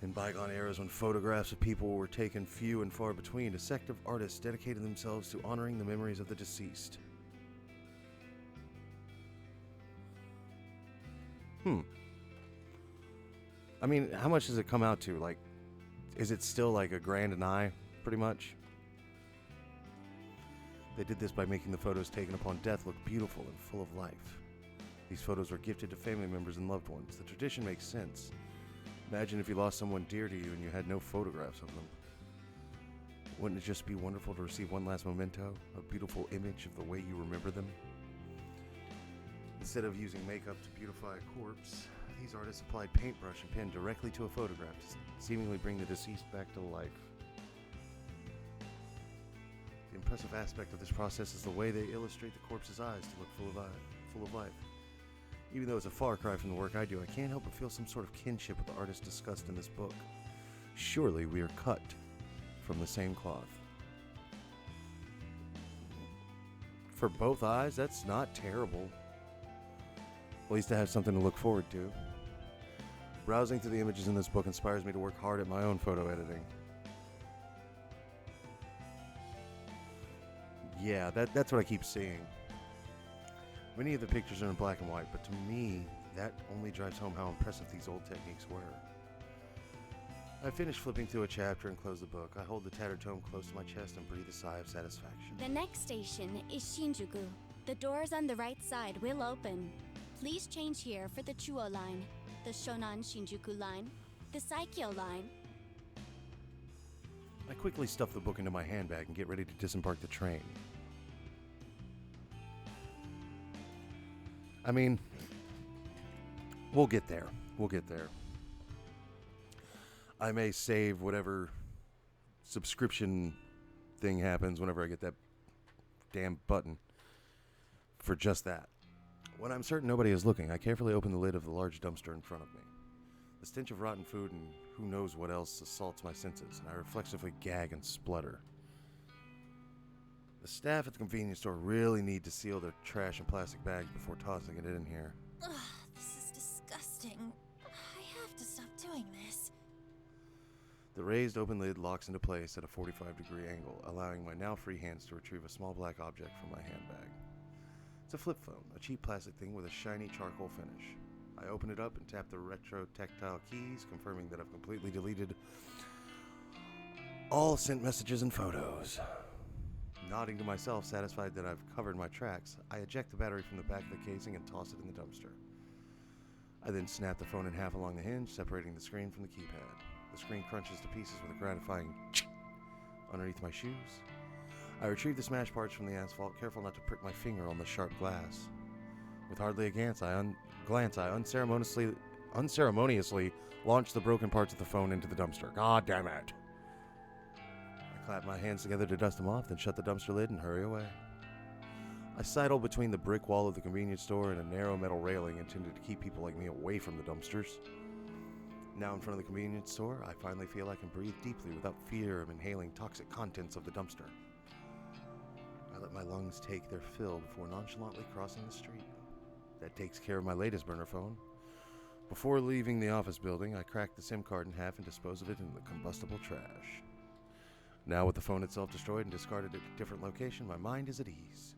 [SPEAKER 1] In bygone eras when photographs of people were taken few and far between, a sect of artists dedicated themselves to honoring the memories of the deceased. I mean, how much does it come out to? Like, is it still like $1,000 an eye, pretty much? They did this by making the photos taken upon death look beautiful and full of life. These photos were gifted to family members and loved ones. The tradition makes sense. Imagine if you lost someone dear to you and you had no photographs of them. Wouldn't it just be wonderful to receive one last memento, a beautiful image of the way you remember them? Instead of using makeup to beautify a corpse, these artists applied paintbrush and pen directly to a photograph to seemingly bring the deceased back to life. The impressive aspect of this process is the way they illustrate the corpse's eyes to look full of life. Even though it's a far cry from the work I do, I can't help but feel some sort of kinship with the artists discussed in this book. Surely we are cut from the same cloth. For both eyes, that's not terrible. At least I have something to look forward to. Browsing through the images in this book inspires me to work hard at my own photo editing. Yeah, that's what I keep seeing. Many of the pictures are in black and white, but to me, that only drives home how impressive these old techniques were. I finished flipping through a chapter and close the book. I hold the tattered tome close to my chest and breathe a sigh of satisfaction.
[SPEAKER 3] The next station is Shinjuku. The doors on the right side will open. Please change here for the Chuo line, the Shonan Shinjuku line, the Saikyo line.
[SPEAKER 1] I quickly stuff the book into my handbag and get ready to disembark the train. I mean, we'll get there. We'll get there. I may save whatever subscription thing happens whenever I get that damn button for just that. When I'm certain nobody is looking, I carefully open the lid of the large dumpster in front of me. The stench of rotten food and who knows what else assaults my senses, and I reflexively gag and splutter. The staff at the convenience store really need to seal their trash in plastic bags before tossing it in here.
[SPEAKER 4] Ugh, this is disgusting. I have to stop doing this.
[SPEAKER 1] The raised open lid locks into place at a 45-degree angle, allowing my now free hands to retrieve a small black object from my handbag. It's a flip phone, a cheap plastic thing with a shiny charcoal finish. I open it up and tap the retro tactile keys, confirming that I've completely deleted all sent messages and photos. Nodding to myself, satisfied that I've covered my tracks, I eject the battery from the back of the casing and toss it in the dumpster. I then snap the phone in half along the hinge, separating the screen from the keypad. The screen crunches to pieces with a gratifying underneath my shoes. I retrieve the smashed parts from the asphalt, careful not to prick my finger on the sharp glass. With hardly a glance, I unceremoniously launch the broken parts of the phone into the dumpster. God damn it! I clap my hands together to dust them off, then shut the dumpster lid and hurry away. I sidle between the brick wall of the convenience store and a narrow metal railing intended to keep people like me away from the dumpsters. Now in front of the convenience store, I finally feel I can breathe deeply without fear of inhaling toxic contents of the dumpster. I let my lungs take their fill before nonchalantly crossing the street. That takes care of my latest burner phone. Before leaving the office building, I crack the SIM card in half and dispose of it in the combustible trash. Now with the phone itself destroyed and discarded at a different location, my mind is at ease.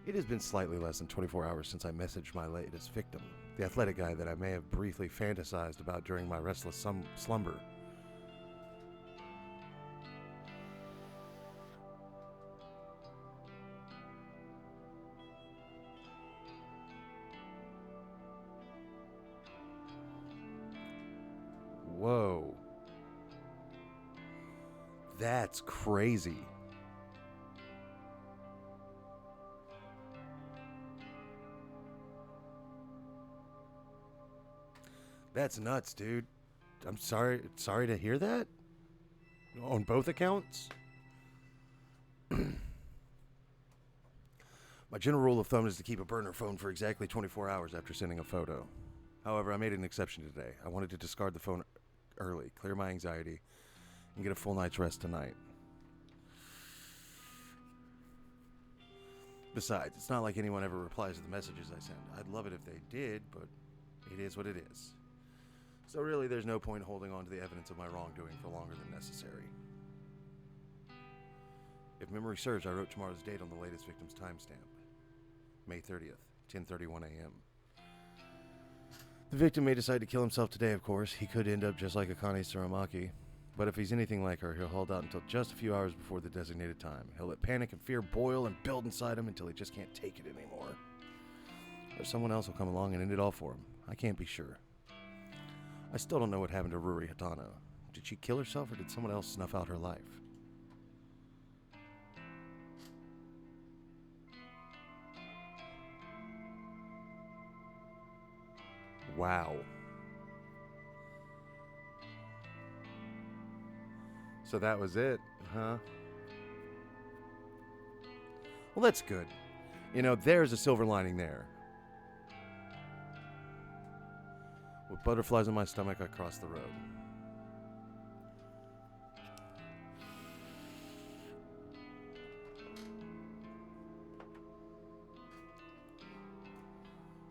[SPEAKER 1] It has been slightly less than 24 hours since I messaged my latest victim, the athletic guy that I may have briefly fantasized about during my restless slumber. Whoa. That's crazy. That's nuts, dude. I'm sorry to hear that. On both accounts. My general rule of thumb is to keep a burner phone for exactly 24 hours after sending a photo. However, I made an exception today. I wanted to discard the phone early, clear my anxiety, and get a full night's rest tonight. Besides, it's not like anyone ever replies to the messages I send. I'd love it if they did, but it is what it is. So really, there's no point holding on to the evidence of my wrongdoing for longer than necessary. If memory serves, I wrote tomorrow's date on the latest victim's timestamp. May 30th, 10:31 a.m. The victim may decide to kill himself today, of course. He could end up just like Akane Tsuramaki. But if he's anything like her, he'll hold out until just a few hours before the designated time. He'll let panic and fear boil and build inside him until he just can't take it anymore. Or someone else will come along and end it all for him. I can't be sure. I still don't know what happened to Ruri Hatano. Did she kill herself or did someone else snuff out her life? Wow. So that was it, huh? Well, that's good. You know, there's a silver lining there. With butterflies in my stomach, I crossed the road.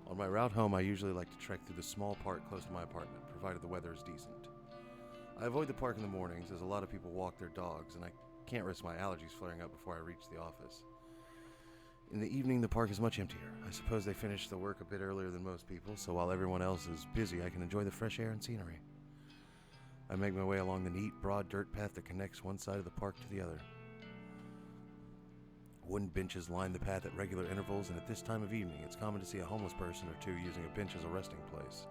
[SPEAKER 1] On my route home, I usually like to trek through the small park close to my apartment, provided the weather is decent. I avoid the park in the mornings, as a lot of people walk their dogs, and I can't risk my allergies flaring up before I reach the office. In the evening, the park is much emptier. I suppose they finish the work a bit earlier than most people, so while everyone else is busy, I can enjoy the fresh air and scenery. I make my way along the neat, broad dirt path that connects one side of the park to the other. Wooden benches line the path at regular intervals, and at this time of evening, it's common to see a homeless person or two using a bench as a resting place.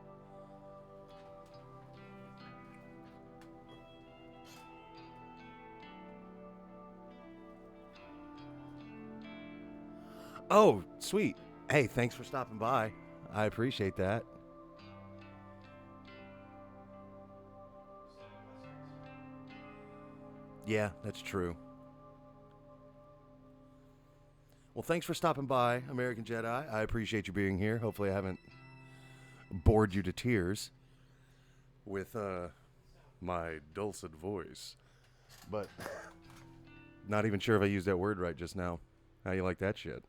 [SPEAKER 1] Oh, sweet. Hey, thanks for stopping by. I appreciate that. Yeah, that's true. Well, thanks for stopping by, American Jedi. I appreciate you being here. Hopefully I haven't bored you to tears with my dulcet voice. But not even sure if I used that word right just now. How you like that shit?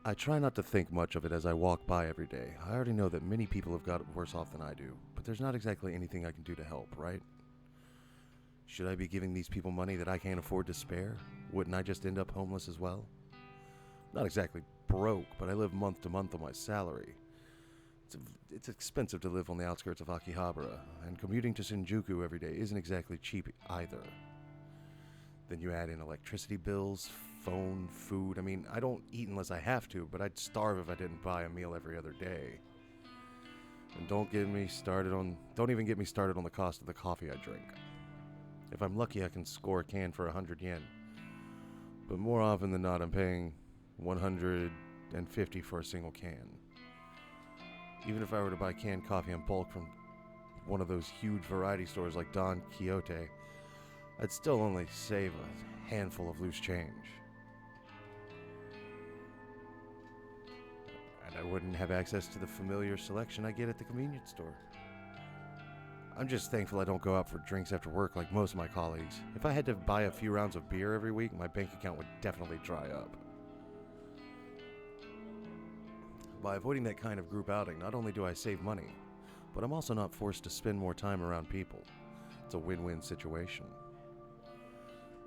[SPEAKER 1] I try not to think much of it as I walk by every day. I already know that many people have got it worse off than I do, but there's not exactly anything I can do to help, right? Should I be giving these people money that I can't afford to spare? Wouldn't I just end up homeless as well? Not exactly broke, but I live month to month on my salary. It's expensive to live on the outskirts of Akihabara, and commuting to Shinjuku every day isn't exactly cheap either. Then you add in electricity bills, phone, food. I mean, I don't eat unless I have to, but I'd starve if I didn't buy a meal every other day. And don't even get me started on the cost of the coffee I drink. If I'm lucky, I can score a can for 100 yen. But more often than not, I'm paying 150 for a single can. Even if I were to buy canned coffee in bulk from one of those huge variety stores like Don Quixote, I'd still only save a handful of loose change. And I wouldn't have access to the familiar selection I get at the convenience store. I'm just thankful I don't go out for drinks after work like most of my colleagues. If I had to buy a few rounds of beer every week, my bank account would definitely dry up. By avoiding that kind of group outing, not only do I save money, but I'm also not forced to spend more time around people. It's a win-win situation.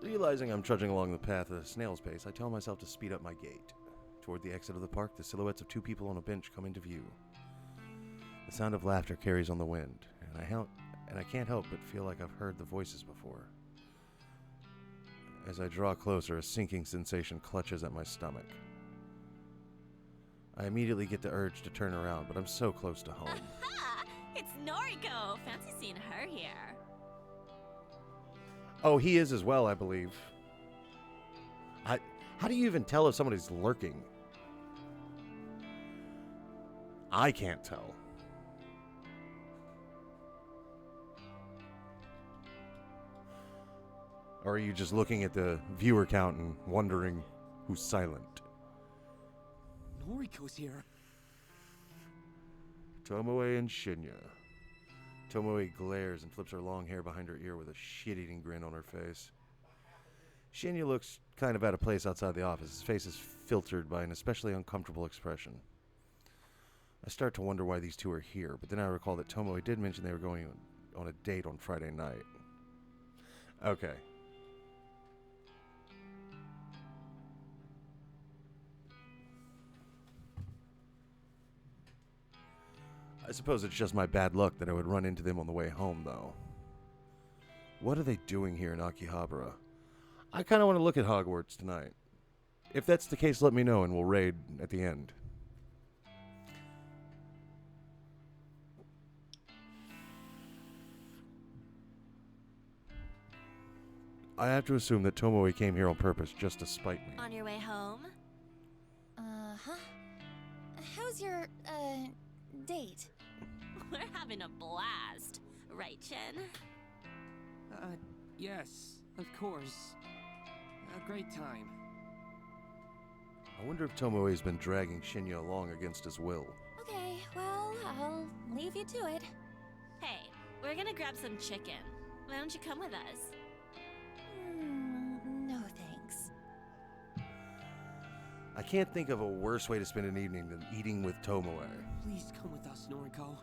[SPEAKER 1] Realizing I'm trudging along the path at a snail's pace, I tell myself to speed up my gait. Toward the exit of the park, the silhouettes of two people on a bench come into view. The sound of laughter carries on the wind, and I can't help but feel like I've heard the voices before. As I draw closer, a sinking sensation clutches at my stomach. I immediately get the urge to turn around, but I'm so close to home.
[SPEAKER 10] Aha! It's Noriko! Fancy seeing her here.
[SPEAKER 1] Oh, he is as well, I believe. How do you even tell if somebody's lurking? I can't tell. Or are you just looking at the viewer count and wondering who's silent?
[SPEAKER 11] Noriko's here.
[SPEAKER 1] Tomoe and Shinya. Tomoe glares and flips her long hair behind her ear with a shit-eating grin on her face. Shinya looks kind of out of place outside the office. His face is filtered by an especially uncomfortable expression. I start to wonder why these two are here, but then I recall that Tomoe did mention they were going on a date on Friday night. Okay. I suppose it's just my bad luck that I would run into them on the way home, though. What are they doing here in Akihabara? I kind of want to look at Hogwarts tonight. If that's the case, let me know and we'll raid at the end. I have to assume that Tomoe came here on purpose just to spite me.
[SPEAKER 10] On your way home?
[SPEAKER 4] Uh-huh. How's your, date?
[SPEAKER 10] We're having a blast. Right, Shin?
[SPEAKER 11] Yes, of course. A great time.
[SPEAKER 1] I wonder if Tomoe's been dragging Shinya along against his will.
[SPEAKER 4] Okay, well, I'll leave you to it.
[SPEAKER 10] Hey, we're gonna grab some chicken. Why don't you come with us?
[SPEAKER 4] No thanks.
[SPEAKER 1] I can't think of a worse way to spend an evening than eating with Tomoe.
[SPEAKER 11] Please come with us, Noriko.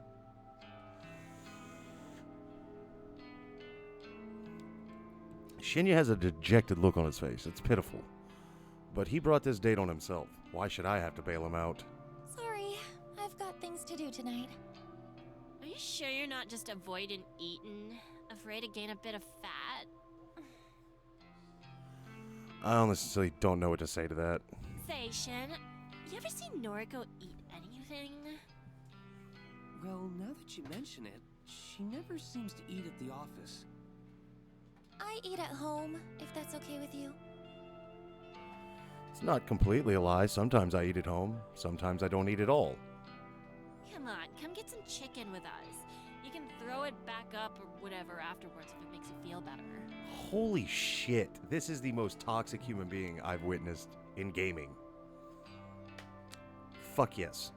[SPEAKER 1] Shinya has a dejected look on his face. It's pitiful. But he brought this date on himself. Why should I have to bail him out?
[SPEAKER 4] Sorry, I've got things to do tonight.
[SPEAKER 10] Are you sure you're not just avoiding eating? Afraid to gain a bit of fat?
[SPEAKER 1] I honestly don't know what to say to that.
[SPEAKER 10] Say, Shin, you ever seen Noriko eat anything?
[SPEAKER 11] Well, now that you mention it, she never seems to eat at the office.
[SPEAKER 4] I eat at home, if that's okay with you.
[SPEAKER 1] It's not completely a lie. Sometimes I eat at home. Sometimes I don't eat at all.
[SPEAKER 10] Come on, come get some chicken with us. You can throw it back up or whatever afterwards if it makes you feel better.
[SPEAKER 1] Holy shit. This is the most toxic human being I've witnessed in gaming. Fuck yes.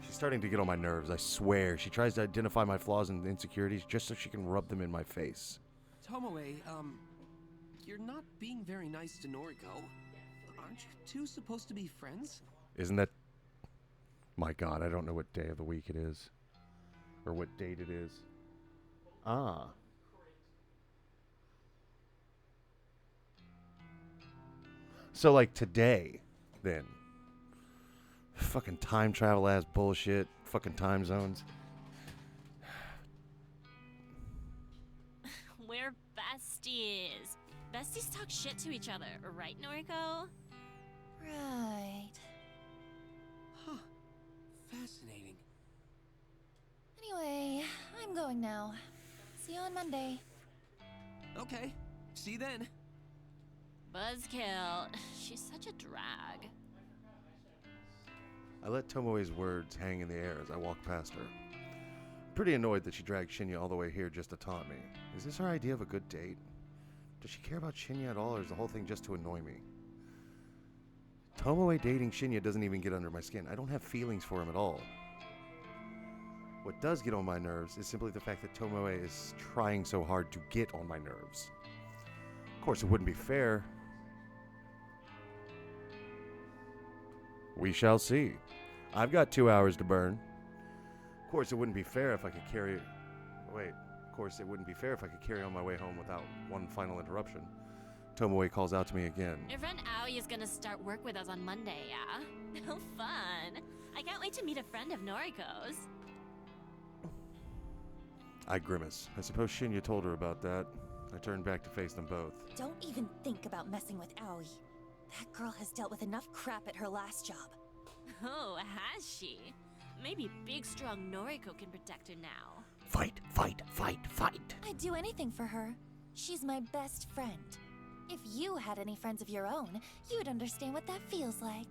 [SPEAKER 1] She's starting to get on my nerves, I swear. She tries to identify my flaws and insecurities just so she can rub them in my face.
[SPEAKER 11] Tomoe, you're not being very nice to Noriko. Aren't you two supposed to be friends?
[SPEAKER 1] Isn't that... My god, I don't know what day of the week it is. Or what date it is. Ah. So, like, today, then. Fucking time travel ass bullshit. Fucking time zones.
[SPEAKER 10] We're besties. Besties talk shit to each other, right, Noriko?
[SPEAKER 4] Right.
[SPEAKER 11] Huh. Fascinating.
[SPEAKER 4] Anyway, I'm going now. See you on Monday.
[SPEAKER 11] Okay. See you then.
[SPEAKER 10] Buzzkill. She's such a drag.
[SPEAKER 1] I let Tomoe's words hang in the air as I walked past her. Pretty annoyed that she dragged Shinya all the way here just to taunt me. Is this her idea of a good date? Does she care about Shinya at all, or is the whole thing just to annoy me? Tomoe dating Shinya doesn't even get under my skin. I don't have feelings for him at all. What does get on my nerves is simply the fact that Tomoe is trying so hard to get on my nerves. Of course, it wouldn't be fair. We shall see. I've got 2 hours to burn. Of course, it wouldn't be fair if I could carry... Wait. Of course, it wouldn't be fair if I could carry on my way home without one final interruption. Tomoe calls out to me again.
[SPEAKER 10] Your friend Aoi is gonna start work with us on Monday, yeah? Oh, fun. I can't wait to meet a friend of Noriko's.
[SPEAKER 1] I grimace. I suppose Shinya told her about that. I turned back to face them both.
[SPEAKER 4] Don't even think about messing with Aoi. That girl has dealt with enough crap at her last job.
[SPEAKER 10] Oh, has she? Maybe big, strong Noriko can protect her now.
[SPEAKER 1] Fight, fight, fight, fight.
[SPEAKER 4] I'd do anything for her. She's my best friend. If you had any friends of your own, you'd understand what that feels like.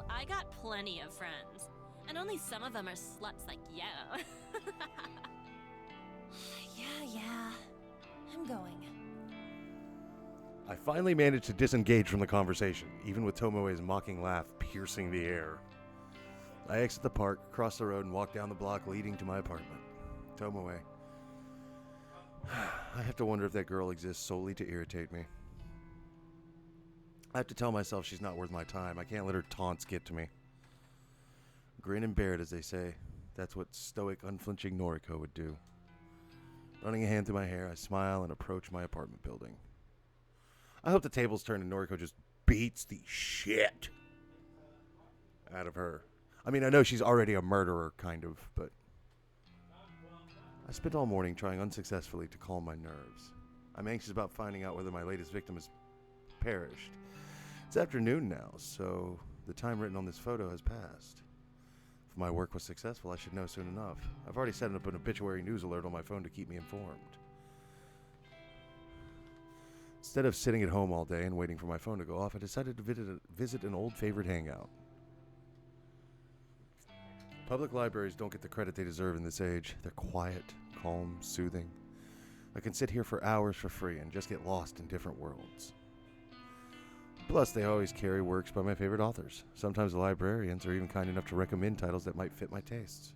[SPEAKER 10] I got plenty of friends. And only some of them are sluts like you.
[SPEAKER 4] Yeah. I'm going.
[SPEAKER 1] I finally managed to disengage from the conversation, even with Tomoe's mocking laugh piercing the air. I exit the park, cross the road, and walk down the block leading to my apartment. Tomoe. I have to wonder if that girl exists solely to irritate me. I have to tell myself she's not worth my time. I can't let her taunts get to me. Grin and bear it, as they say. That's what stoic, unflinching Noriko would do. Running a hand through my hair, I smile and approach my apartment building. I hope the tables turn and Noriko just beats the shit out of her. I mean, I know she's already a murderer, kind of, but... I spent all morning trying unsuccessfully to calm my nerves. I'm anxious about finding out whether my latest victim has perished. It's afternoon now, so the time written on this photo has passed. If my work was successful, I should know soon enough. I've already set up an obituary news alert on my phone to keep me informed. Instead of sitting at home all day and waiting for my phone to go off, I decided to visit an old favorite hangout. Public libraries don't get the credit they deserve in this age. They're quiet, calm, soothing. I can sit here for hours for free and just get lost in different worlds. Plus, they always carry works by my favorite authors. Sometimes the librarians are even kind enough to recommend titles that might fit my tastes.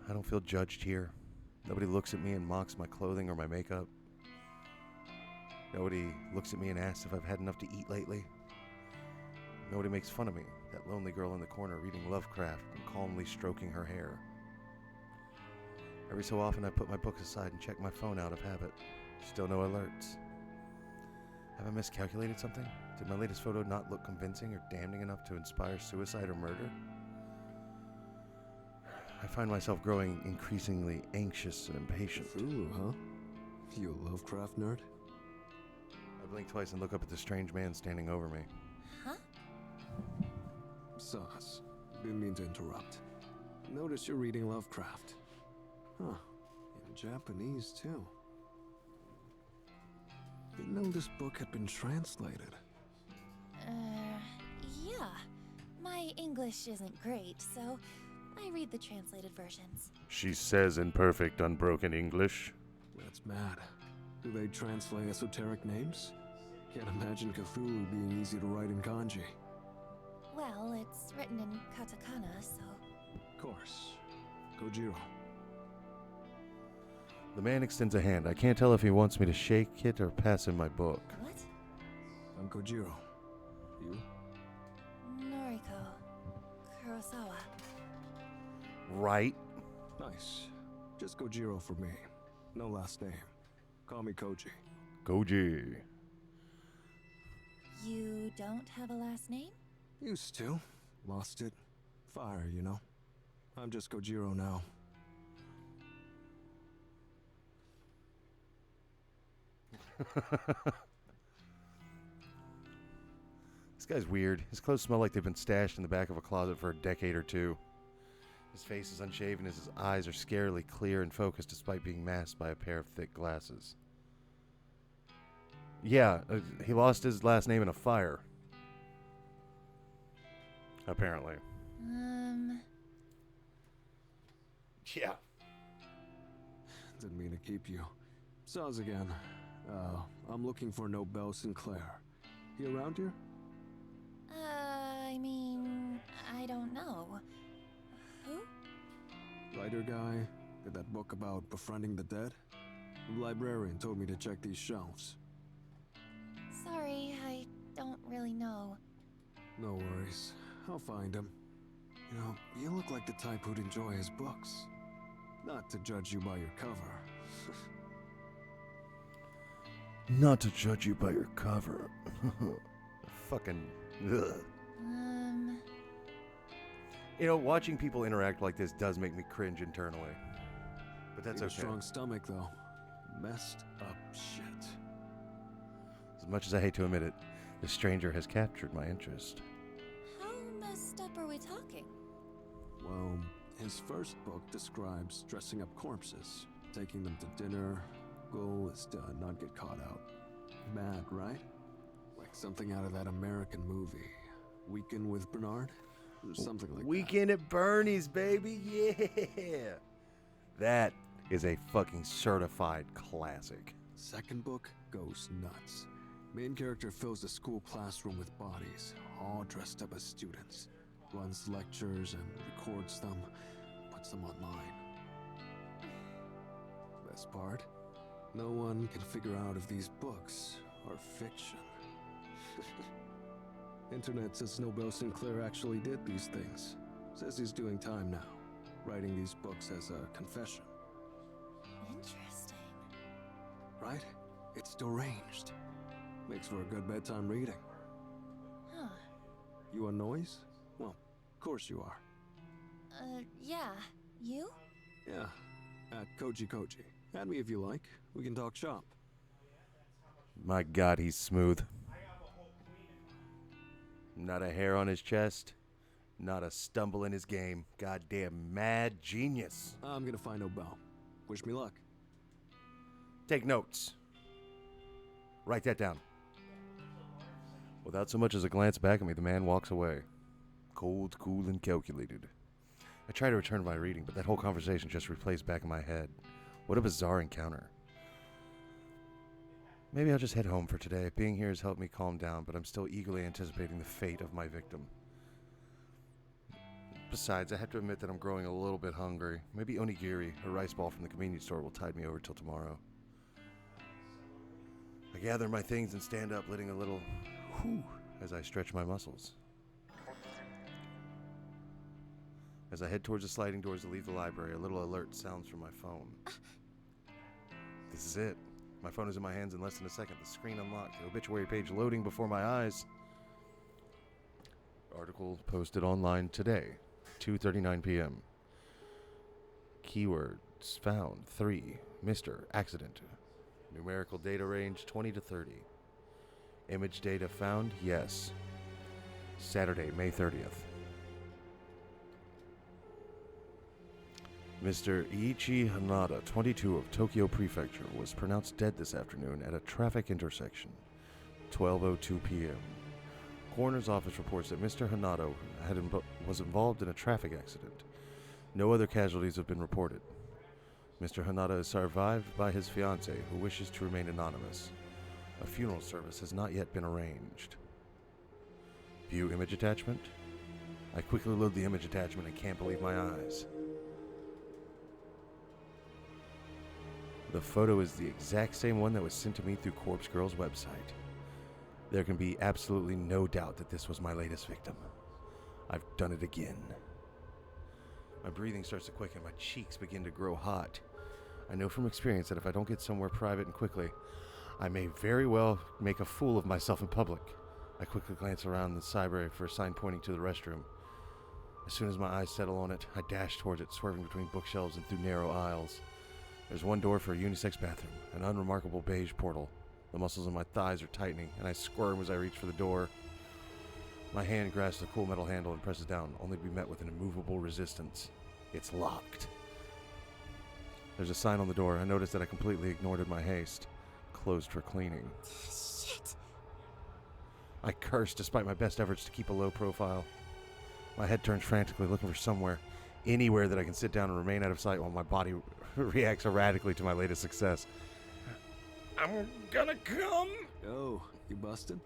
[SPEAKER 1] I don't feel judged here. Nobody looks at me and mocks my clothing or my makeup. Nobody looks at me and asks if I've had enough to eat lately. Nobody makes fun of me, that lonely girl in the corner reading Lovecraft and calmly stroking her hair. Every so often I put my books aside and check my phone out of habit. Still no alerts. Have I miscalculated something? Did my latest photo not look convincing or damning enough to inspire suicide or murder? I find myself growing increasingly anxious and impatient.
[SPEAKER 14] Cthulhu, huh? You a Lovecraft nerd?
[SPEAKER 1] I blink twice and look up at the strange man standing over me.
[SPEAKER 4] Huh?
[SPEAKER 14] Sauce. Didn't mean to interrupt. Notice you're reading Lovecraft. Huh. In Japanese, too. Didn't know this book had been translated.
[SPEAKER 4] Yeah. My English isn't great, so I read the translated versions.
[SPEAKER 1] She says in perfect, unbroken English.
[SPEAKER 14] That's mad. Do they translate esoteric names? Can't imagine Cthulhu being easy to write in kanji.
[SPEAKER 4] Well, it's written in katakana, so...
[SPEAKER 14] Of course. Kojiro.
[SPEAKER 1] The man extends a hand. I can't tell if he wants me to shake it or pass him my book.
[SPEAKER 4] What?
[SPEAKER 14] I'm Kojiro. You?
[SPEAKER 4] Noriko. Kurosawa.
[SPEAKER 1] Right.
[SPEAKER 14] Nice. Just Kojiro for me. No last name. Call me Koji.
[SPEAKER 1] Koji.
[SPEAKER 4] You don't have a last name?
[SPEAKER 14] Used to. Lost it. Fire, you know. I'm just Kojiro now.
[SPEAKER 1] This guy's weird. His clothes smell like they've been stashed in the back of a closet for a decade or two. His face is unshaven as his eyes are scarily clear and focused despite being masked by a pair of thick glasses. Yeah, he lost his last name in a fire. Apparently. Yeah.
[SPEAKER 14] Didn't mean to keep you. Saws again. I'm looking for Nobel Sinclair. He around here?
[SPEAKER 4] I mean, I don't know. Who?
[SPEAKER 14] Writer guy. Did that book about befriending the dead? The librarian told me to check these shelves.
[SPEAKER 4] Sorry, I don't really know.
[SPEAKER 14] No worries. I'll find him. You know, you look like the type who'd enjoy his books. Not to judge you by your cover.
[SPEAKER 1] Not to judge you by your cover. Fucking ugh. You know, watching people interact like this does make me cringe internally. But that's okay.
[SPEAKER 14] Strong stomach, though. Messed up shit.
[SPEAKER 1] As much as I hate to admit it, this stranger has captured my interest.
[SPEAKER 4] How messed up are we talking?
[SPEAKER 14] Well, his first book describes dressing up corpses, taking them to dinner. Goal is to not get caught out. Mad, right? Like something out of that American movie. Weekend with Bernard? Or something like
[SPEAKER 1] Weekend at Bernie's, baby, yeah! That is a fucking certified classic.
[SPEAKER 14] Second book goes nuts. Main character fills the school classroom with bodies, all dressed up as students. Runs lectures and records them, puts them online. Best part? No one can figure out if these books are fiction. Internet says Nobel Sinclair actually did these things. Says he's doing time now, writing these books as a confession.
[SPEAKER 4] Interesting.
[SPEAKER 14] Right? It's deranged. Makes for a good bedtime reading.
[SPEAKER 4] Huh.
[SPEAKER 14] You a noise? Well, of course you are.
[SPEAKER 4] Yeah. You?
[SPEAKER 14] Yeah. At Koji. Add me if you like. We can talk shop.
[SPEAKER 1] My God, he's smooth. Not a hair on his chest. Not a stumble in his game. Goddamn mad genius.
[SPEAKER 14] I'm gonna find Obel. Wish me luck.
[SPEAKER 1] Take notes. Write that down. Without so much as a glance back at me, the man walks away. Cold, cool, and calculated. I try to return to my reading, but that whole conversation just replays back in my head. What a bizarre encounter. Maybe I'll just head home for today. Being here has helped me calm down, but I'm still eagerly anticipating the fate of my victim. Besides, I have to admit that I'm growing a little bit hungry. Maybe onigiri, a rice ball from the convenience store, will tide me over till tomorrow. I gather my things and stand up, letting a little whew as I stretch my muscles. As I head towards the sliding doors to leave the library, a little alert sounds from my phone. This is it. My phone is in my hands in less than a second. The screen unlocked, the obituary page loading before my eyes. Article posted online today, 2:39 p.m. Keywords found 3. Mr. Accident. Numerical data range 20 to 30. Image data found, yes. Saturday, May 30th. Mr. Ichi Hanada, 22 of Tokyo Prefecture, was pronounced dead this afternoon at a traffic intersection, 12:02 p.m. Coroner's office reports that Mr. Hanada was involved in a traffic accident. No other casualties have been reported. Mr. Hanada is survived by his fiancée, who wishes to remain anonymous. A funeral service has not yet been arranged. View image attachment? I quickly load the image attachment and can't believe my eyes. The photo is the exact same one that was sent to me through Corpse Girl's website. There can be absolutely no doubt that this was my latest victim. I've done it again. My breathing starts to quicken, my cheeks begin to grow hot. I know from experience that if I don't get somewhere private and quickly, I may very well make a fool of myself in public. I quickly glance around the library for a sign pointing to the restroom. As soon as my eyes settle on it, I dash towards it, swerving between bookshelves and through narrow aisles. There's one door for a unisex bathroom, an unremarkable beige portal. The muscles in my thighs are tightening, and I squirm as I reach for the door. My hand grasps the cool metal handle and presses down, only to be met with an immovable resistance. It's locked. There's a sign on the door. I notice that I completely ignored in my haste. Closed for cleaning.
[SPEAKER 3] Shit.
[SPEAKER 1] I curse despite my best efforts to keep a low profile. My head turns frantically, looking for somewhere, anywhere that I can sit down and remain out of sight while my body reacts erratically to my latest success. I'm gonna come.
[SPEAKER 14] Yo, you busted?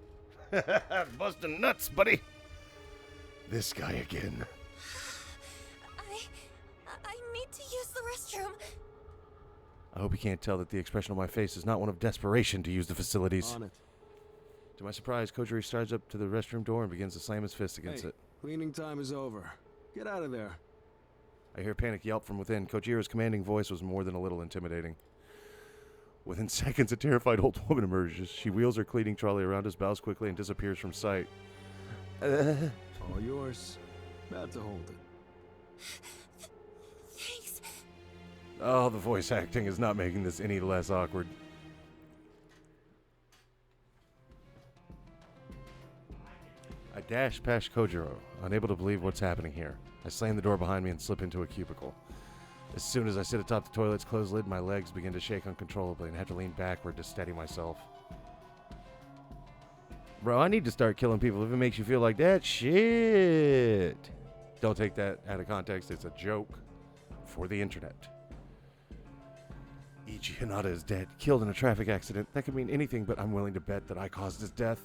[SPEAKER 1] Busting nuts, buddy. This guy again.
[SPEAKER 4] I need to use the restroom.
[SPEAKER 1] I hope you can't tell that the expression on my face is not one of desperation to use the facilities.
[SPEAKER 14] On it.
[SPEAKER 1] To my surprise, Kojiri strides up to the restroom door and begins to slam his fist against it.
[SPEAKER 14] Cleaning time is over. Get out of there.
[SPEAKER 1] I hear panic yelp from within. Kojira's commanding voice was more than a little intimidating. Within seconds, a terrified old woman emerges. She wheels her cleaning trolley around us, bows quickly, and disappears from sight.
[SPEAKER 14] All yours. About to hold it.
[SPEAKER 4] Thanks.
[SPEAKER 1] Oh, the voice acting is not making this any less awkward. I dash past Kojiro, unable to believe what's happening here. I slam the door behind me and slip into a cubicle. As soon as I sit atop the toilet's closed lid, my legs begin to shake uncontrollably and have to lean backward to steady myself. Bro, I need to start killing people if it makes you feel like that. Shit. Don't take that out of context. It's a joke for the internet. Ichi Hanada is dead, killed in a traffic accident. That could mean anything, but I'm willing to bet that I caused his death.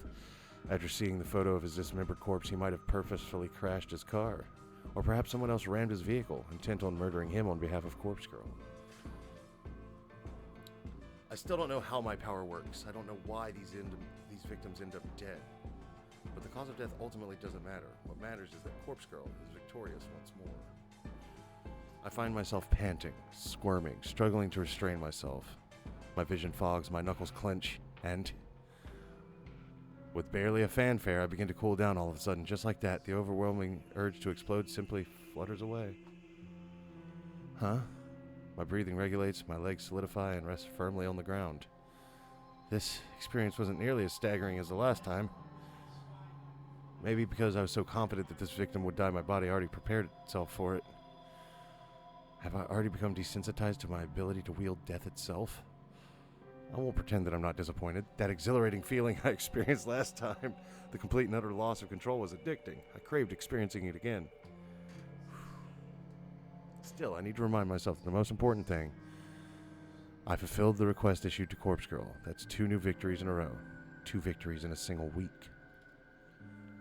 [SPEAKER 1] After seeing the photo of his dismembered corpse, he might have purposefully crashed his car. Or perhaps someone else rammed his vehicle, intent on murdering him on behalf of Corpse Girl. I still don't know how my power works. I don't know why these victims end up dead. But the cause of death ultimately doesn't matter. What matters is that Corpse Girl is victorious once more. I find myself panting, squirming, struggling to restrain myself. My vision fogs, my knuckles clench, and with barely a fanfare, I begin to cool down all of a sudden. Just like that, the overwhelming urge to explode simply flutters away. Huh? My breathing regulates, my legs solidify and rest firmly on the ground. This experience wasn't nearly as staggering as the last time. Maybe because I was so confident that this victim would die, my body already prepared itself for it. Have I already become desensitized to my ability to wield death itself? I won't pretend that I'm not disappointed. That exhilarating feeling I experienced last time, the complete and utter loss of control, was addicting. I craved experiencing it again. Still, I need to remind myself that the most important thing, I fulfilled the request issued to Corpse Girl. That's 2 new victories in a row. 2 victories in a single week.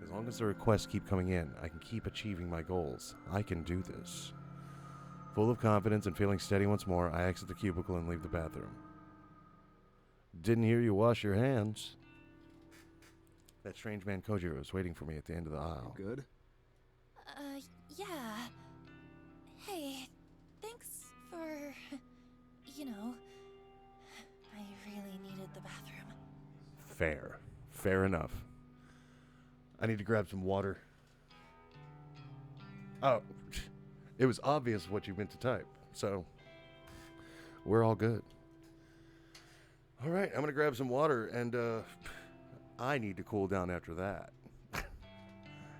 [SPEAKER 1] As long as the requests keep coming in, I can keep achieving my goals. I can do this. Full of confidence and feeling steady once more, I exit the cubicle and leave the bathroom. Didn't hear you wash your hands. That strange man Kojiro is waiting for me at the end of the aisle.
[SPEAKER 14] You good?
[SPEAKER 4] Yeah. Hey, thanks for, you know, I really needed the bathroom.
[SPEAKER 1] Fair. Fair enough. I need to grab some water. Oh, it was obvious what you meant to type, so we're all good. All right, I'm going to grab some water, and I need to cool down after that.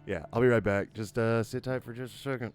[SPEAKER 1] Yeah, I'll be right back. Just sit tight for just a second.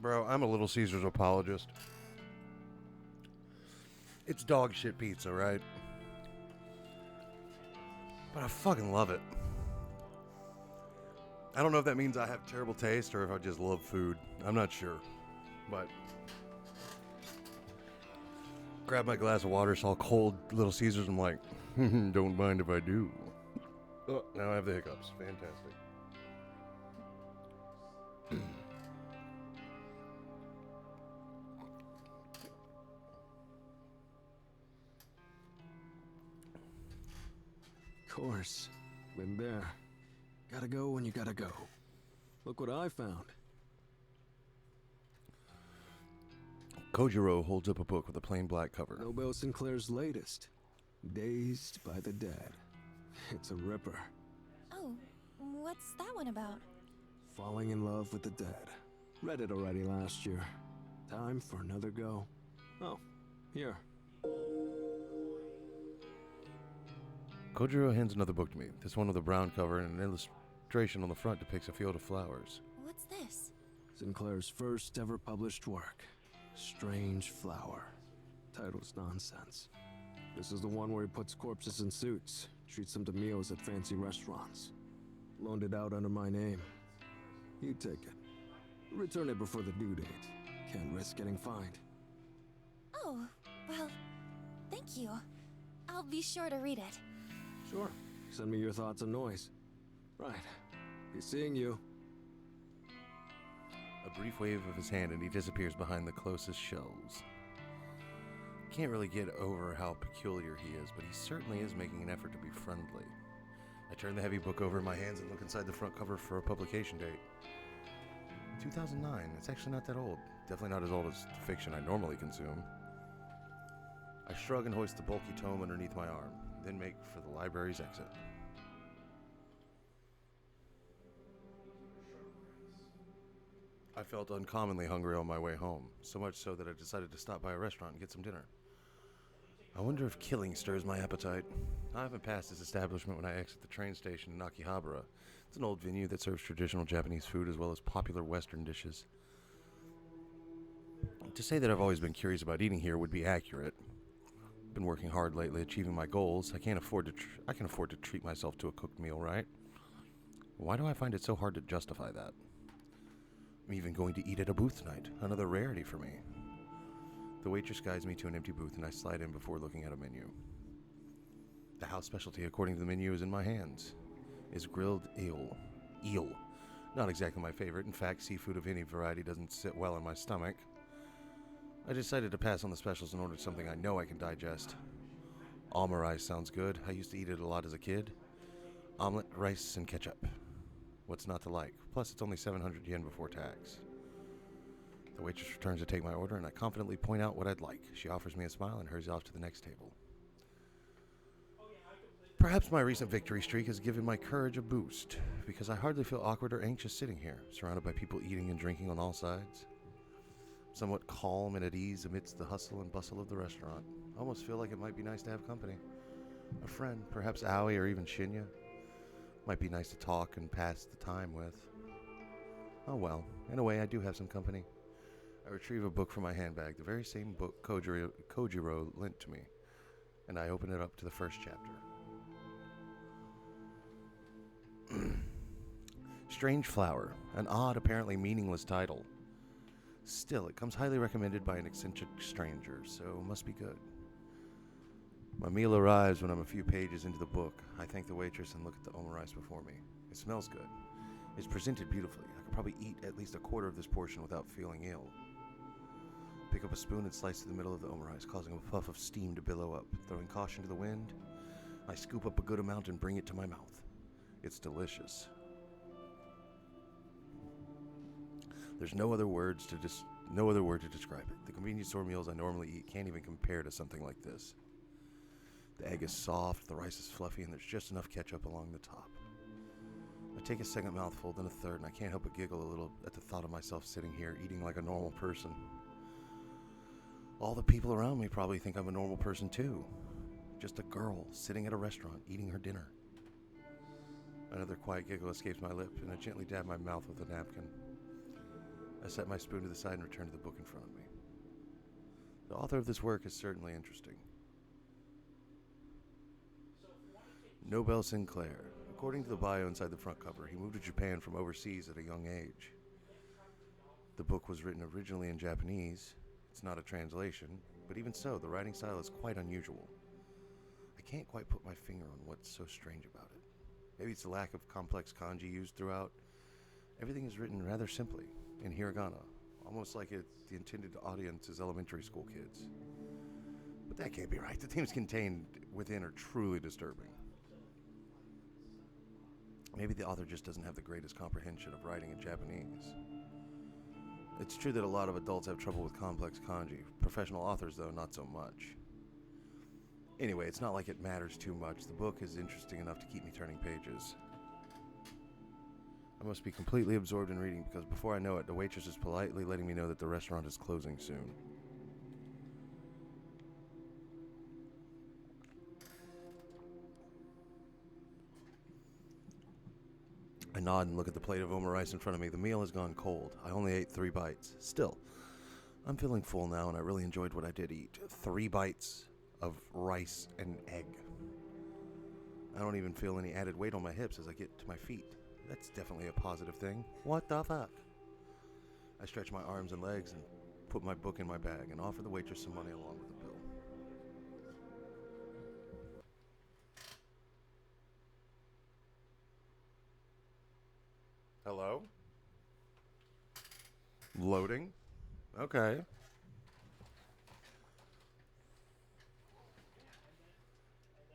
[SPEAKER 1] Bro, I'm a Little Caesars apologist. It's dog shit pizza, right? But I fucking love it. I don't know if that means I have terrible taste or if I just love food. I'm not sure. But grab my glass of water, saw cold Little Caesars. I'm like, don't mind if I do. Oh, now I have the hiccups. Fantastic.
[SPEAKER 14] Course. Been there. Gotta go when you gotta go. Look what I found.
[SPEAKER 1] Kojiro holds up a book with a plain black cover.
[SPEAKER 14] Nobel Sinclair's latest. Dazed by the Dead. It's a ripper.
[SPEAKER 4] Oh, what's that one about?
[SPEAKER 14] Falling in love with the dead. Read it already last year. Time for another go. Oh, here.
[SPEAKER 1] Kojiro hands another book to me. This one with a brown cover and an illustration on the front depicts a field of flowers.
[SPEAKER 4] What's this?
[SPEAKER 14] Sinclair's first ever published work. Strange Flower. Title's nonsense. This is the one where he puts corpses in suits, treats them to meals at fancy restaurants. Loaned it out under my name. You take it. Return it before the due date. Can't risk getting fined.
[SPEAKER 4] Oh, well, thank you. I'll be sure to read it.
[SPEAKER 14] Sure. Send me your thoughts on noise. Right. Be seeing you.
[SPEAKER 1] A brief wave of his hand and he disappears behind the closest shelves. Can't really get over how peculiar he is, but he certainly is making an effort to be friendly. I turn the heavy book over in my hands and look inside the front cover for a publication date. 2009. It's actually not that old. Definitely not as old as the fiction I normally consume. I shrug and hoist the bulky tome underneath my arm, then make for the library's exit. I felt uncommonly hungry on my way home, so much so that I decided to stop by a restaurant and get some dinner. I wonder if killing stirs my appetite. I haven't passed this establishment when I exit the train station in Akihabara. It's an old venue that serves traditional Japanese food as well as popular Western dishes. To say that I've always been curious about eating here would be accurate. I've been working hard lately, achieving my goals. I can afford to treat myself to a cooked meal, right? Why do I find it so hard to justify that? I'm even going to eat at a booth tonight, another rarity for me. The waitress guides me to an empty booth and I slide in before looking at a menu. The house specialty, according to the menu, is in my hands. Is grilled eel. Eel. Not exactly my favorite. In fact, seafood of any variety doesn't sit well in my stomach. I decided to pass on the specials and ordered something I know I can digest. Omurice sounds good. I used to eat it a lot as a kid. Omelet, rice, and ketchup. What's not to like? Plus, it's only 700 yen before tax. The waitress returns to take my order, and I confidently point out what I'd like. She offers me a smile and hurries off to the next table. Perhaps my recent victory streak has given my courage a boost, because I hardly feel awkward or anxious sitting here, surrounded by people eating and drinking on all sides. Somewhat calm and at ease amidst the hustle and bustle of the restaurant. I almost feel like it might be nice to have company. A friend, perhaps Aoi or even Shinya. Might be nice to talk and pass the time with. Oh well, in a way I do have some company. I retrieve a book from my handbag, the very same book Kojiro lent to me, and I open it up to the first chapter. Strange Flower, an odd, apparently meaningless title. Still, it comes highly recommended by an eccentric stranger, so must be good. My meal arrives when I'm a few pages into the book. I thank the waitress and look at the omurice before me. It smells good. It's presented beautifully. I could probably eat at least a quarter of this portion without feeling ill. Pick up a spoon and slice to the middle of the omurice, causing a puff of steam to billow up. Throwing caution to the wind, I scoop up a good amount and bring it to my mouth. It's delicious. There's no other word to describe it. The convenience store meals I normally eat can't even compare to something like this. The egg is soft, the rice is fluffy, and there's just enough ketchup along the top. I take a second mouthful, then a third, and I can't help but giggle a little at the thought of myself sitting here eating like a normal person. All the people around me probably think I'm a normal person too. Just a girl sitting at a restaurant eating her dinner. Another quiet giggle escapes my lip, and I gently dab my mouth with a napkin. I set my spoon to the side and return to the book in front of me. The author of this work is certainly interesting. Nobel Sinclair. According to the bio inside the front cover, he moved to Japan from overseas at a young age. The book was written originally in Japanese. It's not a translation, but even so, the writing style is quite unusual. I can't quite put my finger on what's so strange about it. Maybe it's the lack of complex kanji used throughout. Everything is written rather simply, in hiragana, almost like the intended audience is elementary school kids. But that can't be right. The themes contained within are truly disturbing. Maybe the author just doesn't have the greatest comprehension of writing in Japanese. It's true that a lot of adults have trouble with complex kanji. Professional authors, though, not so much. Anyway, it's not like it matters too much. The book is interesting enough to keep me turning pages. I must be completely absorbed in reading because before I know it, the waitress is politely letting me know that the restaurant is closing soon. I nod and look at the plate of omurice in front of me. The meal has gone cold. I only ate 3 bites. Still, I'm feeling full now and I really enjoyed what I did eat. 3 bites of rice and egg. I don't even feel any added weight on my hips as I get to my feet. That's definitely a positive thing. What the fuck? I stretch my arms and legs and put my book in my bag and offer the waitress some money along with the bill. Hello? Loading? Okay.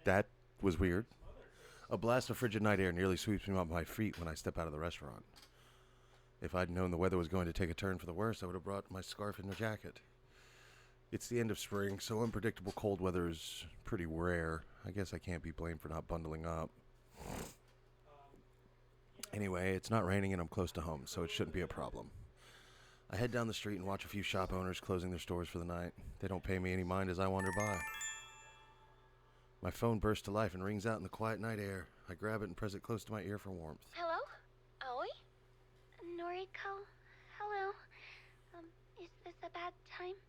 [SPEAKER 1] That was weird. A blast of frigid night air nearly sweeps me off my feet when I step out of the restaurant. If I'd known the weather was going to take a turn for the worse, I would have brought my scarf and a jacket. It's the end of spring, so unpredictable cold weather is pretty rare. I guess I can't be blamed for not bundling up. Anyway, it's not raining and I'm close to home, so it shouldn't be a problem. I head down the street and watch a few shop owners closing their stores for the night. They don't pay me any mind as I wander by. My phone bursts to life and rings out in the quiet night air. I grab it and press it close to my ear for warmth.
[SPEAKER 3] Hello? Aoi? Noriko? Hello. Is this a bad time?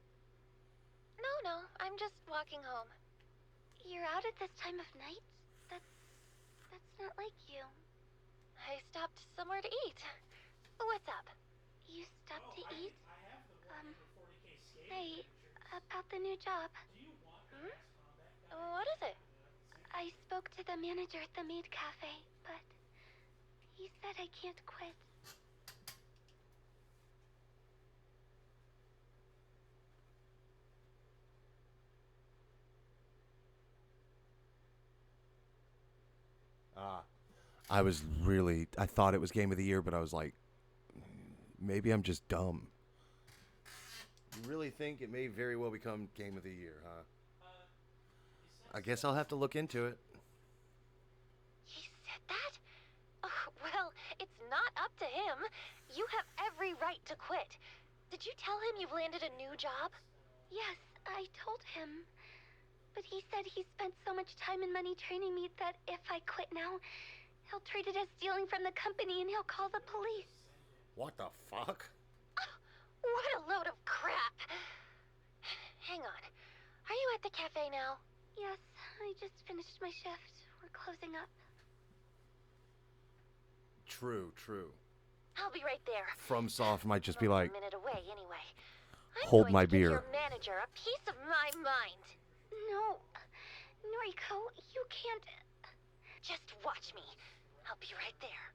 [SPEAKER 15] No, I'm just walking home.
[SPEAKER 3] You're out at this time of night? That's not like you.
[SPEAKER 15] I stopped somewhere to eat. What's up?
[SPEAKER 3] You stopped to eat? Hey, about the new job.
[SPEAKER 15] What is it?
[SPEAKER 3] I spoke to the manager at the Maid Cafe, but he said I can't quit.
[SPEAKER 1] I thought it was Game of the Year, but I was like, maybe I'm just dumb. You really think it may very well become Game of the Year, huh? I guess I'll have to look into it.
[SPEAKER 15] He said that? Oh, well, it's not up to him. You have every right to quit. Did you tell him you've landed a new job?
[SPEAKER 3] Yes, I told him. But he said he spent so much time and money training me that if I quit now, he'll treat it as stealing from the company and he'll call the police.
[SPEAKER 1] What the fuck?
[SPEAKER 15] What a load of crap! Hang on. Are you at the cafe now?
[SPEAKER 3] Yes, I just finished my shift. We're closing up.
[SPEAKER 1] True.
[SPEAKER 15] I'll be right there.
[SPEAKER 1] FromSoft might just be like,
[SPEAKER 15] a minute away anyway.
[SPEAKER 1] hold my
[SPEAKER 15] I'm going to give
[SPEAKER 1] beer.
[SPEAKER 15] your manager a piece of my mind.
[SPEAKER 3] No, Noriko, you can't.
[SPEAKER 15] Just watch me. I'll be right there.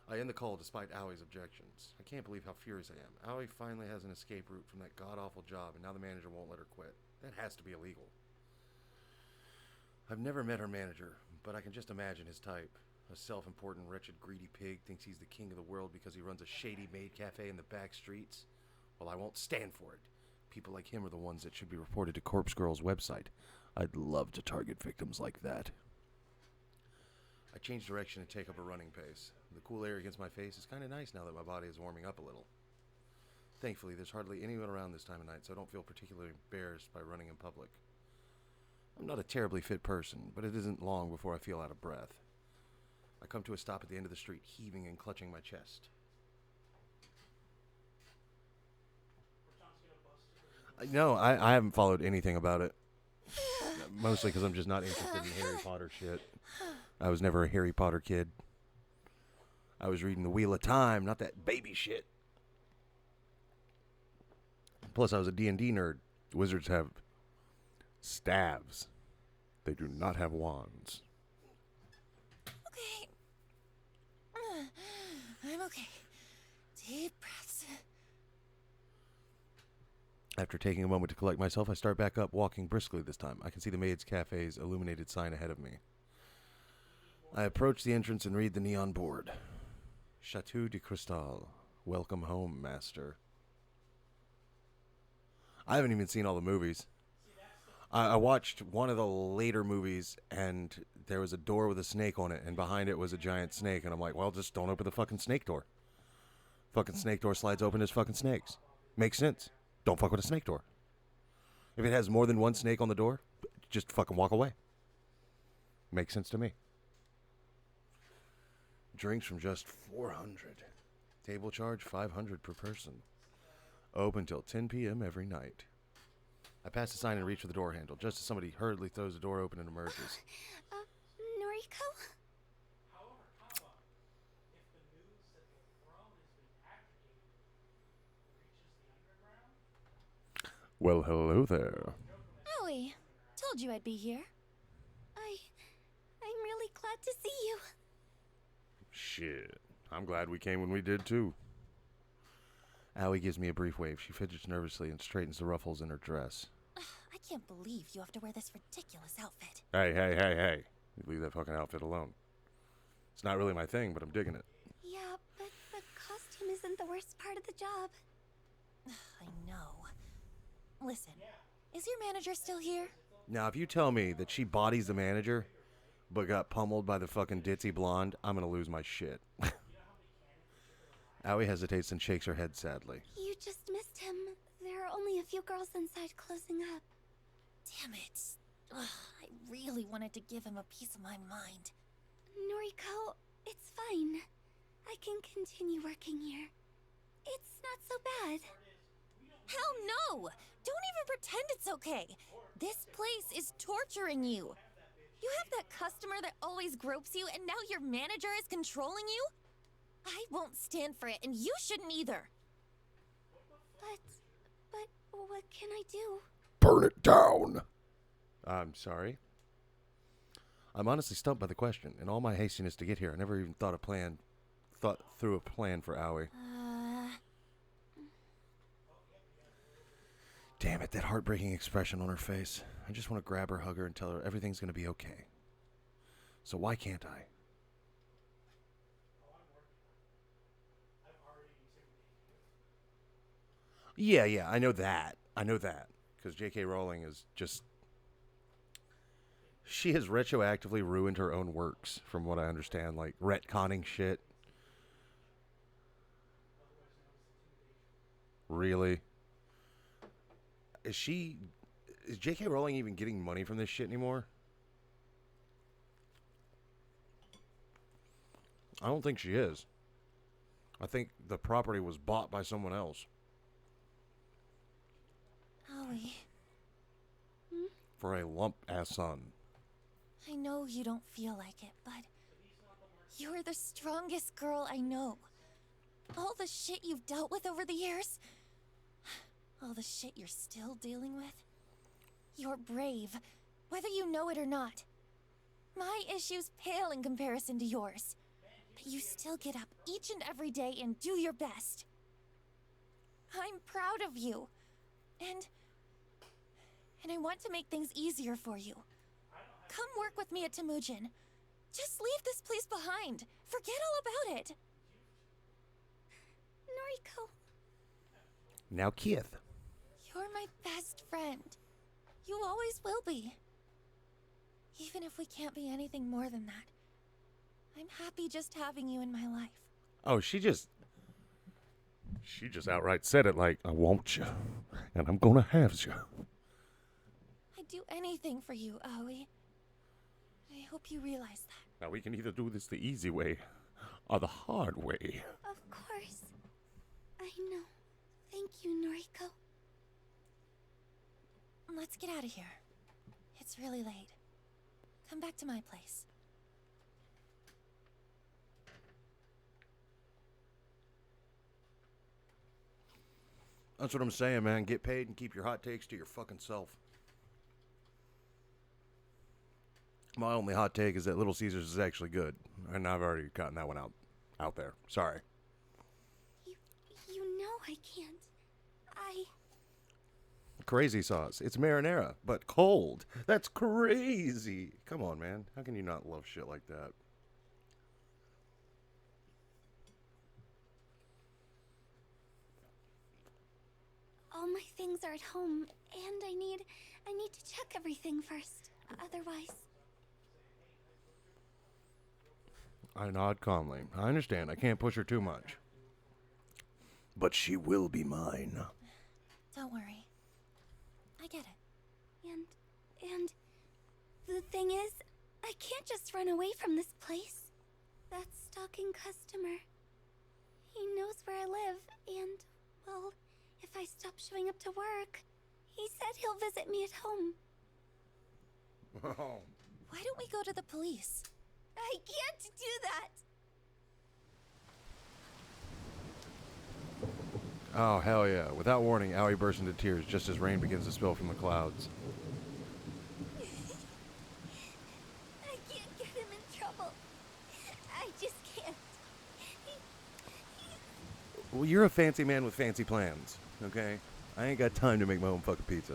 [SPEAKER 1] I end the call despite Aui's objections. I can't believe how furious I am. Aoi finally has an escape route from that god-awful job, and now the manager won't let her quit. That has to be illegal. I've never met her manager, but I can just imagine his type. A self-important, wretched, greedy pig thinks he's the king of the world because he runs a shady maid cafe in the back streets. Well, I won't stand for it. People like him are the ones that should be reported to Corpse Girl's website. I'd love to target victims like that. I change direction and take up a running pace. The cool air against my face is kind of nice now that my body is warming up a little. Thankfully, there's hardly anyone around this time of night, so I don't feel particularly embarrassed by running in public. I'm not a terribly fit person, but it isn't long before I feel out of breath. I come to a stop at the end of the street, heaving and clutching my chest. No, I haven't followed anything about it. Mostly because I'm just not interested in Harry Potter shit. I was never a Harry Potter kid. I was reading The Wheel of Time, not that baby shit. Plus, I was a D&D nerd. Wizards have staves. They do not have wands.
[SPEAKER 4] Okay. I'm okay. Deep breaths.
[SPEAKER 1] After taking a moment to collect myself, I start back up, walking briskly this time. I can see the Maid's Cafe's illuminated sign ahead of me. I approach the entrance and read the neon board. Chateau de Cristal. Welcome home, master. I haven't even seen all the movies. I watched one of the later movies, and there was a door with a snake on it, and behind it was a giant snake, and I'm like, well, just don't open the fucking snake door. Fucking snake door slides open as fucking snakes. Makes sense. Don't fuck with a snake door. If it has more than one snake on the door, just fucking walk away. Makes sense to me. Drinks from just $400. Table charge $500 per person. Open till 10 p.m. every night. I pass the sign and reach for the door handle, just as somebody hurriedly throws the door open and emerges.
[SPEAKER 3] Noriko?
[SPEAKER 1] Well, hello there.
[SPEAKER 4] Aoi, told you I'd be here.
[SPEAKER 3] I'm really glad to see you.
[SPEAKER 1] Shit. I'm glad we came when we did, too. Aoi gives me a brief wave. She fidgets nervously and straightens the ruffles in her dress.
[SPEAKER 4] I can't believe you have to wear this ridiculous outfit.
[SPEAKER 1] Hey. You leave that fucking outfit alone. It's not really my thing, but I'm digging it.
[SPEAKER 3] Yeah, but the costume isn't the worst part of the job.
[SPEAKER 4] I know. Listen, is your manager still here?
[SPEAKER 1] Now, if you tell me that she bodies the manager, but got pummeled by the fucking ditzy blonde, I'm gonna lose my shit. Aoi hesitates and shakes her head sadly.
[SPEAKER 3] You just missed him. There are only a few girls inside closing up.
[SPEAKER 4] Damn it. Ugh, I really wanted to give him a piece of my mind.
[SPEAKER 3] Noriko, it's fine. I can continue working here. It's not so bad.
[SPEAKER 4] Hell no! Don't even pretend it's okay. This place is torturing you. You have that customer that always gropes you, and now your manager is controlling you? I won't stand for it, and you shouldn't either.
[SPEAKER 3] But what can I do?
[SPEAKER 1] Burn it down! I'm sorry. I'm honestly stumped by the question. In all my hastiness to get here, I never even thought through a plan for Aoi. Damn it, that heartbreaking expression on her face. I just want to grab her, hug her, and tell her everything's going to be okay. So why can't I? Yeah, I know that. Because J.K. Rowling is just... She has retroactively ruined her own works, from what I understand. Like, retconning shit. Really? Is J.K. Rowling even getting money from this shit anymore? I don't think she is. I think the property was bought by someone else.
[SPEAKER 4] Aoi.
[SPEAKER 1] For a lump-ass sum.
[SPEAKER 4] I know you don't feel like it, but you're the strongest girl I know. All the shit you've dealt with over the years, all the shit you're still dealing with, you're brave, whether you know it or not. My issues pale in comparison to yours, but you still get up each and every day and do your best. I'm proud of you, and I want to make things easier for you. Come work with me at Temujin. Just leave this place behind. Forget all about it.
[SPEAKER 3] Noriko.
[SPEAKER 1] Now Kith.
[SPEAKER 4] You're my best friend. You always will be. Even if we can't be anything more than that. I'm happy just having you in my life.
[SPEAKER 1] Oh, she just outright said it like, I want you, and I'm gonna have you.
[SPEAKER 4] I'd do anything for you, Aoi. I hope you realize that.
[SPEAKER 1] Now we can either do this the easy way or the hard way.
[SPEAKER 3] Of course. I know. Thank you, Noriko.
[SPEAKER 4] Let's get out of here. It's really late. Come back to my place.
[SPEAKER 1] That's what I'm saying, man. Get paid and keep your hot takes to your fucking self. My only hot take is that Little Caesars is actually good. And I've already gotten that one out there. Sorry.
[SPEAKER 3] You know I can't.
[SPEAKER 1] Crazy sauce. It's marinara, but cold. That's crazy. Come on, man. How can you not love shit like that?
[SPEAKER 3] All my things are at home, and I need to check everything first. Otherwise...
[SPEAKER 1] I nod calmly. I understand. I can't push her too much. But she will be mine.
[SPEAKER 4] Don't worry. I get it.
[SPEAKER 3] And the thing is, I can't just run away from this place. That stalking customer, he knows where I live, and, well, if I stop showing up to work, he said he'll visit me at home.
[SPEAKER 4] Why don't we go to the police?
[SPEAKER 3] I can't do that!
[SPEAKER 1] Oh, hell yeah. Without warning, Aoi bursts into tears just as rain begins to spill from the clouds.
[SPEAKER 3] I can't get him in trouble. I just can't.
[SPEAKER 1] Well, you're a fancy man with fancy plans, okay? I ain't got time to make my own fucking pizza.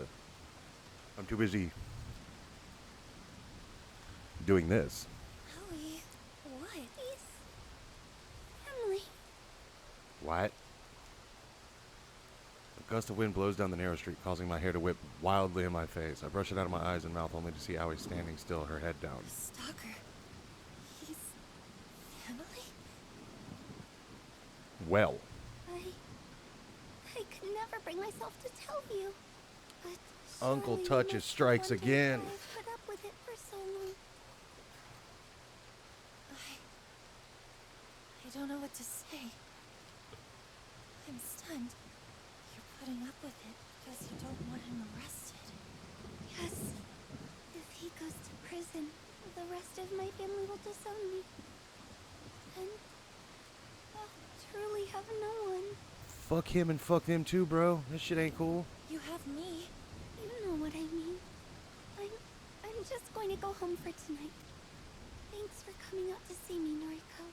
[SPEAKER 1] I'm too busy doing this.
[SPEAKER 3] Aoi, what? Please. Emily.
[SPEAKER 1] What? A gust of wind blows down the narrow street, causing my hair to whip wildly in my face. I brush it out of my eyes and mouth only to see Aoi standing still, her head down.
[SPEAKER 4] Stalker. He's... Emily?
[SPEAKER 1] Well.
[SPEAKER 3] I could never bring myself to tell you. But
[SPEAKER 1] Uncle
[SPEAKER 3] Surely you
[SPEAKER 1] Touches
[SPEAKER 3] must
[SPEAKER 1] strikes
[SPEAKER 3] wonder
[SPEAKER 1] again.
[SPEAKER 3] how I've put up with it for so long.
[SPEAKER 4] I don't know what to say. I'm stunned. You're putting up with it because you don't want him arrested.
[SPEAKER 3] Yes. If he goes to prison, the rest of my family will disown me. And I'll truly have no one.
[SPEAKER 1] Fuck him and fuck them too, bro. This shit ain't cool.
[SPEAKER 4] You have me.
[SPEAKER 3] You know what I mean. I'm just going to go home for tonight. Thanks for coming out to see me, Noriko.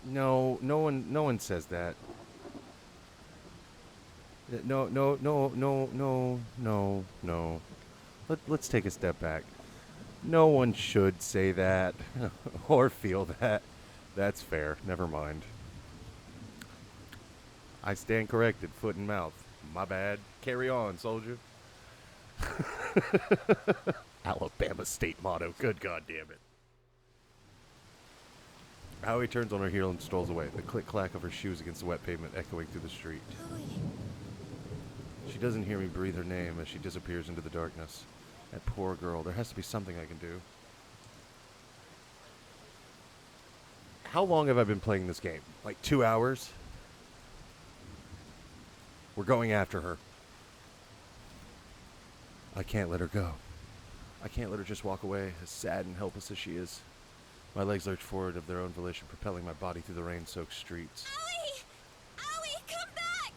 [SPEAKER 1] No one says that. No. Let's take a step back. No one should say that or feel that. That's fair. Never mind. I stand corrected, foot and mouth. My bad. Carry on, soldier. Alabama state motto. Good God damn it. Aoi turns on her heel and strolls away, the click-clack of her shoes against the wet pavement echoing through the street. She doesn't hear me breathe her name as she disappears into the darkness. That poor girl. There has to be something I can do. How long have I been playing this game? Like 2 hours? We're going after her. I can't let her go. I can't let her just walk away, as sad and helpless as she is. My legs lurch forward of their own volition, propelling my body through the rain-soaked streets.
[SPEAKER 4] Aoi! Aoi, come back!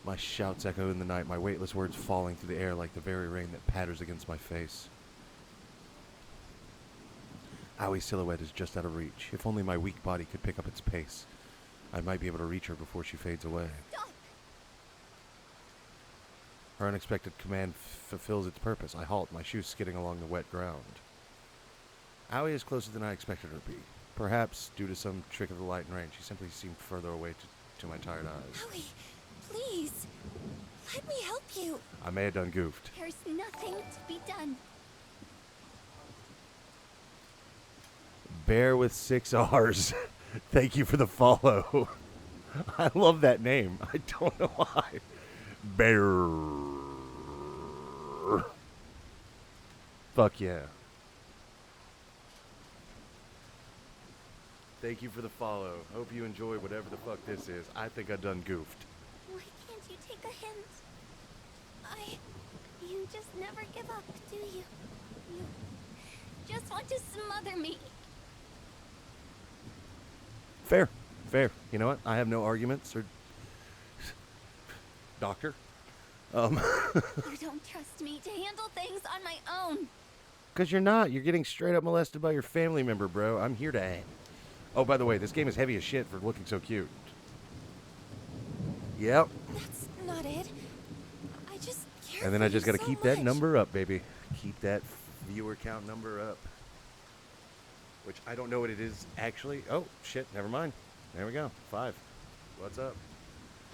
[SPEAKER 1] My shouts echo in the night, my weightless words falling through the air like the very rain that patters against my face. Aoi's silhouette is just out of reach. If only my weak body could pick up its pace, I might be able to reach her before she fades away.
[SPEAKER 3] Stop!
[SPEAKER 1] Her unexpected command fulfills its purpose. I halt, my shoes skidding along the wet ground. Aoi is closer than I expected her to be. Perhaps due to some trick of the light and rain, she simply seemed further away to my tired eyes.
[SPEAKER 4] Aoi, please. Let me help you.
[SPEAKER 1] I may have done goofed.
[SPEAKER 3] There's nothing to be done.
[SPEAKER 1] Bear with 6 R's. Thank you for the follow. I love that name. I don't know why. Bear. Fuck yeah. Thank you for the follow. Hope you enjoy whatever the fuck this is. I think I done goofed.
[SPEAKER 3] Why can't you take a hint? You just never give up, do you? You just want to smother me.
[SPEAKER 1] Fair. You know what? I have no arguments or... Doctor?
[SPEAKER 3] You don't trust me to handle things on my own.
[SPEAKER 1] Because you're not. You're getting straight up molested by your family member, bro. I'm here to... Oh, by the way, this game is heavy as shit for looking so cute. Yep.
[SPEAKER 4] That's not it. I just care
[SPEAKER 1] And then
[SPEAKER 4] for
[SPEAKER 1] I just
[SPEAKER 4] you
[SPEAKER 1] got to
[SPEAKER 4] so
[SPEAKER 1] keep that
[SPEAKER 4] much.
[SPEAKER 1] number up, baby. Keep that viewer count number up. Which I don't know what it is actually. Oh, shit. Never mind. There we go. 5. What's up?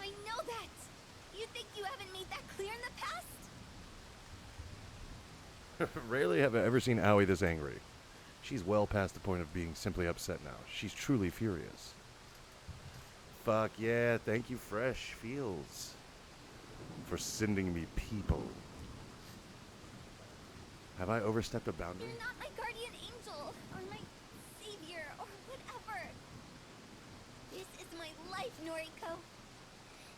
[SPEAKER 3] I know that. You think you haven't made that clear in the past?
[SPEAKER 1] Rarely have I ever seen Aoi this angry. She's well past the point of being simply upset now. She's truly furious. Fuck yeah, thank you Fresh Fields for sending me people. Have I overstepped a boundary?
[SPEAKER 3] You're not my guardian angel, or my savior, or whatever. This is my life, Noriko.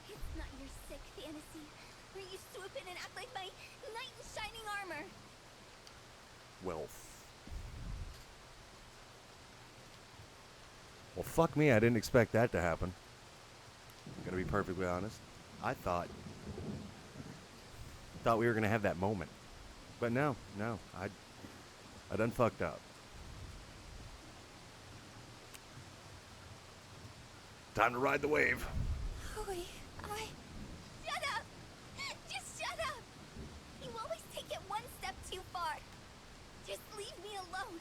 [SPEAKER 3] It's not your sick fantasy, where you swoop in and act like my knight in shining armor.
[SPEAKER 1] Well, fuck me, I didn't expect that to happen. I'm gonna be perfectly honest. I thought we were gonna have that moment. But no, I done fucked up. Time to ride the wave.
[SPEAKER 4] Aoi,
[SPEAKER 3] Shut up! Just shut up! You always take it one step too far. Just leave me alone.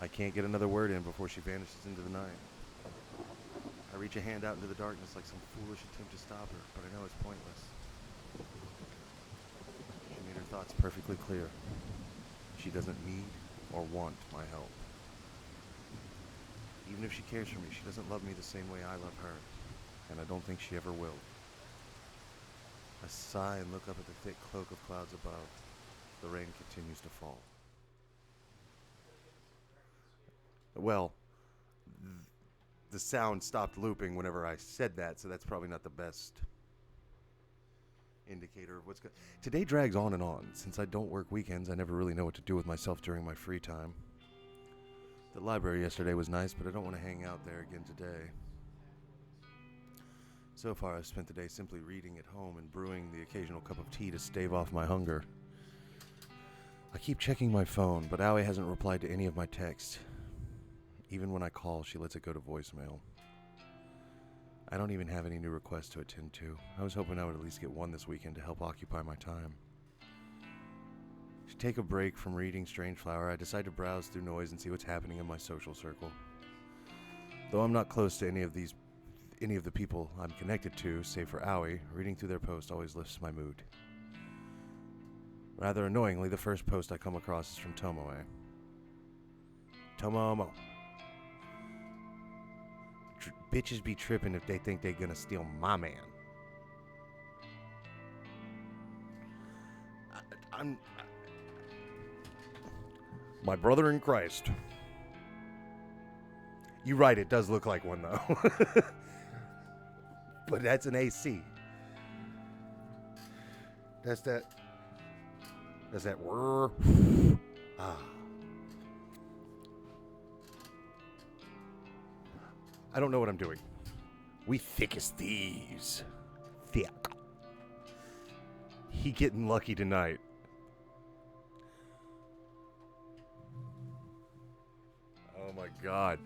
[SPEAKER 1] I can't get another word in before she vanishes into the night. I reach a hand out into the darkness like some foolish attempt to stop her, but I know it's pointless. She made her thoughts perfectly clear. She doesn't need or want my help. Even if she cares for me, she doesn't love me the same way I love her. and I don't think she ever will. I sigh and look up at the thick cloak of clouds above. The rain continues to fall. Well, the sound stopped looping whenever I said that, so that's probably not the best indicator of what's going. Today drags on and on. Since I don't work weekends, I never really know what to do with myself during my free time. The library yesterday was nice, but I don't want to hang out there again today. So far, I've spent the day simply reading at home and brewing the occasional cup of tea to stave off my hunger. I keep checking my phone, but Aoi hasn't replied to any of my texts. Even when I call, she lets it go to voicemail. I don't even have any new requests to attend to. I was hoping I would at least get one this weekend to help occupy my time. To take a break from reading Strange Flower, I decide to browse through noise and see what's happening in my social circle. Though I'm not close to any of the people I'm connected to, save for Aoi, reading through their posts always lifts my mood. Rather annoyingly, the first post I come across is from Tomoe. Tomomo. Bitches be tripping if they think they're gonna steal my man. I'm my brother in Christ. You're right, it does look like one though. But that's an AC. That's that whir. Ah. I don't know what I'm doing. We thick as thieves. Thick. He getting lucky tonight. Oh my god.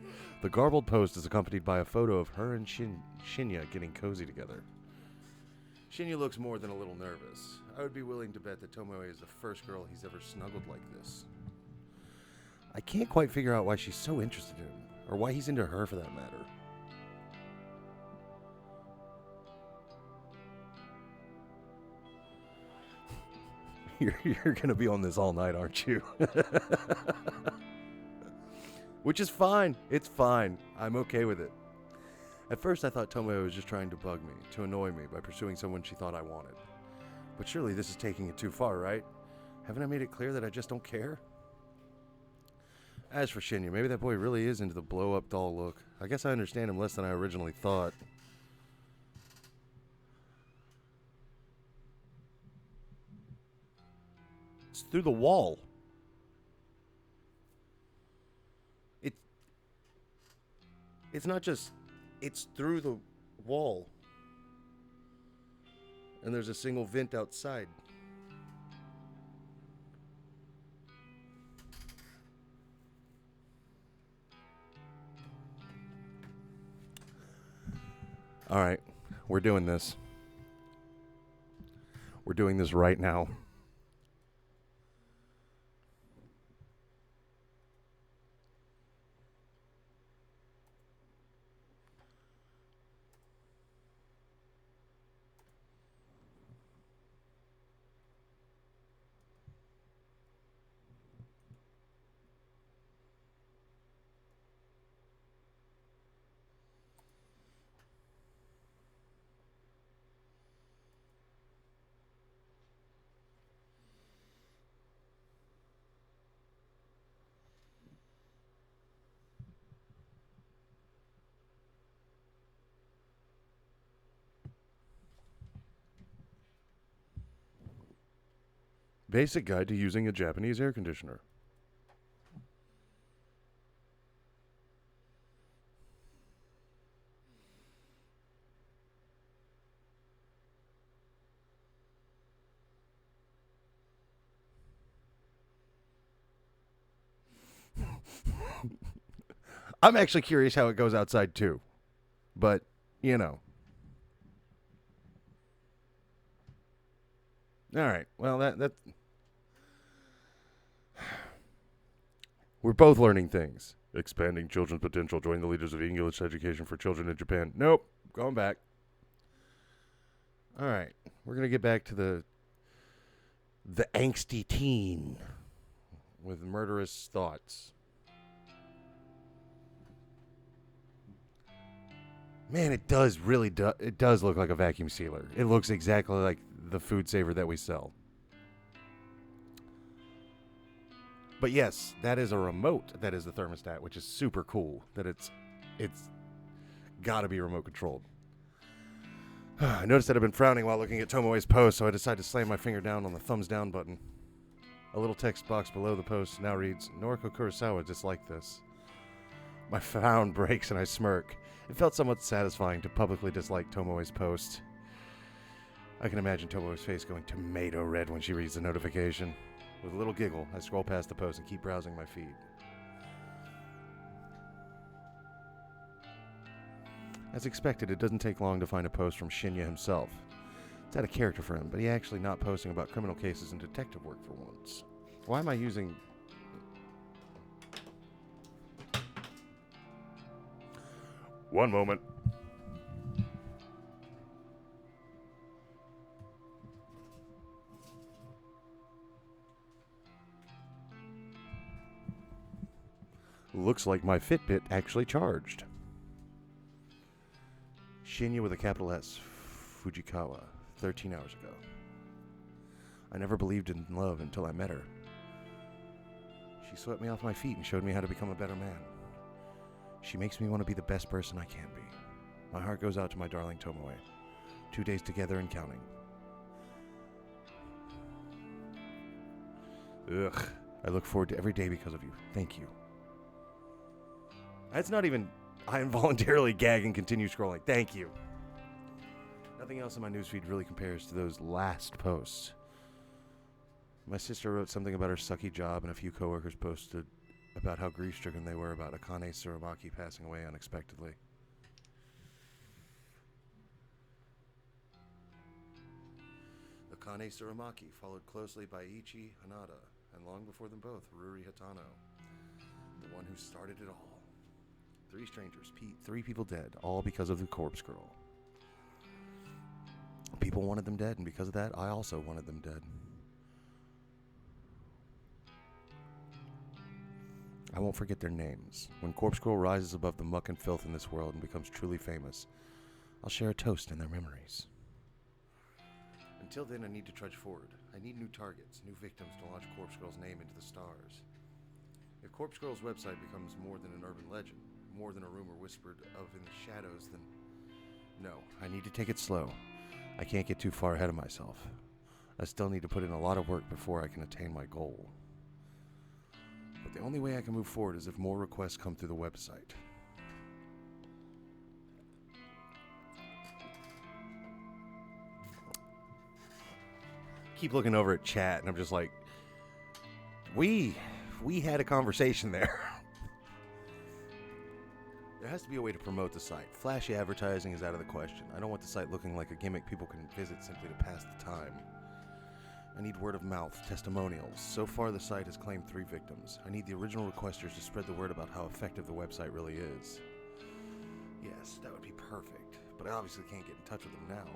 [SPEAKER 1] The garbled post is accompanied by a photo of her and Shinya getting cozy together. Shinya looks more than a little nervous. I would be willing to bet that Tomoe is the first girl he's ever snuggled like this. I can't quite figure out why she's so interested in him, or why he's into her for that matter. You're gonna be on this all night, aren't you? Which is fine. It's fine. I'm okay with it. At first, I thought Tomoe was just trying to bug me, to annoy me by pursuing someone she thought I wanted. But surely this is taking it too far, right? Haven't I made it clear that I just don't care? As for Shinya, maybe that boy really is into the blow-up doll look. I guess I understand him less than I originally thought. It's through the wall. It's not just... It's through the wall. And there's a single vent outside. All right, we're doing this. We're doing this right now. Basic guide to using a Japanese air conditioner. I'm actually curious how it goes outside too. But, you know. All right. Well, that we're both learning things. Expanding children's potential. Join the leaders of English education for children in Japan. Nope. Going back. All right. We're going to get back to the angsty teen with murderous thoughts. Man, it does really it does look like a vacuum sealer. It looks exactly like the food saver that we sell. But yes, that is a remote that is the thermostat, which is super cool that it's got to be remote controlled. I noticed that I've been frowning while looking at Tomoe's post, so I decided to slam my finger down on the thumbs down button. A little text box below the post now reads, Noriko Kurosawa disliked this. My frown breaks and I smirk. It felt somewhat satisfying to publicly dislike Tomoe's post. I can imagine Tomoe's face going tomato red when she reads the notification. With a little giggle, I scroll past the post and keep browsing my feed. As expected, it doesn't take long to find a post from Shinya himself. It's out of character for him, but he's actually not posting about criminal cases and detective work for once. Why am I using... One moment. Looks like my Fitbit actually charged. Shinya with a capital S, Fujikawa, 13 hours ago. I never believed in love until I met her. She swept me off my feet and showed me how to become a better man. She makes me want to be the best person I can be. My heart goes out to my darling Tomoe. 2 days together and counting. Ugh. I look forward to every day because of you. Thank you. That's not even... I involuntarily gag and continue scrolling. Thank you. Nothing else in my newsfeed really compares to those last posts. My sister wrote something about her sucky job, and a few coworkers posted about how grief-stricken they were about Akane Tsurumaki passing away unexpectedly. Akane Tsurumaki, followed closely by Ichi Hanada, and long before them both, Ruri Hatano, the one who started it all. 3 strangers, 3 people dead, all because of the corpse girl. People wanted them dead, and because of that, I also wanted them dead. I won't forget their names. When Corpse Girl rises above the muck and filth in this world and becomes truly famous, I'll share a toast in their memories. Until then, I need to trudge forward. I need new targets, new victims to launch Corpse Girl's name into the stars. If Corpse Girl's website becomes more than an urban legend, more than a rumor whispered of in the shadows, then no, I need to take it slow. I can't get too far ahead of myself. I still need to put in a lot of work before I can attain my goal. But the only way I can move forward is if more requests come through the website. Keep looking over at chat and I'm just like, we had a conversation there. There has to be a way to promote the site. Flashy advertising is out of the question. I don't want the site looking like a gimmick people can visit simply to pass the time. I need word of mouth, testimonials. So far the site has claimed 3 victims. I need the original requesters to spread the word about how effective the website really is. Yes, that would be perfect, but I obviously can't get in touch with them now.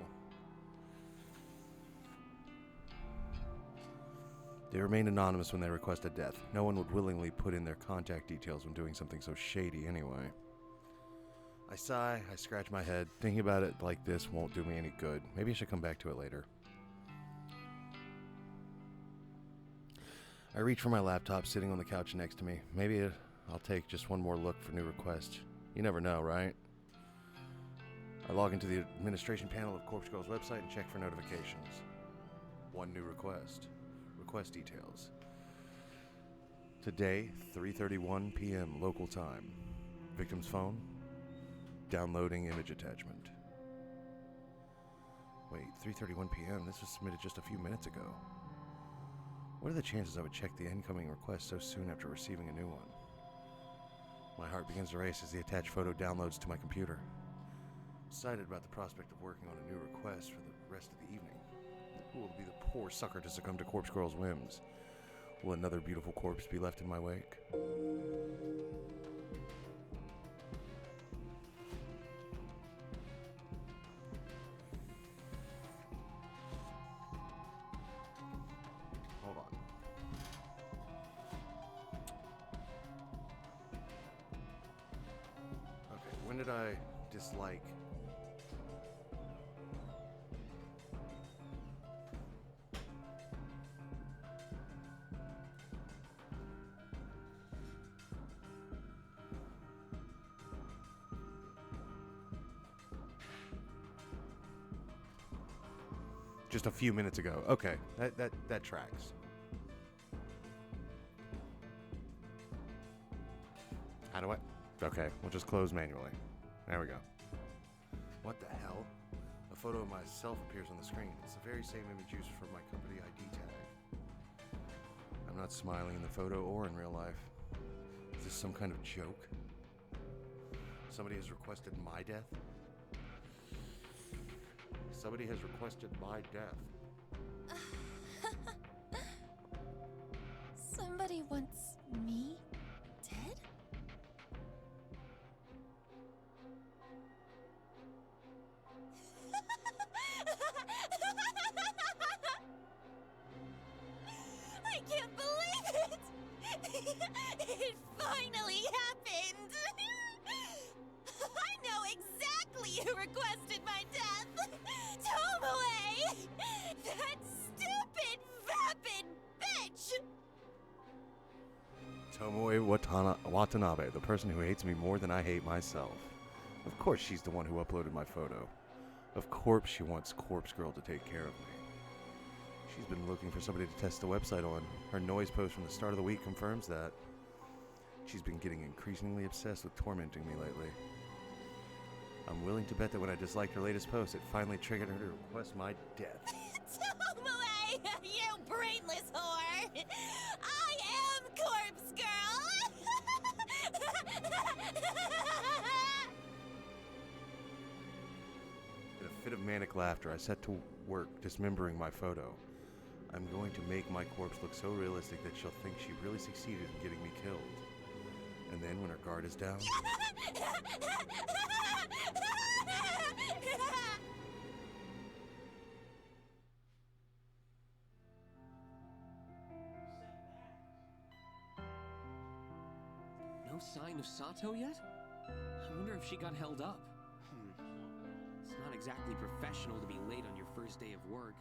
[SPEAKER 1] They remain anonymous when they request a death. No one would willingly put in their contact details when doing something so shady anyway. I sigh, I scratch my head. Thinking about it like this won't do me any good. Maybe I should come back to it later. I reach for my laptop sitting on the couch next to me. Maybe I'll take just one more look for new requests. You never know, right? I log into the administration panel of Corpse Girl's website and check for notifications. 1 new request. Request details. Today, 3:31 p.m. local time. Victim's phone. Downloading image attachment. Wait, 3:31 p.m.? This was submitted just a few minutes ago. What are the chances I would check the incoming request so soon after receiving a new one? My heart begins to race as the attached photo downloads to my computer. Excited about the prospect of working on a new request for the rest of the evening. Who will be the poor sucker to succumb to Corpse Girl's whims? Will another beautiful corpse be left in my wake? Hold on. Okay, when did I dislike just a few minutes ago. Okay, that tracks. How do I? Okay, we'll just close manually. There we go. What the hell? A photo of myself appears on the screen. It's the very same image used for my company ID tag. I'm not smiling in the photo or in real life. Is this some kind of joke? Somebody has requested my death? Somebody has requested my death.
[SPEAKER 4] Somebody wants me dead? I can't believe it! It finally happened! I know exactly who requested my death! Tomoe! That stupid, vapid bitch!
[SPEAKER 1] Tomoe Watanabe, the person who hates me more than I hate myself. Of course she's the one who uploaded my photo. Of course she wants Corpse Girl to take care of me. She's been looking for somebody to test the website on. Her noise post from the start of the week confirms that. She's been getting increasingly obsessed with tormenting me lately. I'm willing to bet that when I disliked her latest post, it finally triggered her to request my death.
[SPEAKER 4] Tomoe, you brainless whore! I am Corpse Girl!
[SPEAKER 1] In a fit of manic laughter, I set to work dismembering my photo. I'm going to make my corpse look so realistic that she'll think she really succeeded in getting me killed. And then when her guard is down...
[SPEAKER 11] No sign of Sato yet? I wonder if she got held up. It's not exactly professional to be late on your first day of work.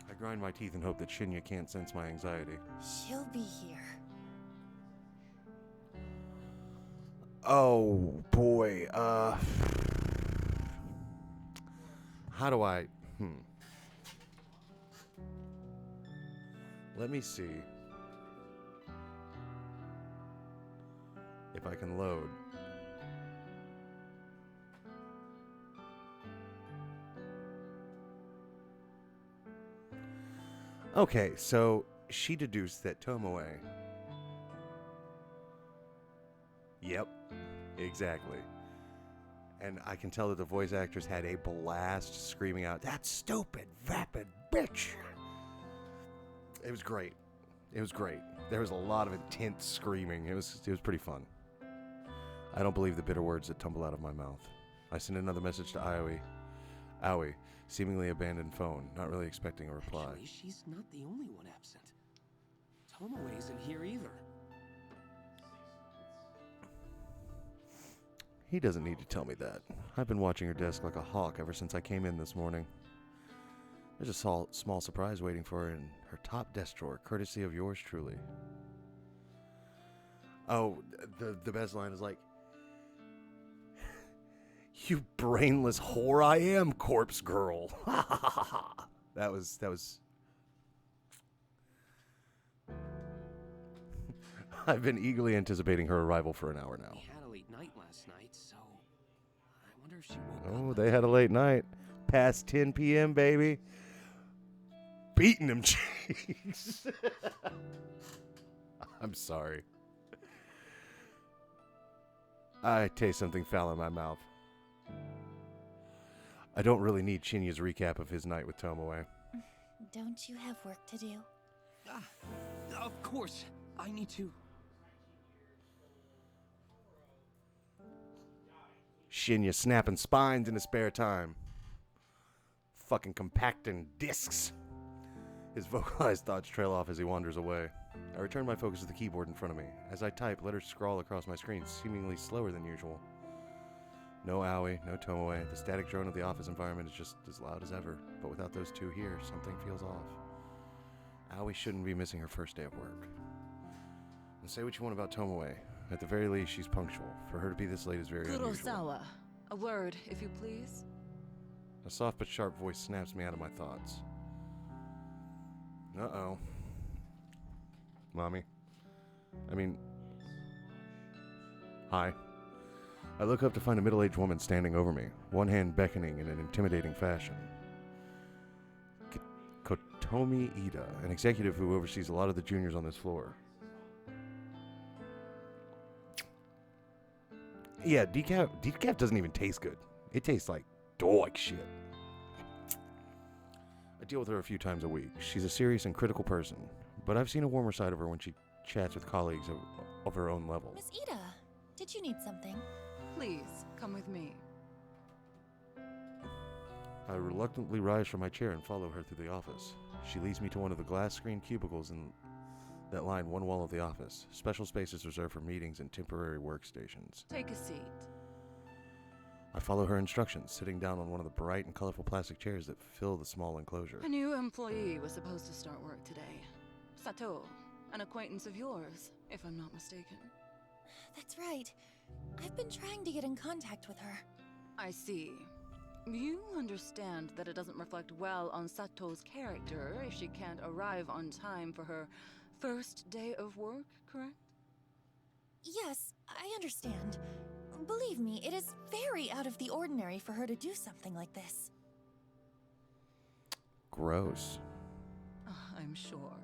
[SPEAKER 1] I grind my teeth and hope that Shinya can't sense my anxiety.
[SPEAKER 4] She'll be here.
[SPEAKER 1] Oh, boy. How do I... Let me see if I can load. Okay, so she deduced that Tomoe... Yep, exactly. And I can tell that the voice actress had a blast screaming out, "That stupid, vapid bitch!" It was great. It was great. There was a lot of intense screaming. It was pretty fun. I don't believe the bitter words that tumble out of my mouth. I sent another message to Aoi, seemingly abandoned phone, not really expecting a reply.
[SPEAKER 11] Actually, she's not the only one absent. Tomoe isn't here either.
[SPEAKER 1] He doesn't need to tell me that. I've been watching her desk like a hawk ever since I came in this morning. There's a small surprise waiting for her in her top desk drawer, courtesy of yours truly. Oh, the best line is like, "You brainless whore, I am Corpse Girl." That was. I've been eagerly anticipating her arrival for an hour now.
[SPEAKER 11] We had a late night last night, so I wonder if she woke
[SPEAKER 1] Oh, they had a late night. Past 10 p.m., baby. Beating them cheeks. I'm sorry. I taste something foul in my mouth. I don't really need Shinya's recap of his night with Tomoe.
[SPEAKER 4] Don't you have work to do?
[SPEAKER 11] Of course. I need to.
[SPEAKER 1] Shinya snapping spines in his spare time. Fucking compacting discs. His vocalized thoughts trail off as he wanders away. I return my focus to the keyboard in front of me. As I type, letters scrawl across my screen, seemingly slower than usual. No Aoi, no Tomoe. The static drone of the office environment is just as loud as ever. But without those two here, something feels off. Aoi shouldn't be missing her first day of work. And say what you want about Tomoe. At the very least, she's punctual. For her to be this late is very unusual.
[SPEAKER 6] Kurosawa, a word, if you please.
[SPEAKER 1] A soft but sharp voice snaps me out of my thoughts. Uh-oh. Mommy. Hi. I look up to find a middle-aged woman standing over me, one hand beckoning in an intimidating fashion. Kotomi Ida, an executive who oversees a lot of the juniors on this floor. Yeah, decaf doesn't even taste good. It tastes like dog shit. I deal with her a few times a week. She's a serious and critical person, but I've seen a warmer side of her when she chats with colleagues of her own level.
[SPEAKER 4] Miss Ida, did you need something?
[SPEAKER 6] Please, come with me.
[SPEAKER 1] I reluctantly rise from my chair and follow her through the office. She leads me to one of the glass-screened cubicles that line one wall of the office. Special spaces reserved for meetings and temporary workstations.
[SPEAKER 6] Take a seat.
[SPEAKER 1] I follow her instructions, sitting down on one of the bright and colorful plastic chairs that fill the small enclosure.
[SPEAKER 6] A new employee was supposed to start work today. Sato, an acquaintance of yours, if I'm not mistaken.
[SPEAKER 4] That's right. I've been trying to get in contact with her.
[SPEAKER 6] I see. You understand that it doesn't reflect well on Sato's character if she can't arrive on time for her first day of work, correct?
[SPEAKER 4] Yes, I understand. Believe me, it is very out of the ordinary for her to do something like this.
[SPEAKER 1] Gross.
[SPEAKER 6] I'm sure.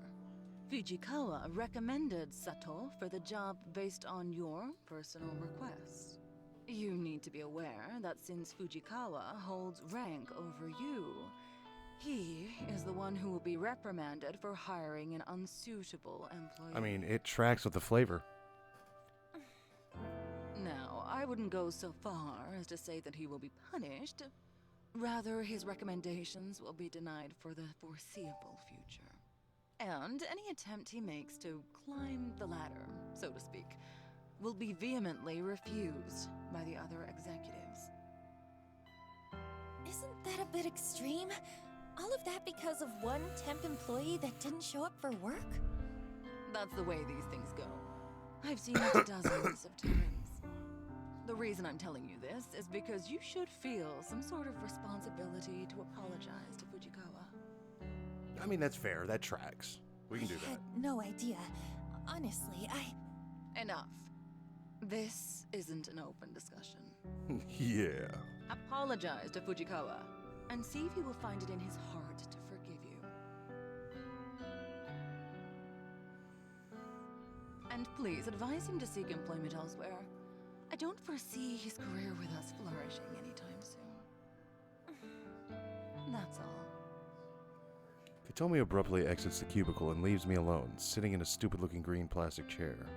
[SPEAKER 6] Fujikawa recommended Sato for the job based on your personal request. You need to be aware that since Fujikawa holds rank over you, he is the one who will be reprimanded for hiring an unsuitable employee.
[SPEAKER 1] It tracks with the flavor.
[SPEAKER 6] Now, I wouldn't go so far as to say that he will be punished. Rather, his recommendations will be denied for the foreseeable future. And any attempt he makes to climb the ladder, so to speak, will be vehemently refused by the other executives.
[SPEAKER 4] Isn't that a bit extreme? All of that because of one temp employee that didn't show up for work?
[SPEAKER 6] That's the way these things go. I've seen it dozens of times. The reason I'm telling you this is because you should feel some sort of responsibility to apologize to Fujikawa.
[SPEAKER 1] That's fair. That tracks. We can do
[SPEAKER 4] I had
[SPEAKER 1] that.
[SPEAKER 4] no idea. Honestly,
[SPEAKER 6] Enough. This isn't an open discussion.
[SPEAKER 1] Yeah.
[SPEAKER 6] Apologize to Fujikawa, and see if he will find it in his heart to forgive you. And please advise him to seek employment elsewhere. I don't foresee his career with us flourishing anytime soon. That's all.
[SPEAKER 1] Kotomi abruptly exits the cubicle and leaves me alone, sitting in a stupid-looking green plastic chair.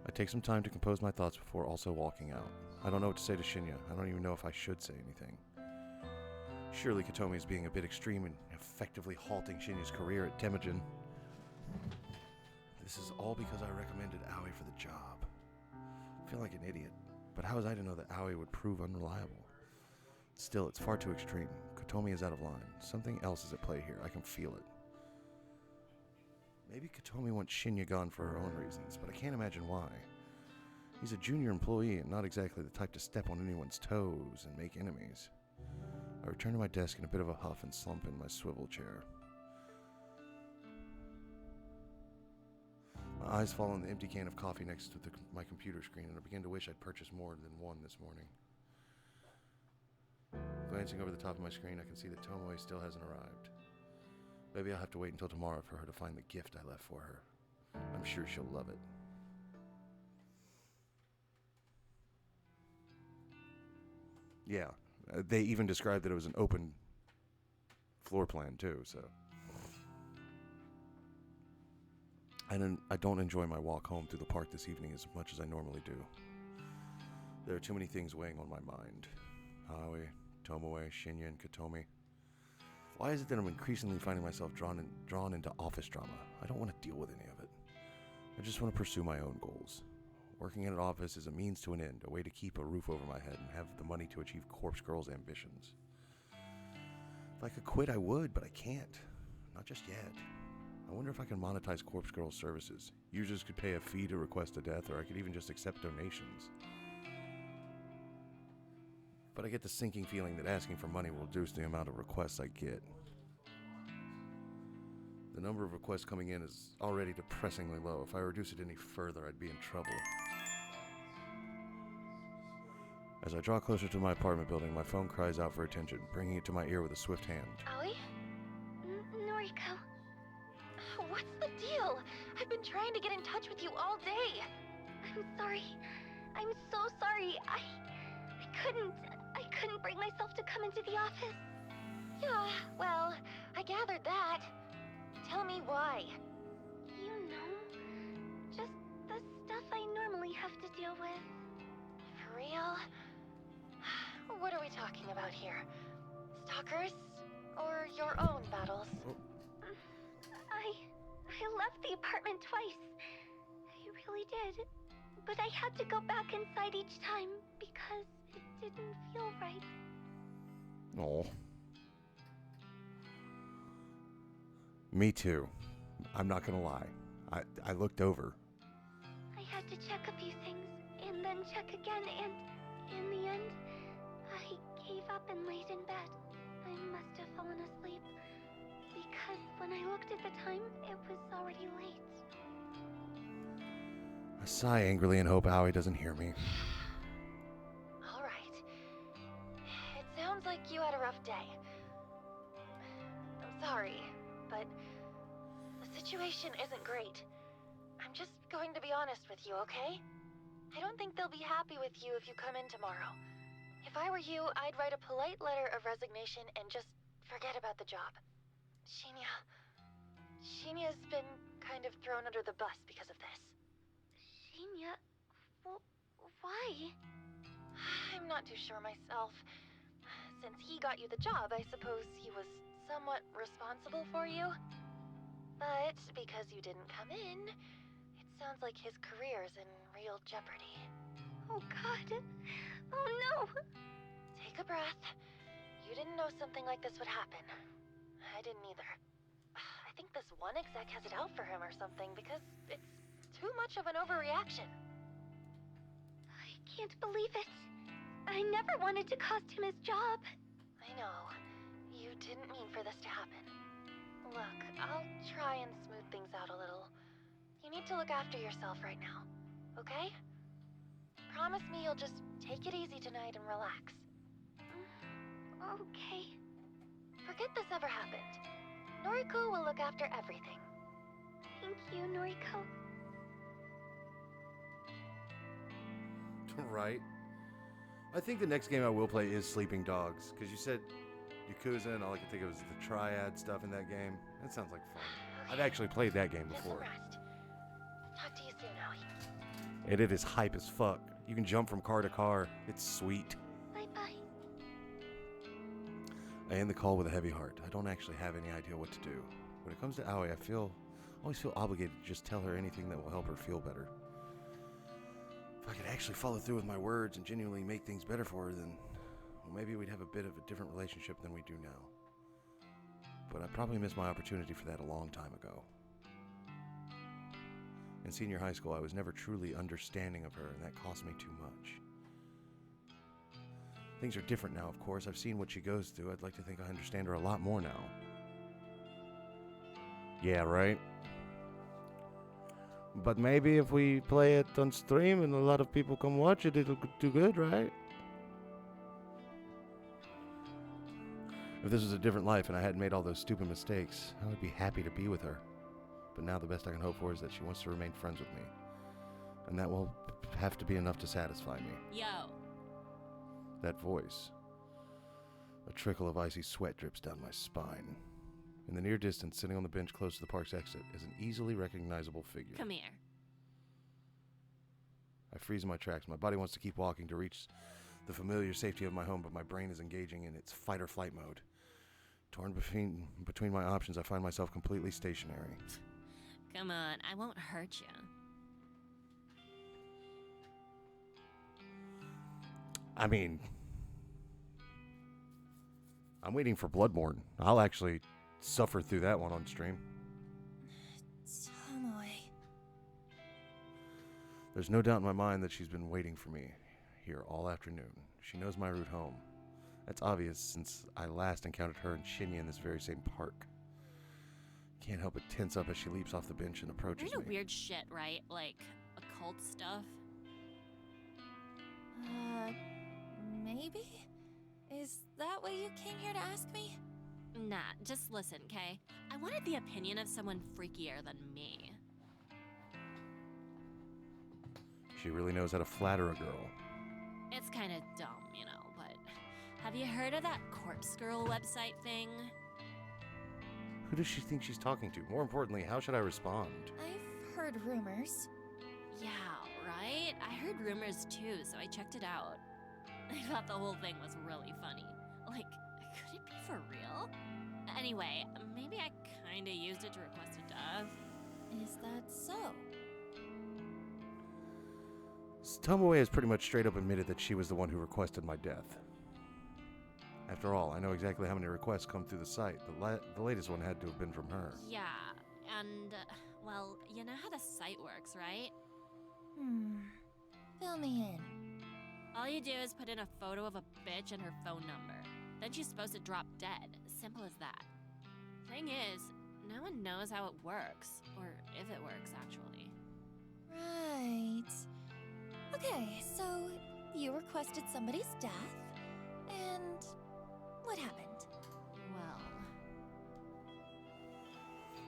[SPEAKER 1] I take some time to compose my thoughts before also walking out. I don't know what to say to Shinya. I don't even know if I should say anything. Surely Kotomi is being a bit extreme and effectively halting Shinya's career at Temujin. This is all because I recommended Aoi for the job. I feel like an idiot, but how was I to know that Aoi would prove unreliable? Still, it's far too extreme. Kotomi is out of line. Something else is at play here. I can feel it. Maybe Kotomi wants Shinya gone for her own reasons, but I can't imagine why. He's a junior employee and not exactly the type to step on anyone's toes and make enemies. I return to my desk in a bit of a huff and slump in my swivel chair. My eyes fall on the empty can of coffee next to my computer screen, and I begin to wish I'd purchased more than one this morning. Glancing over the top of my screen, I can see that Tomoe still hasn't arrived. Maybe I'll have to wait until tomorrow for her to find the gift I left for her. I'm sure she'll love it. Yeah, they even described that it was an open floor plan too, so. I don't enjoy my walk home through the park this evening as much as I normally do. There are too many things weighing on my mind. Aoi, Tomoe, Shinya, and Kotomi. Why is it that I'm increasingly finding myself drawn into office drama? I don't want to deal with any of it. I just want to pursue my own goals. Working in an office is a means to an end, a way to keep a roof over my head and have the money to achieve Corpse Girl's ambitions. If I could quit, I would, but I can't. Not just yet. I wonder if I can monetize Corpse Girl's services. Users could pay a fee to request a death, or I could even just accept donations. But I get the sinking feeling that asking for money will reduce the amount of requests I get. The number of requests coming in is already depressingly low. If I reduce it any further, I'd be in trouble. As I draw closer to my apartment building, my phone cries out for attention, bringing it to my ear with a swift hand.
[SPEAKER 15] Aoi? Noriko? What's the deal? I've been trying to get in touch with you all day. I'm sorry. I'm so sorry. I couldn't bring myself to come into the office. Yeah, well, I gathered that. Tell me why. You know, just the stuff I normally have to deal with. For real? What are we talking about here? Stalkers? Or your own battles? I left the apartment twice. I really did. But I had to go back inside each time because it didn't feel right.
[SPEAKER 1] Oh. Me too. I'm not gonna lie. I looked over.
[SPEAKER 15] I had to check a few things and then check again, and in the end, I gave up and laid in bed. I must have fallen asleep because when I looked at the time, it was already late.
[SPEAKER 1] I sigh angrily and hope Howie doesn't hear me.
[SPEAKER 15] Alright. It sounds like you had a rough day. I'm sorry, but the situation isn't great. I'm just going to be honest with you, okay? I don't think they'll be happy with you if you come in tomorrow. If I were you, I'd write a polite letter of resignation and just forget about the job. Shinya's been kind of thrown under the bus because of this. Shinya? Why? I'm not too sure myself. Since he got you the job, I suppose he was somewhat responsible for you. But because you didn't come in, it sounds like his career's in real jeopardy. Oh God. Oh no! Take a breath. You didn't know something like this would happen. I didn't either. I think this one exec has it out for him or something because it's too much of an overreaction. I can't believe it. I never wanted to cost him his job. I know. You didn't mean for this to happen. Look, I'll try and smooth things out a little. You need to look after yourself right now, okay? Promise me you'll just take it easy tonight and relax. Okay. Forget this ever happened. Noriko will look after everything. Thank you, Noriko.
[SPEAKER 1] Right. I think the next game I will play is Sleeping Dogs, because you said Yakuza, and all I can think of is the Triad stuff in that game. That sounds like fun. I've actually played that game before.
[SPEAKER 15] Rest. Talk to you soon, Aoi.
[SPEAKER 1] And it is hype as fuck. You can jump from car to car. It's sweet.
[SPEAKER 15] Bye-bye.
[SPEAKER 1] I end the call with a heavy heart. I don't actually have any idea what to do. When it comes to Aoi, I always feel obligated to just tell her anything that will help her feel better. If I could actually follow through with my words and genuinely make things better for her, then maybe we'd have a bit of a different relationship than we do now. But I probably missed my opportunity for that a long time ago. In senior high school, I was never truly understanding of her, and that cost me too much. Things are different now, of course. I've seen what she goes through. I'd like to think I understand her a lot more now. Yeah, right? But maybe if we play it on stream and a lot of people come watch it, it'll do good, right? If this was a different life and I hadn't made all those stupid mistakes, I would be happy to be with her. But now the best I can hope for is that she wants to remain friends with me. And that will have to be enough to satisfy me.
[SPEAKER 10] Yo.
[SPEAKER 1] That voice. A trickle of icy sweat drips down my spine. In the near distance, sitting on the bench close to the park's exit, is an easily recognizable figure.
[SPEAKER 10] Come here.
[SPEAKER 1] I freeze in my tracks. My body wants to keep walking to reach the familiar safety of my home, but my brain is engaging in its fight or flight mode. Torn between my options, I find myself completely stationary.
[SPEAKER 10] Come on, I won't hurt you.
[SPEAKER 1] I mean, I'm waiting for Bloodborne. I'll actually suffer through that one on stream.
[SPEAKER 4] Tomoe.
[SPEAKER 1] There's no doubt in my mind that she's been waiting for me. here all afternoon. She knows my route home. That's obvious since I last encountered her and Shinya in this very same park. Can't help but tense up as she leaps off the bench and approaches
[SPEAKER 10] You're into
[SPEAKER 1] me.
[SPEAKER 10] weird shit, right? Like occult stuff.
[SPEAKER 4] Maybe? Is that what you came here to ask me?
[SPEAKER 10] Nah, just listen, okay? I wanted the opinion of someone freakier than me.
[SPEAKER 1] She really knows how to flatter a girl.
[SPEAKER 10] It's kind of dumb, you know, but have you heard of that Corpse Girl website thing?
[SPEAKER 1] Who does she think she's talking to? More importantly, how should I respond?
[SPEAKER 4] I've heard rumors.
[SPEAKER 10] Yeah, right? I heard rumors too, so I checked it out. I thought the whole thing was really funny. Like, could it be for real? Anyway, maybe I kinda used it to request a death.
[SPEAKER 4] Is that so?
[SPEAKER 1] Tomoe has pretty much straight up admitted that she was the one who requested my death. After all, I know exactly how many requests come through the site. The latest one had to have been from her.
[SPEAKER 10] Yeah, and, well, you know how the site works, right?
[SPEAKER 4] Fill me in.
[SPEAKER 10] All you do is put in a photo of a bitch and her phone number. Then she's supposed to drop dead. Simple as that. Thing is, no one knows how it works. Or if it works, actually.
[SPEAKER 4] Right. Okay, so you requested somebody's death, and what happened?
[SPEAKER 10] Well,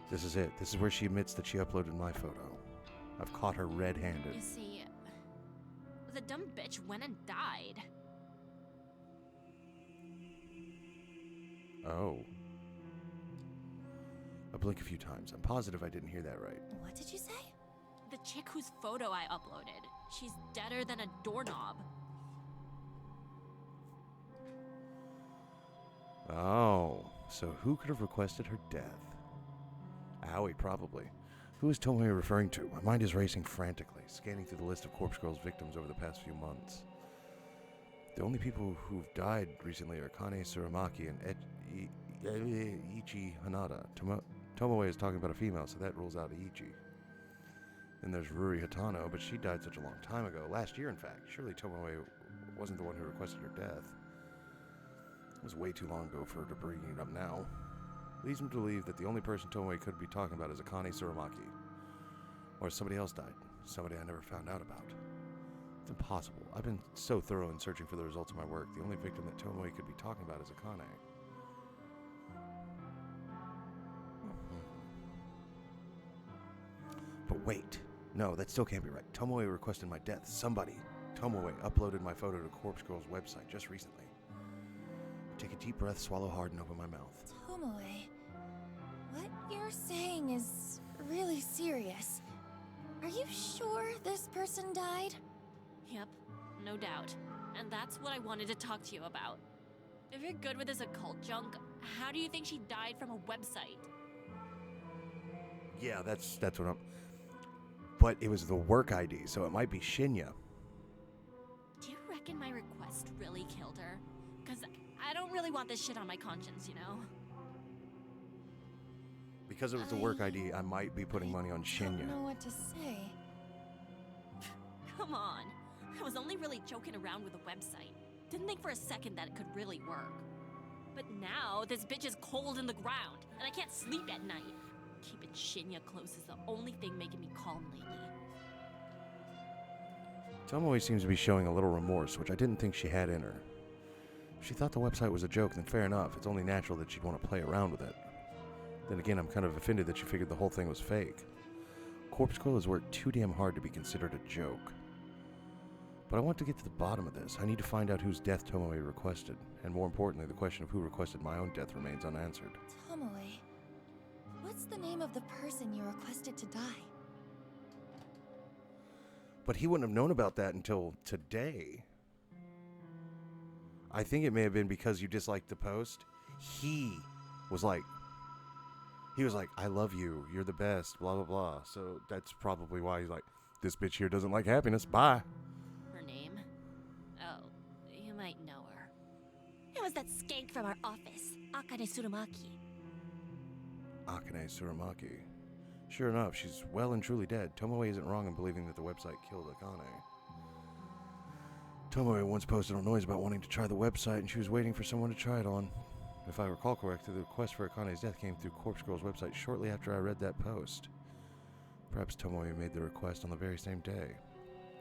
[SPEAKER 1] This is it. This is where she admits that she uploaded my photo. I've caught her red-handed.
[SPEAKER 10] you see, the dumb bitch went and died.
[SPEAKER 1] Oh. I blink a few times. I'm positive I didn't hear that right.
[SPEAKER 4] What did you say?
[SPEAKER 10] The chick whose photo I uploaded. She's deader than a doorknob.
[SPEAKER 1] Oh, so who could have requested her death? Owie, probably. Who is Tomoe referring to? My mind is racing frantically, scanning through the list of Corpse Girl's victims over the past few months. The only people who've died recently are Kane Tsurumaki and Ichi Hanada. Tomoe is talking about a female, so that rules out Ichi. Then there's Ruri Hatano, but she died such a long time ago. Last year, in fact. Surely Tomoe wasn't the one who requested her death. It was way too long ago for her to bring it up now. Leads me to believe that the only person Tomoe could be talking about is Akane Tsurumaki. Or somebody else died. Somebody I never found out about. It's impossible. I've been so thorough in searching for the results of my work. The only victim that Tomoe could be talking about is Akane. But wait. No, that still can't be right. Tomoe requested my death. Somebody. Tomoe uploaded my photo to Corpse Girl's website just recently. I take a deep breath, swallow hard, and open my mouth.
[SPEAKER 4] Tomoe, what you're saying is really serious. Are you sure this person died?
[SPEAKER 10] Yep, no doubt. And that's what I wanted to talk to you about. If you're good with this occult junk, how do you think she died from a website?
[SPEAKER 1] Yeah, that's what I'm... But it was the work ID, so it might be Shinya.
[SPEAKER 10] Do you reckon my request really killed her? Because I don't really want this shit on my conscience, you know?
[SPEAKER 1] Because it was the work ID, I might be putting money on
[SPEAKER 4] I
[SPEAKER 1] Shinya.
[SPEAKER 4] don't know what to say.
[SPEAKER 10] Come on. I was only really joking around with the website. Didn't think for a second that it could really work. But now, this bitch is cold in the ground, and I can't sleep at night. Keeping Shinya close is the only thing making me calm lately.
[SPEAKER 1] Tomoe seems to be showing a little remorse, which I didn't think she had in her. If she thought the website was a joke, then fair enough. It's only natural that she'd want to play around with it. Then again, I'm kind of offended that she figured the whole thing was fake. Corpse Girl has worked too damn hard to be considered a joke. But I want to get to the bottom of this. I need to find out whose death Tomoe requested. And more importantly, the question of who requested my own death remains unanswered.
[SPEAKER 4] Tomoe, what's the name of the person you requested to die?
[SPEAKER 1] But he wouldn't have known about that until today. I think it may have been because you disliked the post. He was like, I love you. You're the best, blah, blah, blah. So that's probably why he's like, this bitch here doesn't like happiness. Bye.
[SPEAKER 10] Her name? Oh, you might know her. It was that skank from our office, Akane Tsurumaki.
[SPEAKER 1] Akane Tsurumaki. Sure enough, she's well and truly dead. Tomoe isn't wrong in believing that the website killed Akane. Tomoe once posted on Noise about wanting to try the website, and she was waiting for someone to try it on. If I recall correctly, the request for Akane's death came through Corpse Girl's website shortly after I read that post. Perhaps Tomoe made the request on the very same day.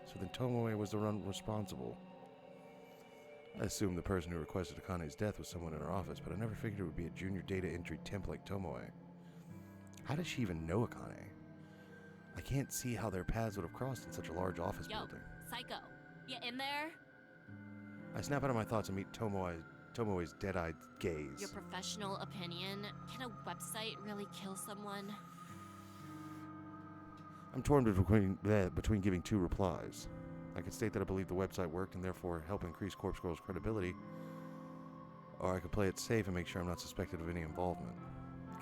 [SPEAKER 1] So then Tomoe was the one responsible. I assumed the person who requested Akane's death was someone in her office, but I never figured it would be a junior data entry temp like Tomoe. How does she even know Akane? I can't see how their paths would have crossed in such a large office building.
[SPEAKER 10] Psycho, you in there?
[SPEAKER 1] I snap out of my thoughts and meet Tomoe's dead-eyed gaze.
[SPEAKER 10] Your professional opinion? Can a website really kill someone?
[SPEAKER 1] I'm torn between giving two replies. I could state that I believe the website worked and therefore help increase Corpse Girl's credibility, or I could play it safe and make sure I'm not suspected of any involvement.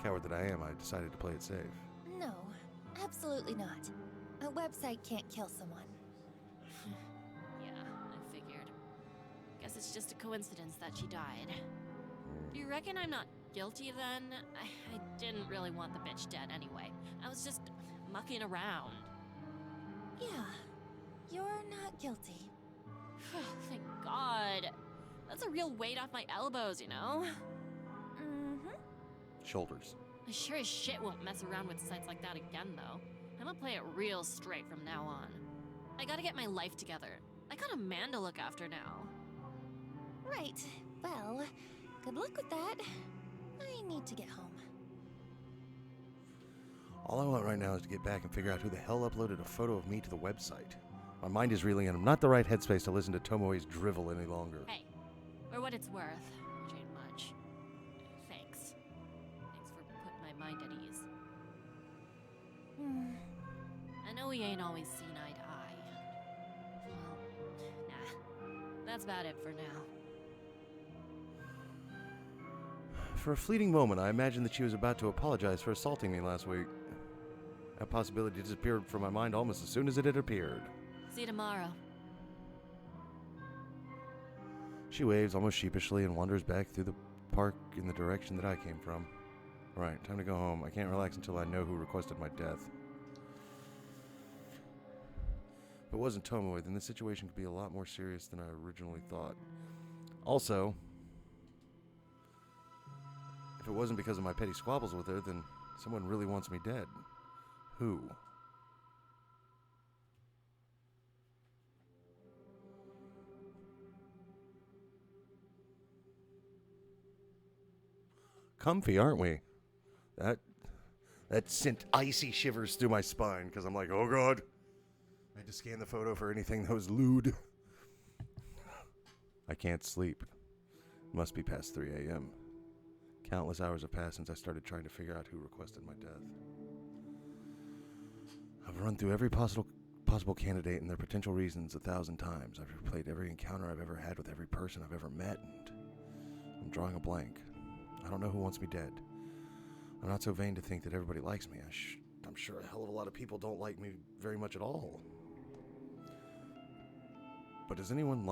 [SPEAKER 1] Coward that I am, I decided to play it safe.
[SPEAKER 4] No, absolutely not. A website can't kill someone.
[SPEAKER 10] Yeah, I figured. Guess it's just a coincidence that she died. You reckon I'm not guilty then? I didn't really want the bitch dead anyway. I was just mucking around.
[SPEAKER 4] Yeah, you're not guilty.
[SPEAKER 10] Thank God. That's a real weight off my elbows, you know?
[SPEAKER 4] Mm-hmm.
[SPEAKER 1] Shoulders.
[SPEAKER 10] I sure as shit won't mess around with sites like that again, though. I'm gonna play it real straight from now on. I gotta get my life together. I got a man to look after now.
[SPEAKER 4] Right. Well, good luck with that. I need to get home.
[SPEAKER 1] All I want right now is to get back and figure out who the hell uploaded a photo of me to the website. My mind is reeling and I'm not the right headspace to listen to Tomoe's drivel any longer.
[SPEAKER 10] Hey, for what it's worth, which ain't much. Thanks. Thanks for putting my mind at ease. I know we ain't always seen eye to eye. Well, nah. That's about it for now.
[SPEAKER 1] For a fleeting moment, I imagined that she was about to apologize for assaulting me last week. That possibility disappeared from my mind almost as soon as it had appeared.
[SPEAKER 10] See you tomorrow.
[SPEAKER 1] She waves almost sheepishly and wanders back through the park in the direction that I came from. Right, time to go home. I can't relax until I know who requested my death. If it wasn't Tomoe, then the situation could be a lot more serious than I originally thought. Also, if it wasn't because of my petty squabbles with her, then someone really wants me dead. Who? Comfy, aren't we? That sent icy shivers through my spine because I'm like, oh God. I had to scan the photo for anything that was lewd. I can't sleep. It must be past 3 a.m. Countless hours have passed since I started trying to figure out who requested my death. I've run through every possible candidate and their potential reasons 1,000 times. I've replayed every encounter I've ever had with every person I've ever met, and I'm drawing a blank. I don't know who wants me dead. I'm not so vain to think that everybody likes me. I'm sure a hell of a lot of people don't like me very much at all. But does anyone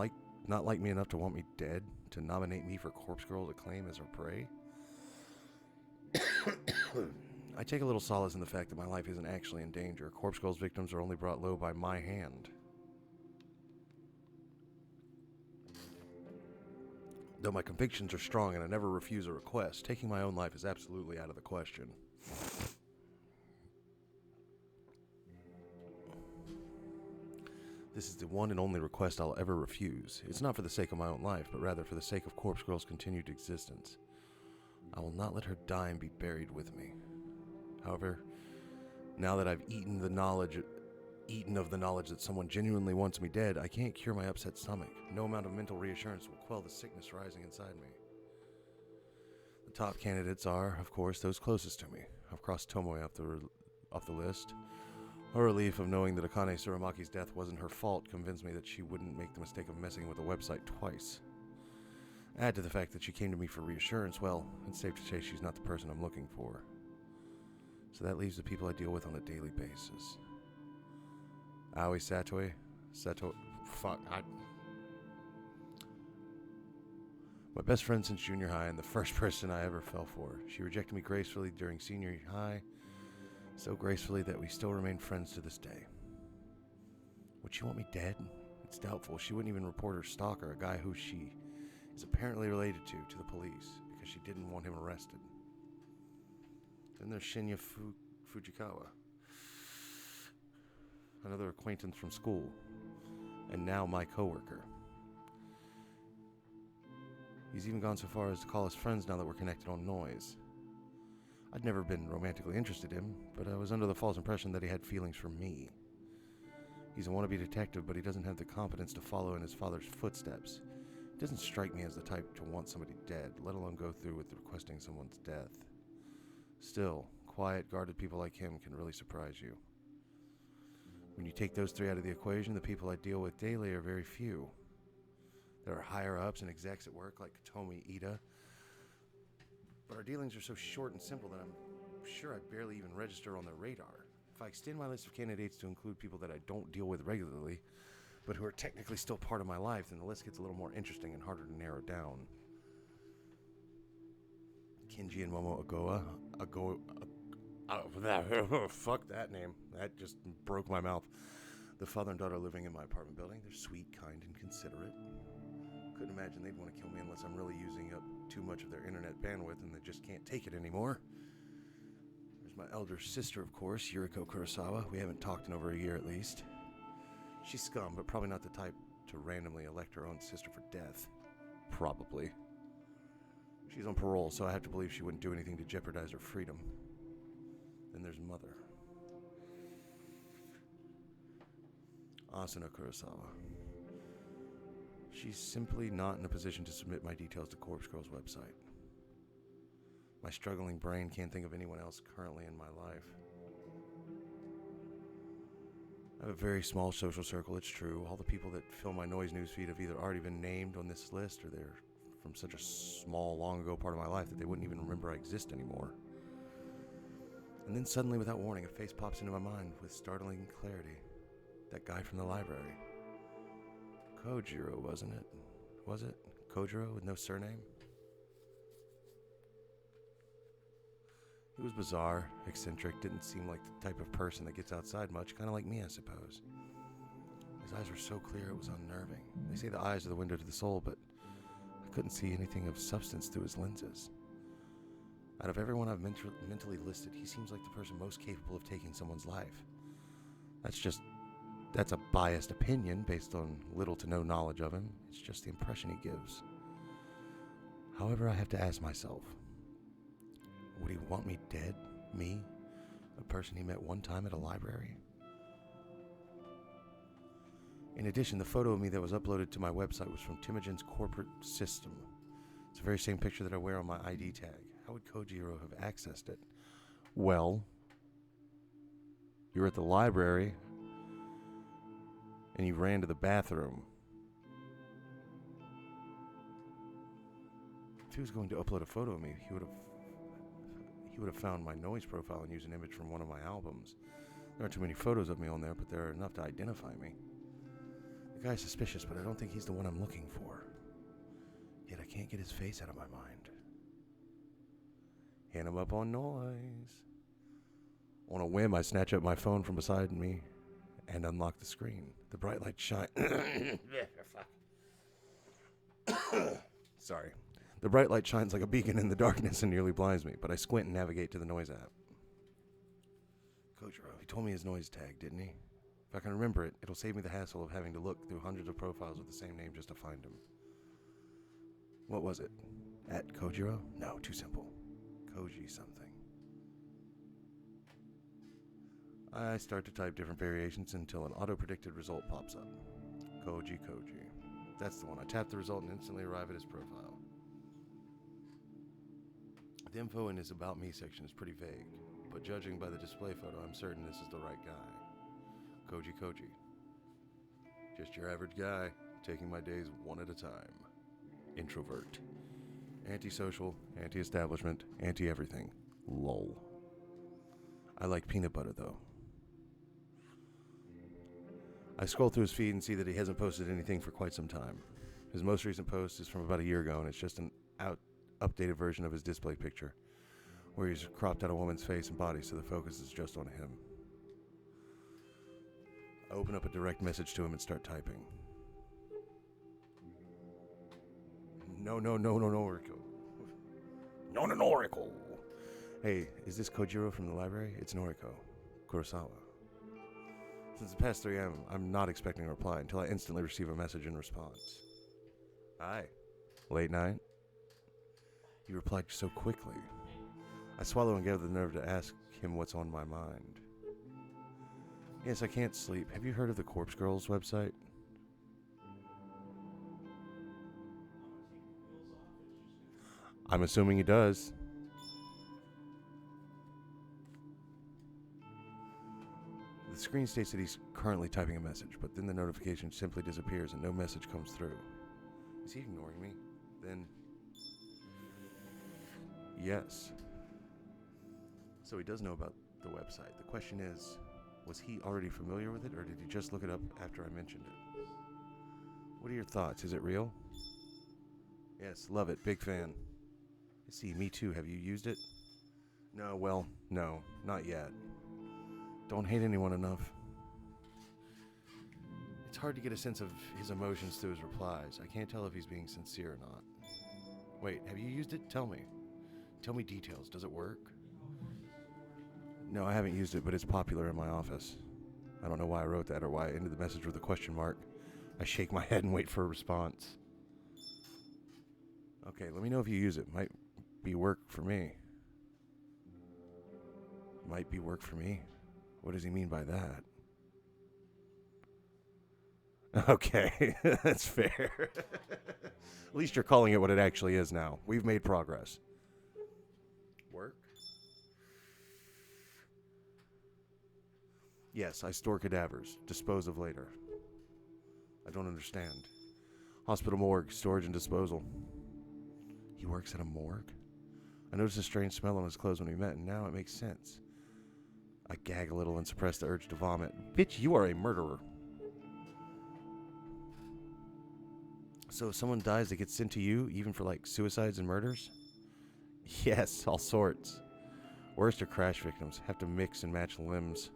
[SPEAKER 1] not like me enough to want me dead, to nominate me for Corpse Girl to claim as her prey? I take a little solace in the fact that my life isn't actually in danger. Corpse Girl's victims are only brought low by my hand. Though my convictions are strong and I never refuse a request, taking my own life is absolutely out of the question. This is the one and only request I'll ever refuse. It's not for the sake of my own life, but rather for the sake of Corpse Girl's continued existence. I will not let her die and be buried with me. However, now that I've eaten of the knowledge that someone genuinely wants me dead, I can't cure my upset stomach. No amount of mental reassurance will quell the sickness rising inside me. The top candidates are, of course, those closest to me. I've crossed Tomoe off the list. Her relief of knowing that Akane Suramaki's death wasn't her fault convinced me that she wouldn't make the mistake of messing with the website twice. Add to the fact that she came to me for reassurance, well, it's safe to say she's not the person I'm looking for. So that leaves the people I deal with on a daily basis. Aoi Satoe. My best friend since junior high and the first person I ever fell for. She rejected me gracefully during senior high, so gracefully that we still remain friends to this day. Would she want me dead? It's doubtful. She wouldn't even report her stalker, a guy who she is apparently related to the police because she didn't want him arrested. Then there's Shinya Fujikawa, another acquaintance from school, and now my coworker. He's even gone so far as to call us friends now that we're connected on Noise. I'd never been romantically interested in him, but I was under the false impression that he had feelings for me. He's a wannabe detective, but he doesn't have the competence to follow in his father's footsteps. He doesn't strike me as the type to want somebody dead, let alone go through with requesting someone's death. Still, quiet, guarded people like him can really surprise you. When you take those three out of the equation, the people I deal with daily are very few. There are higher-ups and execs at work like Tomi Ida, but our dealings are so short and simple that I'm sure I barely even register on their radar. If I extend my list of candidates to include people that I don't deal with regularly, but who are technically still part of my life, then the list gets a little more interesting and harder to narrow down. Kenji and Momo fuck that name. That just broke my mouth. The father and daughter living in my apartment building. They're sweet, kind, and considerate. Couldn't imagine they'd want to kill me unless I'm really using up too much of their internet bandwidth and they just can't take it anymore. There's my elder sister, of course, Yuriko Kurosawa. We haven't talked in over a year at least. She's scum, but probably not the type to randomly elect her own sister for death. Probably. She's on parole, so I have to believe she wouldn't do anything to jeopardize her freedom. Then there's Mother. Asuna Kurosawa. She's simply not in a position to submit my details to Corpse Girl's website. My struggling brain can't think of anyone else currently in my life. I have a very small social circle, it's true. All the people that fill my Noise newsfeed have either already been named on this list or they're from such a small, long ago part of my life that they wouldn't even remember I exist anymore. And then suddenly, without warning, a face pops into my mind with startling clarity. That guy from the library. Kojiro, wasn't it? Was it? Kojiro with no surname? He was bizarre, eccentric, didn't seem like the type of person that gets outside much, kind of like me, I suppose. His eyes were so clear it was unnerving. They say the eyes are the window to the soul, but I couldn't see anything of substance through his lenses. Out of everyone I've mentally listed, he seems like the person most capable of taking someone's life. That's a biased opinion based on little to no knowledge of him. It's just the impression he gives. However, I have to ask myself, would he want me dead? Me? A person he met one time at a library? In addition, the photo of me that was uploaded to my website was from Timogen's corporate system. It's the very same picture that I wear on my ID tag. How would Kojiro have accessed it? Well, you were at the library and you ran to the bathroom. If he was going to upload a photo of me, he would have found my Noise profile and used an image from one of my albums. There aren't too many photos of me on there, but there are enough to identify me. The guy's suspicious, but I don't think he's the one I'm looking for. Yet I can't get his face out of my mind. Hand him up on Noise. On a whim, I snatch up my phone from beside me and unlock the screen. The bright light shine. Sorry. The bright light shines like a beacon in the darkness and nearly blinds me, but I squint and navigate to the Noise app. Kojiro, he told me his Noise tag, didn't he? If I can remember it, it'll save me the hassle of having to look through hundreds of profiles with the same name just to find him. What was it? At Kojiro? No, too simple. Koji something. I start to type different variations until an auto-predicted result pops up. Koji. That's the one. I tap the result and instantly arrive at his profile. The info in his About Me section is pretty vague, but judging by the display photo, I'm certain this is the right guy. Koji. Just your average guy, taking my days one at a time. Introvert. Antisocial, anti-establishment, anti-everything. Lol. I like peanut butter, though. I scroll through his feed and see that he hasn't posted anything for quite some time. His most recent post is from about a year ago, and it's just an updated version of his display picture, where he's cropped out a woman's face and body so the focus is just on him. I open up a direct message to him and start typing. No, Noriko. No, Noriko. Hey, is this Kojiro from the library? It's Noriko. Kurosawa. Since the past 3 a.m., I'm not expecting a reply until I instantly receive a message in response. Hi. Late night? He replied so quickly. I swallow and gather the nerve to ask him what's on my mind. Yes, I can't sleep. Have you heard of the Corpse Girls website? I'm assuming he does. The screen states that he's currently typing a message, but then the notification simply disappears and no message comes through. Is he ignoring me? Then... yes. So he does know about the website. The question is, was he already familiar with it, or did he just look it up after I mentioned it? What are your thoughts? Is it real? Yes, love it. Big fan. I see, me too. Have you used it? No, well, no, not yet. Don't hate anyone enough. It's hard to get a sense of his emotions through his replies. I can't tell if he's being sincere or not. Wait, have you used it? Tell me. Tell me details. Does it work? No, I haven't used it, but it's popular in my office. I don't know why I wrote that or why I ended the message with a question mark. I shake my head and wait for a response. Okay, let me know if you use it. Might be work for me. Might be work for me? What does he mean by that? Okay, that's fair. At least you're calling it what it actually is now. We've made progress. Work? Yes, I store cadavers. Dispose of later. I don't understand. Hospital morgue, storage and disposal. He works at a morgue? I noticed a strange smell on his clothes when we met, and now it makes sense. I gag a little and suppress the urge to vomit. Bitch, you are a murderer. So if someone dies, they get sent to you, even for, like, suicides and murders? Yes, all sorts. Worst are crash victims. Have to mix and match limbs.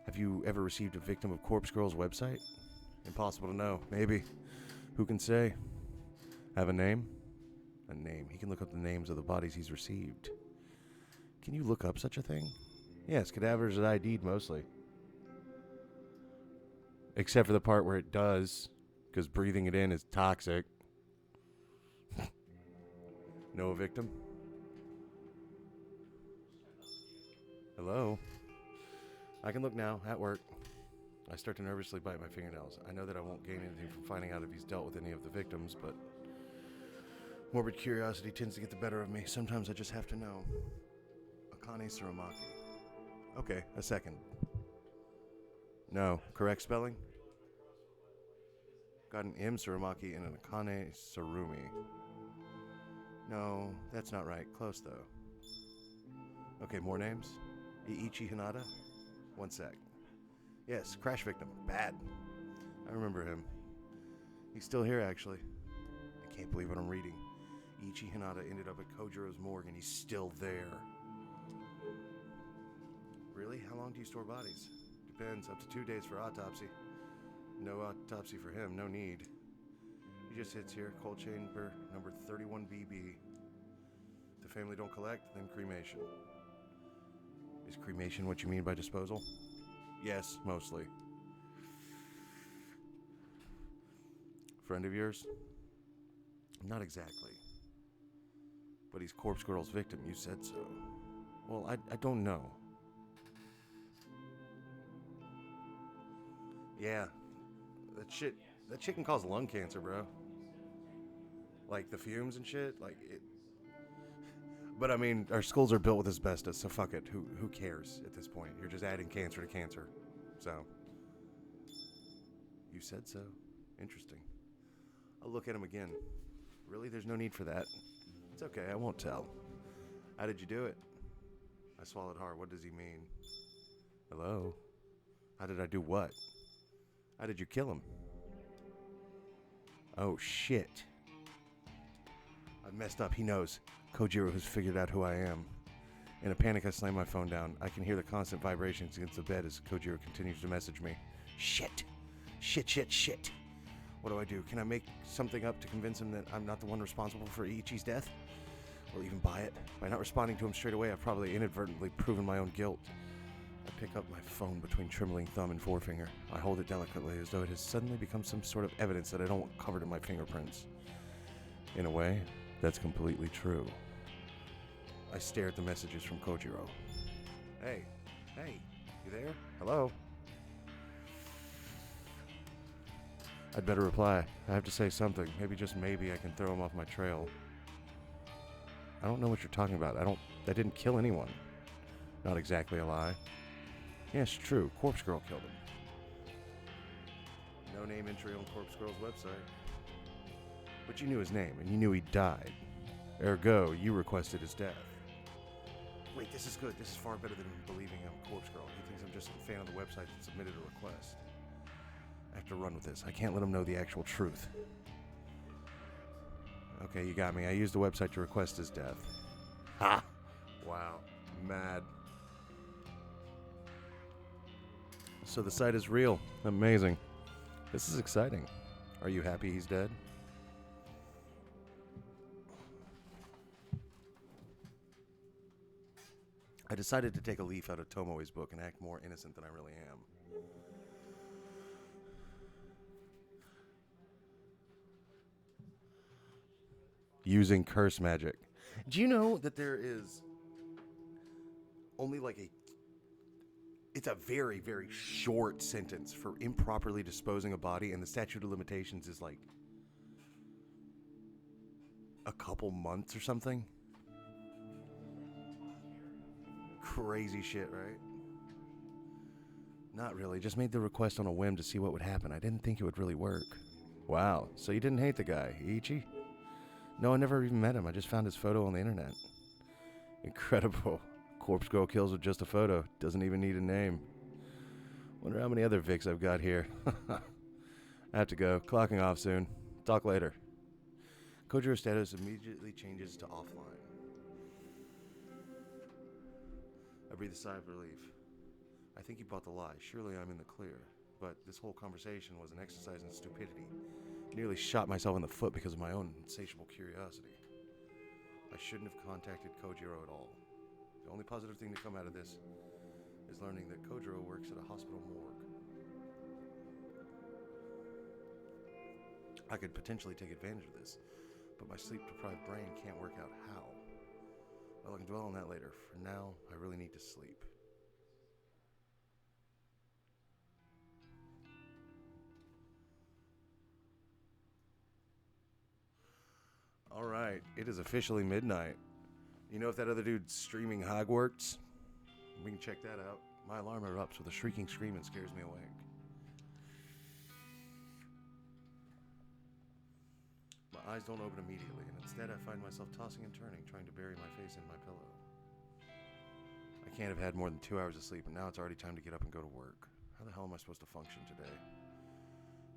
[SPEAKER 1] Have you ever received a victim of Corpse Girls website? Impossible to know. Maybe. Who can say? Have a name? A name. He can look up the names of the bodies he's received. Can you look up such a thing? Yes, cadavers are ID'd mostly. Except for the part where it does, because breathing it in is toxic. Know a victim? Hello? I can look now, at work. I start to nervously bite my fingernails. I know that I won't gain anything from finding out if he's dealt with any of the victims, but morbid curiosity tends to get the better of me. Sometimes I just have to know. Akane Tsurumaki. Okay, a second. No, correct spelling? Got an M Tsurumaki and an Akane Tsurumi. No, that's not right. Close, though. Okay, more names? Iichi Hinata? One sec. Yes, crash victim. Bad. I remember him. He's still here, actually. I can't believe what I'm reading. Iichi Hinata ended up at Kojiro's morgue, and he's still there. Really? How long do you store bodies? Depends. Up to 2 days for autopsy. No autopsy for him. No need. He just sits here. Cold chamber number 31BB. If the family don't collect, then cremation. Is cremation what you mean by disposal? Yes, mostly. Friend of yours? Not exactly. But he's Corpse Girl's victim. You said so. Well, I don't know. Yeah. That shit can cause lung cancer, bro. Like the fumes and shit, like it. But I mean, our schools are built with asbestos, so fuck it. Who cares at this point? You're just adding cancer to cancer. So. You said so. Interesting. I'll look at him again. Really? There's no need for that. It's okay, I won't tell. How did you do it? I swallowed hard. What does he mean? Hello? How did I do what? How did you kill him? Oh, shit. I've messed up. He knows. Kojiro has figured out who I am. In a panic, I slam my phone down. I can hear the constant vibrations against the bed as Kojiro continues to message me. Shit. Shit. What do I do? Can I make something up to convince him that I'm not the one responsible for Ichi's death? Will he even buy it? By not responding to him straight away, I've probably inadvertently proven my own guilt. I pick up my phone between trembling thumb and forefinger. I hold it delicately as though it has suddenly become some sort of evidence that I don't want covered in my fingerprints. In a way, that's completely true. I stare at the messages from Kojiro. Hey, you there? Hello? I'd better reply. I have to say something. Maybe, just maybe, I can throw him off my trail. I don't know what you're talking about. I didn't kill anyone. Not exactly a lie. Yes, true. Corpse Girl killed him. No name entry on Corpse Girl's website. But you knew his name, and you knew he died. Ergo, you requested his death. Wait, this is good. This is far better than believing I'm Corpse Girl. He thinks I'm just a fan of the website that submitted a request. I have to run with this. I can't let him know the actual truth. Okay, you got me. I used the website to request his death. Ha! Wow. Mad. So the site is real. Amazing. This is exciting. Are you happy he's dead? I decided to take a leaf out of Tomoe's book and act more innocent than I really am. Using curse magic. Do you know that there is only like it's a very, very short sentence for improperly disposing a body, and the statute of limitations is like a couple months or something? Crazy shit, right? Not really. Just made the request on a whim to see what would happen. I didn't think it would really work. Wow. So you didn't hate the guy, Ichi? No, I never even met him. I just found his photo on the internet. Incredible. Corpse Girl kills with just a photo. Doesn't even need a name. Wonder how many other Vics I've got here. I have to go. Clocking off soon. Talk later. Kojiro's status immediately changes to offline. I breathe a sigh of relief. I think he bought the lie. Surely I'm in the clear. But this whole conversation was an exercise in stupidity. Nearly shot myself in the foot because of my own insatiable curiosity. I shouldn't have contacted Kojiro at all. The only positive thing to come out of this is learning that Kojiro works at a hospital morgue. I could potentially take advantage of this, but my sleep-deprived brain can't work out how. Well, I can dwell on that later. For now, I really need to sleep. All right, it is officially midnight. You know if that other dude's streaming Hogwarts? We can check that out. My alarm erupts with a shrieking scream and scares me awake. My eyes don't open immediately, and instead I find myself tossing and turning, trying to bury my face in my pillow. I can't have had more than 2 hours of sleep, and now it's already time to get up and go to work. How the hell am I supposed to function today?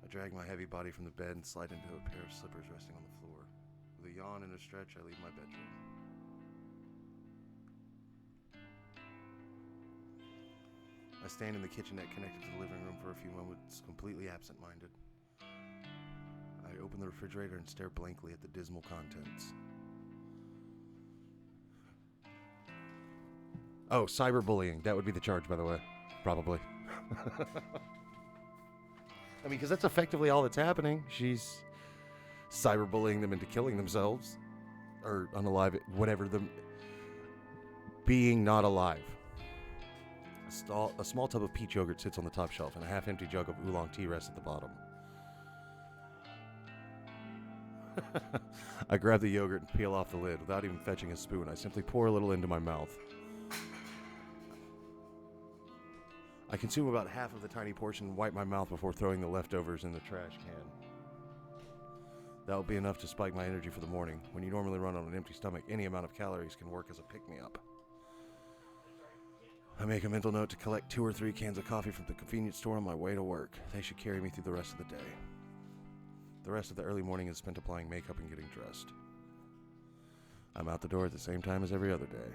[SPEAKER 1] I drag my heavy body from the bed and slide into a pair of slippers resting on the floor. With a yawn and a stretch, I leave my bedroom. I stand in the kitchenette connected to the living room for a few moments, completely absent-minded. I open the refrigerator and stare blankly at the dismal contents. Oh, cyberbullying. That would be the charge, by the way. Probably. I mean, because that's effectively all that's happening. She's cyberbullying them into killing themselves. Or unalive, whatever. Them being not alive. A small tub of peach yogurt sits on the top shelf, and a half-empty jug of oolong tea rests at the bottom. I grab the yogurt and peel off the lid. Without even fetching a spoon, I simply pour a little into my mouth. I consume about half of the tiny portion and wipe my mouth before throwing the leftovers in the trash can. That will be enough to spike my energy for the morning. When you normally run on an empty stomach, any amount of calories can work as a pick-me-up. I make a mental note to collect 2 or 3 cans of coffee from the convenience store on my way to work. They should carry me through the rest of the day. The rest of the early morning is spent applying makeup and getting dressed. I'm out the door at the same time as every other day.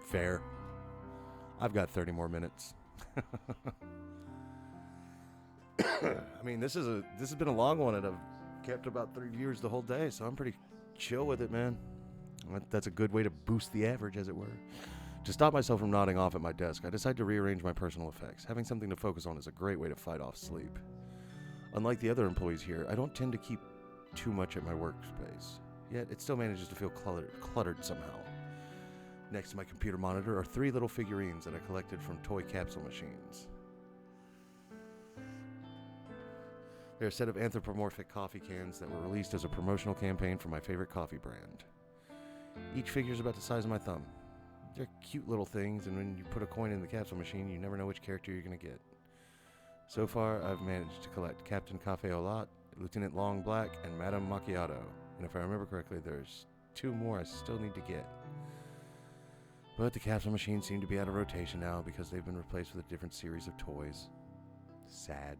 [SPEAKER 1] Fair. I've got 30 more minutes. I mean, this has been a long one, and I've kept about 3 viewers the whole day, so I'm pretty chill with it, man. That's a good way to boost the average, as it were. To stop myself from nodding off at my desk, I decided to rearrange my personal effects. Having something to focus on is a great way to fight off sleep. Unlike the other employees here, I don't tend to keep too much at my workspace, yet it still manages to feel cluttered somehow. Next to my computer monitor are 3 little figurines that I collected from toy capsule machines. They're a set of anthropomorphic coffee cans that were released as a promotional campaign for my favorite coffee brand. Each figure is about the size of my thumb. They're cute little things, and when you put a coin in the capsule machine, you never know which character you're going to get. So far, I've managed to collect Captain Cafe Au Lait, Lieutenant Long Black, and Madame Macchiato. And if I remember correctly, there's 2 more I still need to get. But the capsule machines seem to be out of rotation now because they've been replaced with a different series of toys. Sag.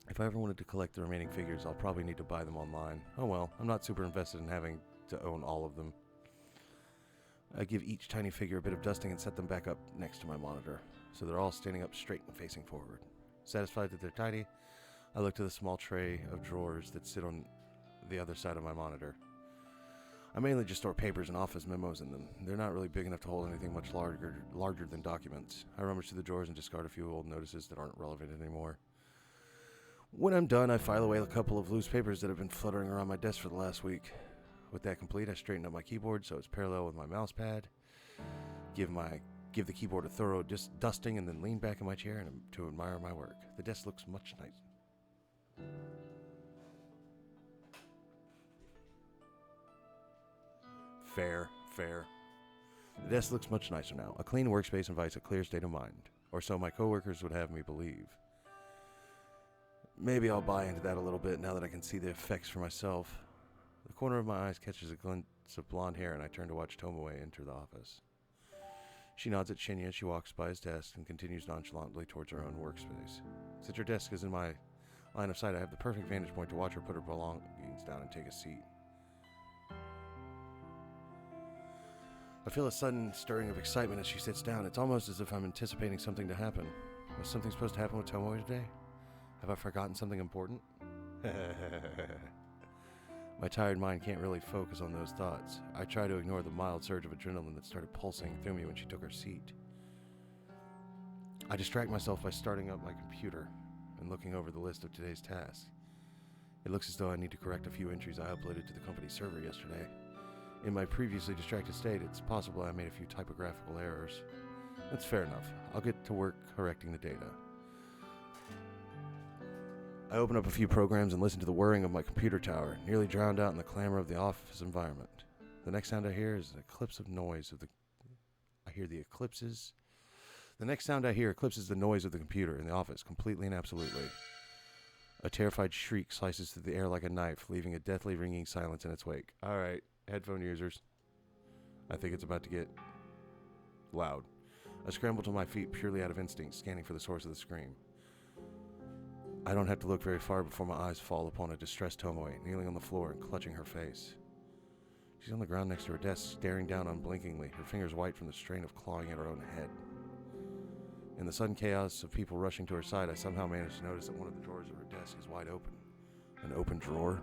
[SPEAKER 1] If I ever wanted to collect the remaining figures, I'll probably need to buy them online. Oh well, I'm not super invested in having to own all of them. I give each tiny figure a bit of dusting and set them back up next to my monitor, so they're all standing up straight and facing forward. Satisfied that they're tidy, I look to the small tray of drawers that sit on the other side of my monitor. I mainly just store papers and office memos in them. They're not really big enough to hold anything much larger than documents. I rummage through the drawers and discard a few old notices that aren't relevant anymore. When I'm done, I file away a couple of loose papers that have been fluttering around my desk for the last week. With that complete, I straighten up my keyboard so it's parallel with my mouse pad, give the keyboard a thorough dusting, and then lean back in my chair and to admire my work. The desk looks much nicer. Fair. The desk looks much nicer now. A clean workspace invites a clear state of mind, or so my coworkers would have me believe. Maybe I'll buy into that a little bit now that I can see the effects for myself. The corner of my eyes catches a glimpse of blonde hair, and I turn to watch Tomoe enter the office. She nods at Shinya as she walks by his desk and continues nonchalantly towards her own workspace. Since her desk is in my line of sight, I have the perfect vantage point to watch her put her belongings down and take a seat. I feel a sudden stirring of excitement as she sits down. It's almost as if I'm anticipating something to happen. Was something supposed to happen with Tomoe today? Have I forgotten something important? My tired mind can't really focus on those thoughts. I try to ignore the mild surge of adrenaline that started pulsing through me when she took her seat. I distract myself by starting up my computer and looking over the list of today's tasks. It looks as though I need to correct a few entries I uploaded to the company server yesterday. In my previously distracted state, it's possible I made a few typographical errors. That's fair enough. I'll get to work correcting the data. I open up a few programs and listen to the whirring of my computer tower, nearly drowned out in the clamor of the office environment. The next sound I hear is an eclipse of noise of the... The next sound I hear eclipses the noise of the computer in the office, completely and absolutely. A terrified shriek slices through the air like a knife, leaving a deathly ringing silence in its wake. Alright, headphone users. I think it's about to get loud. I scramble to my feet purely out of instinct, scanning for the source of the scream. I don't have to look very far before my eyes fall upon a distressed Tomoe, kneeling on the floor and clutching her face. She's on the ground next to her desk, staring down unblinkingly, her fingers white from the strain of clawing at her own head. In the sudden chaos of people rushing to her side, I somehow manage to notice that one of the drawers of her desk is wide open. An open drawer?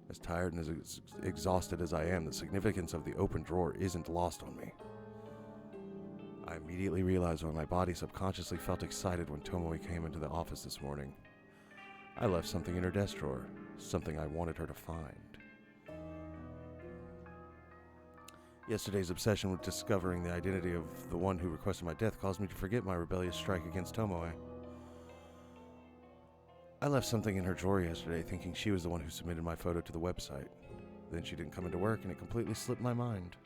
[SPEAKER 1] As tired and as exhausted as I am, the significance of the open drawer isn't lost on me. I immediately realized why my body subconsciously felt excited when Tomoe came into the office this morning. I left something in her desk drawer, something I wanted her to find. Yesterday's obsession with discovering the identity of the one who requested my death caused me to forget my rebellious strike against Tomoe. I left something in her drawer yesterday thinking she was the one who submitted my photo to the website. Then she didn't come into work and it completely slipped my mind.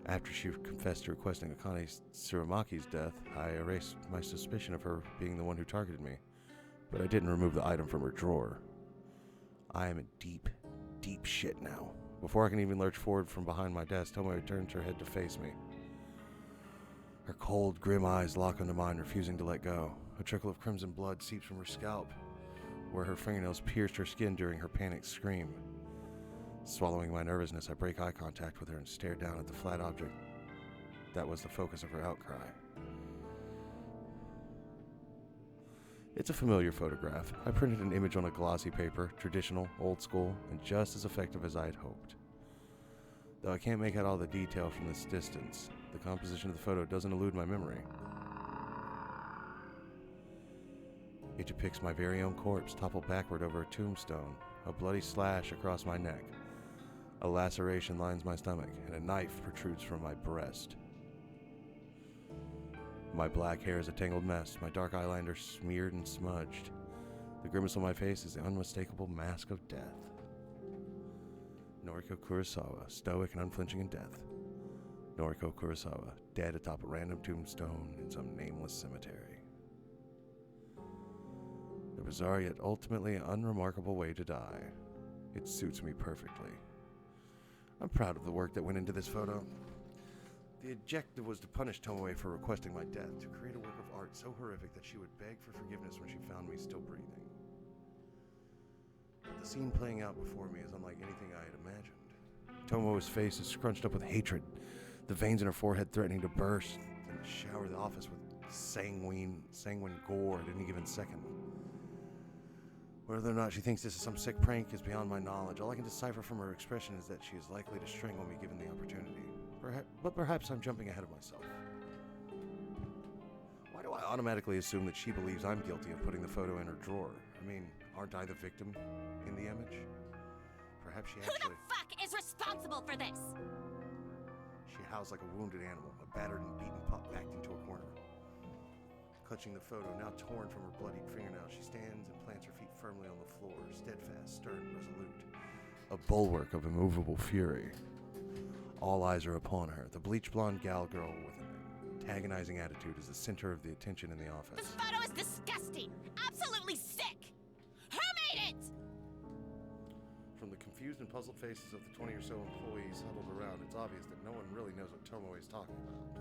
[SPEAKER 1] After she confessed to requesting Akane Tsuramaki's death, I erased my suspicion of her being the one who targeted me, but I didn't remove the item from her drawer. I am in deep, deep shit now. Before I can even lurch forward from behind my desk, Tomoe turns her head to face me. Her cold, grim eyes lock onto mine, refusing to let go. A trickle of crimson blood seeps from her scalp, where her fingernails pierced her skin during her panicked scream. Swallowing my nervousness, I break eye contact with her and stare down at the flat object that was the focus of her outcry. It's a familiar photograph. I printed an image on a glossy paper, traditional, old school, and just as effective as I had hoped. Though I can't make out all the detail from this distance, the composition of the photo doesn't elude my memory. It depicts my very own corpse toppled backward over a tombstone, a bloody slash across my neck, a laceration lines my stomach, and a knife protrudes from my breast. My black hair is a tangled mess, my dark eyeliner smeared and smudged. The grimace on my face is the unmistakable mask of death. Noriko Kurosawa, stoic and unflinching in death. Noriko Kurosawa, dead atop a random tombstone in some nameless cemetery. A bizarre yet ultimately unremarkable way to die. It suits me perfectly. I'm proud of the work that went into this photo. The objective was to punish Tomoe for requesting my death, to create a work of art so horrific that she would beg for forgiveness when she found me still breathing. The scene playing out before me is unlike anything I had imagined. Tomoe's face is scrunched up with hatred, the veins in her forehead threatening to burst, and shower the office with sanguine gore at any given second. Whether or not she thinks this is some sick prank is beyond my knowledge. All I can decipher from her expression is that she is likely to strangle me given the opportunity. But perhaps I'm jumping ahead of myself. Why do I automatically assume that she believes I'm guilty of putting the photo in her drawer? I mean, aren't I the victim in the image? Perhaps she actually...
[SPEAKER 10] Who the fuck is responsible for this?
[SPEAKER 1] She howls like a wounded animal, a battered and beaten pup backed into a corner. Clutching the photo, now torn from her bloodied fingernails, she stands and plants her feet firmly on the floor, steadfast, stern, resolute. A bulwark of immovable fury. All eyes are upon her. The bleach blonde gal girl with an antagonizing attitude is the center of the attention in the office.
[SPEAKER 10] This photo is disgusting! Absolutely sick! Who made it?
[SPEAKER 1] From the confused and puzzled faces of the 20 or so employees huddled around, it's obvious that no one really knows what Tomoe is talking about.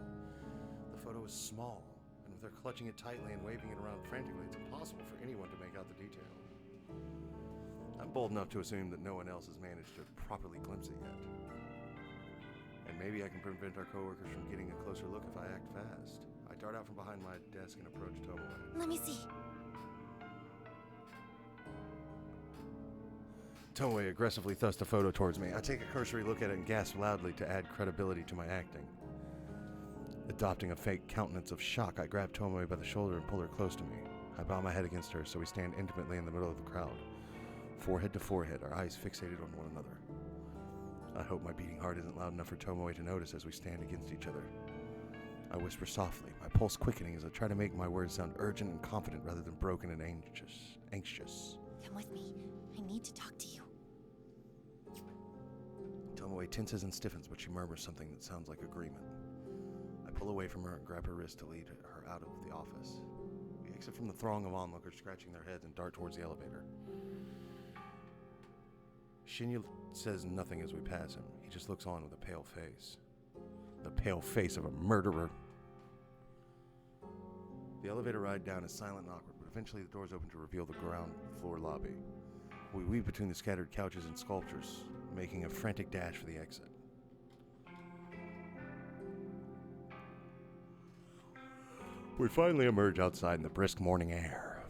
[SPEAKER 1] The photo is small, and with her clutching it tightly and waving it around frantically, it's impossible for anyone to make out the detail. I'm bold enough to assume that no one else has managed to properly glimpse it yet. And maybe I can prevent our coworkers from getting a closer look if I act fast. I dart out from behind my desk and approach Tomoe.
[SPEAKER 4] Let me see.
[SPEAKER 1] Tomoe aggressively thrusts the photo towards me. I take a cursory look at it and gasp loudly to add credibility to my acting. Adopting a fake countenance of shock, I grab Tomoe by the shoulder and pull her close to me. I bow my head against her so we stand intimately in the middle of the crowd. Forehead to forehead, our eyes fixated on one another. I hope my beating heart isn't loud enough for Tomoe to notice as we stand against each other. I whisper softly, my pulse quickening as I try to make my words sound urgent and confident rather than broken and anxious.
[SPEAKER 4] Come with me. I need to talk to you.
[SPEAKER 1] Tomoe tenses and stiffens, but she murmurs something that sounds like agreement. I pull away from her and grab her wrist to lead her out of the office. We exit from the throng of onlookers scratching their heads and dart towards the elevator. Shinya says nothing as we pass him. He just looks on with a pale face. The pale face of a murderer. The elevator ride down is silent and awkward, but eventually the doors open to reveal the ground floor lobby. We weave between the scattered couches and sculptures, making a frantic dash for the exit. We finally emerge outside in the brisk morning air.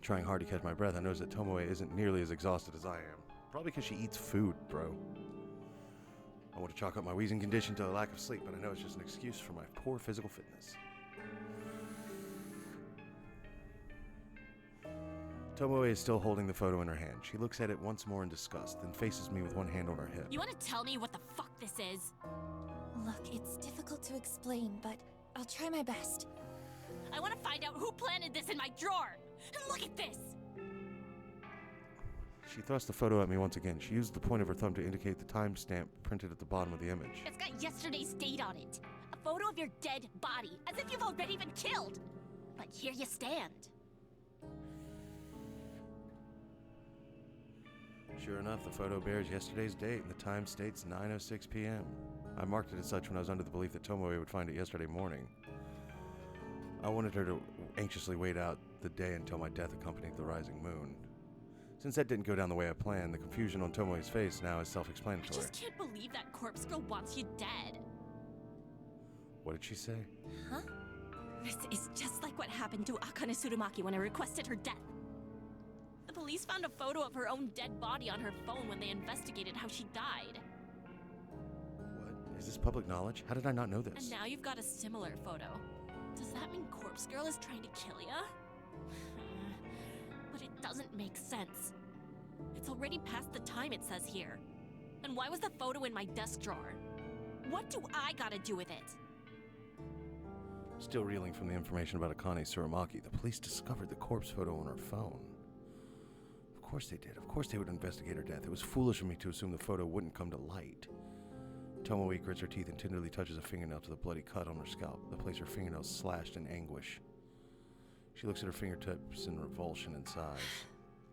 [SPEAKER 1] Trying hard to catch my breath, I notice that Tomoe isn't nearly as exhausted as I am. Probably because she eats food, bro. I want to chalk up my wheezing condition to a lack of sleep, but I know it's just an excuse for my poor physical fitness. Tomoe is still holding the photo in her hand. She looks at it once more in disgust, then faces me with one hand on her hip.
[SPEAKER 10] You want to tell me what the fuck this is?
[SPEAKER 4] Look, it's difficult to explain, but I'll try my best.
[SPEAKER 10] I want to find out who planted this in my drawer! And look at this!
[SPEAKER 1] She thrust the photo at me once again. She used the point of her thumb to indicate the timestamp printed at the bottom of the image.
[SPEAKER 10] It's got yesterday's date on it. A photo of your dead body, as if you've already been killed. But here you stand.
[SPEAKER 1] Sure enough, the photo bears yesterday's date, and the time states 9:06 p.m. I marked it as such when I was under the belief that Tomoe would find it yesterday morning. I wanted her to anxiously wait out the day until my death accompanied the rising moon. Since that didn't go down the way I planned, the confusion on Tomoe's face now is
[SPEAKER 10] I
[SPEAKER 1] self-explanatory.
[SPEAKER 10] just can't believe that corpse girl wants you dead.
[SPEAKER 1] What did she say?
[SPEAKER 10] Huh? This is just like what happened to Akane Tsurumaki when I requested her death. The police found a photo of her own dead body on her phone when they investigated how she died.
[SPEAKER 1] What? Is this public knowledge? How did I not know this?
[SPEAKER 10] And now you've got a similar photo. Does that mean Corpse Girl is trying to kill ya? But it doesn't make sense. It's already past the time it says here. And why was the photo in my desk drawer? What do I gotta do with it?
[SPEAKER 1] Still reeling from the information about Akane Tsurumaki, the police discovered the corpse photo on her phone. Of course they did. Of course they would investigate her death. It was foolish of me to assume the photo wouldn't come to light. Tomoe grits her teeth and tenderly touches a fingernail to the bloody cut on her scalp, the place her fingernails slashed in anguish. She looks at her fingertips in revulsion and sighs.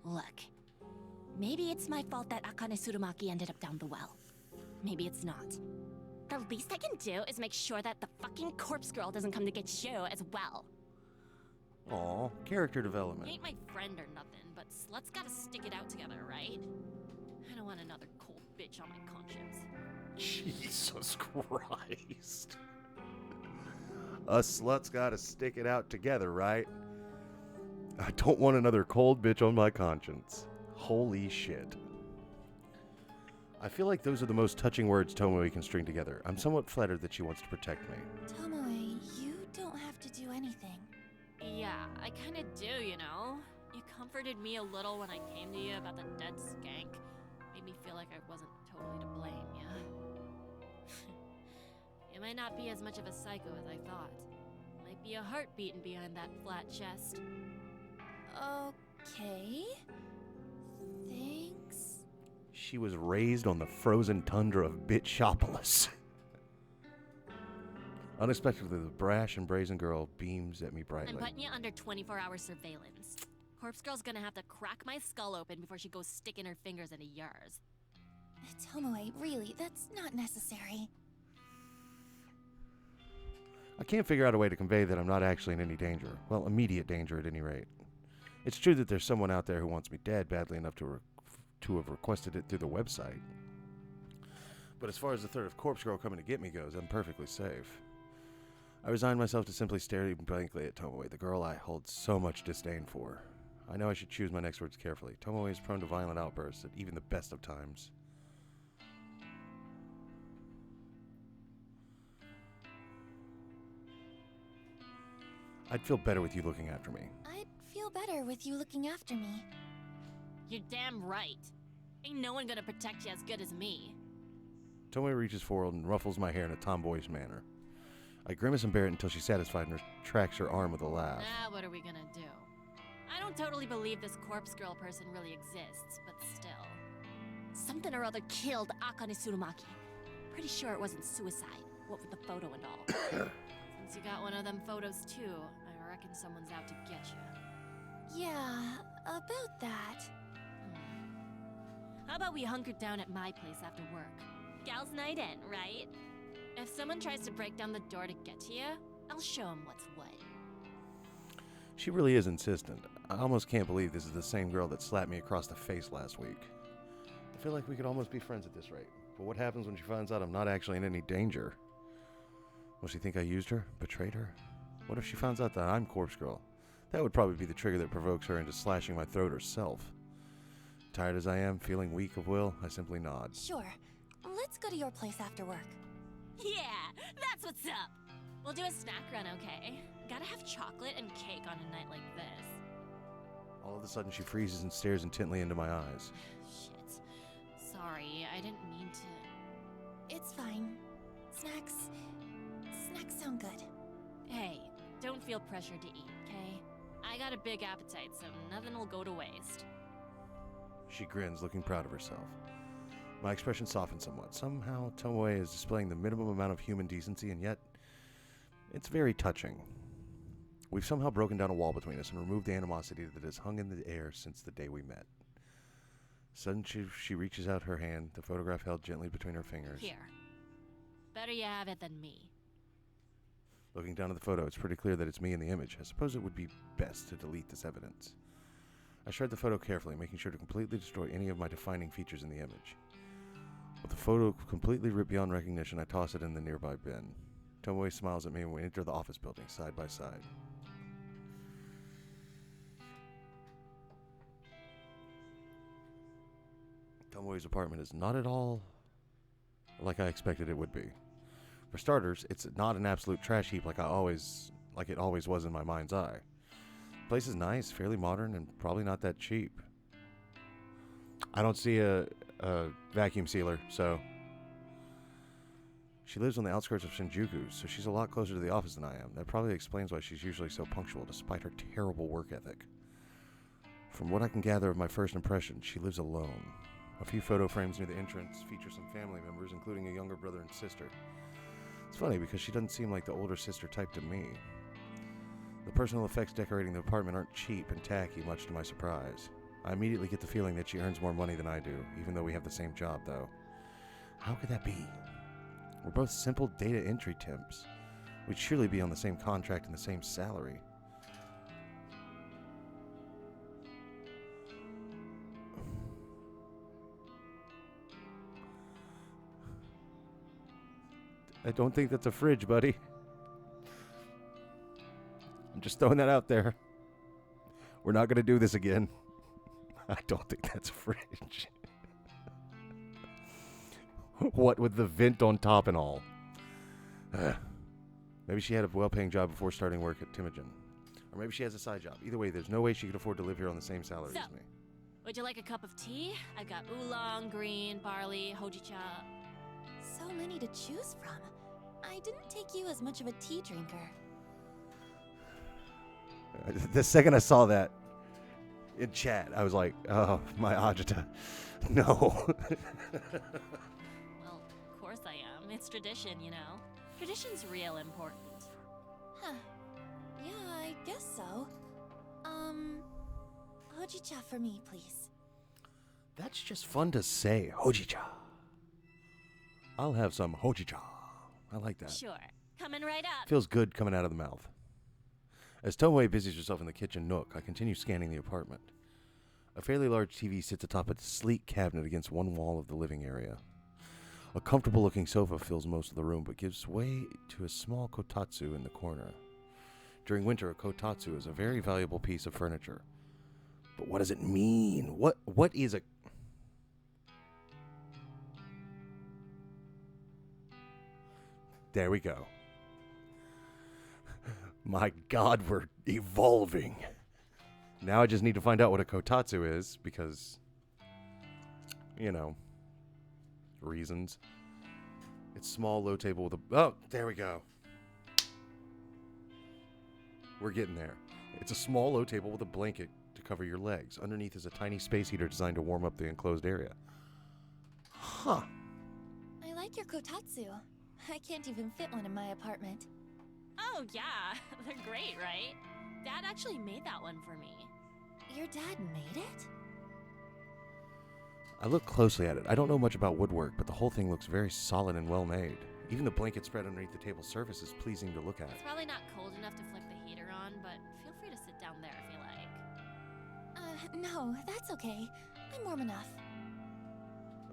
[SPEAKER 10] Look, maybe it's my fault that Akane Tsurumaki ended up down the well. Maybe it's not. The least I can do is make sure that the fucking corpse girl doesn't come to get you as well.
[SPEAKER 1] Aw, character development.
[SPEAKER 10] Ain't my friend or nothing, but sluts gotta stick it out together, right? I don't want another cold bitch on my conscience.
[SPEAKER 1] Jesus Christ. Us sluts gotta stick it out together, right? I don't want another cold bitch on my conscience. Holy shit. I feel like those are the most touching words Tomoe can string together. I'm somewhat flattered that she wants to protect me.
[SPEAKER 4] Tomoe, you don't have to do anything.
[SPEAKER 10] Yeah, I kinda do, you know? You comforted me a little when I came to you about the dead skank. Made me feel like I wasn't totally to blame, yeah? You might not be as much of a psycho as I thought. Might be a heart beating behind that flat chest.
[SPEAKER 4] Okay. Thanks.
[SPEAKER 1] She was raised on the frozen tundra of Bitchopolis. Unexpectedly, the brash and brazen girl beams at me brightly.
[SPEAKER 10] I'm putting you under 24-hour surveillance. Corpse Girl's gonna have to crack my skull open before she goes sticking her fingers into yours.
[SPEAKER 4] Tomoe, really, that's not necessary.
[SPEAKER 1] I can't figure out a way to convey that I'm not actually in any danger. Well, immediate danger at any rate. It's true that there's someone out there who wants me dead badly enough to have requested it through the website. But as far as the threat of Corpse Girl coming to get me goes, I'm perfectly safe. I resigned myself to simply staring blankly at Tomoe, the girl I hold so much disdain for. I know I should choose my next words carefully. Tomoe is prone to violent outbursts at even the best of times. I'd feel better with you looking after me.
[SPEAKER 4] I'd feel better with you looking after me.
[SPEAKER 10] You're damn right. Ain't no one gonna protect you as good as me.
[SPEAKER 1] Tomoe reaches forward and ruffles my hair in a tomboyish manner. I grimace and bear it until she's satisfied and retracts her arm with a laugh.
[SPEAKER 10] What are we gonna do? I don't totally believe this corpse girl person really exists, but still. Something or other killed Akane Tsurumaki. Pretty sure it wasn't suicide, what with the photo and all. Since you got one of them photos too, I reckon someone's out to get you.
[SPEAKER 4] Yeah, about that.
[SPEAKER 10] How about we hunker down at my place after work? Gals night in, right? If someone tries to break down the door to get to you, I'll show them what's what.
[SPEAKER 1] She really is insistent. I almost can't believe this is the same girl that slapped me across the face last week. I feel like we could almost be friends at this rate. But what happens when she finds out I'm not actually in any danger? Will she think I used her? Betrayed her? What if she finds out that I'm Corpse Girl? That would probably be the trigger that provokes her into slashing my throat herself. Tired as I am, feeling weak of will, I simply nod.
[SPEAKER 4] Sure. Let's go to your place after work.
[SPEAKER 10] Yeah, that's what's up. We'll do a snack run, okay? Gotta have chocolate and cake on a night like this.
[SPEAKER 1] All of a sudden, she freezes and stares intently into my eyes.
[SPEAKER 10] Shit. Sorry, I didn't mean to.
[SPEAKER 4] It's fine. Snacks sound good.
[SPEAKER 10] Hey, don't feel pressured to eat, okay? I got a big appetite, so nothing will go to waste.
[SPEAKER 1] She grins, looking proud of herself. My expression softens somewhat. Somehow, Tomoe is displaying the minimum amount of human decency, and yet, it's very touching. We've somehow broken down a wall between us and removed the animosity that has hung in the air since the day we met. Suddenly, she reaches out her hand, the photograph held gently between her fingers.
[SPEAKER 10] Here. Better you have it than me.
[SPEAKER 1] Looking down at the photo, it's pretty clear that it's me in the image. I suppose it would be best to delete this evidence. I shred the photo carefully, making sure to completely destroy any of my defining features in the image. With the photo completely ripped beyond recognition, I toss it in the nearby bin. Tomoe smiles at me and we enter the office building, side by side. Tomoe's apartment is not at all like I expected it would be. For starters, it's not an absolute trash heap like it always was in my mind's eye. The place is nice, fairly modern, and probably not that cheap. I don't see a vacuum sealer, so... She lives on the outskirts of Shinjuku, so she's a lot closer to the office than I am. That probably explains why she's usually so punctual, despite her terrible work ethic. From what I can gather of my first impression, she lives alone. A few photo frames near the entrance feature some family members, including a younger brother and sister. It's funny because she doesn't seem like the older sister type to me. The personal effects decorating the apartment aren't cheap and tacky, much to my surprise. I immediately get the feeling that she earns more money than I do, even though we have the same job, though. How could that be? We're both simple data entry temps. We'd surely be on the same contract and the same salary. I don't think that's a fridge, buddy. I'm just throwing that out there. We're not going to do this again. I don't think that's a fridge. What with the vent on top and all. Maybe she had a well-paying job before starting work at Timogen. Or maybe she has a side job. Either way, there's no way she could afford to live here on the same salary as me.
[SPEAKER 10] Would you like a cup of tea? I've got oolong, green, barley, hojicha.
[SPEAKER 4] So many to choose from. I didn't take you as much of a tea drinker.
[SPEAKER 1] The second I saw that in chat, I was like, oh, my Ajita. No.
[SPEAKER 10] Well, of course I am. It's tradition, you know. Tradition's real important.
[SPEAKER 4] Huh. Yeah, I guess so. Hojicha for me, please.
[SPEAKER 1] That's just fun to say, hojicha. I'll have some hojicha. I like that.
[SPEAKER 10] Sure. Coming right up.
[SPEAKER 1] Feels good coming out of the mouth. As Tomoe busies herself in the kitchen nook, I continue scanning the apartment. A fairly large TV sits atop a sleek cabinet against one wall of the living area. A comfortable-looking sofa fills most of the room, but gives way to a small kotatsu in the corner. During winter, a kotatsu is a very valuable piece of furniture. But what does it mean? What is a... There we go. My God, we're evolving. Now I just need to find out what a kotatsu is, because, you know, reasons. It's small, low table with a... Oh, there we go. We're getting there. It's a small, low table with a blanket to cover your legs. Underneath is a tiny space heater designed to warm up the enclosed area. Huh.
[SPEAKER 4] I like your kotatsu. I can't even fit one in my apartment.
[SPEAKER 10] Oh, yeah. They're great, right? Dad actually made that one for me.
[SPEAKER 4] Your dad made it?
[SPEAKER 1] I look closely at it. I don't know much about woodwork, but the whole thing looks very solid and well made. Even the blanket spread underneath the table's surface is pleasing to look at.
[SPEAKER 10] It's probably not cold enough to flick the heater on, but feel free to sit down there if you like.
[SPEAKER 4] No, that's okay. I'm warm enough.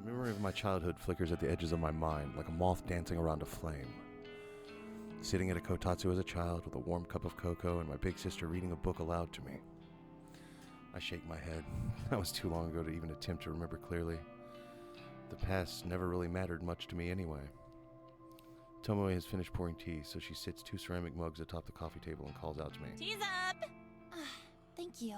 [SPEAKER 1] A memory of my childhood flickers at the edges of my mind, like a moth dancing around a flame. Sitting at a kotatsu as a child with a warm cup of cocoa and my big sister reading a book aloud to me. I shake my head. That was too long ago to even attempt to remember clearly. The past never really mattered much to me anyway. Tomoe has finished pouring tea, so she sits 2 ceramic mugs atop the coffee table and calls out to me.
[SPEAKER 10] Tea's up!
[SPEAKER 4] Thank you.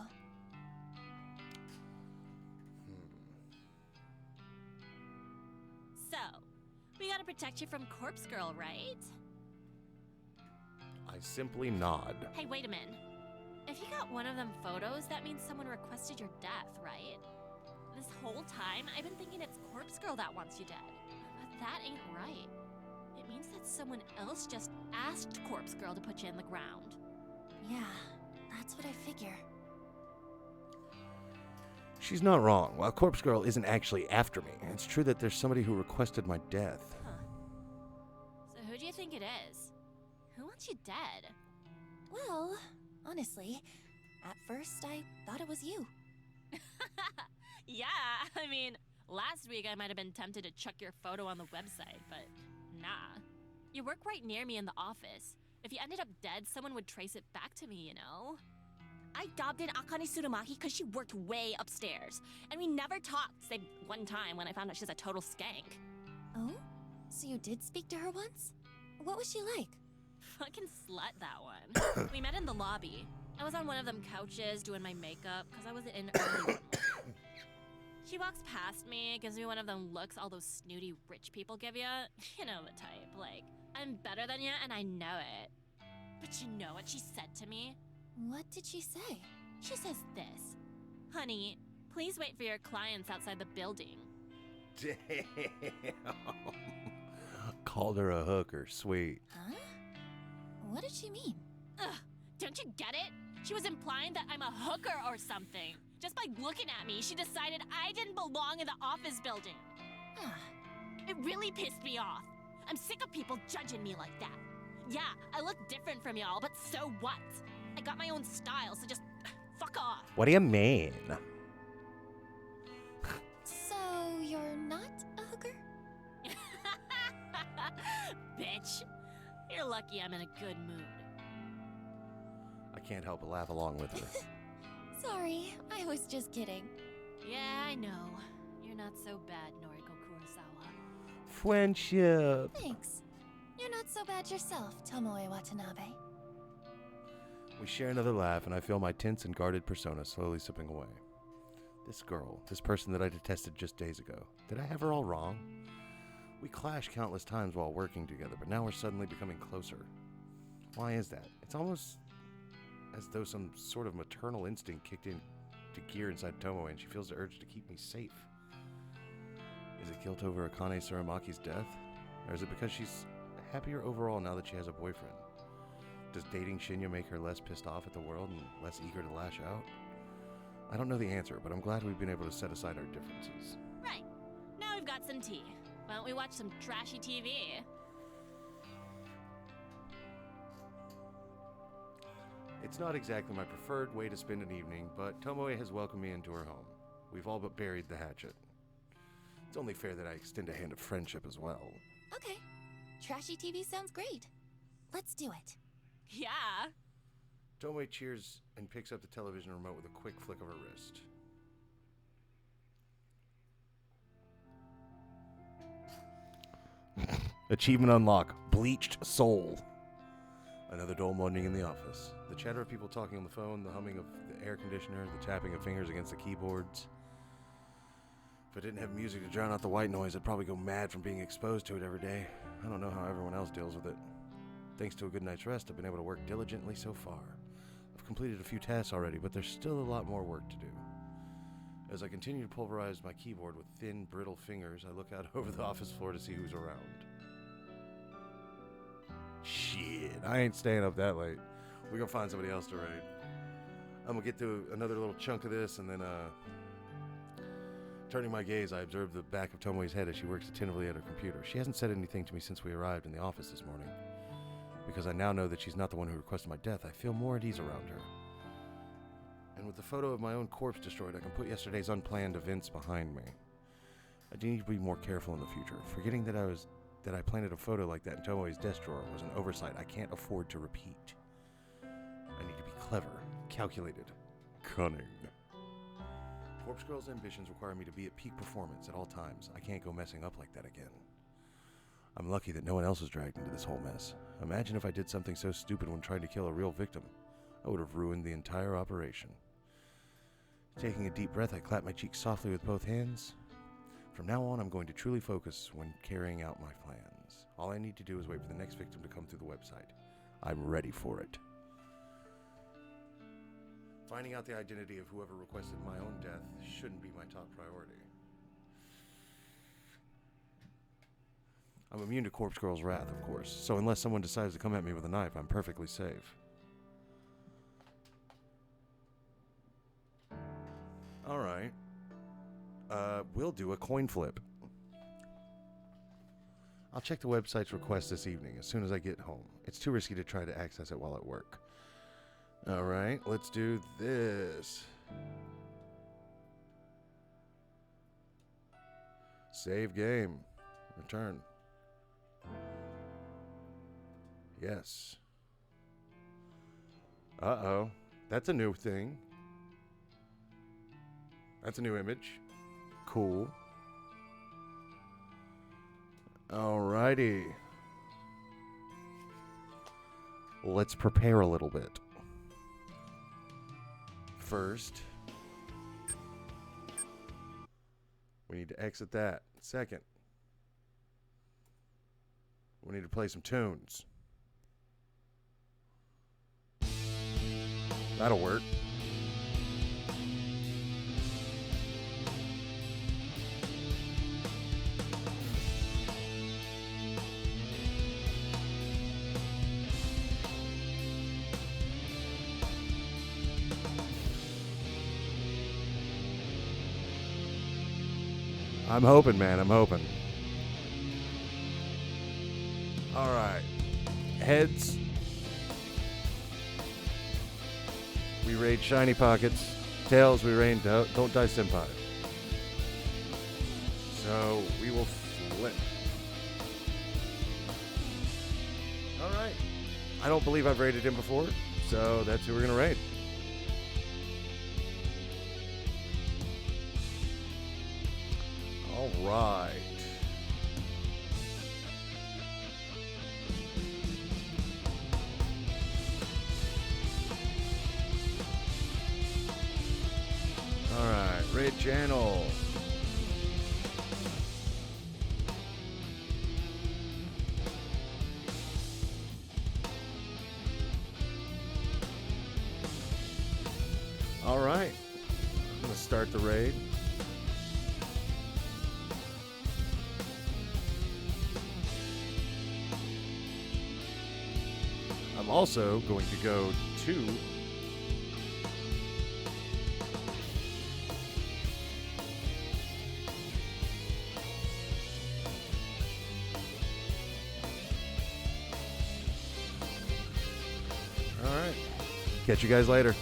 [SPEAKER 10] So, we gotta protect you from Corpse Girl, right?
[SPEAKER 1] I simply nod.
[SPEAKER 10] Hey, wait a minute. If you got one of them photos, that means someone requested your death, right? This whole time, I've been thinking it's Corpse Girl that wants you dead. But that ain't right. It means that someone else just asked Corpse Girl to put you in the ground.
[SPEAKER 4] Yeah, that's what I figure.
[SPEAKER 1] She's not wrong. While Corpse Girl isn't actually after me, it's true that there's somebody who requested my death.
[SPEAKER 10] Huh. So who do you think it is? Who wants you dead?
[SPEAKER 4] Well, honestly, at first I thought it was you.
[SPEAKER 10] Yeah, I mean, last week I might have been tempted to chuck your photo on the website, but nah. You work right near me in the office. If you ended up dead, someone would trace it back to me, you know? I dobbed in Akane Tsurumaki because she worked way upstairs. And we never talked, save one time when I found out she's a total skank.
[SPEAKER 4] Oh? So you did speak to her once? What was she like?
[SPEAKER 10] Fucking slut, that one. We met in the lobby. I was on one of them couches doing my makeup because I was in early one morning. She walks past me, gives me one of them looks all those snooty rich people give you. You know the type, like, I'm better than you and I know it. But you know what she said to me?
[SPEAKER 4] What did she say?
[SPEAKER 10] She says this. Honey, please wait for your clients outside the building.
[SPEAKER 1] Damn. Called her a hooker, sweet.
[SPEAKER 4] Huh? What did she mean?
[SPEAKER 10] Ugh, don't you get it? She was implying that I'm a hooker or something. Just by looking at me, she decided I didn't belong in the office building. It really pissed me off. I'm sick of people judging me like that. Yeah, I look different from y'all, but so what? I got my own style, so just fuck off.
[SPEAKER 1] What do you mean?
[SPEAKER 4] So you're not a hooker?
[SPEAKER 10] Bitch. You're lucky I'm in a good mood.
[SPEAKER 1] I can't help but laugh along with her.
[SPEAKER 4] Sorry, I was just kidding.
[SPEAKER 10] Yeah, I know. You're not so bad, Noriko Kurosawa.
[SPEAKER 1] Friendship.
[SPEAKER 4] Thanks. You're not so bad yourself, Tomoe Watanabe.
[SPEAKER 1] We share another laugh, and I feel my tense and guarded persona slowly slipping away. This girl, this person that I detested just days ago, did I have her all wrong? We clashed countless times while working together, but now we're suddenly becoming closer. Why is that? It's almost as though some sort of maternal instinct kicked in to gear inside Tomoe, and she feels the urge to keep me safe. Is it guilt over Akane Tsurumaki's death? Or is it because she's happier overall now that she has a boyfriend? Does dating Shinya make her less pissed off at the world and less eager to lash out? I don't know the answer, but I'm glad we've been able to set aside our differences.
[SPEAKER 10] Right. Now we've got some tea. Why don't we watch some trashy TV?
[SPEAKER 1] It's not exactly my preferred way to spend an evening, but Tomoe has welcomed me into her home. We've all but buried the hatchet. It's only fair that I extend a hand of friendship as well.
[SPEAKER 4] Okay. Trashy TV sounds great. Let's do it.
[SPEAKER 10] Yeah.
[SPEAKER 1] Tomoe cheers and picks up the television remote with a quick flick of her wrist. Achievement unlock. Bleached soul. Another dull morning in the office. The chatter of people talking on the phone, the humming of the air conditioner, the tapping of fingers against the keyboards. If I didn't have music to drown out the white noise, I'd probably go mad from being exposed to it every day. I don't know how everyone else deals with it. Thanks to a good night's rest, I've been able to work diligently so far. I've completed a few tasks already, but there's still a lot more work to do. As I continue to pulverize my keyboard with thin, brittle fingers, I look out over the office floor to see who's around. Shit, I ain't staying up that late. We're gonna find somebody else to raid. I'm gonna get through another little chunk of this, and then, turning my gaze, I observe the back of Tomoe's head as she works attentively at her computer. She hasn't said anything to me since we arrived in the office this morning. Because I now know that she's not the one who requested my death, I feel more at ease around her. And with the photo of my own corpse destroyed, I can put yesterday's unplanned events behind me. I do need to be more careful in the future. Forgetting that I planted a photo like that in Tomoe's desk drawer was an oversight I can't afford to repeat. I need to be clever, calculated, cunning. Corpse Girl's ambitions require me to be at peak performance at all times. I can't go messing up like that again. I'm lucky that no one else was dragged into this whole mess. Imagine if I did something so stupid when trying to kill a real victim. I would have ruined the entire operation. Taking a deep breath, I clap my cheek softly with both hands. From now on, I'm going to truly focus when carrying out my plans. All I need to do is wait for the next victim to come through the website. I'm ready for it. Finding out the identity of whoever requested my own death shouldn't be my top priority. I'm immune to Corpse Girl's wrath, of course, so unless someone decides to come at me with a knife, I'm perfectly safe. Alright. We'll do a coin flip. I'll check the website's request this evening as soon as I get home. It's too risky to try to access it while at work. Alright, let's do this. Save game. Return. Yes. Uh-oh. That's a new thing. That's a new image. Cool. Alrighty. Let's prepare a little bit. First, we need to exit that. Second, we need to play some tunes. That'll work. I'm hoping, man. I'm hoping. All right. Heads. We raid Shiny Pockets. Tails, we raid Don't Die Senpai. So, we will flip. All right. I don't believe I've raided him before, so that's who we're going to raid. All right. All right, raid channel. All right. I'm going to start the raid. I'm also going to go to all right. Catch you guys later.